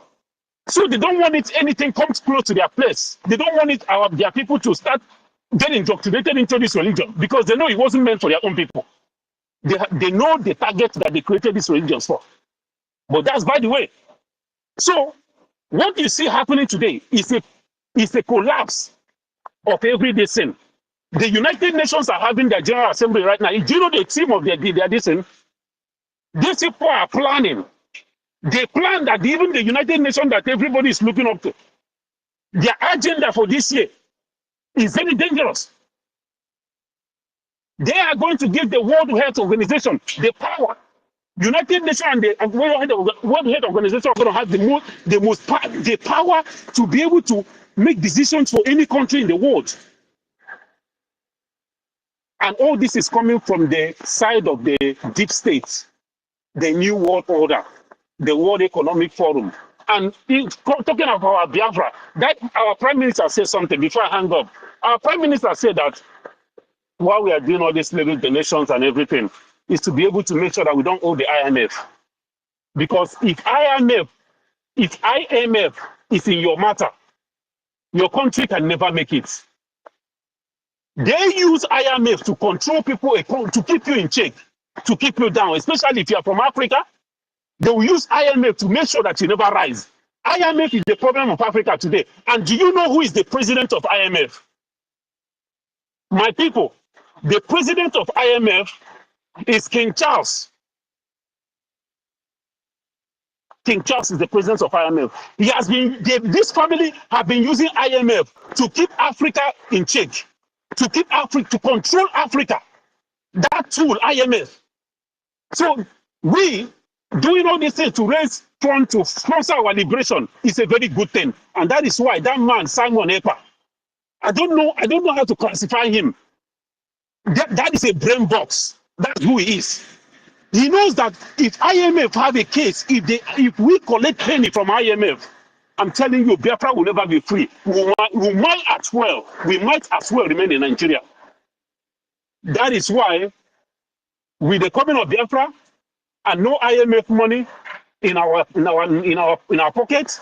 So they don't want anything comes close to their place. They don't want their people to start getting indoctrinated into this religion because they know it wasn't meant for their own people. They know the target that they created this religion for. But that's by the way. So what you see happening today is a collapse of everyday sin. The United Nations are having their General Assembly right now. Do you know the team of their sin? These people are planning. They plan that even the United Nations that everybody is looking up to, their agenda for this year is very dangerous. They are going to give the World Health Organization the power. United Nations and the World Health Organization are going to have the power to be able to make decisions for any country in the world. And all this is coming from the side of the deep states, the New World Order, the World Economic Forum. And talking about our Biafra, that our Prime Minister said something before I hang up. Our Prime Minister said that while we are doing all these little donations and everything, is to be able to make sure that we don't owe the IMF. Because if IMF is in your matter, your country can never make it. They use IMF to control people, to keep you in check, to keep you down, especially if you are from Africa. They will use IMF to make sure that you never rise. IMF is the problem of Africa today. And do you know who is the president of IMF? My people, the president of IMF is King Charles. King Charles is the president of IMF. He has been, this family have been using IMF to keep Africa in check, to keep Africa, to control Africa. That tool, IMF. So we Doing all these things to raise funds to sponsor our liberation is a very good thing. And that is why that man, Simon Ekpa, I don't know how to classify him. That is a brain box. That's who he is. He knows that if IMF have a case, if we collect penny from IMF, I'm telling you, Biafra will never be free. We might as well remain in Nigeria. That is why, with the coming of Biafra and no IMF money in our pockets,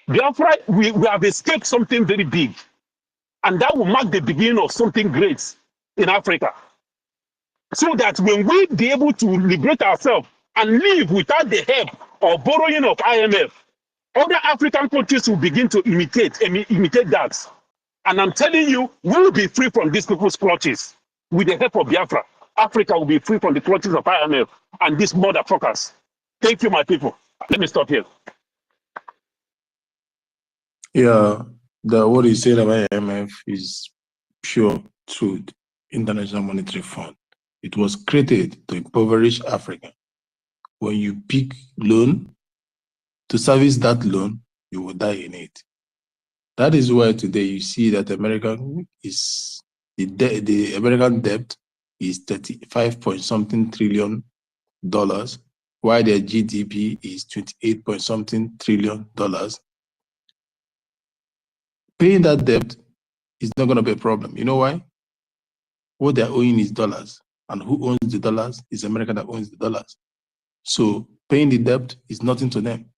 Biafra, we have escaped something very big, and that will mark the beginning of something great in Africa. So that when we be able to liberate ourselves and live without the help or borrowing of IMF, other African countries will begin to imitate that. And I'm telling you, we will be free from these people's clutches. With the help of Biafra, Africa will be free from the clutches of IMF and these motherfuckers. Thank you, my people. Let me stop here. Yeah, what he said about IMF is pure truth. International Monetary Fund. It was created to impoverish Africa. When you pick loan, to service that loan, you will die in it. That is why today you see that the American debt is 35 point something trillion dollars, while their GDP is 28 point something trillion dollars. Paying that debt is not going to be a problem. You know why? What they're owing is dollars, and who owns the dollars is America that owns the dollars. So paying the debt is nothing to them.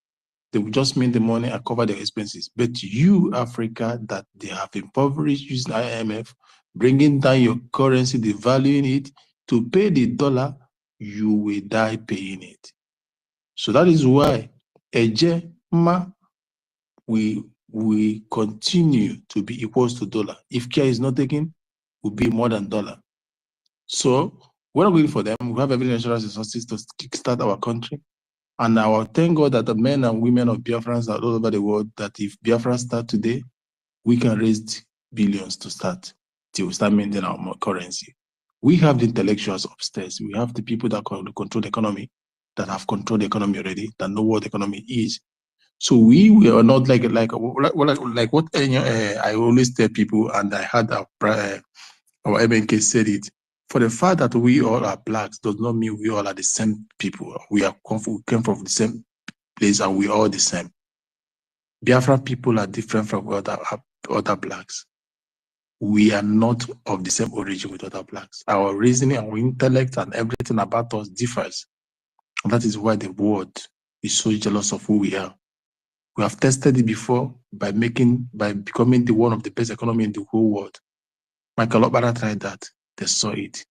They will just make the money and cover their expenses. But you, Africa, that they have impoverished using IMF, bringing down your currency, devaluing it, to pay the dollar, you will die paying it. So that is why we continue to be equals to dollar. If care is not taken, will be more than dollar. So we're not going for them. We have every natural resources to kickstart our country. And I thank God that the men and women of Biafrans are all over the world, that if Biafra start today, we can raise billions to start, till we start maintaining our currency. We have the intellectuals upstairs. We have the people that control the economy, that have controlled the economy already, that know what the economy is. So we are not like what I always tell people, and I had our MNK said it. For the fact that we all are blacks does not mean we all are the same people. We came from the same place and we are all the same. Biafra people are different from other blacks. We are not of the same origin with other blacks. Our reasoning, our intellect, and everything about us differs. And that is why the world is so jealous of who we are. We have tested it before by becoming the one of the best economy in the whole world. Michael Obara tried that. They saw it.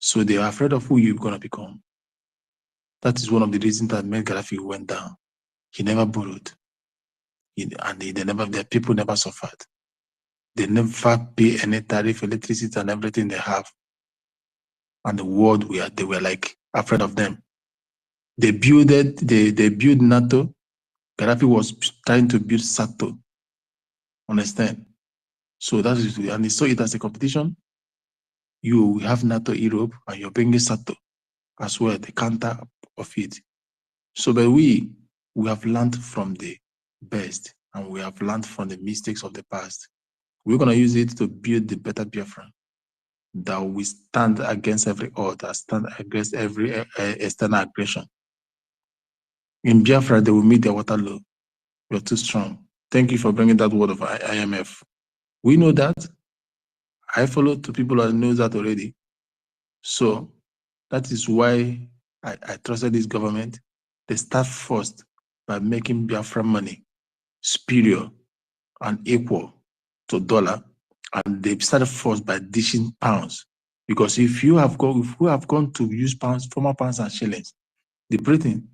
So they are afraid of who you're going to become. That is one of the reasons that made Gaddafi went down. He never borrowed. Their people never suffered. They never pay any tariff, electricity, and everything they have. And the world, they were like afraid of them. They built NATO. Gaddafi was trying to build SATO. Understand? So that is, and they saw it as a competition. You have NATO Europe, and you're bringing SATO as well, the counter of it. So, but we have learned from the best, and we have learned from the mistakes of the past. We're going to use it to build the better Biafra that we stand against every order, stand against every external aggression. In Biafra, they will meet their Waterloo. You're too strong. Thank you for bringing that word of IMF. We know that. I follow two people that know that already. So that is why I trusted this government. They start first by making Biafra money superior and equal to dollar, and they started first by dishing pounds. Because if we have gone to use pounds, former pounds and shillings, the Britain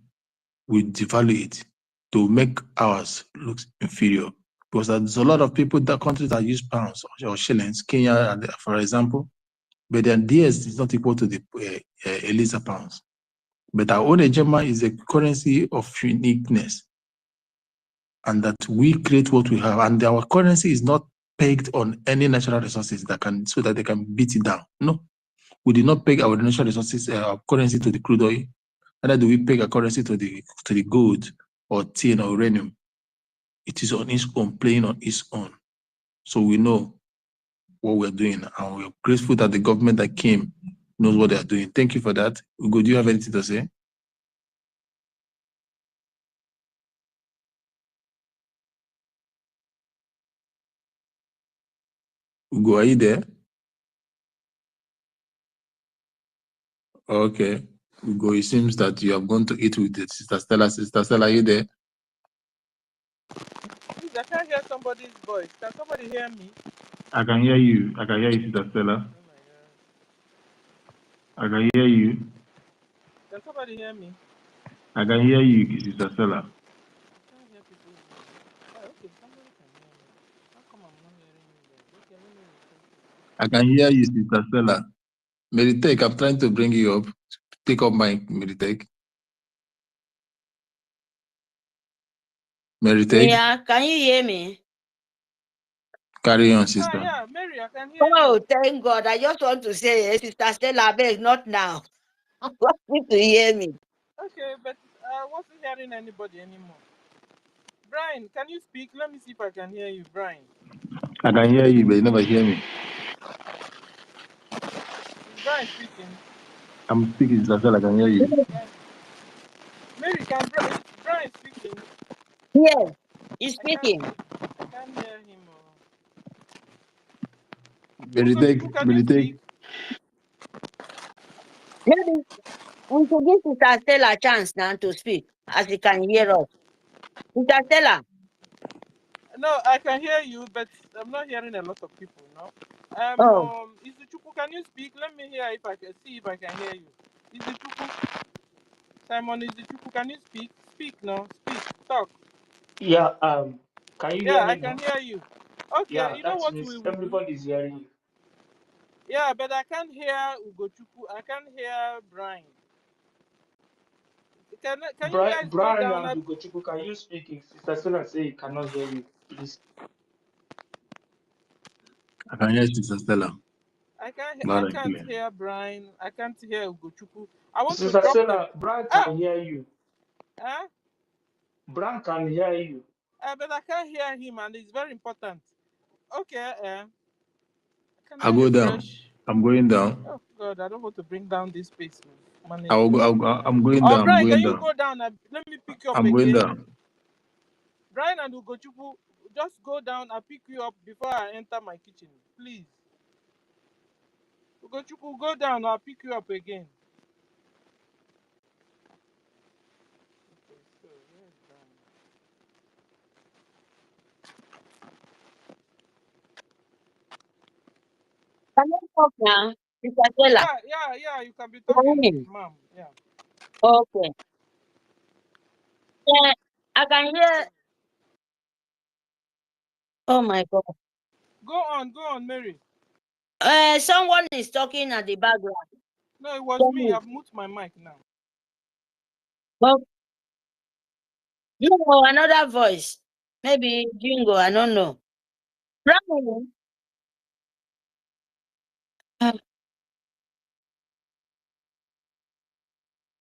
will devalue it to make ours look inferior. Because there's a lot of people, that countries that use pounds or shillings, Kenya, for example, but their DS is not equal to the Eliza pounds. But our own Ejema is a currency of uniqueness, and that we create what we have, and our currency is not pegged on any natural resources so that they can beat it down. No, we did not peg our natural resources, our currency to the crude oil, Neither do we peg a currency to the gold or tin or uranium. It is on its own, playing on its own. So we know what we're doing, and we're grateful that the government that came knows what they're doing. Thank you for that. Ugo, do you have anything to say? Ugo, are you there? Okay. Ugo, it seems that you have gone to eat with it. Sister Stella. Sister Stella, are you there? Please, I can't hear somebody's voice. Can somebody hear me? I can hear you. I can hear you, Sister Stella. I can hear you. Can somebody hear me? I can hear you, Sister Stella. I can't hear people's voice. Oh, okay, somebody can hear me. How come I'm not hearing you guys? Okay, let me repeat. I can hear you, Sister Stella. Meritek, I'm trying to bring you up. Take up my Meritek. Meritek. Yeah, can you hear me? Carry on, sister. Yeah, Mary, I can hear you. Oh, thank God. I just want to say, Sister Stella, beg, not now. I want you to hear me. Okay, but I wasn't hearing anybody anymore. Brian, can you speak? Let me see if I can hear you, Brian. I can hear you, but you never hear me. Is Brian speaking? I'm speaking, Sister Stella, I can hear you. Mary, can Brian speaking? Yes, he's speaking. I can't hear him. Meritek, Can you speak? Maybe we should give Sister Stella a chance now to speak, as he can hear us. Sister Stella. No, I can hear you, but I'm not hearing a lot of people, no? Izuchukwu, can you speak? Let me hear if I can see if I can hear you. Izuchukwu. Simon Izuchukwu, can you speak? Speak now. Speak. Talk. Yeah, can you hear me I can hear you. Okay, Yeah, you know that what means we will do? everybody is hearing you. Yeah, but I can't hear Ugochukwu. I can't hear Brian. Can you guys go Brian down? and Ugochukwu, can you speak if Sister Stella say he cannot hear you, please? I can hear Sister Stella. I can't hear Brian. I can't hear Ugochukwu. I want Sister to drop Stella, Brian can hear you. Huh? Brian can hear you. But I can't hear him, and it's very important. Okay. I'll go down. I'm going down. Oh God, I don't want to bring down this space. I'm going down. Brian, I'm going can you down. go down? Let me pick you up I'm again. going down. Brian and Ugochukwu, just go down. I'll pick you up before I enter my kitchen, please. Ugochukwu, go down. I'll pick you up again. Okay, so where's Brian? Can you talk now, Sister Stella? Yeah, you can be talking, ma'am. Yeah. Okay. Yeah, I can hear. Oh my God. Go on, Mary. Someone is talking at the background. No, it was me. I've moved my mic now. Well, no, another voice. Maybe Jingo, I don't know. Brian.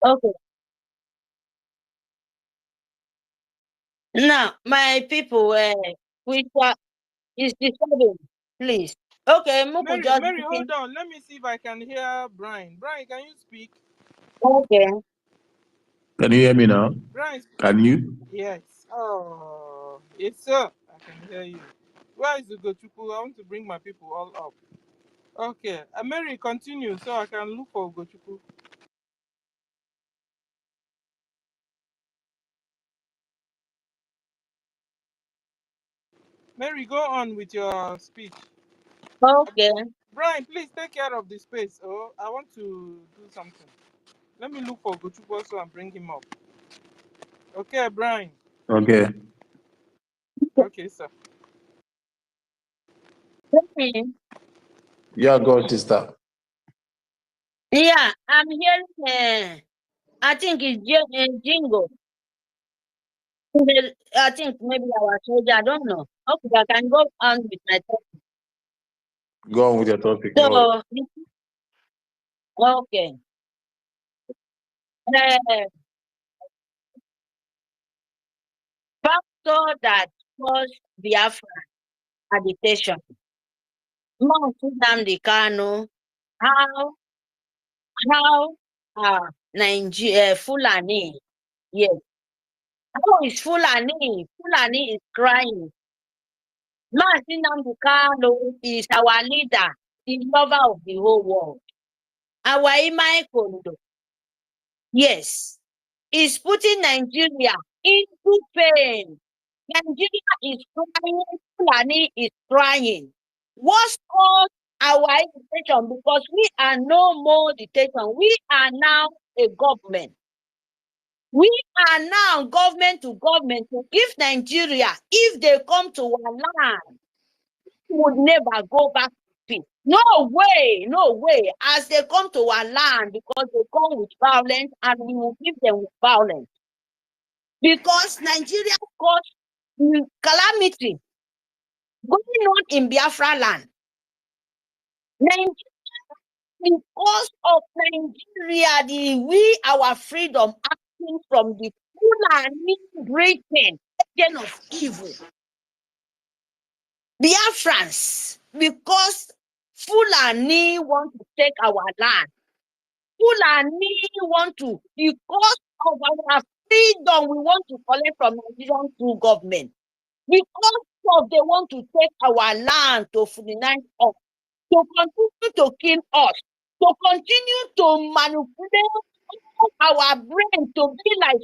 Okay. Now, my people, which is disturbing, please. Okay, Muku just Mary, hold on. Let me see if I can hear Brian. Brian, can you speak? Okay. Can you hear me now? Brian, can you? Yes. Oh, yes, sir. I can hear you. Where is Ugochukwu? I want to bring my people all up. Okay. Mary, continue so I can look for Ugochukwu. Mary, go on with your speech. Okay. Brian, please take care of the space. Oh, I want to do something. Let me look for Ugochukwu also and bring him up. Okay, Brian. Okay. Okay, sir. Yeah, go, sister. Yeah, I'm hearing. I think it's Jingo. I think maybe our soldier. I don't know. Okay, I can go on with my topic. Go on with your topic. So, okay. Factor that caused Biafra agitation. Nnamdi Kanu, how Nigeria Fulani, yes. How is Fulani? Fulani is crying. Nnamdi Kanu is our leader, the lover of the whole world. Our Imai Kondo, yes, is putting Nigeria into pain. Nigeria is crying, Fulani is crying. What's caused our agitation? Because we are no more dictation. We are now a government. We are now government to government to give Nigeria. If they come to our land, we would never go back to peace. No way, no way. As they come to our land, because they come with violence, and we will give them with violence. Because Nigeria caused calamity going on in Biafra land. Nigeria, because of Nigeria, our freedom acting from the Fulani Britain, agent of evil. Biafrans, because Fulani want to take our land. Fulani want to, because of our freedom, we want to collect from Nigerian through government. Because of they want to take our land to Fulani us, to continue to kill us, to continue to manipulate our brain to be like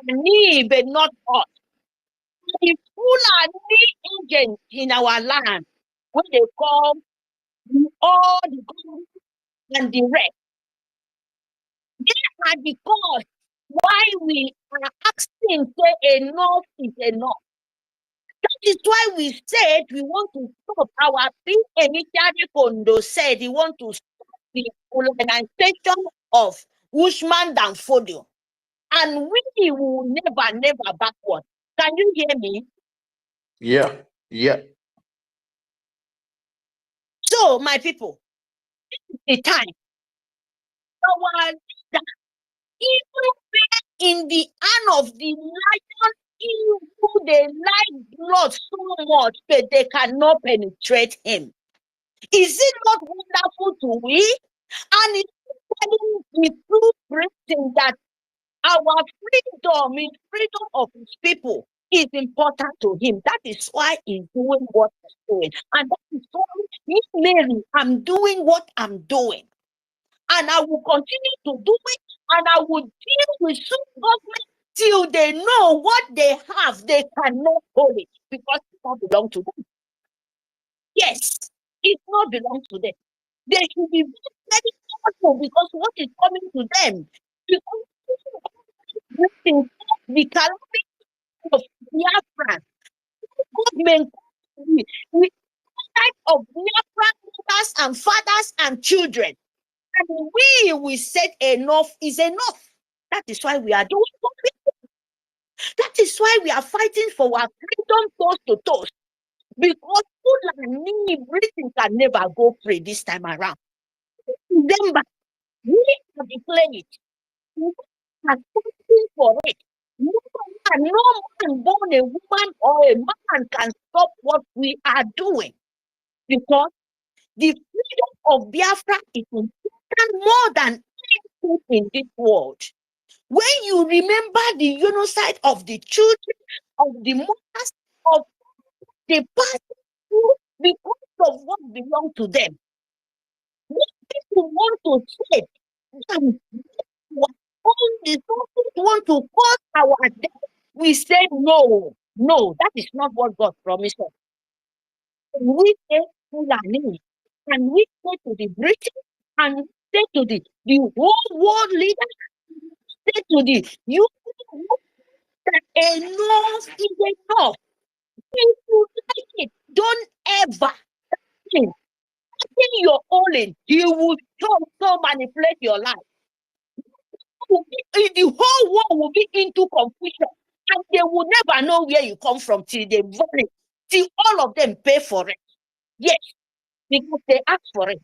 Fulani, but not us. The Fulani agents in our land, what they call all the government and the rest, they are the cause why we are asking say enough is enough. That is why we said we want to stop. Our Emichade Kondo said he want to stop the colonization of Usman Danfodio. And we will never backward. Can you hear me? Yeah, yeah. So, my people, this is the time. Our leader, even in the hand of the lion, who they like blood so much, but they cannot penetrate him. Is it not wonderful to we? And it's telling the true Britain that our freedom is freedom of his people is important to him. That is why he's doing what he's doing. And that is why Miss Mary, I'm doing what I'm doing. And I will continue to do it. And I will deal with some government till they know what they have. They cannot hold it because it don't belong to them. Yes, it not belong to them. They should be very careful because what is coming to them, because the calamity of Biafra, government, with type of Biafra mothers and fathers and children. And we said enough is enough. That is why we are doing what we do. That is why we are fighting for our freedom toast to toast. Because Fulani Britain can never go free this time around. Remember, we have declared it. We are fighting for it. No man born a woman or a man can stop what we are doing. Because the freedom of Biafra is important more than anything in this world. When you remember the genocide of the children, of the mothers, of the past, because of what belongs to them, what people want to say, want to cause our death, we say no, that is not what God promised us. We say Fulani, and we say to the British, and we say to the whole world leaders, say to the you that enough is enough. If you like it, don't ever think your own, he will so manipulate your life. The whole world will be into confusion, and they will never know where you come from till they vote it, till all of them pay for it. Yes, because they ask for it.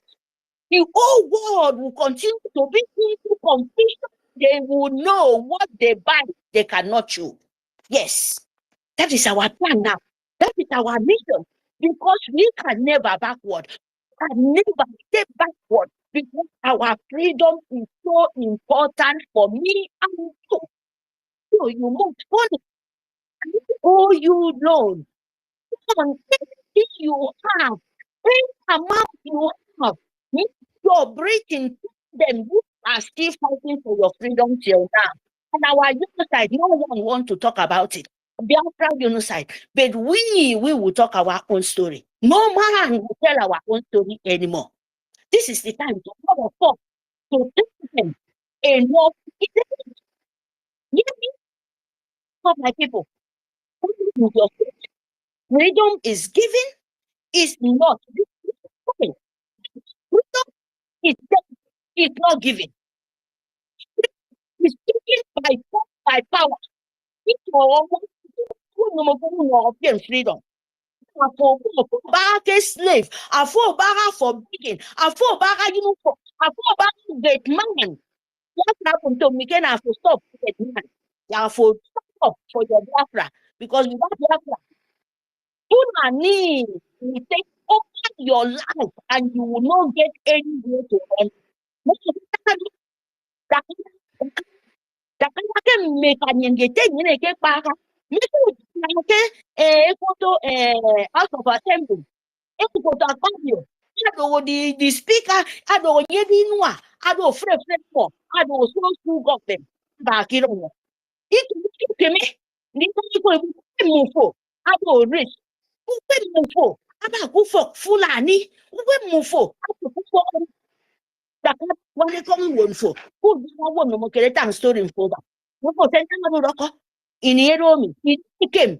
The whole world will continue to be into confusion they will know what they buy, they cannot chew. Yes, that is our plan now. That is our mission. Because we can never backward. We can never step backward. Because our freedom is so important for me and you. So you must follow. Oh, you know. Anything you have, any amount you have, make sure breaking them. You are still fighting for your freedom till now. And our genocide, no one wants to talk about it. Biafra genocide, but we will talk our own story. No man will tell our own story anymore. This is the time to all of us to take them enough. For my people, freedom is given, is not. Freedom is not given. It's taken by power. It's all freedom. A slave, a for barra for begging, a for barra uniform, a for barra get man. What happened to me? Can I for stop get man? Yeah, for stop for your Biafra because without Biafra, Fulani will take over your life and you will not get anywhere to run. House of Assembly. The speaker, I don't so school government back it on. It me. I don't rich. Fulani. One for who one more can story in for that. In Yeromi, it came.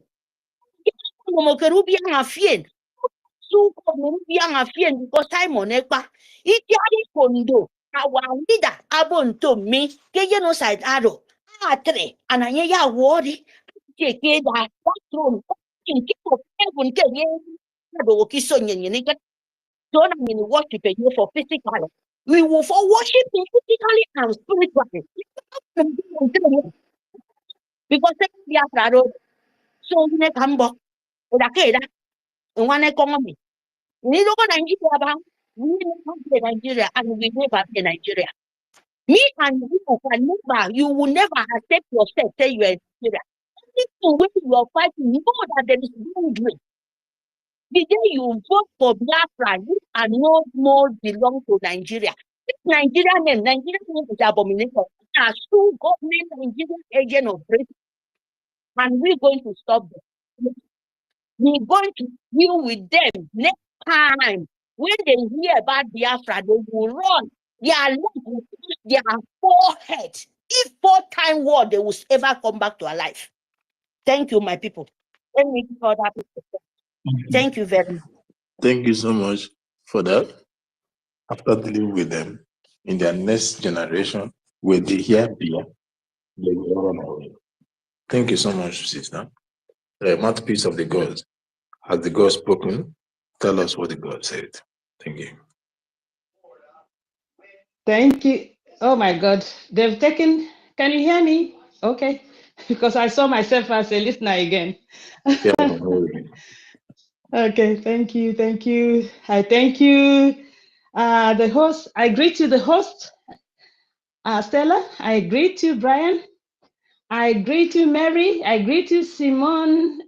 Mokerubian Afien. So Mokerubian Afien because Simon Ekpa. It carry condo. Our leader, Abon to me, genocide arrow. Tre, and I ya worry. Take that throne. In keep of heaven, can you? Son, you don't mean worship you for physical. We will for worship physically and spiritually. Because Biafra road. So we make humble. One economy. We don't Nigeria. We never Nigeria and we never be Nigeria. Me and you can never, you will never accept yourself, say you are Nigeria. When you are fighting, know that there is boundary. The day you vote for Biafra, you are no more belong to Nigeria. This Nigerian name is abomination. They are true government Nigerian agent of Britain. And we're going to stop them. We're going to deal with them next time. When they hear about Biafra, they will run. Their leg will touch their forehead. If 4-time war, they will ever come back to alive. Thank you, my people. Let me give other people. Thank you very much. Thank you so much for that. After dealing with them in their next generation, when they hear beer, they will run away. Thank you so much, sister. Mouthpiece of the gods. Has the God spoken? Tell us what the God said. Thank you. Thank you. Oh my God. They've taken, can you hear me? Okay. Because I saw myself as a listener again. Yeah, okay, thank you. Thank you. I thank you. The host, I greet you, the host, Stella. I greet you, Brian. I greet you, Mary. I greet you, Simone.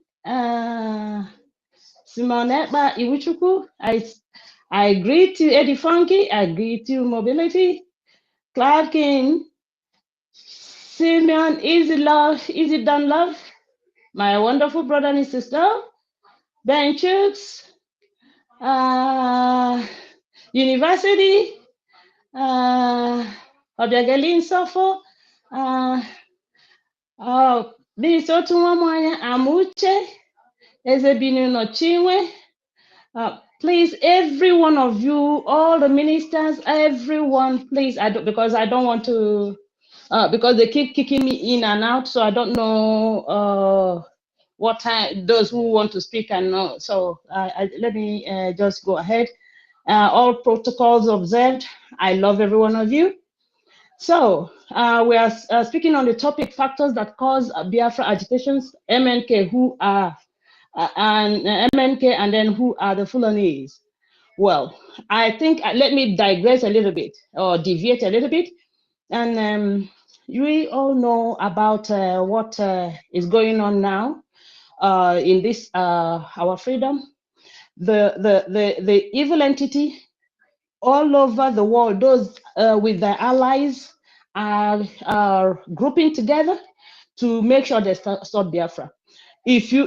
Simonetta Iwuchukwu. I greet you, Eddie Funky. I greet you, Mobility. Clark King. Simeon, Easy Love, Easy Done Love. My wonderful brother and sister. Ben Chooks. University. Obiagalin Sofo. Minnesota Mwamwanya Amuche. Ezebinu Nochinwe. Please, every one of you, all the ministers, everyone, please, because I don't want to, because they keep kicking me in and out, so I don't know what time those who want to speak and know. So let me just go ahead. All protocols observed. I love every one of you. So we are speaking on the topic factors that cause Biafra agitations, MNK, who are MNK, and then who are the Fulanese. Well, I think let me digress a little bit or deviate a little bit. And we all know about what is going on now in this our freedom. The evil entity all over the world, those with their allies are grouping together to make sure they stop Biafra. If you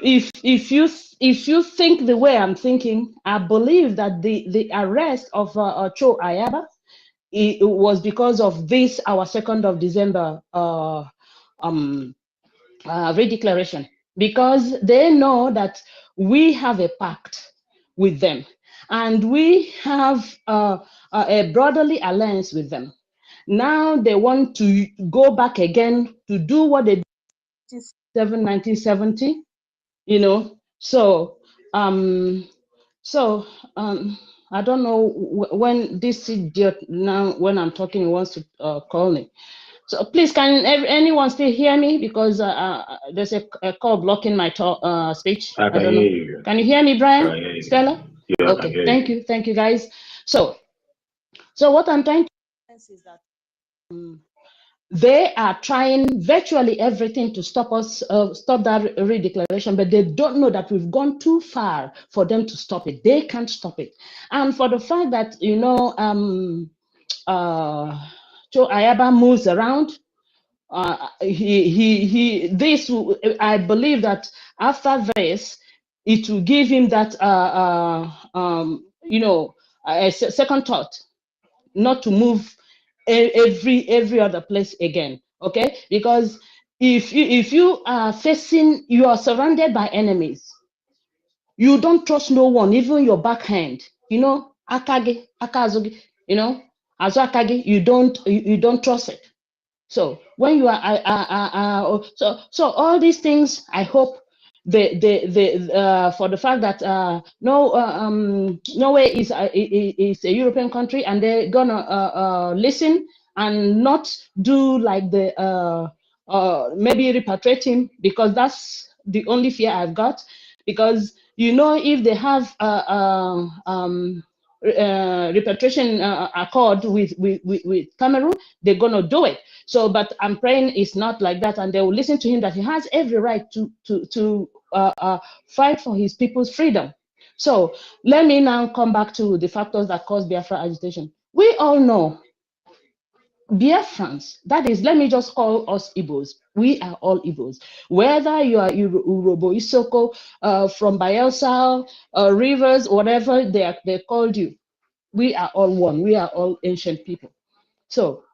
think the way I'm thinking, I believe that the arrest of Cho Ayaba, it was because of this our 2nd of December redeclaration, because they know that we have a pact with them and we have a brotherly alliance with them. Now they want to go back again to do what they did in 1970, you know. So I don't know when this idiot now, when I'm talking, wants to call me. So please, can anyone still hear me? Because there's a call blocking my speech. I don't know. You. Can you hear me, Brian? Stella? Yeah, okay, thank you guys. So what I'm trying to say is that they are trying virtually everything to stop us, stop that redeclaration, but they don't know that we've gone too far for them to stop it. They can't stop it. And for the fact that, you know, Cho Ayaba moves around, this, I believe that after this, it will give him that, you know, a second thought, not to move every other place again. Okay, because if you are facing, you are surrounded by enemies, you don't trust no one, even your backhand, you know, akage akazugi, you know, azu akage, you don't trust it. So when you are so all these things, I hope for the fact that Norway is a European country, and they're gonna listen and not do like the maybe repatriate him, because that's the only fear I've got. Because, you know, if they have repatriation accord with Cameroon, they're gonna do it. So, but I'm praying it's not like that, and they will listen to him, that he has every right to fight for his people's freedom. So let me now come back to the factors that cause Biafra agitation. We all know Biafrans, that is, let me just call us Igbos. We are all Igbos. Whether you are Urobo, Isoko, from Bayelsa, Rivers, whatever they called you, we are all one. We are all ancient people. So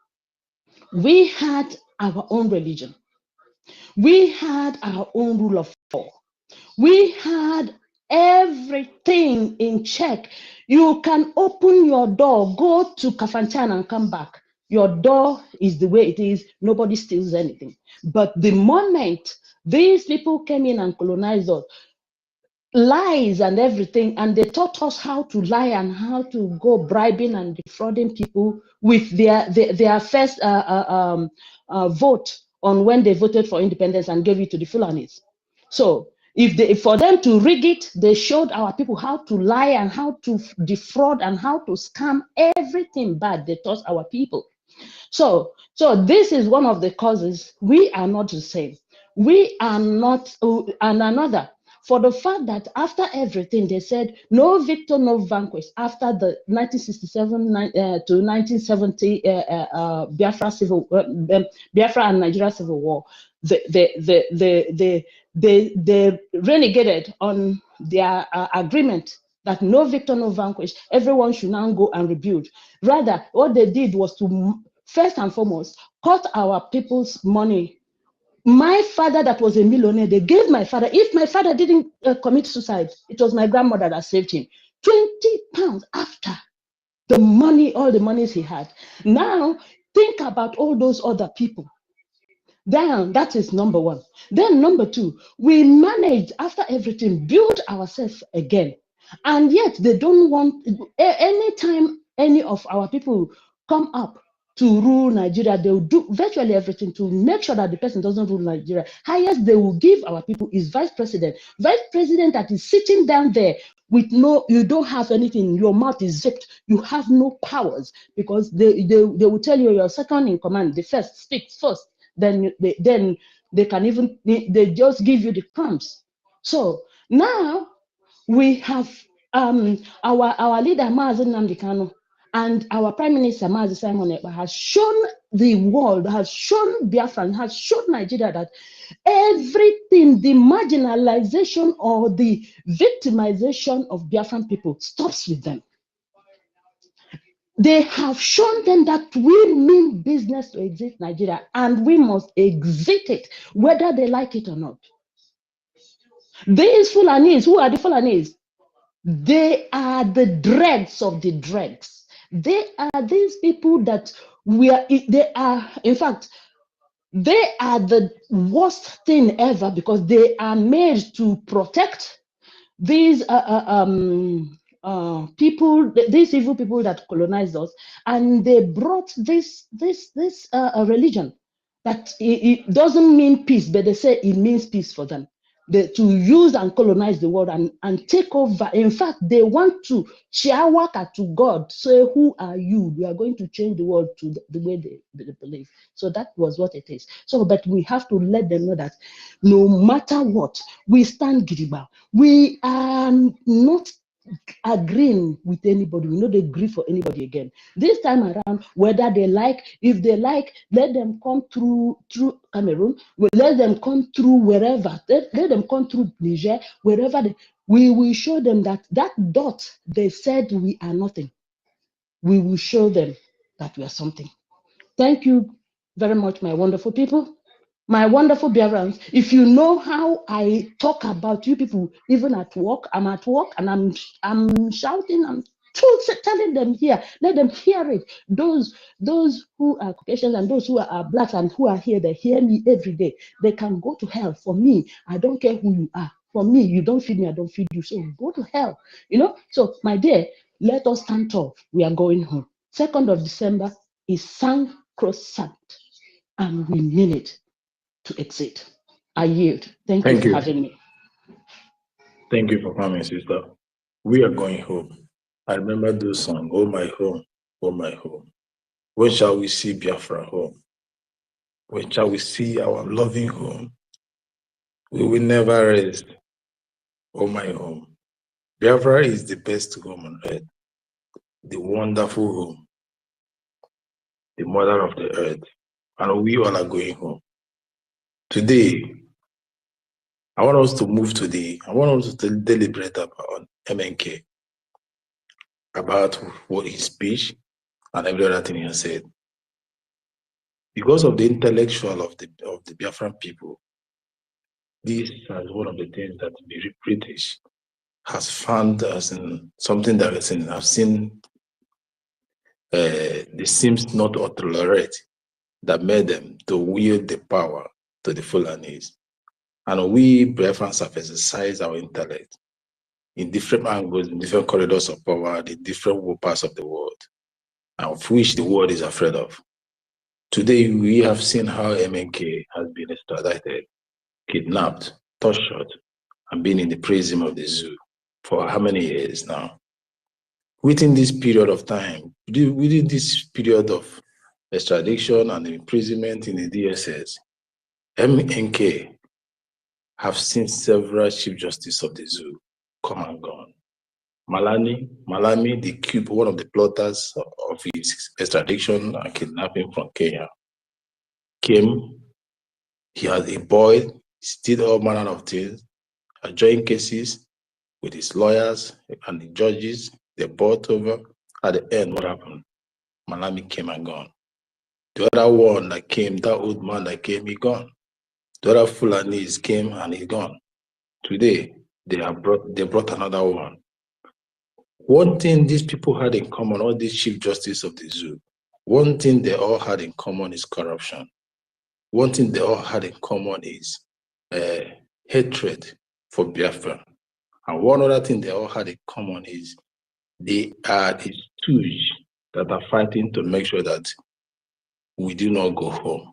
we had our own religion. We had our own rule of law. We had everything in check. You can open your door, go to Kafanchan and come back. Your door is the way it is. Nobody steals anything. But the moment these people came in and colonized us, lies and everything, and they taught us how to lie and how to go bribing and defrauding people with their first vote on when they voted for independence and gave it to the Fulanis. So for them to rig it, they showed our people how to lie and how to defraud and how to scam. Everything bad they taught our people. So this is one of the causes. We are not the same. We are not, and another, for the fact that after everything, they said, no victor, no vanquish. After the 1967 to 1970 Biafra and Nigeria Civil War, they renegated on their agreement that no victor, no vanquish. Everyone should now go and rebuild. Rather, what they did was to, first and foremost, cut our people's money. My father, that was a millionaire, they gave my father, if my father didn't commit suicide, it was my grandmother that saved him. 20 pounds after the money, all the monies he had. Now, think about all those other people. Then that is number one. Then number two, we managed, after everything, build ourselves again. And yet they don't want, anytime any of our people come up to rule Nigeria. They will do virtually everything to make sure that the person doesn't rule Nigeria. Highest they will give our people is vice president. Vice president that is sitting down there with no, you don't have anything, your mouth is zipped, you have no powers, because they will tell you you're second in command, the first speaks first, then they can even, they just give you the crumbs. So now we have our leader Mazi Nnamdi Kanu and our Prime Minister Mazi Simon Ekpa has shown the world, has shown Biafran, has shown Nigeria that everything, the marginalization or the victimization of Biafran people stops with them. They have shown them that we mean business to exit Nigeria and we must exit it, whether they like it or not. These Fulanis, who are the Fulanis? They are the dregs of the dregs. They are these people that they are, in fact, they are the worst thing ever, because they are made to protect these people, these evil people that colonized us, and they brought this religion that it doesn't mean peace, but they say it means peace for them. To use and colonize the world and take over. In fact, they want to chiawaka to God, say, who are you? We are going to change the world to the way they believe. So that was what it is. So, but we have to let them know that no matter what, we stand gidigba. We are not agreeing with anybody. We not agree for anybody again. This time around, whether they like, if they like, let them come through Cameroon, let them come through wherever, let them come through Niger, wherever we will show them that dot they said we are nothing. We will show them that we are something. Thank you very much, my wonderful people. My wonderful Biafrans, if you know how I talk about you people, even at work, I'm at work and I'm shouting, I'm telling them here, let them hear it. Those who are Caucasians and those who are blacks and who are here, they hear me every day. They can go to hell. For me, I don't care who you are. For me, you don't feed me, I don't feed you. So go to hell. You know? So my dear, let us stand tall. We are going home. 2nd of December is sacrosanct, and we mean it. To exit. I yield. Thank you for having me. Thank you for coming, sister. We are going home. I remember those songs, oh my home, oh my home. When shall we see Biafra home? When shall we see our loving home? We will never rest. Oh my home. Biafra is the best home on earth, the wonderful home, the mother of the earth, and we all are going home. Today, I want us to move to I want us to deliberate about MNK, about what his speech and every other thing he has said. Because of the intellectual of the Biafran people, this is one of the things that the British has found as in something that I've seen the Sims not tolerate, that made them to wield the power to the Fulanis. And we Biafrans have exercised our intellect in different angles, in different corridors of power, in different parts of the world, of which the world is afraid of. Today, we have seen how MNK has been extradited, kidnapped, tortured, and been in the prison of the zoo for how many years now? Within this period of time, within this period of extradition and imprisonment in the DSS, MNK have seen several Chief Justice of the zoo come and gone. Malami, one of the plotters of his extradition and kidnapping from Kenya, came. He had a boy, he did all manner of things, adjoined cases with his lawyers and the judges. They brought over. At the end, what happened? Malami came and gone. The other one that came, that old man that came, he gone. The other Fulanis came and he gone. Today, they brought another one. One thing these people had in common, all these Chief Justice of the zoo, one thing they all had in common is corruption. One thing they all had in common is hatred for Biafra. And one other thing they all had in common is they are the stooges that are fighting to make sure that we do not go home.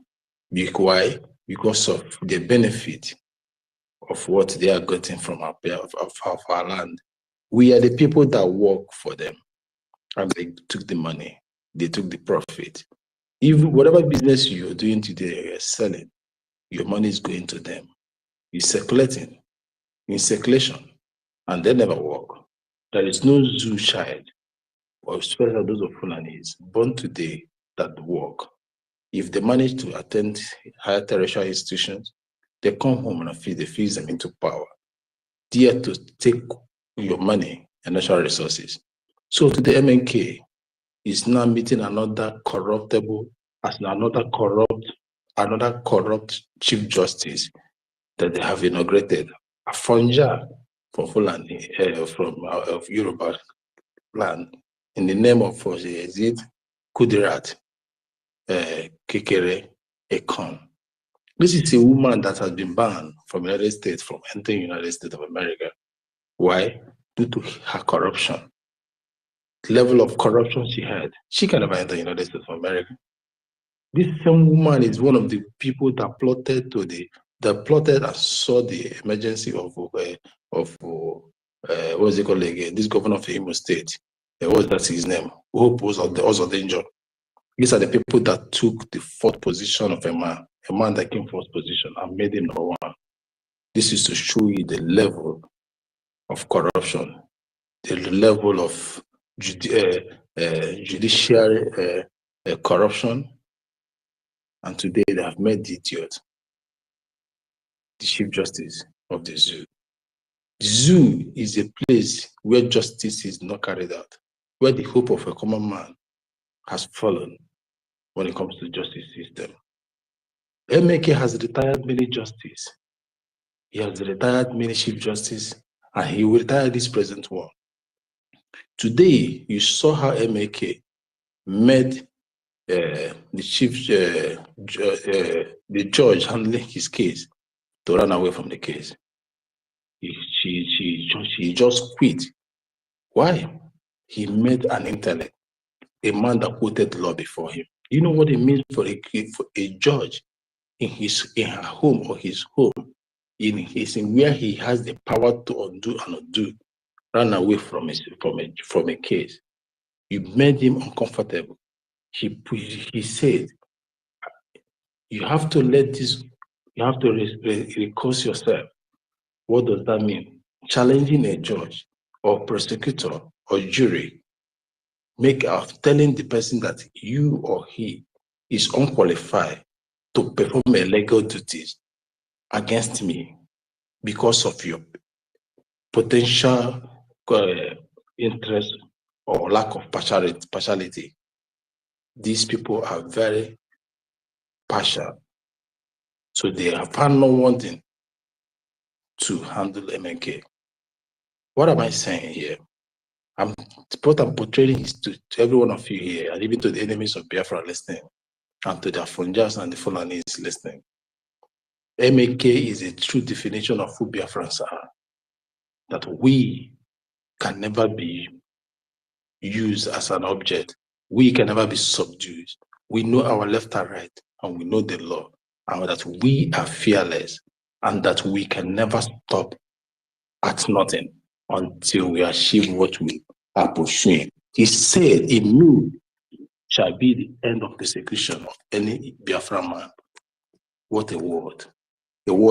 Why? Because of the benefit of what they are getting from our land. We are the people that work for them, and they took the money, they took the profit. Even whatever business you're doing today, you're selling, your money is going to them. It's circulating, in circulation, and they never work. There is no zoo child, or especially those of Fulanis, born today that work. If they manage to attend higher tertiary institutions, they come home and they feed them into power. They are to take your money and natural resources. So today, MNK is now meeting another corrupt chief justice that they have inaugurated, a Fonja from Fulani, from Yoruba land, in the name of Kudirat Kekere EKOM. This is a woman that has been banned from the United States, from entering the United States of America. Why? Due to her corruption. The level of corruption she had, she can never enter the United States of America. This same woman is one of the people that plotted and saw the emergency of what's it called again? This governor of Imo State. What was his name? Who was also danger? These are the people that took the fourth position of a man that came fourth position and made him number one. This is to show you the level of corruption, the level of judiciary corruption, and today they have made the idiot the Chief Justice of the zoo. The zoo is a place where justice is not carried out, where the hope of a common man has fallen when it comes to the justice system. MK has retired many justices. He has retired many Chief Justice, and he will retire this present one. Today, you saw how MK made the judge handling his case to run away from the case. She just quit. Why? He made an intellect, a man that quoted law before him. You know what it means for a judge in her home or his home, in where he has the power to undo and undo, run away from a case. You made him uncomfortable. He said, you have to let this, you have to recourse yourself. What does that mean? Challenging a judge or prosecutor or jury, telling the person that you or he is unqualified to perform a legal duties against me because of your potential interest or lack of partiality. These people are very partial. So they have found no wanting to handle MNK. What am I saying here? What I'm portraying is to every one of you here, and even to the enemies of Biafra listening, and to the Afonjas and the Fulani listening. MK is a true definition of who Biafrans are. That we can never be used as an object. We can never be subdued. We know our left and right, and we know the law, and that we are fearless, and that we can never stop at nothing until we achieve what we are pursuing. He said, "A move shall be the end of persecution of any Biafra man." What a word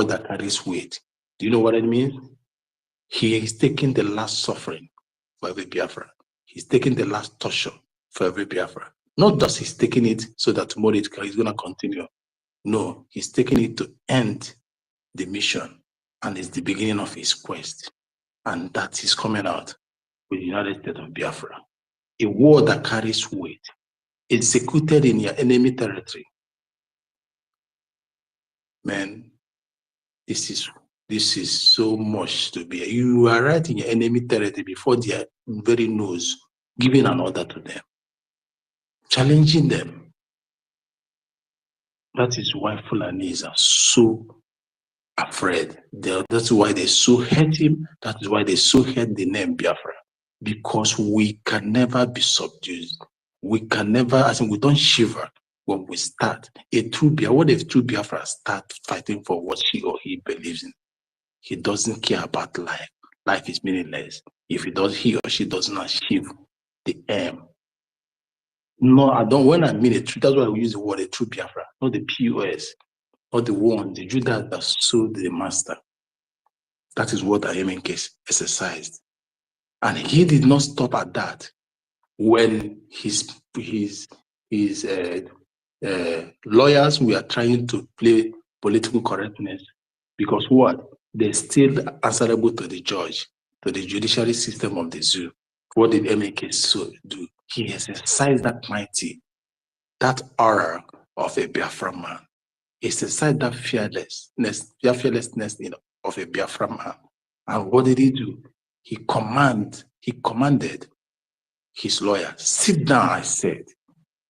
that carries weight. Do you know what it means? He is taking the last suffering for every Biafra. He's taking the last torture for every Biafra. Not just he's taking it so that tomorrow he's going to continue. No, he's taking it to end the mission, and it's the beginning of his quest. And that is coming out with the United States of Biafra. A war that carries weight, executed in your enemy territory. Man, this is so much to be. You are right in your enemy territory before their very nose, giving an order to them, challenging them. That is why Fulanis are so afraid. That's why they so hate him. That is why they so hate the name Biafra. Because we can never be subdued. We can never, we don't shiver when we start, what if true Biafra start fighting for what she or he believes in? He doesn't care about life. Life is meaningless if he or she doesn't achieve the aim. No, I don't. When I mean a true, that's why we use the word a true Biafra, not the POS, not the one, the Judah that sold the master. That is what the aiming case exercised. And he did not stop at that when his lawyers were trying to play political correctness, because what? They're still answerable to the judge, to the judiciary system of the zoo. What did MK do? He exercised that mighty, that aura of a Biafra man. He exercised that fearlessness of a Biafra man. And what did he do? He commanded his lawyer, sit down, I said.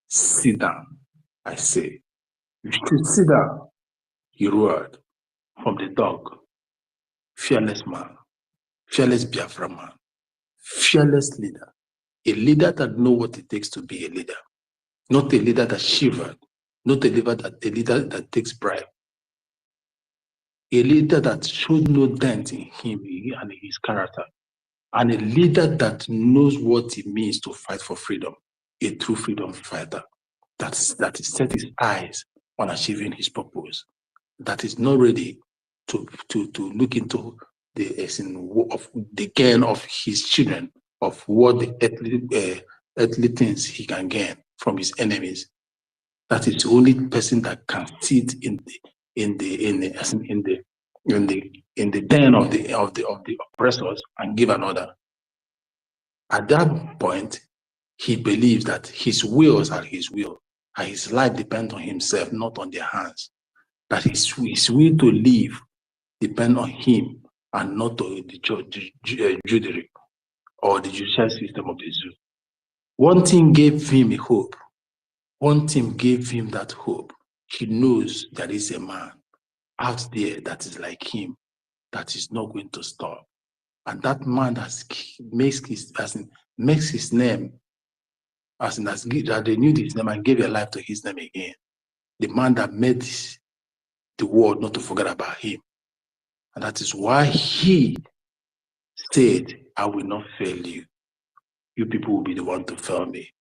Sit down, I say. You should sit down. He roared from the dog. Fearless man, fearless Biafra man, fearless leader. A leader that knows what it takes to be a leader. Not a leader that shivered, not a leader that takes bribe. A leader that showed no dent in him and his character. And a leader that knows what it means to fight for freedom. A true freedom fighter that set his eyes on achieving his purpose. That is not ready to look into the gain of his children, of what the earthly things he can gain from his enemies. That is the only person that can sit in the den of the oppressors and give an order. At that point, he believes that his wills are his will, and his life depends on himself, not on their hands. That his will to live depends on him and not on the judiciary or the judicial system of the zoo. One thing gave him a hope. One thing gave him that hope. He knows there is a man out there that is like him, that is not going to stop. And that man that makes his name, that they knew his name and gave a life to his name again. The man that made the world not to forget about him. And that is why he said, I will not fail you. You people will be the one to fail me.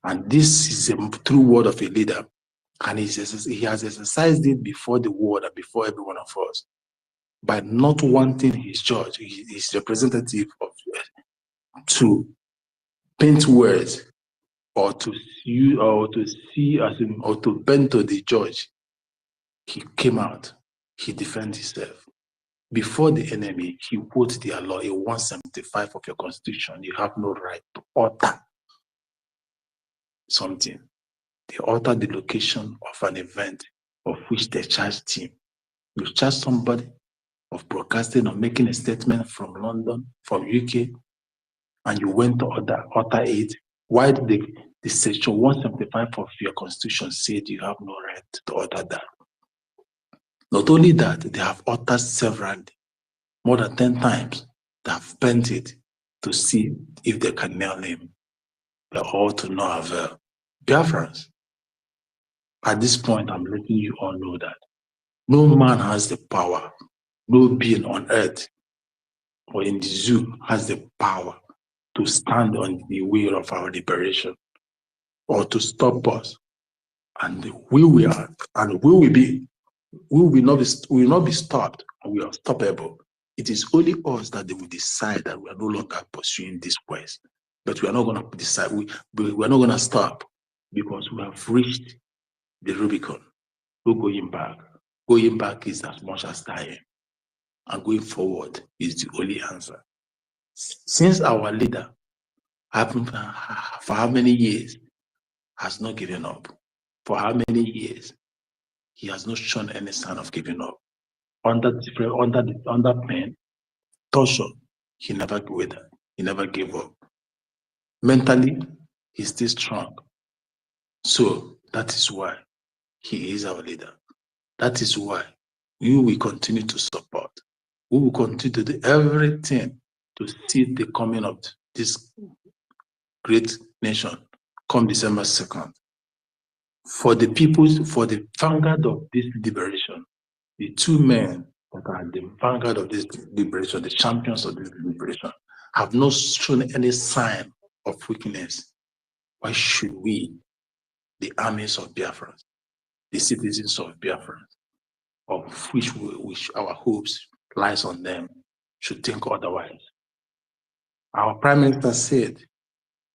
And this is a true word of a leader. And he has exercised it before the world and before every one of us. By not wanting his judge, his representative to paint words or to bend to the judge. He came out, he defended himself. Before the enemy, he quoted their law, in 175 of your constitution. You have no right to utter something. They alter the location of an event of which they charged him. You charge somebody of broadcasting or making a statement from London, from UK, and you went to utter it. Why did the section 175 of your constitution said you have no right to utter that? Not only that, they have uttered several, more than 10 times. They have bent it to see if they can nail him. They're all to no avail. Biafrans, at this point, I'm letting you all know that no man has the power, no being on earth or in the zoo has the power to stand on the way of our liberation or to stop us. And we will not be stopped, and we are stoppable. It is only us that they will decide that we are no longer pursuing this quest. But we are not going to decide, we are not going to stop, because we have reached the Rubicon. No going back. Going back is as much as dying. And going forward is the only answer. Since our leader, for how many years, has not given up? For how many years? He has not shown any sign of giving up. Under pain, torture, he never withered. He never gave up. Mentally, he's still strong. So that is why he is our leader. That is why we will continue to support. We will continue to do everything to see the coming of this great nation come December 2nd. for the people's, for the vanguard of this liberation, the two men that are the vanguard of this liberation, the champions of this liberation, have not shown any sign of weakness. Why should we, the armies of Biafra, the citizens of Biafra, of which our hopes lies on them, should think otherwise? Our Prime Minister said,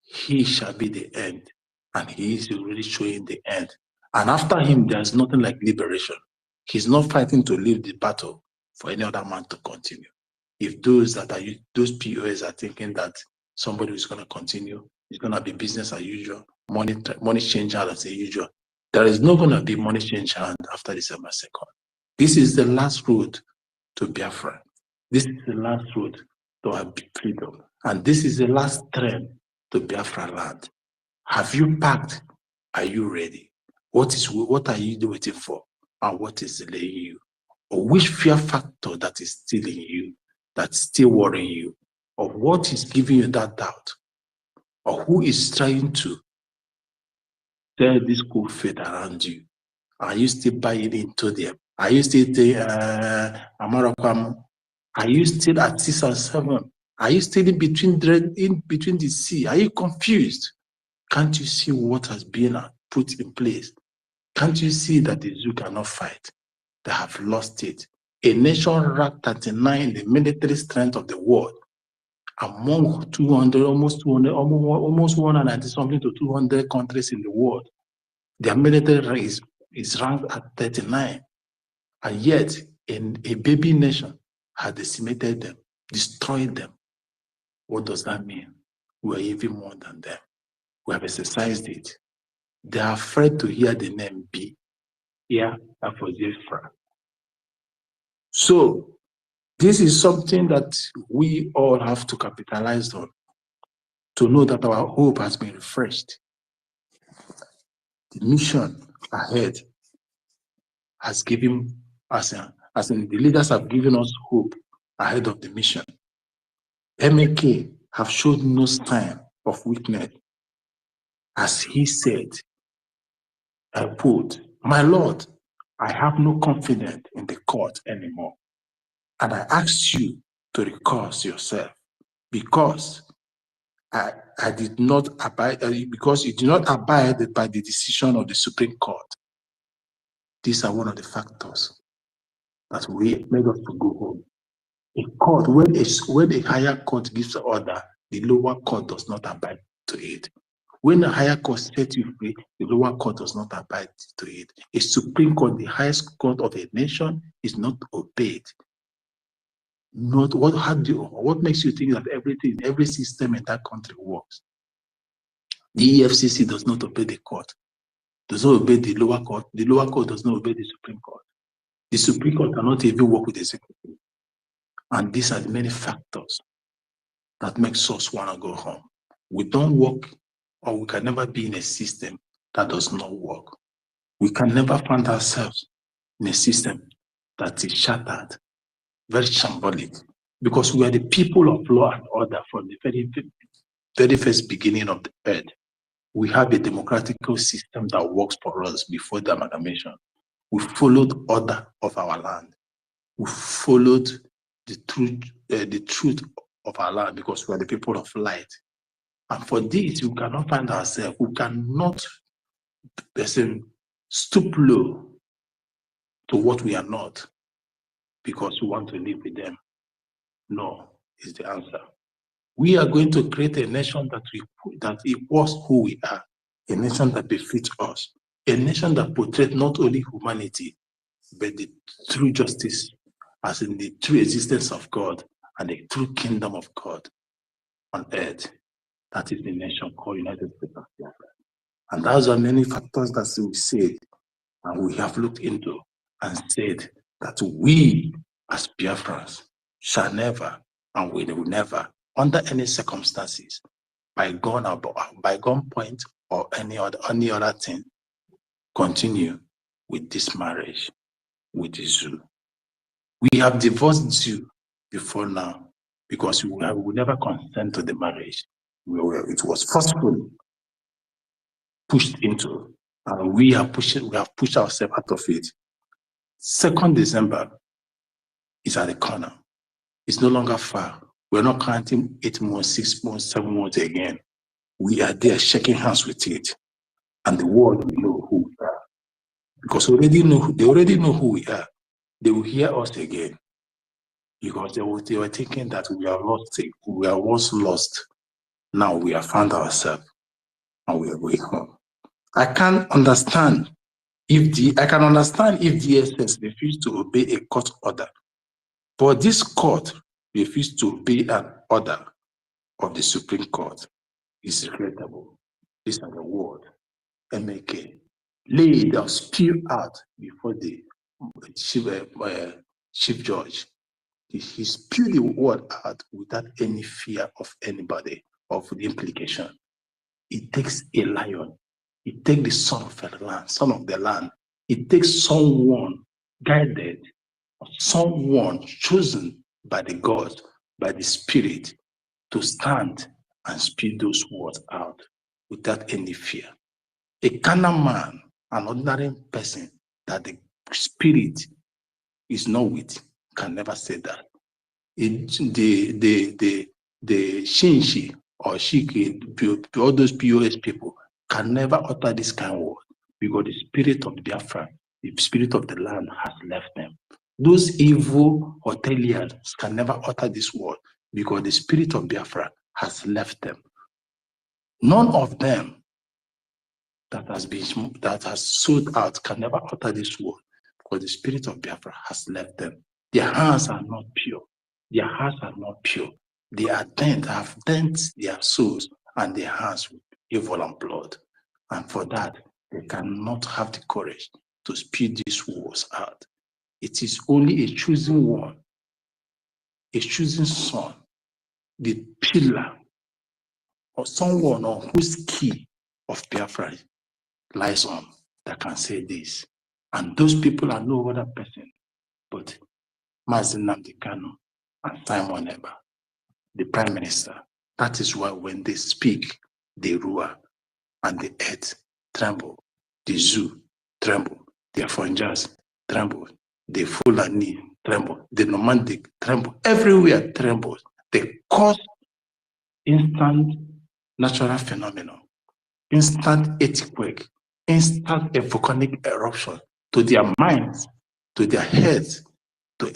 he shall be the end, and he is already showing the end. And after him, there's nothing like liberation. He's not fighting to leave the battle for any other man to continue. If those that are, those POS are thinking that somebody is going to continue, it's going to be business as usual, money change hand as usual, there is not going to be money change hand after December 2nd. This is the last road to Biafra. This is the last road to our freedom. And this is the last train to Biafra land. Have you packed? Are you ready? What are you waiting for? And what is delaying you? Or which fear factor that is still in you, that's still worrying you? Or what is giving you that doubt? Or who is trying to tell this cool fate around you? Are you still buying into them? Are you still Amarakwam? Are you still at 6 and 7? Are you still in between the sea? Are you confused? Can't you see what has been put in place? Can't you see that the zoo cannot fight? They have lost it. A nation ranked 39 in the military strength of the world, among 200, almost 190 something to 200 countries in the world. Their military rank is ranked at 39, and yet in a baby nation has decimated them, destroyed them. What does that mean? We are even more than them. We have exercised it. They are afraid to hear the name B. Yeah, that was Biafra. So this is something that we all have to capitalize on, to know that our hope has been refreshed. The mission ahead has given us, as in the leaders have given us hope ahead of the mission. MK have shown no sign of weakness. As he said, I quote, "My Lord, I have no confidence in the court anymore. And I ask you to recuse yourself because I did not abide, because you did not abide by the decision of the Supreme Court." These are one of the factors that made us to go home. A court, when a higher court gives an order, the lower court does not abide to it. When a higher court sets you free, the lower court does not abide to it. A Supreme Court, the highest court of a nation, is not obeyed. What makes you think that every system in that country works? The EFCC does not obey the court, does not obey the lower court. The lower court does not obey the Supreme Court. The Supreme Court cannot even work with the executive. And these are the many factors that makes us want to go home. We don't work, or we can never be in a system that does not work. We can never find ourselves in a system that is shattered, very shambolic, because we are the people of law and order from the very first beginning of the earth. We have a democratic system that works for us before the amalgamation. We followed order of our land. We followed the truth of our land because we are the people of light. And for this, we cannot find ourselves. We cannot stoop low to what we are not because we want to live with them. No, is the answer. We are going to create a nation that equals who we are, a nation that befits us, a nation that portrays not only humanity, but the true justice, as in the true existence of God and the true kingdom of God on earth. That is the nation called United States of Biafra. And those are many factors that we said, and we have looked into and said that we as Biafrans shall never, and we will never, under any circumstances, by gunpoint or any other thing, continue with this marriage with the zoo. We have divorced zoo before now because we never consent to the marriage. It was forcefully pushed into, And we have pushed ourselves out of it. 2nd December is at the corner. It's no longer far. We're not counting 8 months, 6 months, 7 months again. We are there shaking hands with it. And the world will know who we are. Because they already know who we are. They will hear us again. Because they were thinking that we are lost. We are once lost. Now we have found ourselves and we are going home. I can understand if DSS refuse to obey a court order. But this court refused to obey an order of the Supreme Court. It's regrettable. These are the words MAK laid or spewed out before the chief judge. He spewed the word out without any fear of anybody, of the implication. It takes a lion. It takes the son of the land. It takes someone guided, someone chosen by the God, by the Spirit, to stand and speak those words out without any fear. A carnal man, an ordinary person that the Spirit is not with, can never say that. The Shinshi or Shiki, all those POS people can never utter this kind of word because the spirit of Biafra, the spirit of the land has left them. Those evil hoteliers can never utter this word because the spirit of Biafra has left them. None of them that has sold out can never utter this word because the spirit of Biafra has left them. Their hands are not pure. Their hearts are not pure. They have dent their souls and their hands with evil and blood. And for that, they cannot have the courage to speak these words out. It is only a chosen one, a chosen son, the pillar, or someone on whose key of Biafra lies on, that can say this. And those people are no other person but Mazi Nnamdi Kanu and Simon Ekpa, the Prime Minister. That is why when they speak, they roar and the earth tremble, the zoo tremble, the Afonjas tremble, the Fulani tremble, the Nomadic tremble, everywhere trembles. They cause instant natural phenomenon, instant earthquake, instant volcanic eruption to their minds, to their heads, to